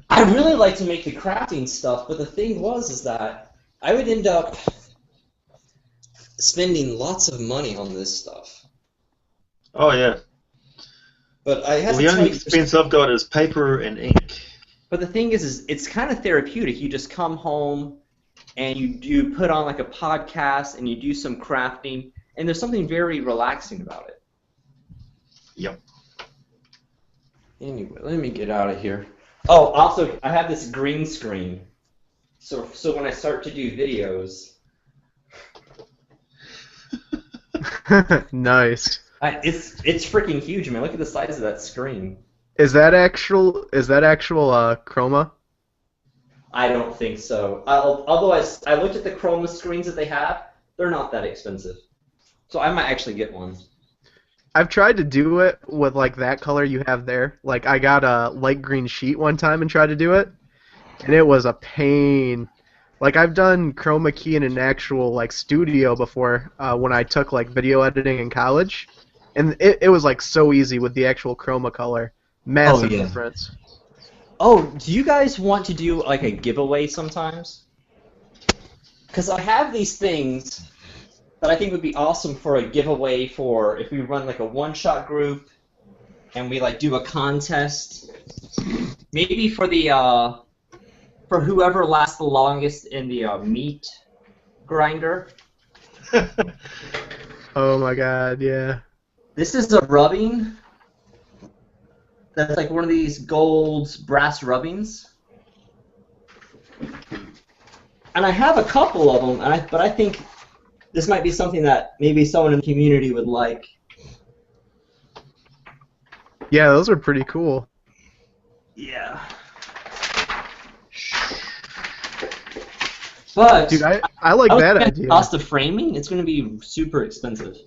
I really like to make the crafting stuff, but the thing is that I would end up spending lots of money on this stuff. Oh yeah. But I have the only expense I've got is paper and ink. But the thing is it's kind of therapeutic. You just come home and you put on like a podcast and you do some crafting, and there's something very relaxing about it. Yep. Anyway, let me get out of here. Oh, also, I have this green screen. So when I start to do videos... Nice. It's freaking huge, man. Look at the size of that screen. Is that actual chroma? I don't think so. Although I looked at the chroma screens that they have, they're not that expensive. So I might actually get one. I've tried to do it with like that color you have there. Like I got a light green sheet one time and tried to do it, and it was a pain. Like I've done chroma key in an actual like studio before when I took like video editing in college, and it was like so easy with the actual chroma color. Massive difference. Oh, do you guys want to do like a giveaway sometimes? Because I have these things that I think would be awesome for a giveaway for if we run like a one-shot group and we like do a contest. Maybe for the for whoever lasts the longest in the meat grinder. Oh my god, yeah. This is a rubbing. That's like one of these gold brass rubbings. And I have a couple of them, but I think this might be something that maybe someone in the community would like. Yeah, those are pretty cool. Yeah. But dude, I like that idea. The cost of framing, it's going to be super expensive.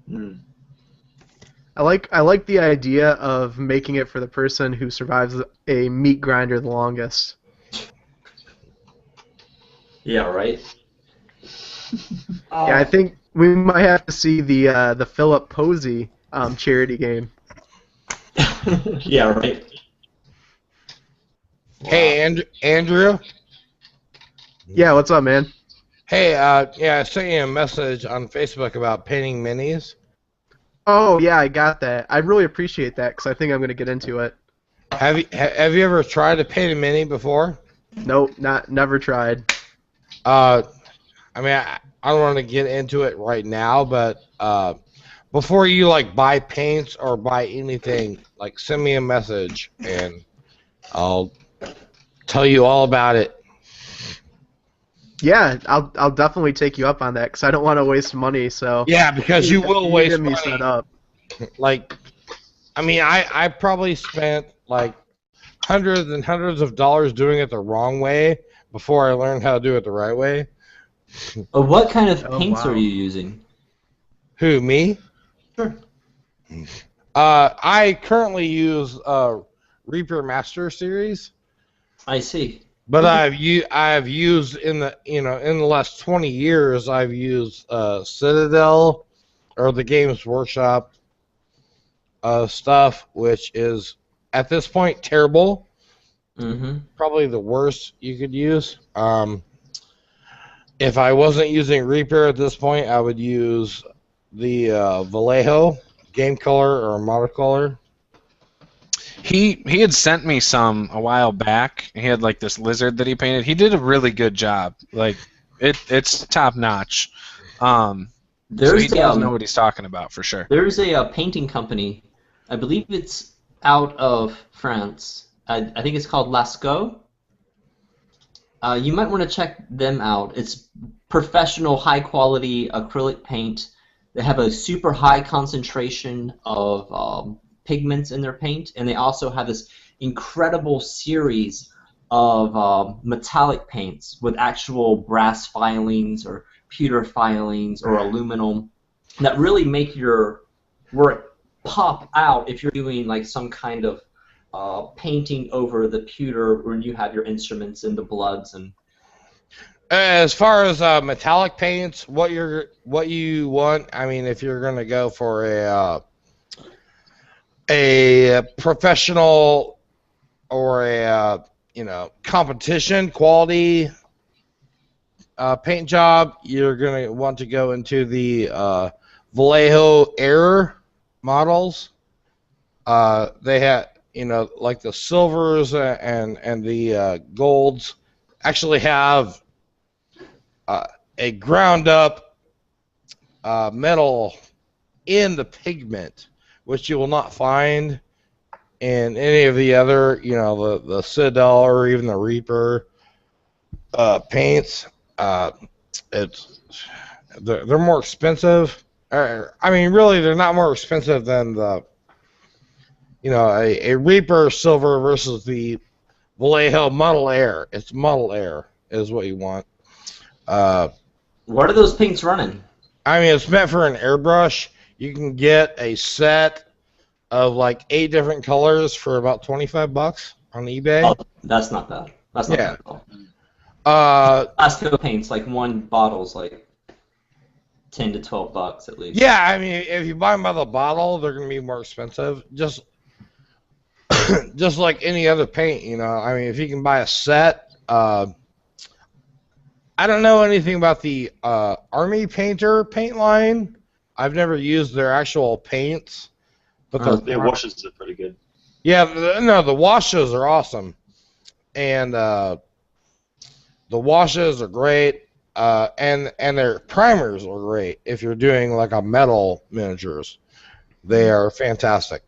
Mm. I like the idea of making it for the person who survives a meat grinder the longest. Yeah, right. Yeah, I think we might have to see the Philip Posey charity game. Yeah, right. Hey, Andrew. Yeah, what's up, man? Hey, yeah, I sent you a message on Facebook about painting minis. Oh yeah, I got that. I really appreciate that because I think I'm gonna get into it. Have you ever tried to paint a mini before? Nope, never tried. I mean, I don't want to get into it right now, but before you like buy paints or buy anything, like send me a message and I'll tell you all about it. Yeah, I'll definitely take you up on that because I don't want to waste money. So yeah, because you will waste me money. set up. Like, I mean, I probably spent like hundreds and hundreds of dollars doing it the wrong way before I learned how to do it the right way. What kind of paints are you using? Who, me? Sure. I currently use Reaper Master Series. I see. But I've used in the last 20 years I've used Citadel or the Games Workshop stuff, which is at this point terrible. Mm-hmm. Probably the worst you could use. If I wasn't using Reaper at this point, I would use the Vallejo Game Color or Monocolor. He had sent me some a while back. He had like this lizard that he painted. He did a really good job. Like it's top notch. So he does know what he's talking about for sure. There's a painting company. I believe it's out of France. I think it's called Lascaux. You might want to check them out. It's professional, high-quality acrylic paint. They have a super high concentration of pigments in their paint, and they also have this incredible series of metallic paints with actual brass filings or pewter filings or aluminum that really make your work pop out if you're doing like some kind of painting over the pewter when you have your instruments and the bloods. And as far as metallic paints, what you want, I mean, if you're gonna go for a professional or a competition quality paint job, you're gonna want to go into the Vallejo Air models. They have like the silvers and the golds actually have a ground up metal in the pigment, which you will not find in any of the other, the Citadel or even the Reaper paints. They're more expensive. I mean, really, they're not more expensive than the, a Reaper silver versus the Vallejo Model Air. It's Model Air is what you want. What are those paints running? I mean, it's meant for an airbrush. You can get a set of like 8 different colors for about $25 on eBay. Oh, that's not bad. That's not bad at all. Lascaux paints, like one bottle's like $10 to $12 at least. Yeah, I mean, if you buy them by the bottle, they're gonna be more expensive. Just like any other paint, I mean, if you can buy a set, I don't know anything about the Army Painter paint line. I've never used their actual paints, but their washes are pretty good. Yeah, the washes are awesome, and the washes are great, and their primers are great. If you're doing like a metal miniatures, they are fantastic.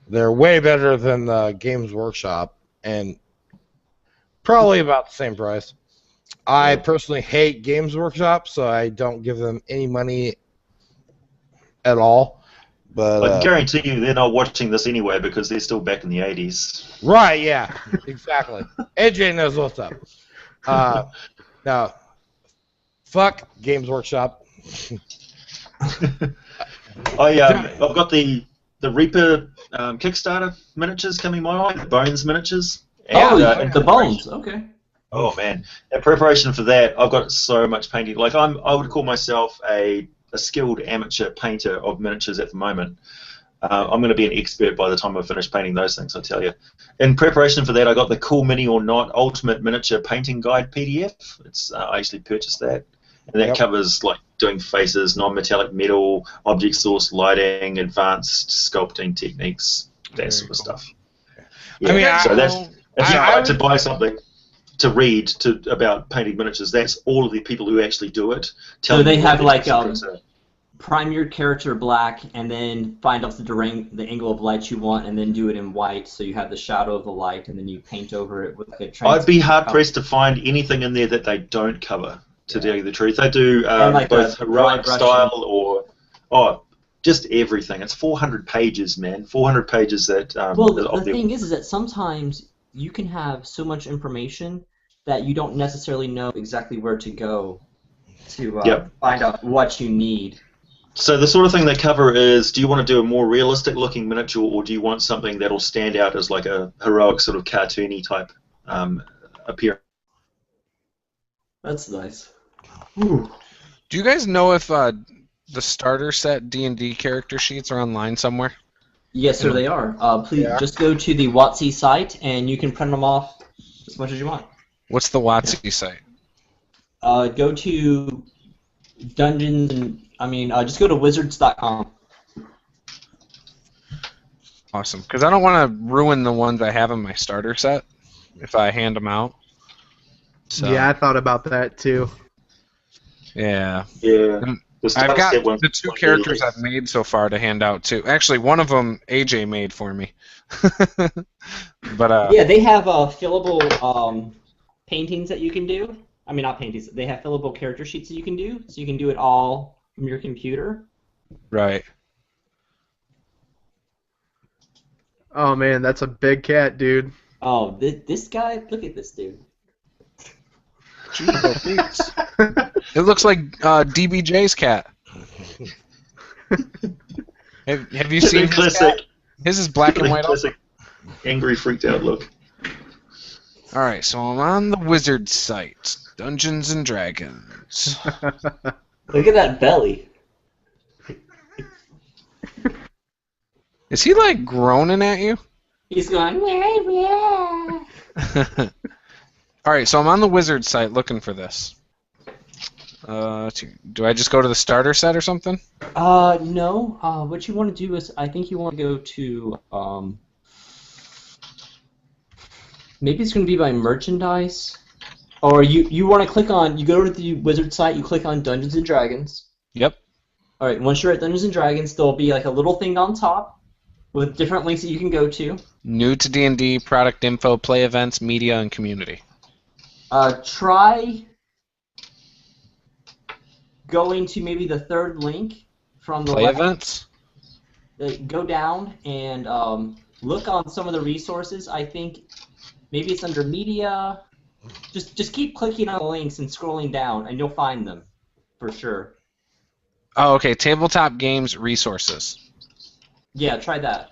They're way better than the Games Workshop, and probably about the same price. I personally hate Games Workshop, so I don't give them any money at all. But I guarantee you they're not watching this anyway because they're still back in the 80s. Right, yeah, exactly. AJ knows what's up. Now, fuck Games Workshop. I've got the Reaper Kickstarter miniatures coming my way, the Bones miniatures. And, the Bones, okay. Oh man, in preparation for that, I've got so much painting. Like I would call myself a skilled amateur painter of miniatures at the moment. I'm going to be an expert by the time I finish painting those things, I tell you. In preparation for that, I got the Cool Mini or Not Ultimate Miniature Painting Guide PDF. I actually purchased that, and that covers like doing faces, non-metallic metal, object source lighting, advanced sculpting techniques, that sort of stuff. Yeah, I mean, if you like to buy something to read about painting miniatures, that's all of the people who actually do it. So they have like prime your character black, and then find out the angle of light you want, and then do it in white, so you have the shadow of the light, and then you paint over it with like a I'd be hard-pressed to find anything in there that they don't cover, to tell you the truth. They do like both heroic style or just everything. It's 400 pages, man. 400 pages that... well, the thing is that sometimes you can have so much information that you don't necessarily know exactly where to go to find out what you need. So the sort of thing they cover is, do you want to do a more realistic looking miniature, or do you want something that'll stand out as like a heroic sort of cartoony type appearance? That's nice. Ooh. Do you guys know if the starter set D&D character sheets are online somewhere? Yes, sir, they are. Please just go to the WotC site, and you can print them off as much as you want. What's the WotC site? Go to Dungeons and... just go to wizards.com. Awesome, because I don't want to ruin the ones I have in my starter set if I hand them out. So. Yeah, I thought about that too. Yeah. Yeah. I've got the 2 characters I've made so far to hand out too. Actually, one of them AJ made for me. But yeah, they have fillable paintings that you can do. I mean, not paintings. They have fillable character sheets that you can do, so you can do it all from your computer. Right. Oh man, that's a big cat, dude. Oh, this guy! Look at this dude. It looks like DBJ's cat. Have you seen his cat? His is black and white. Classic angry, freaked out look. All right, so I'm on the Wizard site, Dungeons and Dragons. Look at that belly. Is he like groaning at you? He's going, yeah. All right, so I'm on the Wizard site looking for this. Do I just go to the starter set or something? No. What you want to do is, I think you want to go to, maybe it's going to be by merchandise. Or you want to click on, you go to the Wizard site, you click on Dungeons and Dragons. Yep. All right, once you're at Dungeons and Dragons, there'll be like a little thing on top with different links that you can go to. New to D&D, product info, play events, media, and community. Try going to maybe the third link from the play left. Events. Go down and look on some of the resources. I think maybe it's under media. Just keep clicking on the links and scrolling down, and you'll find them for sure. Oh, okay. Tabletop games resources. Yeah, try that.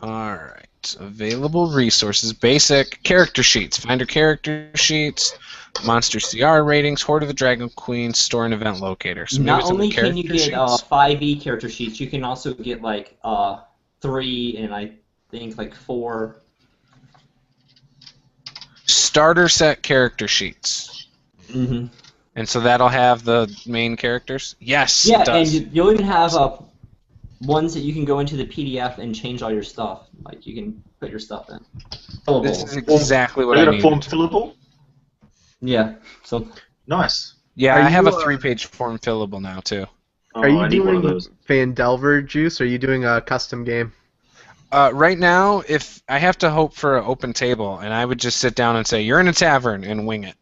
All right. Available resources. Basic character sheets. Finder character sheets. Monster CR ratings. Horde of the Dragon Queen. Store and event locator. So not only can you get 5e character sheets, you can also get like 3 and I think like 4. Starter set character sheets. Mm-hmm. And so that'll have the main characters? Yes, yeah, it does. And you'll even have ones that you can go into the PDF and change all your stuff. Like, you can put your stuff in. Fillable. This is exactly what I need. Is it a form fillable? Yeah. So nice. Yeah, I have a 3-page form fillable now, too. Are you doing Phandelver Juice, or are you doing a custom game? Right now, if I have to hope for an open table, and I would just sit down and say, "You're in a tavern," and wing it.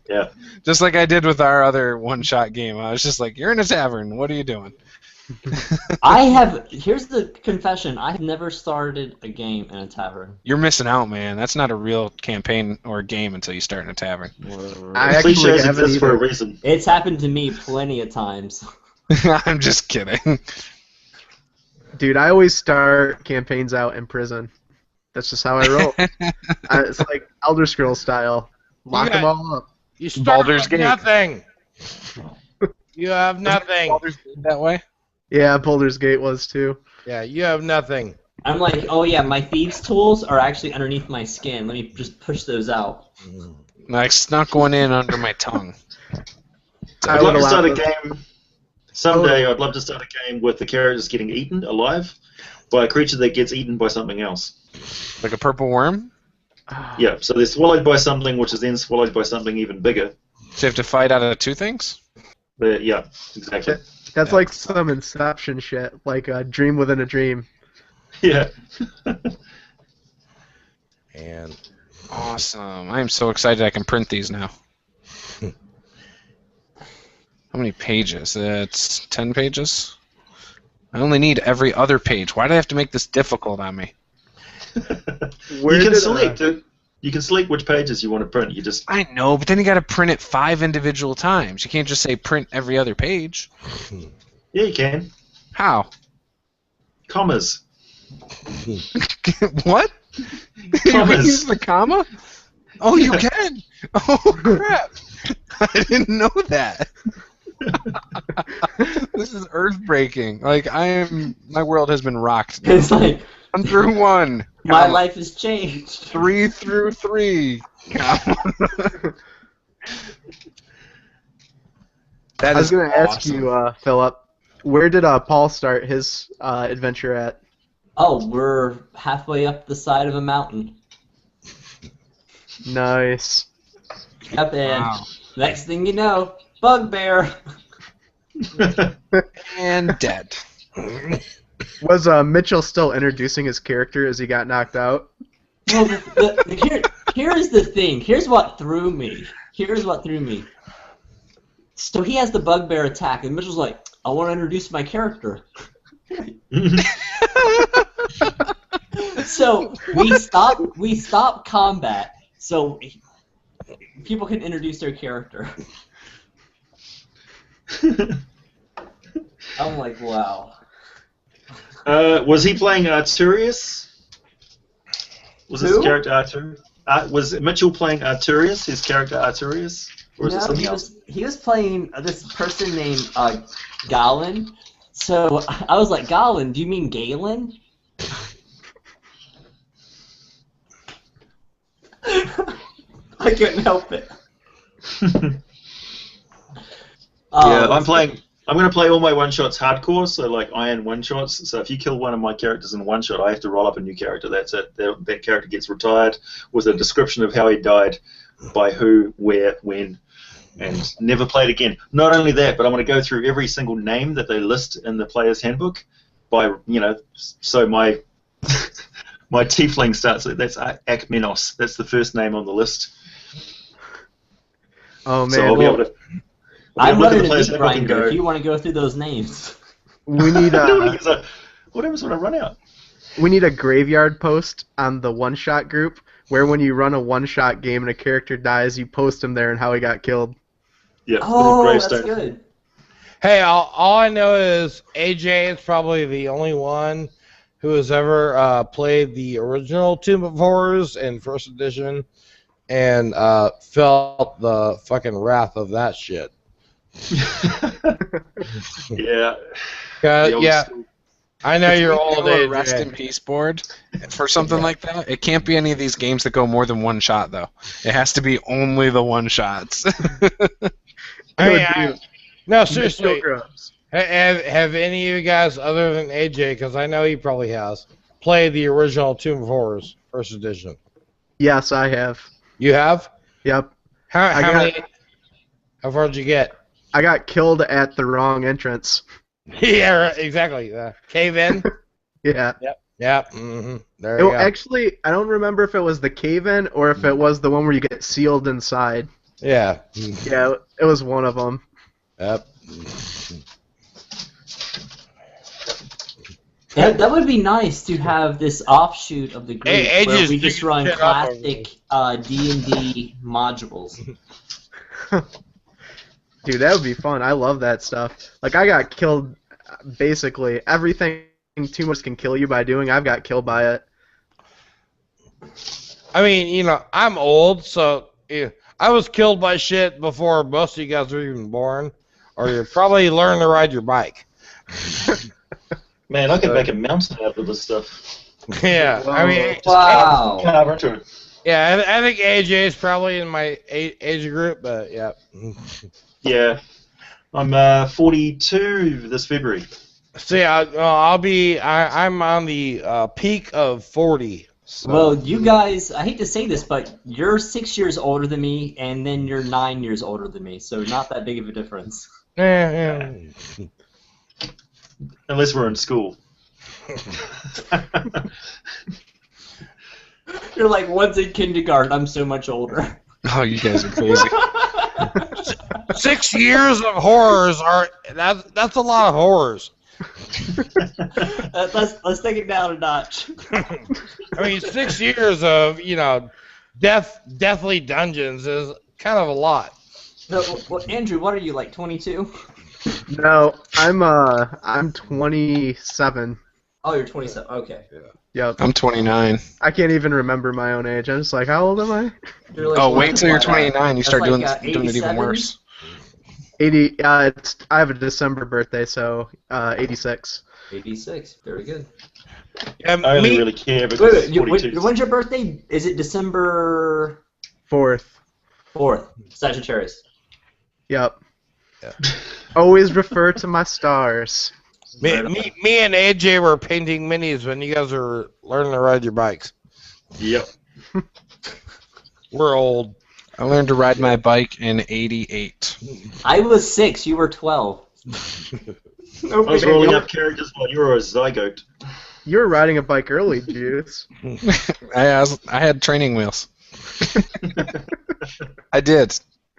Yeah. Just like I did with our other one-shot game. I was just like, "You're in a tavern. What are you doing?" Here's the confession. I have never started a game in a tavern. You're missing out, man. That's not a real campaign or game until you start in a tavern. I actually haven't for a reason. It's happened to me plenty of times. I'm just kidding. Dude, I always start campaigns out in prison. That's just how I roll. It's like Elder Scrolls style. Lock them all up. You start Baldur's with Gate. nothing. You have nothing. Baldur's Gate that way? Yeah, Baldur's Gate was too. Yeah, you have nothing. I'm like, oh yeah, my thieves' tools are actually underneath my skin. Let me just push those out. I snuck one in under my tongue. I'd love to start a game someday. I'd love to start a game with the characters getting eaten alive by a creature that gets eaten by something else. Like a purple worm? Yeah, so they're swallowed by something, which is then swallowed by something even bigger. So you have to fight out of two things? But yeah, exactly. That's like some Inception shit, like a dream within a dream. Yeah. And awesome. I am so excited I can print these now. How many pages? That's 10 pages? I only need every other page. Why do I have to make this difficult on me? You can select it. You can select which pages you want to print. You just I know, but then you got to print it 5 individual times. You can't just say print every other page. Yeah, you can. How? Commas. What? You can use the comma? Oh, you can. Oh crap! I didn't know that. This is earth-breaking. Like my world has been rocked. Now. It's like 1 through 1. My life has changed. 3 through 3. I That was is going to ask awesome. you, Philip, where did Paul start his adventure at? Oh, we're halfway up the side of a mountain. Nice. Yep, and next thing you know, bugbear. And dead. Was Mitchell still introducing his character as he got knocked out? Well, here is the thing. Here's what threw me. So he has the bugbear attack, and Mitchell's like, I want to introduce my character. So we stop combat so people can introduce their character. I'm like, wow. Was he playing Arturius? Was his Who? character Arturius? Was Mitchell playing Arturius? His character Arturius? Or was it No, something else? he was playing this person named Galen. So I was like, Galen, do you mean Galen? I couldn't help it. Yeah, I'm going to play all my one-shots hardcore, so like iron one-shots. So if you kill one of my characters in one shot, I have to roll up a new character. That's it. That character gets retired with a description of how he died, by who, where, when, and never played again. Not only that, but I'm going to go through every single name that they list in the player's handbook. So my my tiefling starts. That's Akmenos. That's the first name on the list. Oh man. So I'll be able to. I'm look at running the a player's deep handbook and grinder go, if you want to go through those names. We need what happens when I run out? We need a graveyard post on the one-shot group where when you run a one-shot game and a character dies, you post him there and how he got killed. Yeah. Oh, that's good. Hey, all I know is AJ is probably the only one who has ever played the original Tomb of Horrors in first edition and felt the fucking wrath of that shit. Yeah. Yeah. I know you're old, AJ. Rest in peace board for something like that. It can't be any of these games that go more than one shot, though. It has to be only the one shots. No, seriously. Have any of you guys, other than AJ, because I know he probably has, played the original Tomb of Horrors first edition? Yes, I have. You have? Yep. How far did you get? I got killed at the wrong entrance. Yeah, right, exactly. Cave in? Yeah. Yep. Mm-hmm. There you go. Actually, I don't remember if it was the cave-in or if it was the one where you get sealed inside. Yeah. Yeah, it was one of them. Yep. That would be nice to have this offshoot of the group where we just run classic D&D modules. Dude, that would be fun. I love that stuff. Like, I got killed basically everything Too Much can kill you by doing, I've got killed by it. I mean, you know, I'm old, so I was killed by shit before most of you guys were even born, or you probably learned to ride your bike. Man, I can make a mountain out of this stuff. Yeah, I mean, wow. Carve into it. Yeah, I think AJ is probably in my age group, but yeah. Yeah, I'm 42 this February. See, I'm on the peak of 40. So. Well, you guys, I hate to say this, but you're 6 years older than me, and then you're 9 years older than me, so not that big of a difference. Yeah. Unless we're in school. You're like, one's in kindergarten, I'm so much older. Oh, you guys are crazy. 6 years of horrors that's a lot of horrors. Let's take it down a notch. I mean, 6 years of, you know, deathly dungeons is kind of a lot. No, well, Andrew, what are you, like 22? No, I'm 27. Oh, you're 27. Okay. Yep. I'm 29. I can't even remember my own age. I'm just like, how old am I? Like, oh, wait till you're 29. You start like, doing it even worse. 80. I have a December birthday, so 86. 86. Very good. I only really care because when's your birthday? Is it December 4th? 4th. Sagittarius. Yep. Yeah. Always refer to my stars. Me and AJ were painting minis when you guys were learning to ride your bikes. Yep. We're old. I learned to ride my bike in '88. I was 6. You were 12. I was rolling up characters while you were a zygote. You were riding a bike early, Juice. I had training wheels. I did.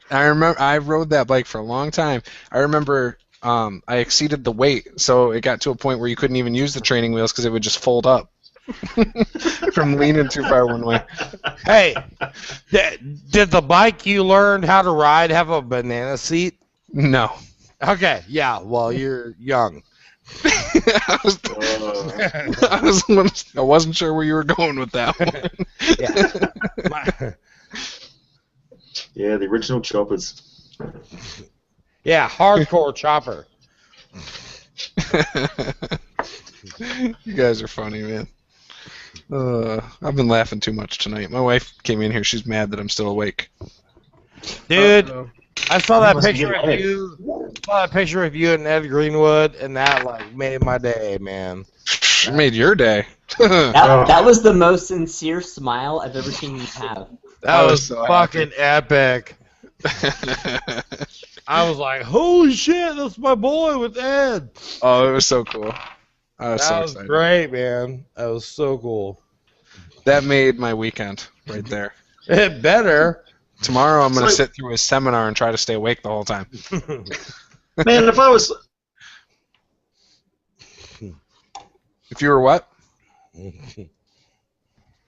I remember I rode that bike for a long time. I remember I exceeded the weight, so it got to a point where you couldn't even use the training wheels because it would just fold up from leaning too far one way. Hey, did the bike you learned how to ride have a banana seat? No. Okay, yeah, well, you're young. I wasn't sure where you were going with that one. Yeah, the original choppers. Yeah, hardcore chopper. You guys are funny, man. I've been laughing too much tonight. My wife came in here. She's mad that I'm still awake. Dude, I saw that picture of you. Saw that picture of you and Ed Greenwood, and that like made my day, man. It made your day. that was the most sincere smile I've ever seen you have. That was so fucking epic. I was like, holy shit, that's my boy with Ed. Oh, it was so cool. I was so excited. Great, man. That was so cool. That made my weekend right there. It better. Tomorrow I'm going to sit through his seminar and try to stay awake the whole time. Man, if I was... If you were what?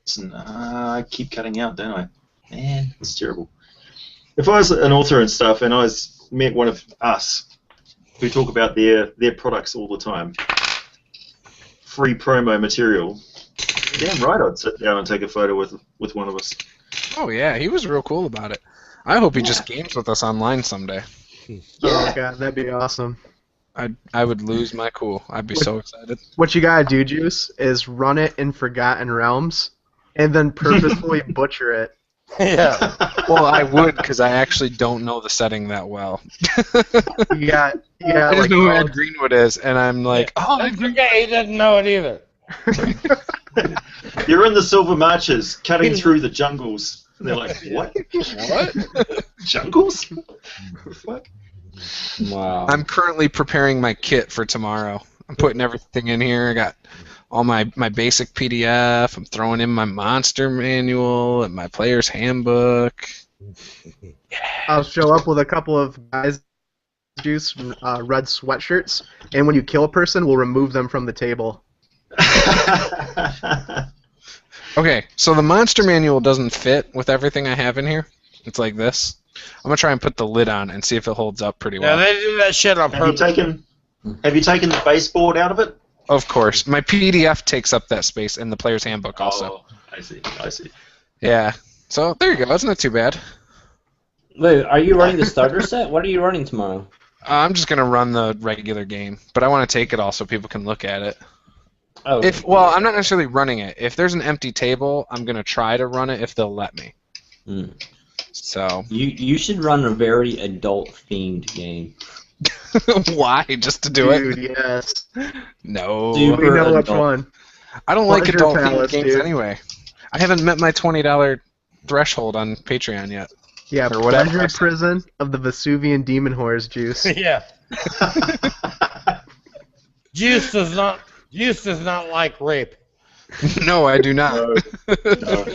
Listen, I keep cutting out, don't I? Man, it's terrible. If I was an author and stuff, and I met one of us who talk about their products all the time, free promo material, damn right I'd sit down and take a photo with one of us. Oh yeah, he was real cool about it. I hope he just games with us online someday. Yeah. Oh god, that'd be awesome. I would lose my cool. I'd be so excited. What you gotta do, Juice, is run it in Forgotten Realms, and then purposefully butcher it. Yeah. Well, I would, because I actually don't know the setting that well. Yeah. I just know who Ed Greenwood is, and I'm like, oh, he doesn't know it either. You're in the Silver Marches, cutting through the jungles. And they're like, what? What? Jungles? What? Wow. I'm currently preparing my kit for tomorrow. I'm putting everything in here. I got all my basic PDF. I'm throwing in my monster manual and my player's handbook. I'll show up with a couple of guys, Juice, red sweatshirts, and when you kill a person, we'll remove them from the table. Okay, so the monster manual doesn't fit with everything I have in here. It's like this. I'm gonna try and put the lid on and see if it holds up pretty well. Yeah, they do that shit on purpose. Have you taken the baseboard out of it? Of course. My PDF takes up that space in the player's handbook also. Oh, I see. Yeah. So there you go. That's not too bad. Wait, are you running the starter set? What are you running tomorrow? I'm just gonna run the regular game, but I want to take it all so people can look at it. Oh. Well, I'm not necessarily running it. If there's an empty table, I'm gonna try to run it if they'll let me. So. You should run a very adult-themed game. Why? Just to do it? Dude, yes. No. We know which one. I don't like Pleasure adult-themed Palace, games dude. anyway. I haven't met my $20 threshold on Patreon yet. Yeah, or whatever. Pleasure Prison of the Vesuvian Demon Horrors juice. Yeah. Juice does not like rape. No, I do not. No.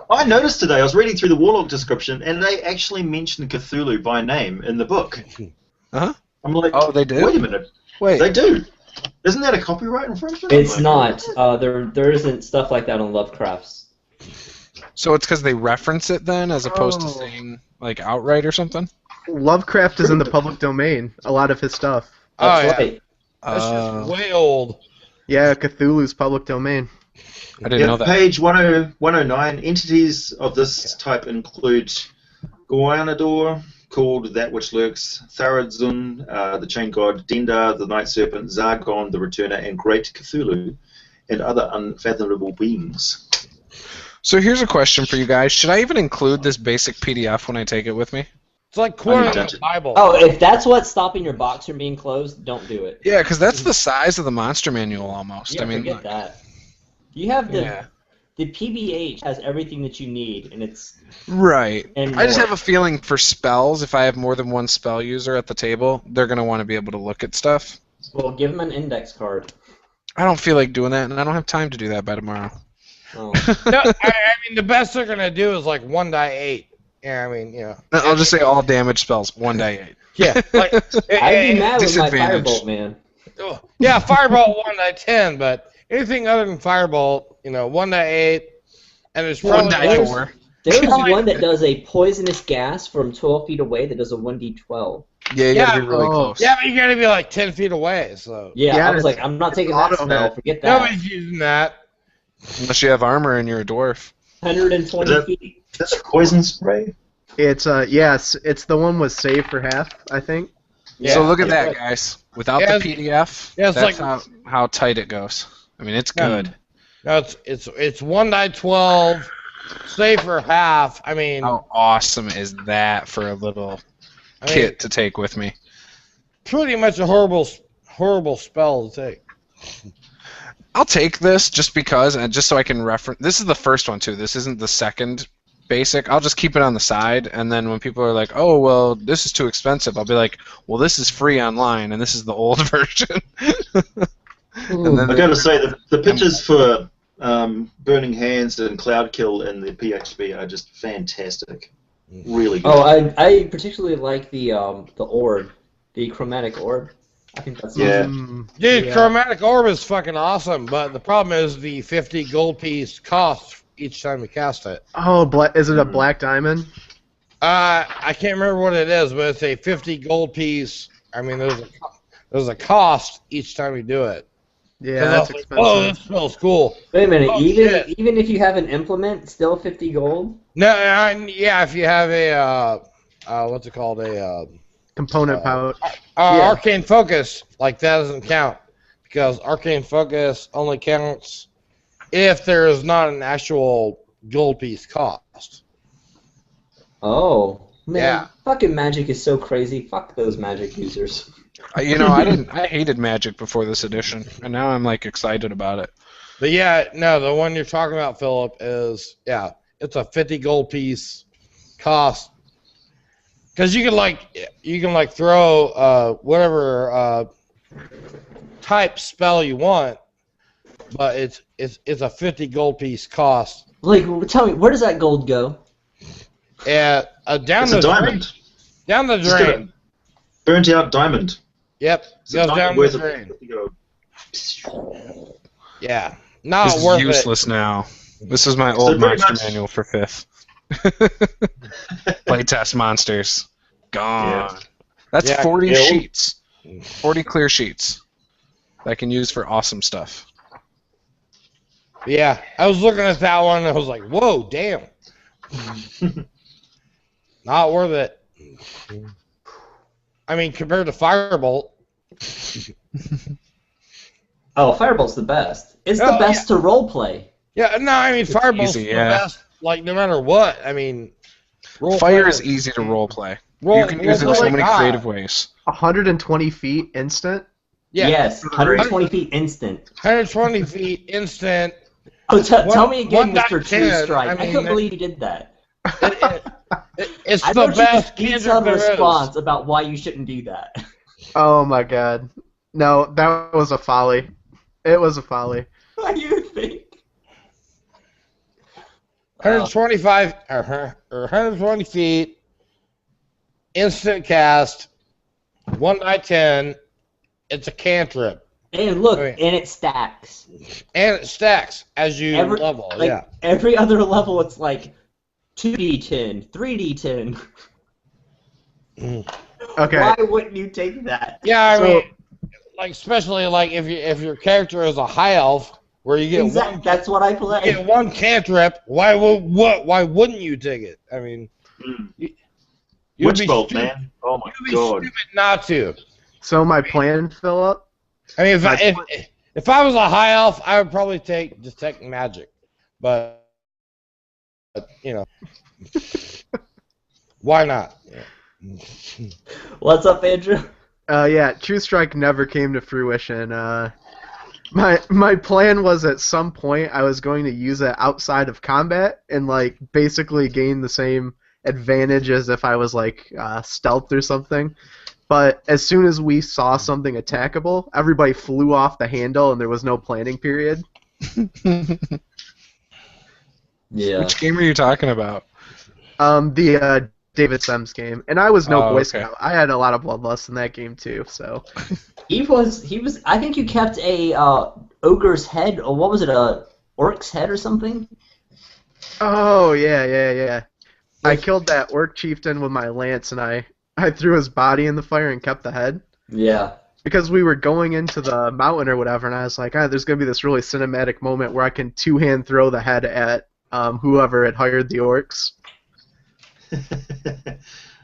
I noticed today, I was reading through the Warlock description, and they actually mentioned Cthulhu by name in the book. Huh? I'm like, oh, they do? Wait a minute. Wait. They do. Isn't that a copyright infringement? It's not. There isn't stuff like that on Lovecraft's. So it's because they reference it then, as opposed to saying, like, outright or something? Lovecraft is in the public domain, a lot of his stuff. That's right. That's just way old. Yeah, Cthulhu's public domain. I didn't know that. Page 109, entities of this type include Goanador, called That Which Lurks, Tharadzun, the Chain God, Dendar, the Night Serpent, Zargon, the Returner, and Great Cthulhu, and other unfathomable beings. So here's a question for you guys. Should I even include this basic PDF when I take it with me? It's like quoting the Bible. Oh, if that's what's stopping your box from being closed, don't do it. Yeah, because that's the size of the monster manual almost. Yeah, I mean, forget like, that. You have the Yeah. the PBH has everything that you need, and it's right. and I just more. have a feeling for spells, if I have more than one spell user at the table, they're going to want to be able to look at stuff. Well, give them an index card. I don't feel like doing that, and I don't have time to do that by tomorrow. Oh. No, I mean, the best they're gonna do is like 1-8. Yeah, I mean, yeah. I'll just say all damage spells, 1-8. Yeah, like I'd be mad with my disadvantage. Firebolt, man. Yeah, Firebolt 1-10, but anything other than Firebolt, 1-8, and it's probably 1-4. There's one that does a poisonous gas from 12 feet away that does a 1d12. Yeah, you gotta be really close. Yeah, but you gotta be like 10 feet away. So Yeah, I was like, I'm not taking that auto spell. hit. Forget that. nobody's using that. Unless you have armor and you're a dwarf. 120 feet. That's poison spray? It's yes, it's the one with save for half, I think. Yeah. So look at that, guys. Without Yeah, the PDF, yeah, it's that's like- how tight it goes. I mean, it's good. No, it's 1-12, save for half. I mean, How awesome is that for a little kit to take with me? pretty much a horrible spell to take. I'll take this just because, and just so I can reference. This is the first one too. This isn't the second basic. I'll just keep it on the side, and then when people are like, "Oh, well, this is too expensive," I'll be like, "Well, this is free online, and this is the old version." And then I gotta say, the pictures for Burning Hands and Cloudkill in the PHB are just fantastic. Really good. Oh, I particularly like the orb, the chromatic orb. I think that's Yeah. awesome. Dude, Yeah. Chromatic Orb is fucking awesome, but the problem is the 50 gold piece cost each time you cast it. Oh, is it a black diamond? I can't remember what it is, but it's a 50 gold piece. I mean, there's a cost each time you do it. Yeah, 'Cause I that's was like, expensive. oh, this smells cool. Wait a minute, Oh, even shit. even if you have an implement, still 50 gold? No, yeah, if you have a what's it called, a Component pouch. Arcane Focus, like that doesn't count because Arcane Focus only counts if there is not an actual gold piece cost. Oh, man. Yeah. Fucking Magic is so crazy. Fuck those Magic users. I hated Magic before this edition, and now I'm like excited about it. But yeah, no, the one you're talking about, Philip, is it's a 50 gold piece cost. Because you can throw whatever type spell you want, but it's a 50 gold piece cost. Like, tell me, where does that gold go? Down It's the a diamond. Down the Just get drain. a burnt out diamond. Yep, It's a goes diamond down the worth of drain. 50 gold. Yeah, not This is worth useless now. This is my old pretty monster much- manual for 5th. Playtest monsters. Gone. Yeah. That's Yeah, 40 yeah, well- sheets. 40 clear sheets. that I can use for awesome stuff. Yeah, I was looking at that one and I was like, whoa, damn. Not worth it. I mean, compared to Firebolt. Oh, Firebolt's the best. It's the best to roleplay. Yeah, no, I mean, Firebolt's easy, the best, like, no matter what. I mean, Fire is easy to roleplay. You can use it in so many creative ways. 120 feet instant? Yeah. Yes, 120 feet instant. 120 feet instant. Oh, tell me again, Mr. True Strike. I couldn't believe you did that. It's the best detailed response about why you shouldn't do that. Oh my god. No, that was a folly. It was a folly. What do you think? 125 or 120 feet, instant cast, 1/10. It's a cantrip. And look, and it stacks. And it stacks as you level. Like, every other level, it's like 2d10, 3d10. Okay. Why wouldn't you take that? Yeah, I mean, like, especially like if your character is a high elf, where you get one. That's what I play. You get one cantrip. Why wouldn't you take it? I mean, Witch Bolt, man. Oh my god. Stupid not to. So my plan, Philip. I mean, if I was a high elf, I would probably take detect magic, but you know, why not? What's up, Andrew? Yeah, True Strike never came to fruition. My plan was at some point I was going to use it outside of combat and like basically gain the same advantage as if I was like stealth or something. But as soon as we saw something attackable, everybody flew off the handle and there was no planning period. Yeah. Which game are you talking about? The David Sims game, and I was no Boy Scout. I had a lot of bloodlust in that game too. So he was. I think you kept a ogre's head, or what was it, a orc's head or something? Oh yeah. I killed that orc chieftain with my lance, and I threw his body in the fire and kept the head. Yeah. Because we were going into the mountain or whatever, and I was like, there's gonna be this really cinematic moment where I can two-hand throw the head at whoever had hired the orcs.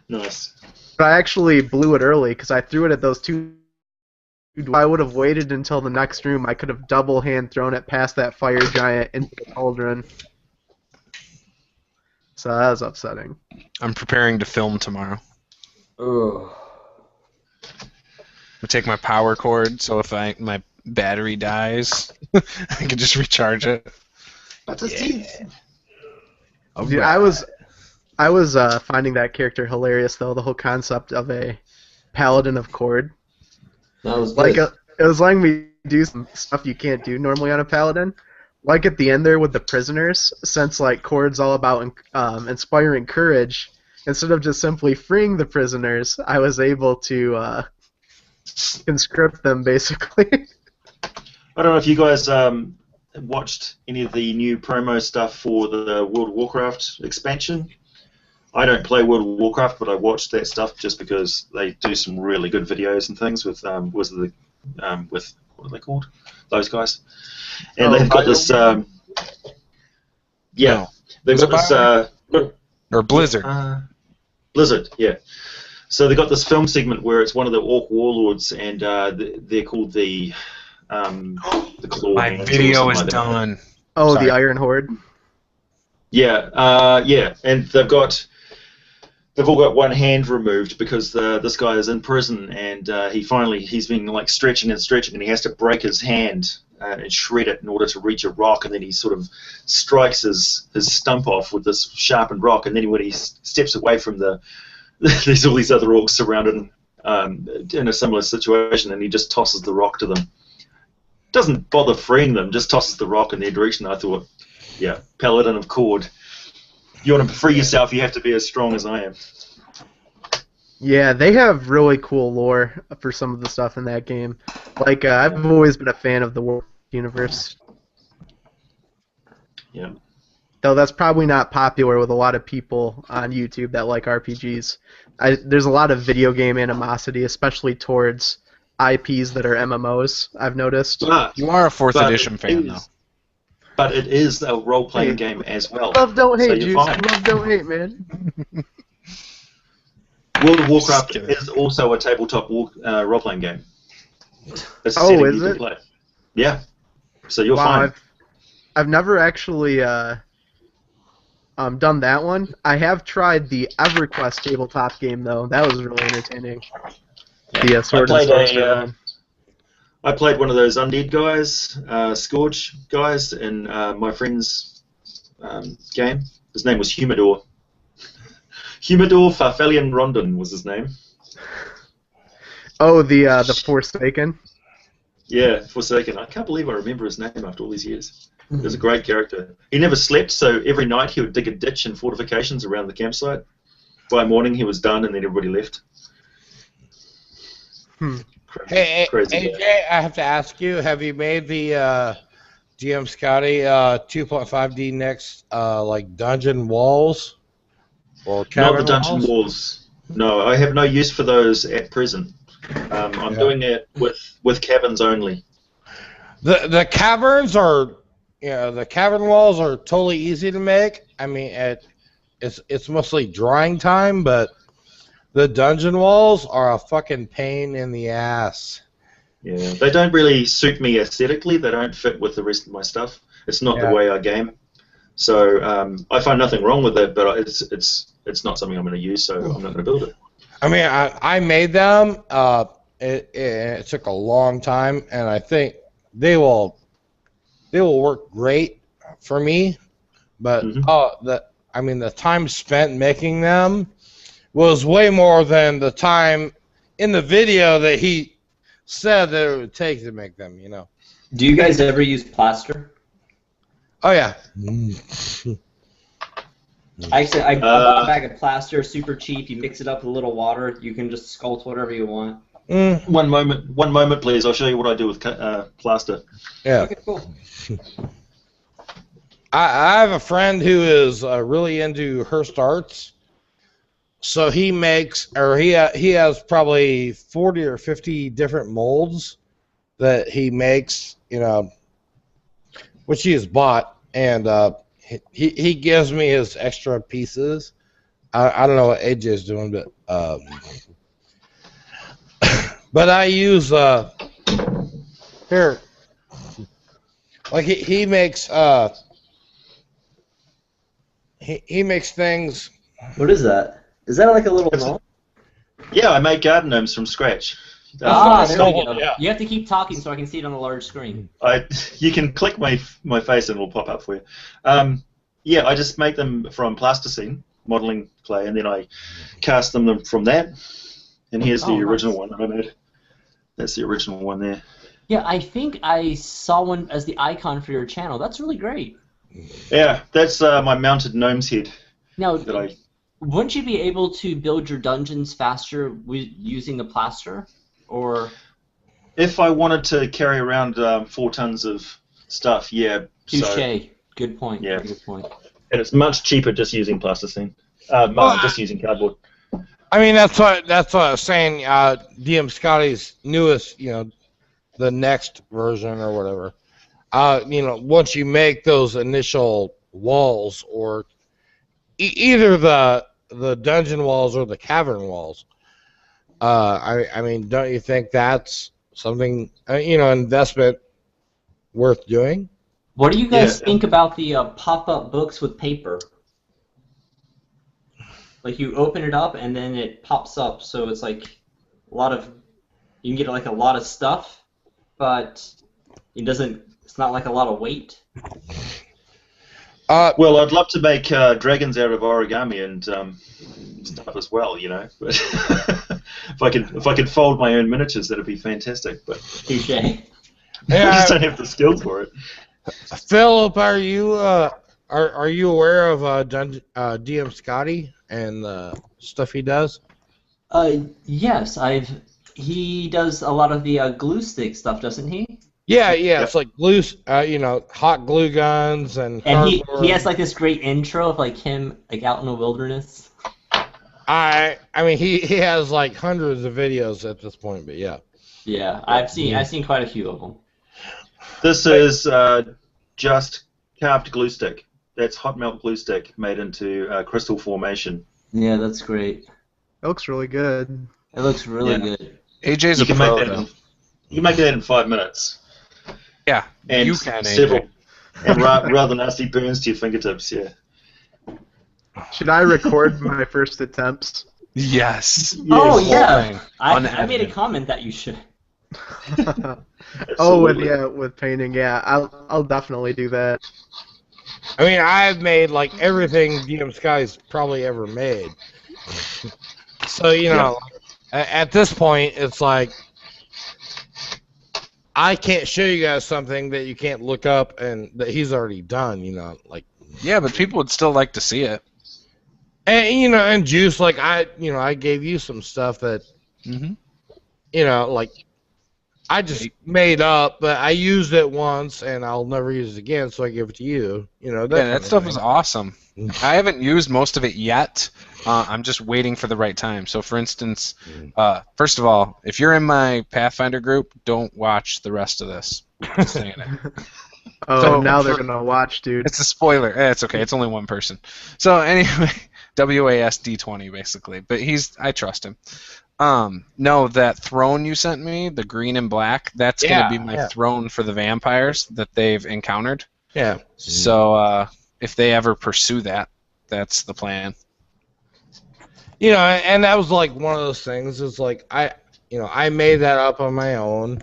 Nice. But I actually blew it early because I threw it at those two. If I would have waited until the next room, I could have double hand thrown it past that fire giant into the cauldron. So that was upsetting. I'm preparing to film tomorrow. Ugh. I take my power cord, so if my battery dies, I can just recharge it. That's a team. Dude, I was finding that character hilarious, though, the whole concept of a paladin of Cord. That was good. It was letting me do some stuff you can't do normally on a paladin. Like at the end there with the prisoners, since like Cord's all about inspiring courage, instead of just simply freeing the prisoners, I was able to conscript them, basically. I don't know if you guys watched any of the new promo stuff for the World of Warcraft expansion. I don't play World of Warcraft, but I watched that stuff just because they do some really good videos and things with with what are they called? Those guys, and they've got this. Yeah, they've got this. Or Blizzard. Blizzard, yeah. So they got this film segment where it's one of the Orc warlords, and they're called the Claw. My video is done. Oh, Sorry. The Iron Horde. Yeah, yeah, and they've all got one hand removed because this guy is in prison, and he's been like stretching, and he has to break his hand and shred it in order to reach a rock, and then he sort of strikes his stump off with this sharpened rock, and then when he steps away from there's all these other orcs surrounded him in a similar situation, and he just tosses the rock to them. Doesn't bother freeing them, just tosses the rock in their direction. I thought, yeah, Paladin of Cord. You want to free yourself, you have to be as strong as I am. Yeah, they have really cool lore for some of the stuff in that game. Like, I've always been a fan of the Warcraft universe. Yeah. Though that's probably not popular with a lot of people on YouTube that like RPGs. There's a lot of video game animosity, especially towards IPs that are MMOs. I've noticed. You are a 4th edition fan, though. But it is a role-playing game as well. Love don't hate, so Juice. Love don't hate, man. World of Warcraft is also a tabletop role-playing game. It's a Oh, setting is you can it? play. Yeah. So you're Wow, fine. I've never actually done that one. I have tried the EverQuest tabletop game though. That was really entertaining. The Sword and Sorcerer. I played one of those undead guys, Scourge guys, in my friend's game. His name was Humidor. Humidor Farfelian Rondon was his name. Oh, the Forsaken. Yeah, Forsaken. I can't believe I remember his name after all these years. He was a great character. He never slept, so every night he would dig a ditch and fortifications around the campsite. By morning he was done, and then everybody left. Hey, Crazy AJ, guy. I have to ask you, have you made the DM Scotty 2.5D next like dungeon walls or Not cavern the dungeon walls. No, I have no use for those at present. I'm doing it with caverns only. The caverns are, the cavern walls are totally easy to make. I mean, it's mostly drawing time, but the dungeon walls are a fucking pain in the ass. Yeah, they don't really suit me aesthetically. They don't fit with the rest of my stuff. It's not the way I game. So I find nothing wrong with it, but it's not something I'm going to use, so I'm not going to build it. I mean, I made them. It took a long time, and I think they will work great for me. But the time spent making them was way more than the time in the video that he said that it would take to make them. Do you guys ever use plaster? Oh yeah. Actually, I bought a bag of plaster, super cheap. You mix it up with a little water. You can just sculpt whatever you want. One moment, please. I'll show you what I do with plaster. Yeah. Okay, cool. I have a friend who is really into Hearst Arts. So he makes, or he has probably 40 or 50 different molds that he makes, which he has bought, and he gives me his extra pieces. I don't know what AJ is doing, but but I use here, like he makes he makes things. What is that? Is that like a little gnome? Yeah, I make garden gnomes from scratch. There we go. Yeah. You have to keep talking so I can see it on the large screen. You can click my face and it'll pop up for you. Yeah, I just make them from plasticine, modeling clay, and then I cast them from that. And here's the original one that I made. That's the original one there. Yeah, I think I saw one as the icon for your channel. That's really great. Yeah, that's my mounted gnome's head. Now, wouldn't you be able to build your dungeons faster using the plaster? Or if I wanted to carry around 4 tons of stuff, yeah. Touché. Good point. Yeah. Good point. And it's much cheaper just using plasticine. Just using cardboard. I mean, that's what I was saying. DM Scotty's newest, the next version or whatever. Once you make those initial walls, or either the dungeon walls or the cavern walls, I mean, don't you think that's something, investment worth doing? What do you guys think about the pop-up books with paper? Like you open it up and then it pops up, so it's like a lot of, you can get like a lot of stuff, but it's not like a lot of weight. Well, I'd love to make dragons out of origami and stuff as well, But if I could fold my own miniatures, that'd be fantastic. But touché. I just don't have the skills for it. Philip, are you aware of DM Scotty and the stuff he does? Yes, he does a lot of the glue stick stuff, doesn't he? Yeah, it's like glue, hot glue guns and he has like this great intro of like him like out in the wilderness. I mean he has like hundreds of videos at this point, but yeah. Yeah, I've seen quite a few of them. This is just carved glue stick. That's hot melt glue stick made into crystal formation. Yeah, that's great. It looks really good. It looks really good. AJ's You a can pro, make that. though. You can make that in 5 minutes. Yeah, And you can, several, AJ. and rather nasty burns to your fingertips. Yeah. Should I record my first attempts? Yes. Oh Whole yeah, thing. I made a Unedited. comment that you should. Oh, Absolutely. with painting, yeah. I'll definitely do that. I mean, I've made like everything DM Sky's probably ever made. So you know, at this point, it's like I can't show you guys something that you can't look up and that he's already done. You know, like Yeah, but people would still like to see it. and you know, and Juice, like I gave you some stuff that Mm-hmm. you know, like I just made up, but I used it once and I'll never use it again, so I give it to you. You know, Yeah, that stuff is awesome. I haven't used most of it yet. I'm just waiting for the right time. So, for instance, first of all, if you're in my Pathfinder group, don't watch the rest of this. Just saying it. Oh, So, now they're gonna watch, dude. It's a spoiler. It's okay. It's only one person. So anyway, WASD20 basically. But I trust him. No, that throne you sent me, the green and black, that's gonna be my throne for the vampires that they've encountered. Yeah. So if they ever pursue that, that's the plan. You know, and that was like one of those things. It's like I made that up on my own.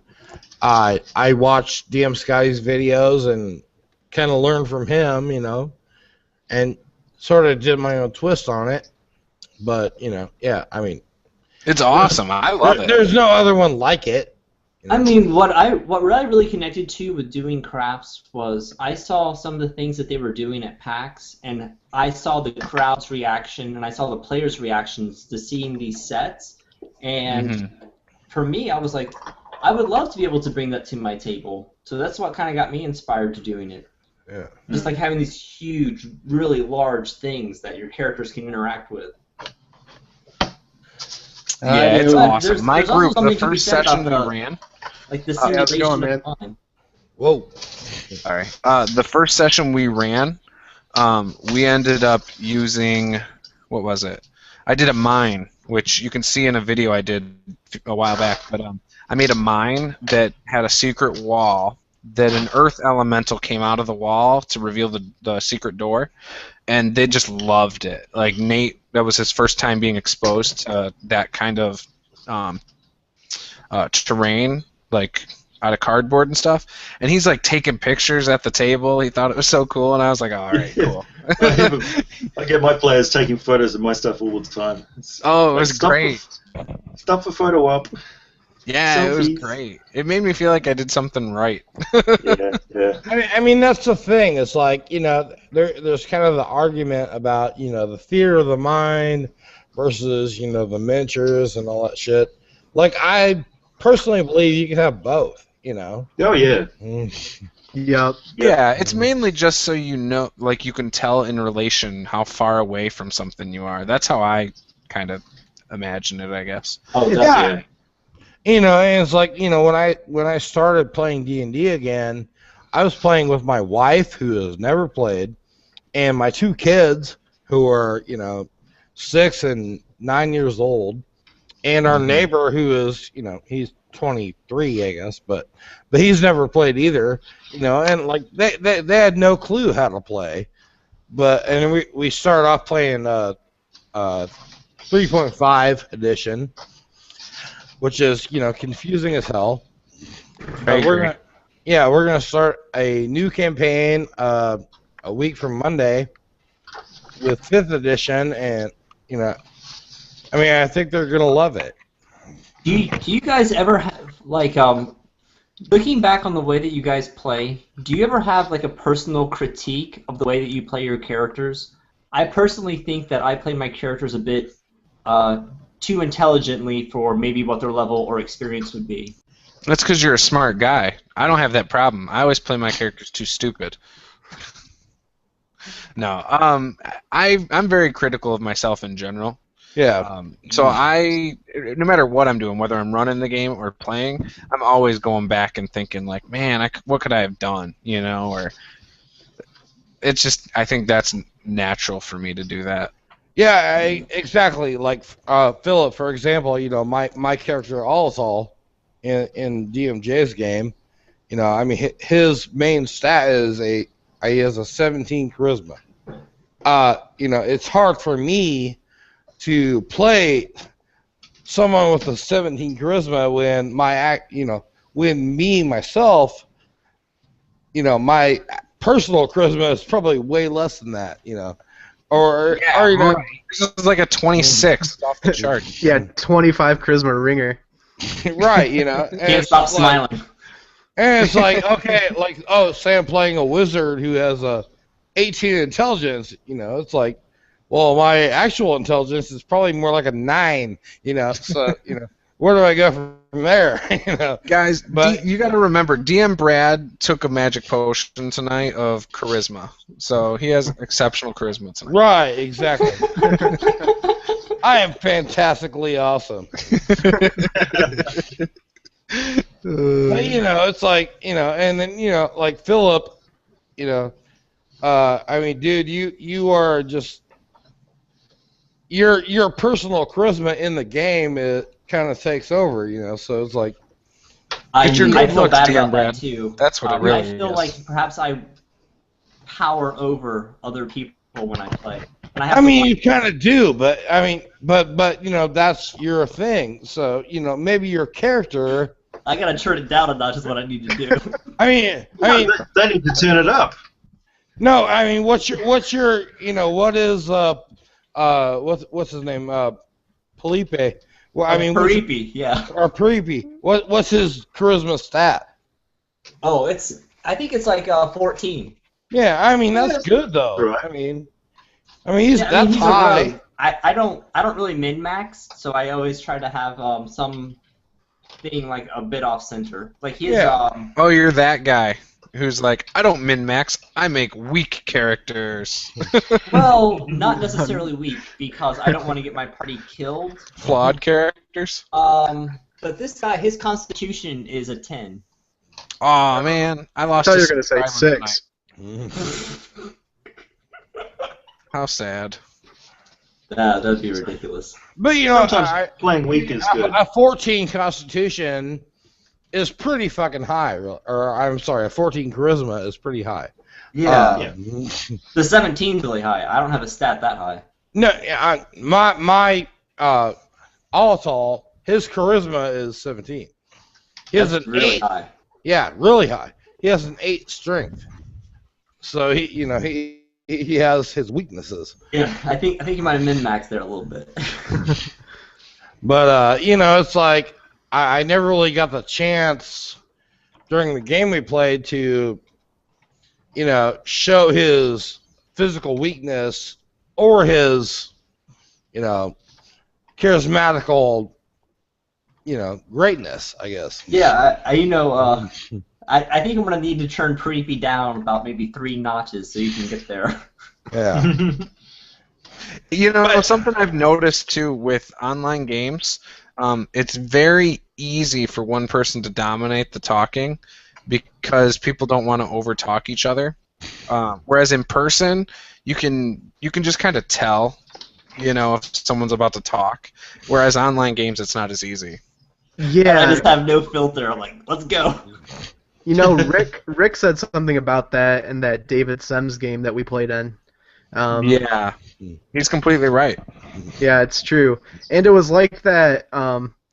I watched DM Sky's videos and kind of learned from him, you know, and sort of did my own twist on it. But you know, yeah, I mean, it's awesome. I love it. There's no other one like it. You know? I mean, what I really connected to with doing crafts was I saw some of the things that they were doing at PAX, and I saw the crowd's reaction, and I saw the players' reactions to seeing these sets. And for me, I was like, I would love to be able to bring that to my table. So that's what kind of got me inspired to doing it. Yeah. Just like having these huge, really large things that your characters can interact with. Yeah, it's awesome. My there's also group, the something to be first said session about we ran. Like the how's it simulation going, man? of time. Whoa. Sorry. The first session we ran, we ended up using, what was it? I did a mine, which you can see in a video I did a while back. But I made a mine that had a secret wall that an earth elemental came out of the wall to reveal the secret door, and they just loved it. Like Nate, that was his first time being exposed to that kind of terrain, like out of cardboard and stuff. And he's like taking pictures at the table. He thought it was so cool, and I was like, all right, cool. I get my players taking photos of my stuff all the time. It was great. Stop for photo op. Yeah, Selfies. it was great. It made me feel like I did something right. Yeah. I mean that's the thing. It's like, you know, there's kind of the argument about, you know, the theater of the mind versus, you know, the miniatures and all that shit. Like I personally believe you can have both, you know. Oh yeah. Yep. Yeah, it's mainly just so you know, like you can tell in relation how far away from something you are. That's how I kind of imagine it, I guess. Oh, yeah. You know, and it's like, you know, when I started playing D&D again, I was playing with my wife who has never played, and my two kids who are, you know, 6 and 9 years old, and our neighbor who is, you know, he's 23, I guess, but he's never played either, you know, and like they had no clue how to play, and we started off playing 3.5 edition, which is, you know, confusing as hell. We're gonna start a new campaign a week from Monday with 5th edition, and you know, I mean, I think they're gonna love it. Do you guys ever have, like, looking back on the way that you guys play, do you ever have like a personal critique of the way that you play your characters? I personally think that I play my characters a bit too intelligently for maybe what their level or experience would be. That's because you're a smart guy. I don't have that problem. I always play my characters too stupid. No, I'm very critical of myself in general. Yeah. So no matter what I'm doing, whether I'm running the game or playing, I'm always going back and thinking like, man, what could I have done? You know, or it's just I think that's natural for me to do that. Yeah, exactly. Like Philip, for example, you know, my character Althal in DMJ's game, you know, I mean, his main stat is he has a 17 charisma. You know, it's hard for me to play someone with a 17 charisma when myself, you know, my personal charisma is probably way less than that, you know. Or you know, it's like a 26 off the chart. Yeah, 25 charisma ringer. Right, you know. Can't stop smiling. And it's like, okay, like, say I'm playing a wizard who has a 18 intelligence, you know, it's like, well, my actual intelligence is probably more like a 9, you know, so, you know, where do I go from there? You know, guys, but you got to remember, DM Brad took a magic potion tonight of charisma, so he has exceptional charisma tonight. Right, exactly. I am fantastically awesome. But, you know, it's like, you know, and then, you know, like Philip, you know, I mean, dude, you are just your personal charisma in the game, it kind of takes over, you know. So it's like I feel bad about that too. That's what it really is. I feel like perhaps I power over other people when I play. And I mean, you kind of do, but I mean, but you know, that's your thing. So you know, maybe your character. I gotta turn it down a notch. Is what I need to do. I mean, they need to turn it up. No, I mean, what's your, you know, what is what's his name, Felipe? Well, I mean, Paripi, yeah. Or Paripi. What's his charisma stat? Oh, I think it's like 14. Yeah, I mean that's good though. Right. I mean he's high. I don't really min max, so I always try to have some thing like a bit off center. Like his Oh, you're that guy who's like, I don't min max, I make weak characters. Well, not necessarily weak, because I don't want to get my party killed. Flawed characters? But this guy, his constitution is a 10. Aw, man, I lost. I thought you were gonna say 6. How sad. That'd be ridiculous. But you know, sometimes playing weak is good. A 14 constitution is pretty fucking high, or I'm sorry, a 14 charisma is pretty high. Yeah. The 17's really high. I don't have a stat that high. No, my Alatal, his charisma is 17. He has an really 8. High. Yeah, really high. He has an 8 strength. So he has his weaknesses. Yeah, I think you might have min-maxed there a little bit. But you know, it's like I never really got the chance during the game we played to, you know, show his physical weakness or his, you know, charismatical, you know, greatness, I guess. Yeah, I think I'm gonna need to turn Creepy down about maybe 3 notches so you can get there. Yeah. You know, something I've noticed too with online games, it's very easy for one person to dominate the talking because people don't want to overtalk each other. Whereas in person, you can just kind of tell, you know, if someone's about to talk. Whereas online games, it's not as easy. Yeah. I just have no filter. I'm like, let's go. You know, Rick said something about that in that David Sims game that we played in. Yeah, he's completely right. Yeah, it's true. And it was like that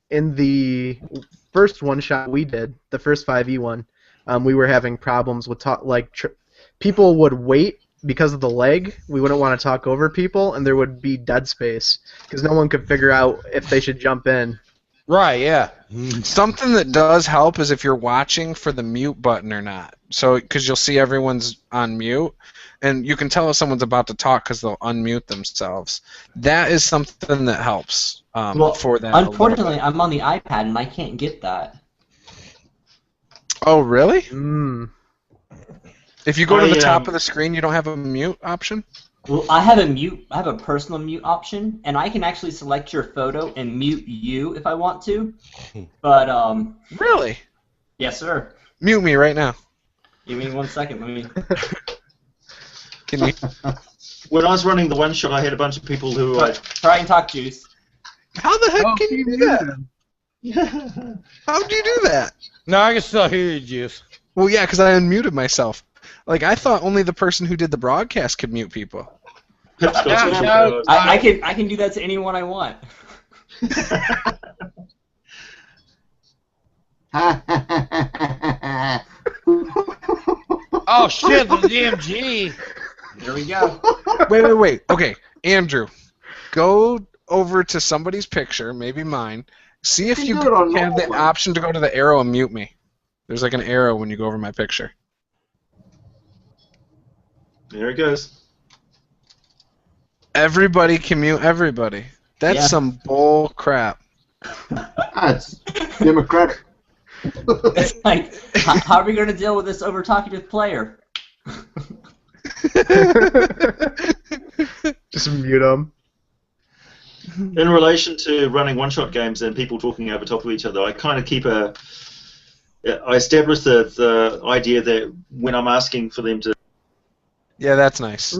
in the first one-shot we did, the first 5e one, we were having problems with people would wait because of the lag. We wouldn't want to talk over people, and there would be dead space because no one could figure out if they should jump in. Right, yeah. Something that does help is if you're watching for the mute button or not. So, because you'll see everyone's on mute, and you can tell if someone's about to talk because they'll unmute themselves. That is something that helps for that. Unfortunately, I'm on the iPad and I can't get that. Oh, really? Mm. If you go to the top of the screen, you don't have a mute option? Well, I have a personal mute option, and I can actually select your photo and mute you if I want to. But Really? Yes, sir. Mute me right now. Give me 1 second. Let me. Can you? When I was running the one shot, I had a bunch of people who. Try and talk, Juice. How the heck can you do that? How do you do that? No, I can still hear you, Juice. Well, yeah, because I unmuted myself. Like, I thought only the person who did the broadcast could mute people. I can do that to anyone I want. Oh shit, the DMG. There we go. Wait. Okay, Andrew, go over to somebody's picture, maybe mine. See if you have the option to go to the arrow and mute me. There's like an arrow when you go over my picture. There it goes. Everybody can mute everybody. That's some bull crap. That's democratic. It's like, how are we going to deal with this over-talkative player? Just mute them. In relation to running one-shot games and people talking over top of each other, I kind of keep I establish the idea that when I'm asking for them to... Yeah, that's nice.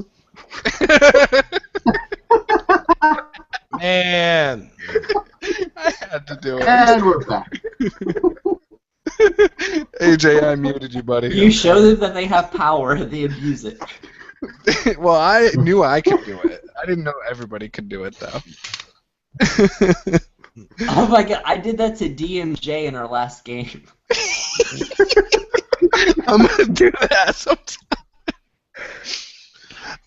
Man. I had to do it. And we're back. AJ, I muted you, buddy. You show them that they have power, they abuse it. Well, I knew I could do it. I didn't know everybody could do it, though. Oh my god, I did that to DMJ in our last game. I'm gonna do that sometime.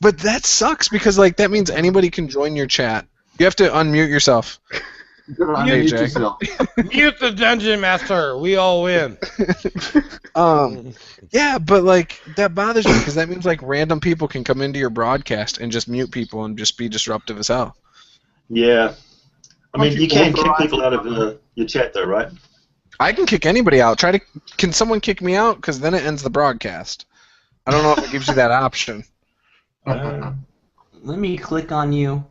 But that sucks because like that means anybody can join your chat. You have to unmute yourself. Unmute yourself. Mute the Dungeon Master. We all win. Yeah, but like that bothers me because that means like random people can come into your broadcast and just mute people and just be disruptive as hell. Yeah. I mean, you can kick people out of your chat though, right? I can kick anybody out. Can someone kick me out? Because then it ends the broadcast. I don't know if it gives you that option. Let me click on you.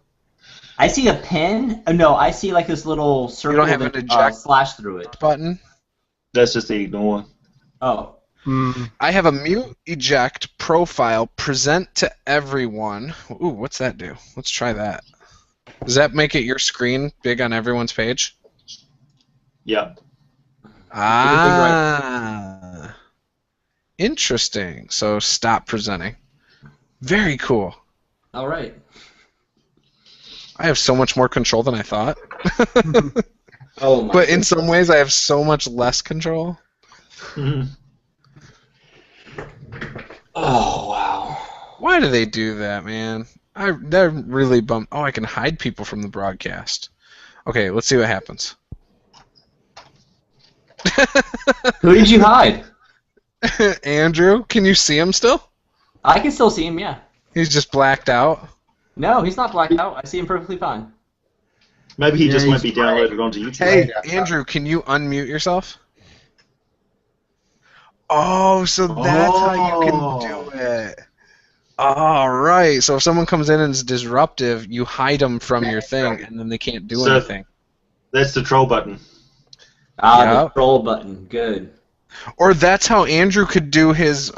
I see a pen. Oh, no, I see like this little circle You don't have an eject slash through it. button? That's just the ignore. Oh. I have a mute, eject, profile, present to everyone. Ooh, what's that do? Let's try that. Does that make it your screen big on everyone's page? Yeah. Ah. Interesting. So stop presenting. Very cool. All right. I have so much more control than I thought. Oh my But in some ways, I have so much less control. Oh, wow. Why do they do that, man? They're really bummed. Oh, I can hide people from the broadcast. Okay, let's see what happens. Who did you hide? Andrew, can you see him still? I can still see him, yeah. He's just blacked out. No, he's not blacked out. I see him perfectly fine. Maybe he just won't be downloaded onto YouTube. Hey, Andrew, can you unmute yourself? Oh, so that's how you can do it. All right. So if someone comes in and is disruptive, you hide them from your thing, and then they can't do anything. That's the troll button. The troll button. Good. Or that's how Andrew could do his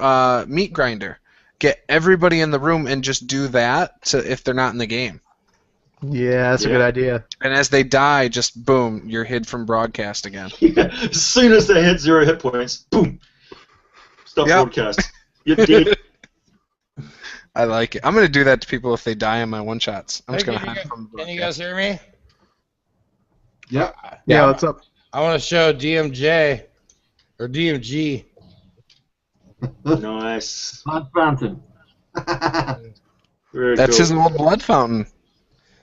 meat grinder. Get everybody in the room and just do that if they're not in the game. Yeah, that's a good idea. And as they die, just boom, you're hid from broadcast again. Yeah. As soon as they hit 0 hit points, boom. Stop broadcast. You're dead. I like it. I'm going to do that to people if they die in my one-shots. I'm just going to hide from Can you guys hear me? Yeah. Yeah, what's up? I want to show DMJ or DMG. Nice. Blood fountain. That's his old blood fountain.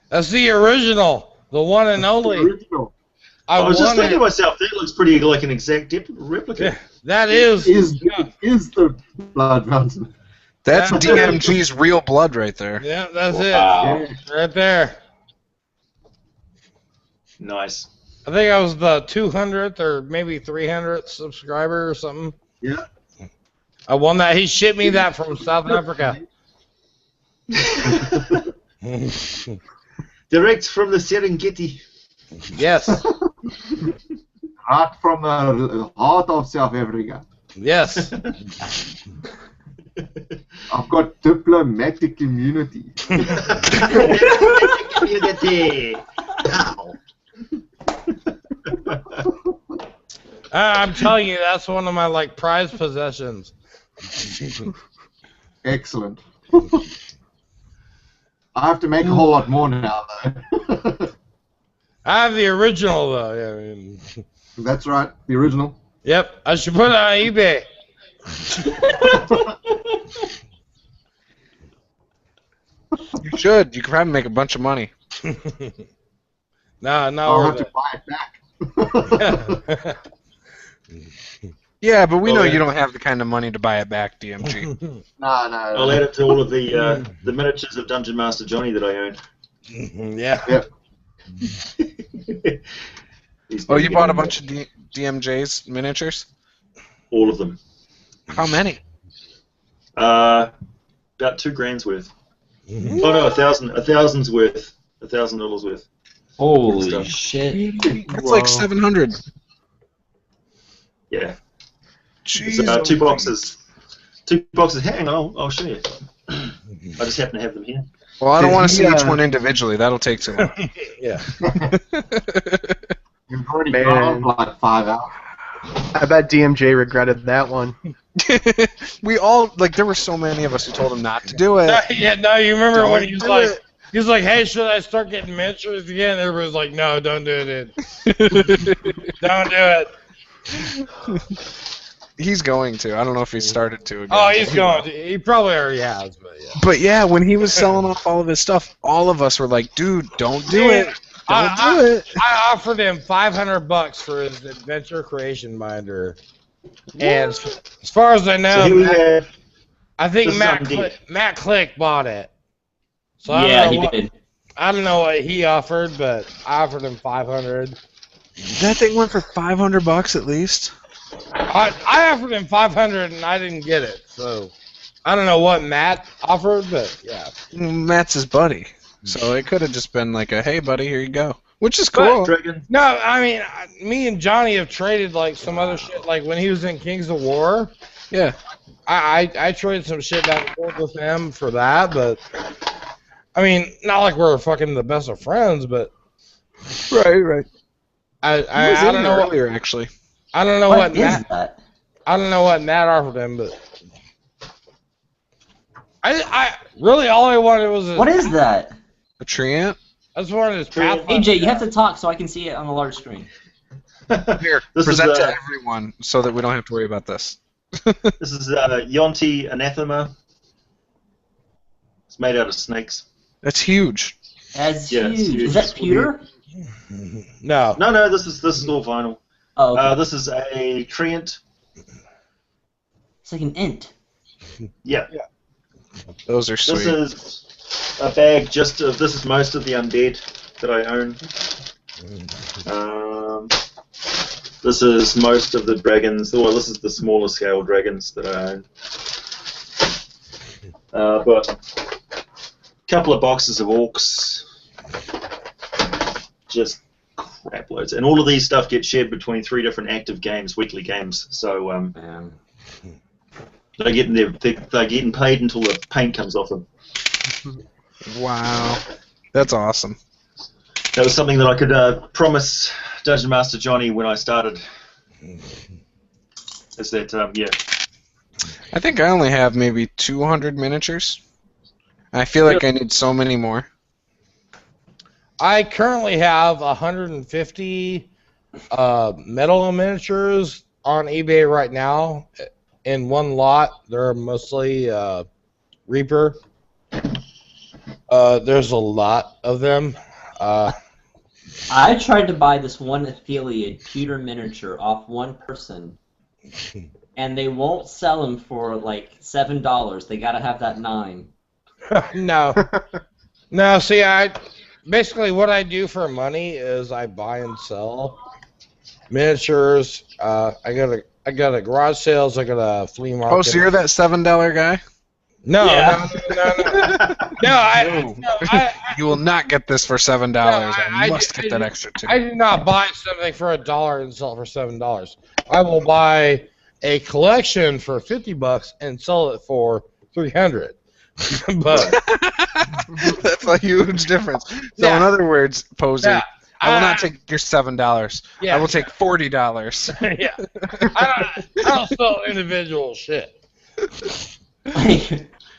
That's the original, the one and only. I was just thinking to myself, that looks pretty like an exact replica. Yeah, that is the blood fountain. That's DMG's real blood right there. Yeah, that's it. Right there. Nice. I think I was the 200th or maybe 300th subscriber or something. Yeah. I won that. He shipped me that from South Africa. Direct from the Serengeti. Yes. Right from the heart of South Africa. Yes. I've got diplomatic immunity. Community. I'm telling you, that's one of my like prized possessions. Excellent. I have to make a whole lot more now, though. I have the original though. Yeah, I mean. That's right, the original. Yep, I should put it on eBay. You should. You could probably make a bunch of money. No, I'll have to buy it back. Yeah, but we know you don't have the kind of money to buy it back, DMG. No. I'll add it to all of the miniatures of Dungeon Master Johnny that I own. Yeah. Yep. Oh, you bought a bunch of DMJ's miniatures? All of them. How many? About $2,000 worth. Oh no, $1,000's worth. $1,000 worth. Holy shit! That's like 700. Yeah. Jeez, So, two boxes. Hang on, I'll show you. I just happen to have them here. Well, I don't want to see each one individually. That'll take too long. Yeah. You've already gone like 5 hours. I bet DMJ regretted that one. We all, like, there were so many of us who told him not to do it. No, you remember Don't when he was do like, it. he was like, hey, should I start getting miniatures again? Everybody was like, no, don't do it. Don't do it. He's going to. I don't know if he started to again. Oh, he's going to. He probably already has, but yeah. But yeah, when he was selling off all of his stuff, all of us were like, dude, don't do it. Don't do it. I offered him $500 for his adventure creation binder. And as far as I know, So here we have, I think this is something deep. Matt Click bought it. So Yeah, he did. I don't know what he offered, but I offered him $500. That thing went for $500 at least. I offered him $500 and I didn't get it. So I don't know what Matt offered, but yeah. Matt's his buddy. So it could have just been like a, hey, buddy, here you go. Which is cool. No, I mean, me and Johnny have traded like some other shit. Like when he was in Kings of War. Yeah. I traded some shit back and forth with him for that, but I mean, not like we're fucking the best of friends, but Right. I don't know what earlier actually. I don't know What what is Matt that? I don't know what Matt offered him, but I really all I wanted was What is that? A tree ant? I just wanted his Pathfinder. AJ, you have to talk so I can see it on the large screen. Here, This present is, to everyone so that we don't have to worry about this. This is Yonti Anathema. It's made out of snakes. That's huge. That's Yeah, it's huge. huge. Is that pewter? No. No, this is all vinyl. Oh, okay. This is a treant. It's like an int. Yeah. Those are sweet. This is a bag just of, this is most of the undead that I own. This is most of the dragons, well, this is the smaller scale dragons that I own. But a couple of boxes of orcs, just crap loads. And all of these stuff get shared between 3 different active games, weekly games. So they're getting paid until the paint comes off them. Wow. That's awesome. That was something that I could promise Dungeon Master Johnny when I started. Is that, yeah. I think I only have maybe 200 miniatures. I feel like I need so many more. I currently have 150 metal miniatures on eBay right now in one lot. They're mostly Reaper. There's a lot of them. I tried to buy this one affiliate pewter miniature off one person, and they won't sell them for like $7. They gotta have that 9. No. See, basically what I do for money is I buy and sell miniatures. I got a garage sales. I got a flea market. Oh, so you're that $7 guy? No, Yeah. no. You will not get this for $7. No, I must get that extra too. I do not buy something for $1 and sell it for $7. I will buy a collection for $50 and sell it for $300. But that's a huge difference. So in other words, Posey, I will not take your $7. I will take $40. Yeah. I don't sell individual shit.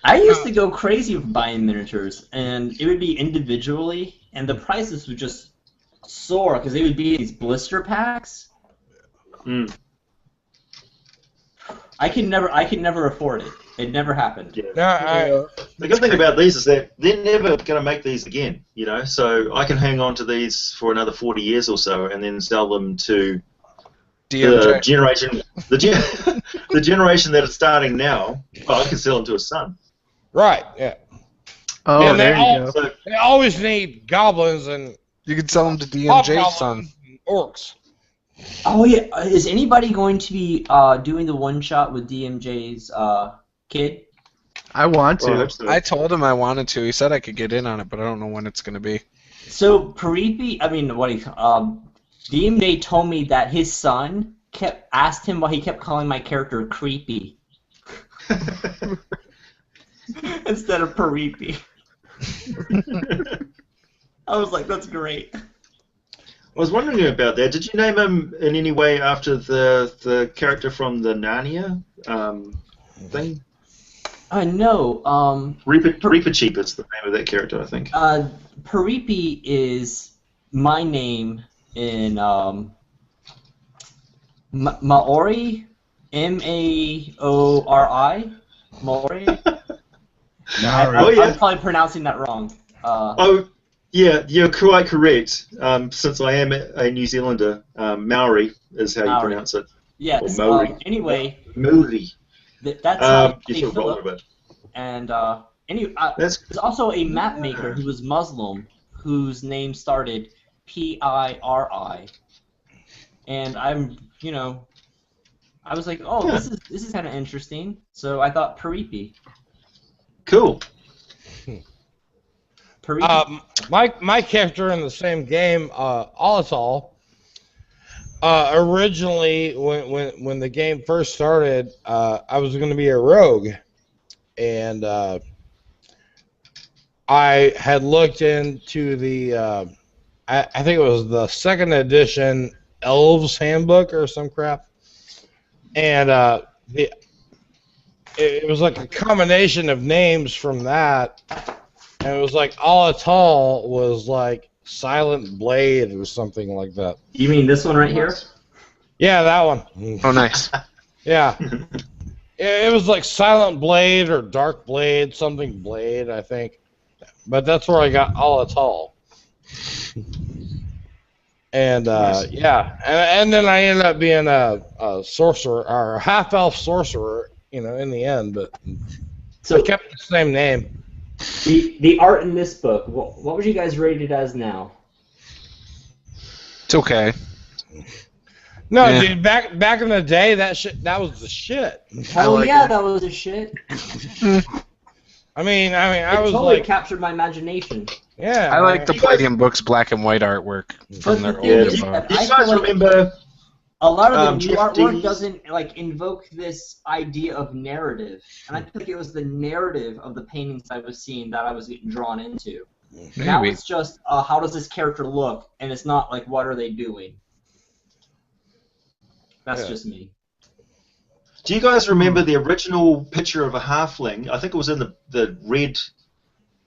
I used to go crazy with buying miniatures, and it would be individually, and the prices would just soar because they would be these blister packs. I could never afford it. It never happened. Yeah. The good thing about these is that they're never going to make these again, so I can hang on to these for another 40 years or so and then sell them to the generation the generation that is starting now. Well, I can sell them to a son. Right, yeah. Oh, and there you go. They always need goblins and... You can sell them to DMJ's son. Orcs. Oh, yeah. Is anybody going to be doing the one-shot with DMJ's kid? I want to. I told him I wanted to. He said I could get in on it, but I don't know when it's going to be. So, DMJ told me that his son asked him why he kept calling my character Creepy. Instead of Paripi. I was like, that's great. I was wondering about that. Did you name him in any way after the character from the Narnia thing? No. Reaper Cheap is the name of that character, I think. Paripi is my name in Maori, Maori, Maori. I'm probably pronouncing that wrong. Yeah, you're quite correct. Since I am a New Zealander, Maori is how you pronounce it. Yes. Or Maori. Anyway. Maori. That's how you should roll a bit. And there's also a map maker who was Muslim, whose name started Piri. And I was like, oh, this is kind of interesting. So I thought Paripi. Cool. My character in the same game, Olatal, originally when the game first started, I was going to be a rogue, and I had looked into the I think it was the 2nd edition Elves Handbook or some crap, and it was like a combination of names from that, and it was like Olatal was like Silent Blade or something like that. You mean this one right here? Yeah, that one. Oh, nice. Yeah. It was like Silent Blade or Dark Blade, something Blade, I think. But that's where I got Olatal. And yeah, and then I ended up being a sorcerer or a half-elf sorcerer, in the end. But so I kept the same name. The art in this book, what would you guys rate it as now? It's okay. No, dude, back in the day, that was the shit. Oh yeah, that was the shit. I mean, I was totally like captured my imagination. Yeah, I like the Palladium Books black and white artwork from their older books. Do you guys remember? A lot of the new Jeff artwork Dees? doesn't invoke this idea of narrative, and I think it was the narrative of the paintings I was seeing that I was getting drawn into. Now it's just how does this character look, and it's not like what are they doing. That's just me. Do you guys remember the original picture of a halfling? I think it was in the red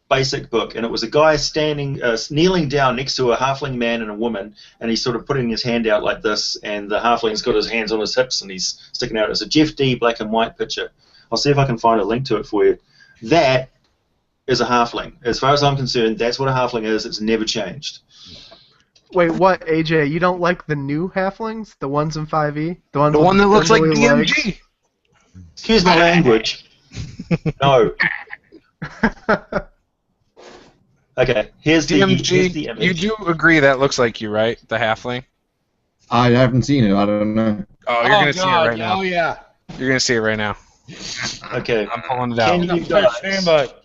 basic book, and it was a guy kneeling down next to a halfling man and a woman, and he's sort of putting his hand out like this, and the halfling's got his hands on his hips, and he's sticking out. It's a Jeff D black and white picture. I'll see if I can find a link to it for you. That is a halfling. As far as I'm concerned, that's what a halfling is. It's never changed. Wait, what, AJ? You don't like the new halflings? The ones in 5e? The one that looks like DMG? Excuse my language. No. Okay, here's DMG. Here's the image. You do agree that looks like you, right? The halfling? I haven't seen it. I don't know. Oh, you're going to see it right now. Oh, yeah. You're going to see it right now. Okay. I'm pulling it out. Can In the you player's guys, handbook.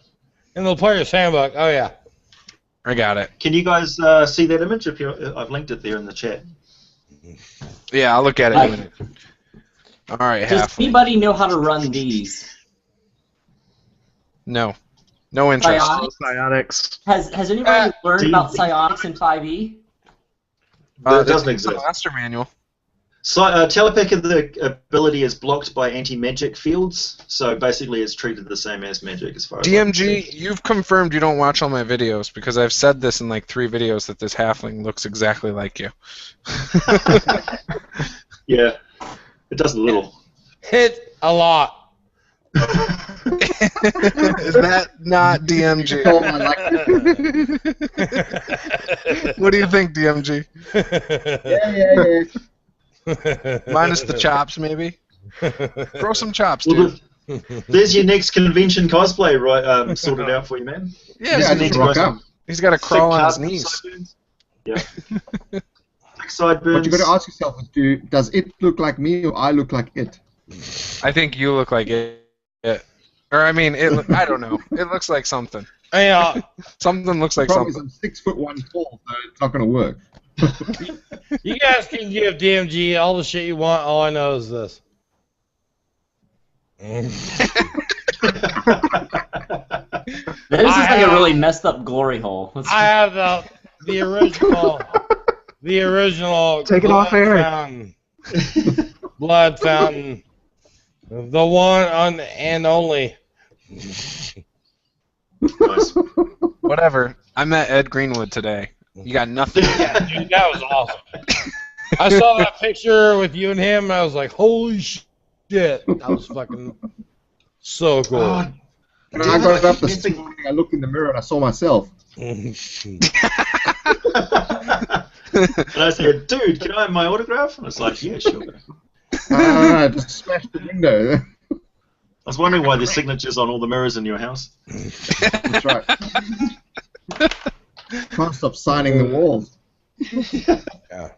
In the player's handbook. Oh yeah. I got it. can you guys see that image? If you, I've linked it there in the chat. Yeah, I'll look at it in a minute. All right, Does half. anybody know how to run these? No. No interest. Psionics? Psionics. Has anybody learned about psionics in 5e? It doesn't exist. Master manual. So, telepathy, the ability is blocked by anti-magic fields, so basically it's treated the same as magic as far as DMG, you've confirmed you don't watch all my videos because I've said this in like 3 videos that this halfling looks exactly like you. Yeah, it does a little. Hit a lot. Is that not DMG? Oh, I like What do you think, DMG? yeah. Minus the chops, maybe? Throw some chops, Well, dude. There's your next convention cosplay right sorted out for you, man. Yeah, Yeah, just rock up. he's got to Thick crawl on his cardboard knees. sideburns. Yeah. Thick sideburns. What you got to ask yourself is, does it look like me or I look like it? I think you look like it. Or, I mean, I don't know. It looks like something. Hey, Something looks like The problem something. is I'm 6'1" tall, so it's not going to work. you guys can give DMG all the shit you want. All I know is this. That is just like a really messed up glory hole. I have the original. Take it off air. Fountain. Blood fountain. The one and only. Nice. Whatever. I met Ed Greenwood today. You got nothing. Yeah, dude, that was awesome. I saw that picture with you and him, and I was like, holy shit. That was fucking so cool. Oh, And I got up this morning, I looked in the mirror and I saw myself. And I said, dude, can I have my autograph? And it's like, yeah, sure. I just smashed the window. I was wondering why there's signatures on all the mirrors in your house. That's right. Can't stop signing the walls. Yeah.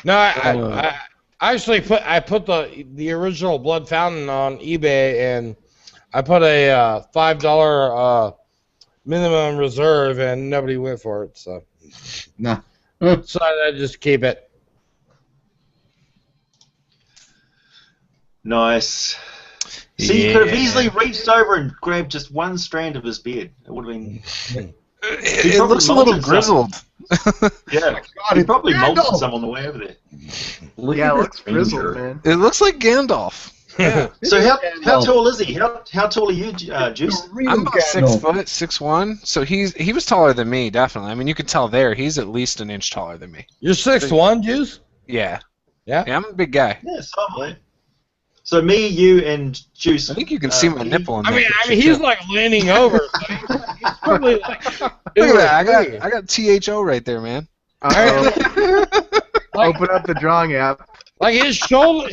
No, I actually put the original Blood Fountain on eBay, and I put a $5 minimum reserve, and nobody went for it. So, Nah. So I just keep it. Nice. See, you could have easily reached over and grabbed just one strand of his beard. It would have been. It looks a little grizzled. Yeah, he probably molted some on the way over there. Yeah, it looks grizzled, man. It looks like Gandalf. Yeah. So how tall is he? How tall are you, Juice? I'm about 6 foot, 6'1". So he was taller than me, definitely. I mean, you could tell there. He's at least an inch taller than me. You're 6'1", Juice? Yeah. Yeah? Yeah, I'm a big guy. Yeah, so am I. So me, you, and Juice. I think you can see my nipple in I that mean, picture, he's too. like leaning over. So he's probably like. Look at that. I got THO right there, man. Open up the drawing app. Like his shoulders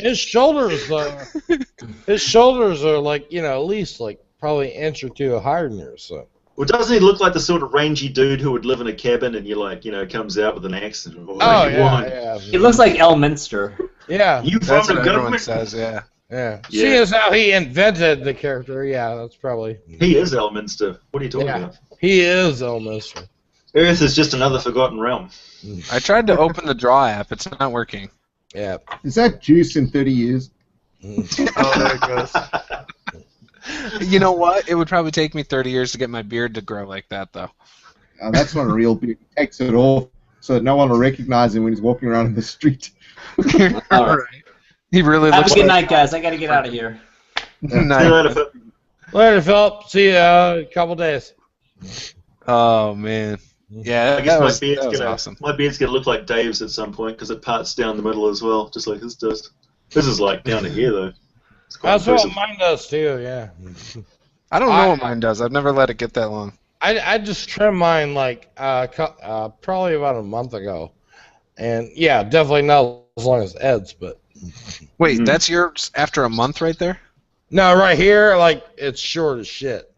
are like, you know, at least like probably an inch or two higher than yours. So. Well, doesn't he look like the sort of rangy dude who would live in a cabin and comes out with an axe? And, Oh yeah. He looks like Elminster. Yeah. You That's from what the everyone government? says, yeah. Yeah. Yeah. Seeing as how he invented the character, yeah, that's probably. He is Elminster. What are you talking about? He is Elminster. Earth is just another forgotten realm. I tried to open the draw app. It's not working. Yeah. Is that Juice in 30 years? Oh, there it goes. You know what? It would probably take me 30 years to get my beard to grow like that, though. That's not a real beard. He takes it off so that no one will recognize him when he's walking around in the street. All right. He really Have looks a good like... night, guys. I gotta get out of here. Nice. Later, Philip. See you in a couple days. Oh, man. Yeah, I guess that was gonna, awesome. my beard's going to look like Dave's at some point because it parts down the middle as well, just like his does. This is like down to here, though. That's what mine does, too, yeah. I don't know what mine does. I've never let it get that long. I just trimmed mine like probably about a month ago. And, yeah, definitely not as long as Ed's, but... Wait, that's yours after a month right there? No, right here, like, it's short as shit.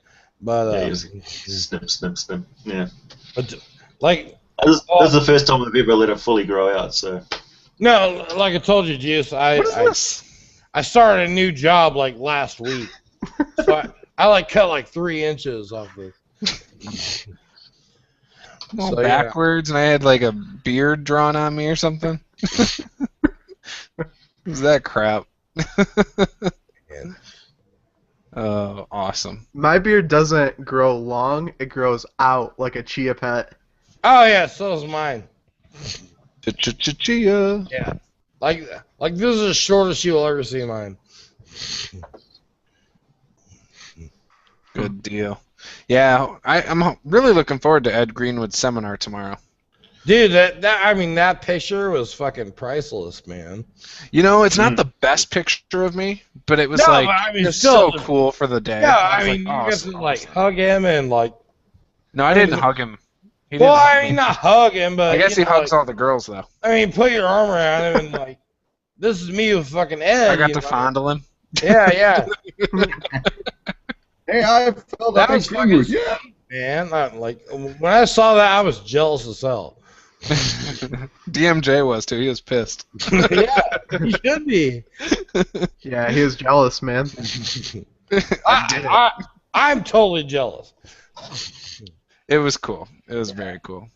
But, yeah, snip, snip, snip. Yeah. But, like... This is the first time I've ever let it fully grow out, so... No, like I told you, Juice, I I started a new job like last week, so I like cut like 3 inches off it. All backwards, and I had like a beard drawn on me or something. Is that crap? Oh, awesome. My beard doesn't grow long; it grows out like a chia pet. Oh yeah, so is mine. Chia. Yeah, like this is the shortest you'll ever see mine. Good deal. Yeah, I'm really looking forward to Ed Greenwood's seminar tomorrow. Dude, that picture was fucking priceless, man. You know, it's not the best picture of me, but it was it's so cool for the day. Yeah, I mean, you get to like hug him and like. No, I didn't hug him. Not hug him, but I guess he hugs all the girls though. I mean, put your arm around him and like, this is me with fucking Ed. I got to fondle him. Yeah. Hey, I felt that was fucking sweet, man. Like when I saw that, I was jealous as hell. DMJ was too. He was pissed. Yeah, he should be. Yeah, he was jealous, man. I'm totally jealous. It was cool. It was very cool.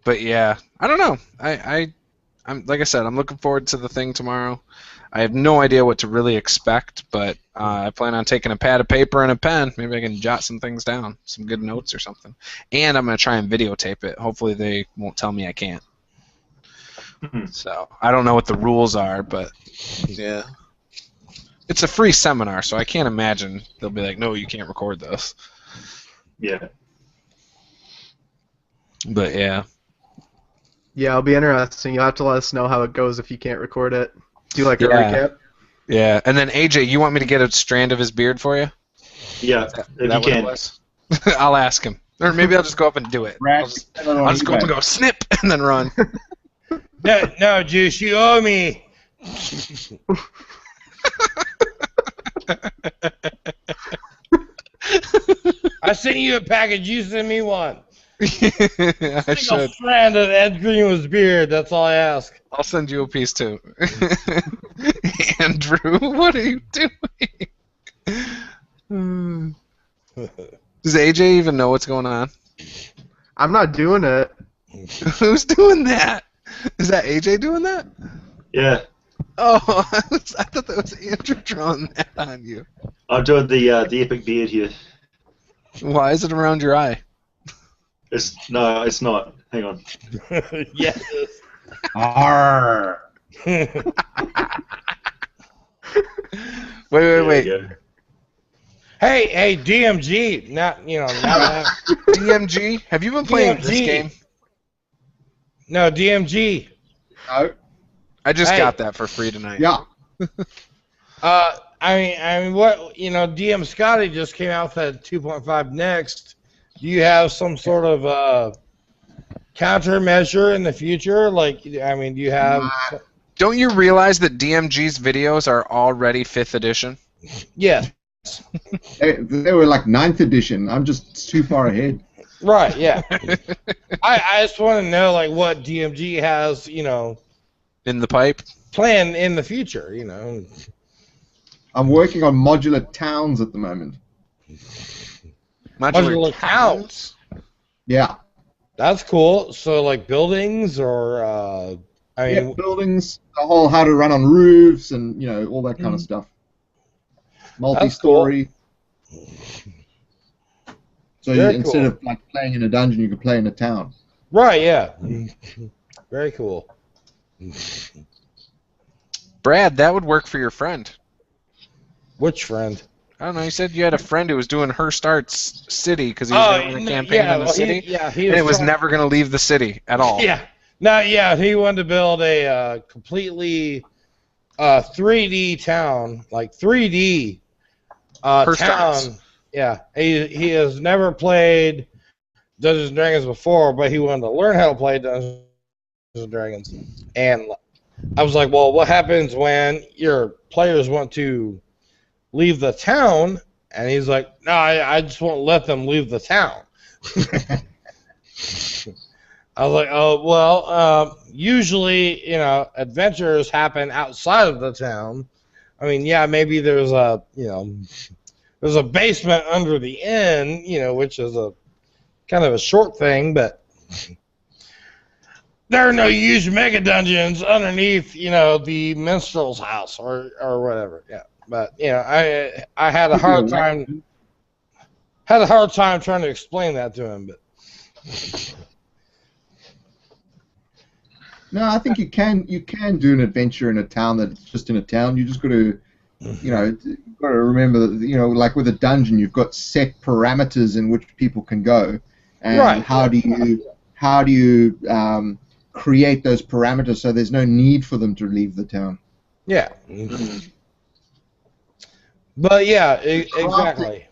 But yeah, I don't know. I'm like I said, I'm looking forward to the thing tomorrow. I have no idea what to really expect, but I plan on taking a pad of paper and a pen. Maybe I can jot some things down, some good notes or something. And I'm going to try and videotape it. Hopefully they won't tell me I can't. So I don't know what the rules are, but yeah. It's a free seminar, so I can't imagine they'll be like, no, you can't record this. Yeah. But yeah. Yeah, it'll be interesting. You'll have to let us know how it goes if you can't record it. Do like a recap? Yeah, and then AJ, you want me to get a strand of his beard for you? Yeah, if you can. I'll ask him. Or maybe I'll just go up and do it. I'll just go up and go snip and then run. No, Juice, you owe me. I sent you a package, you sent me one. I should. A strand of Ed Greenwood's beard, that's all I ask. I'll send you a piece too. Andrew, what are you doing? Does AJ even know what's going on? I'm not doing it. Who's doing that? Is that AJ doing that? Yeah. Oh, I thought that was Andrew drawing that on you. I'm doing the epic beard here. Why is it around your eye? No, it's not. Hang on. Yes. Arr. Wait. Hey, DMG, not DMG. Have you been playing this game? No, DMG. No. I just got that for free tonight. Yeah. I mean, what DM Scotty just came out with that 2.5 next. Do you have some sort of countermeasure in the future? Like, I mean, do you have? Don't you realize that DMG's videos are already 5th edition? Yes. They were like 9th edition. I'm just too far ahead. Right. Yeah. I just want to know like what DMG has, in the pipe, planned in the future. I'm working on modular towns at the moment. Modular towns? Yeah. That's cool. So, like buildings or, buildings, the whole how to run on roofs and, all that kind of stuff. Multi-story. Cool. So instead of like playing in a dungeon, you could play in a town. Right, yeah. Very cool. Brad, that would work for your friend. Which friend? I don't know. You said you had a friend who was doing Her Starts City because he was going to run a campaign in the city, and it was never going to leave the city at all. Yeah. He wanted to build a completely 3D town, like 3D town. Starts. Yeah. He has never played Dungeons and Dragons before, but he wanted to learn how to play Dungeons and Dragons. And I was like, well, what happens when your players want to leave the town? And he's like, no, I just won't let them leave the town. I was like, oh, well, usually, adventures happen outside of the town. I mean, yeah, maybe there's a basement under the inn, which is a kind of a short thing, but there are no huge mega dungeons underneath, the minstrel's house or whatever. Yeah, but I had a hard time trying to explain that to him, but. No, I think you can do an adventure in a town that's just in a town. You just got to, got to remember that, like with a dungeon, you've got set parameters in which people can go, and right. how do you create those parameters so there's no need for them to leave the town? Yeah. But yeah, exactly.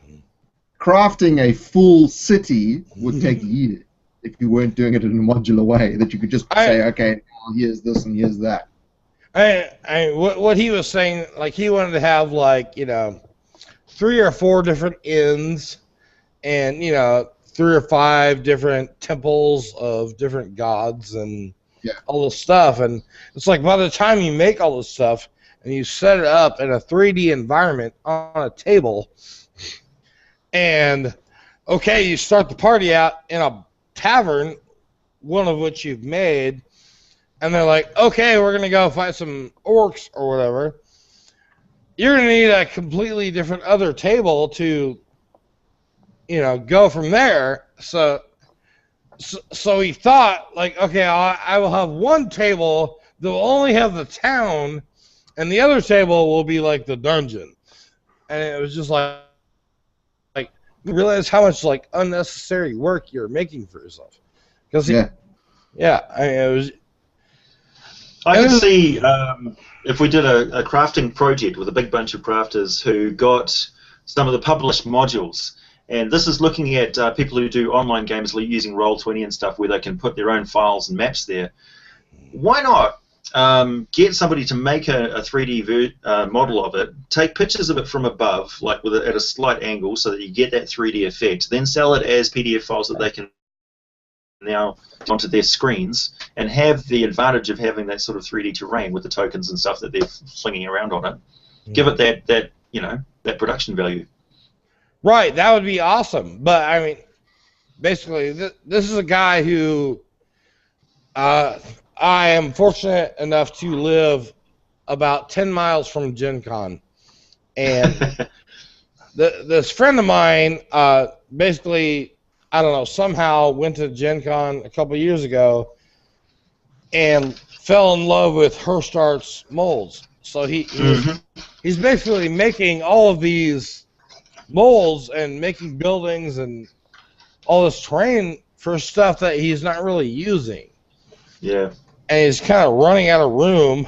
Crafting a full city would take years if you weren't doing it in a modular way. That you could just say, okay, here's this and here's that. What he was saying, like he wanted to have 3 or 4 different inns, and 3 or 5 different temples of different gods and all this stuff. And it's like by the time you make all this stuff and you set it up in a 3D environment on a table, and okay, you start the party out in a tavern, one of which you've made, and they're like, okay, we're gonna go fight some orcs or whatever. You're gonna need a completely different other table to, go from there. So he thought, like, okay, I will have one table that will only have the town, and the other table will be like the dungeon. And it was just like you realize how much unnecessary work you're making for yourself. Because it was. I can see if we did a crafting project with a big bunch of crafters who got some of the published modules, and this is looking at people who do online games like using Roll20 and stuff where they can put their own files and maps there. Why not get somebody to make a 3D model of it, take pictures of it from above, like at a slight angle, so that you get that 3D effect, then sell it as PDF files that they can now onto their screens, and have the advantage of having that sort of 3D terrain with the tokens and stuff that they're flinging around on it. Give it that production value. Right, that would be awesome. But I mean, basically, this is a guy who I am fortunate enough to live about 10 miles from Gen Con. And this friend of mine basically, I don't know, somehow went to Gen Con a couple years ago and fell in love with Herstart's molds. So he's basically making all of these molds and making buildings and all this terrain for stuff that he's not really using. Yeah. And he's kind of running out of room.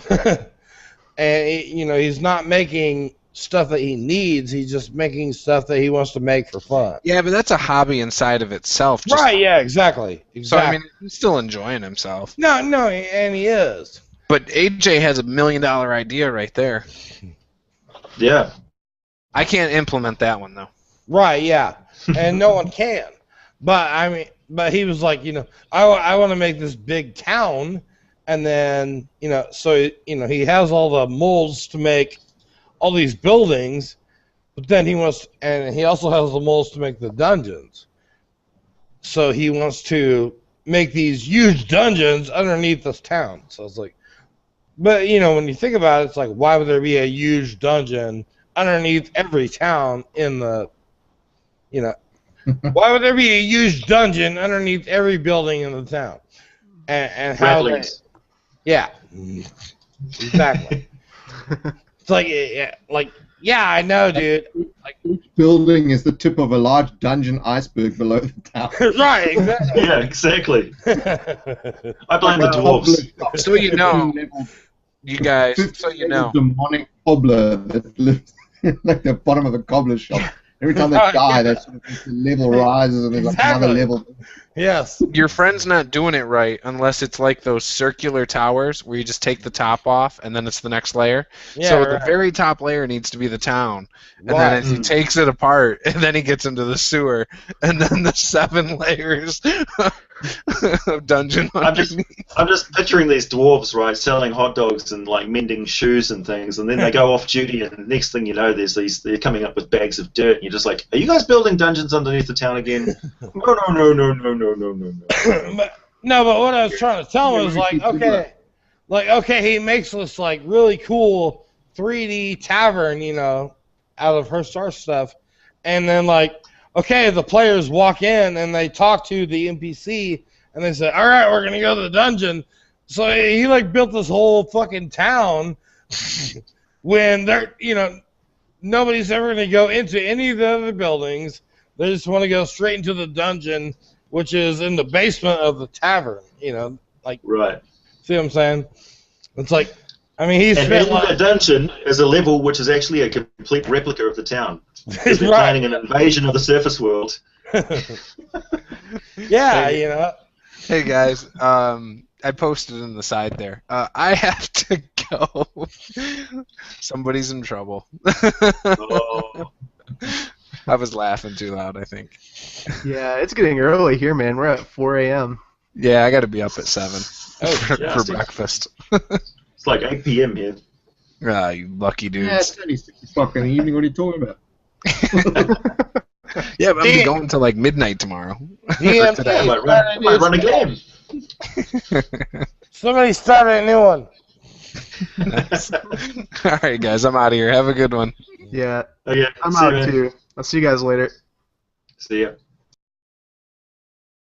And he's not making stuff that he needs. He's just making stuff that he wants to make for fun. Yeah, but that's a hobby inside of itself. Right, yeah, exactly. So, I mean, he's still enjoying himself. No, and he is. But AJ has $1 million idea right there. Yeah. I can't implement that one, though. Right, yeah. And no one can. But he was like, I want to make this big town, and then, so, he has all the molds to make all these buildings, but then he also has the molds to make the dungeons. So he wants to make these huge dungeons underneath this town. So it's like, but when you think about it, it's like, why would there be a huge dungeon underneath every town in the, why would there be a huge dungeon underneath every building in the town? And how they, yeah, exactly. It's yeah, I know, dude. Each building is the tip of a large dungeon iceberg below the town. Right, exactly. Yeah, exactly. I blame the dwarves. So you guys, so you know. Demonic cobbler that lives like the bottom of a cobbler shop. Every time they die, that sort of the level rises and there's like another level. Yes. Your friend's not doing it right unless it's like those circular towers where you just take the top off and then it's the next layer. Yeah, so right. the very top layer needs to be the town. And Right. then as he takes it apart, and then he gets into the sewer, and then the 7 layers of dungeon I'm just picturing these dwarves, right, selling hot dogs and like mending shoes and things, and then they go off duty, and the next thing you know, they're coming up with bags of dirt, and you're just like, are you guys building dungeons underneath the town again? No. No, but what I was trying to tell him was okay, he makes this like really cool 3D tavern, out of her star stuff, and then like, okay, the players walk in and they talk to the NPC and they say, all right, we're gonna go to the dungeon. So he like built this whole fucking town when they're, nobody's ever gonna go into any of the other buildings. They just want to go straight into the dungeon, which is in the basement of the tavern. Right. See what I'm saying? It's like, I mean, he's and spent in the dungeon is a level which is actually a complete replica of the town. Because they're planning an invasion of the surface world. Yeah, Hey guys, I posted in the side there. I have to go. Somebody's in trouble. Oh. I was laughing too loud, I think. Yeah, it's getting early here, man. We're at 4 a.m. Yeah, I got to be up at 7 Oh, for breakfast. It's like 8 p.m. here. Ah, you lucky dudes. Yeah, it's only 6 o'clock in the evening. What are you talking about? Yeah, but I'm going to like midnight tomorrow. Yeah, Today. I might run a game. Somebody started a new one. Nice. All right, guys, I'm out of here. Have a good one. Yeah, Okay, I'm see you, out man. too. I'll see you guys later. See ya.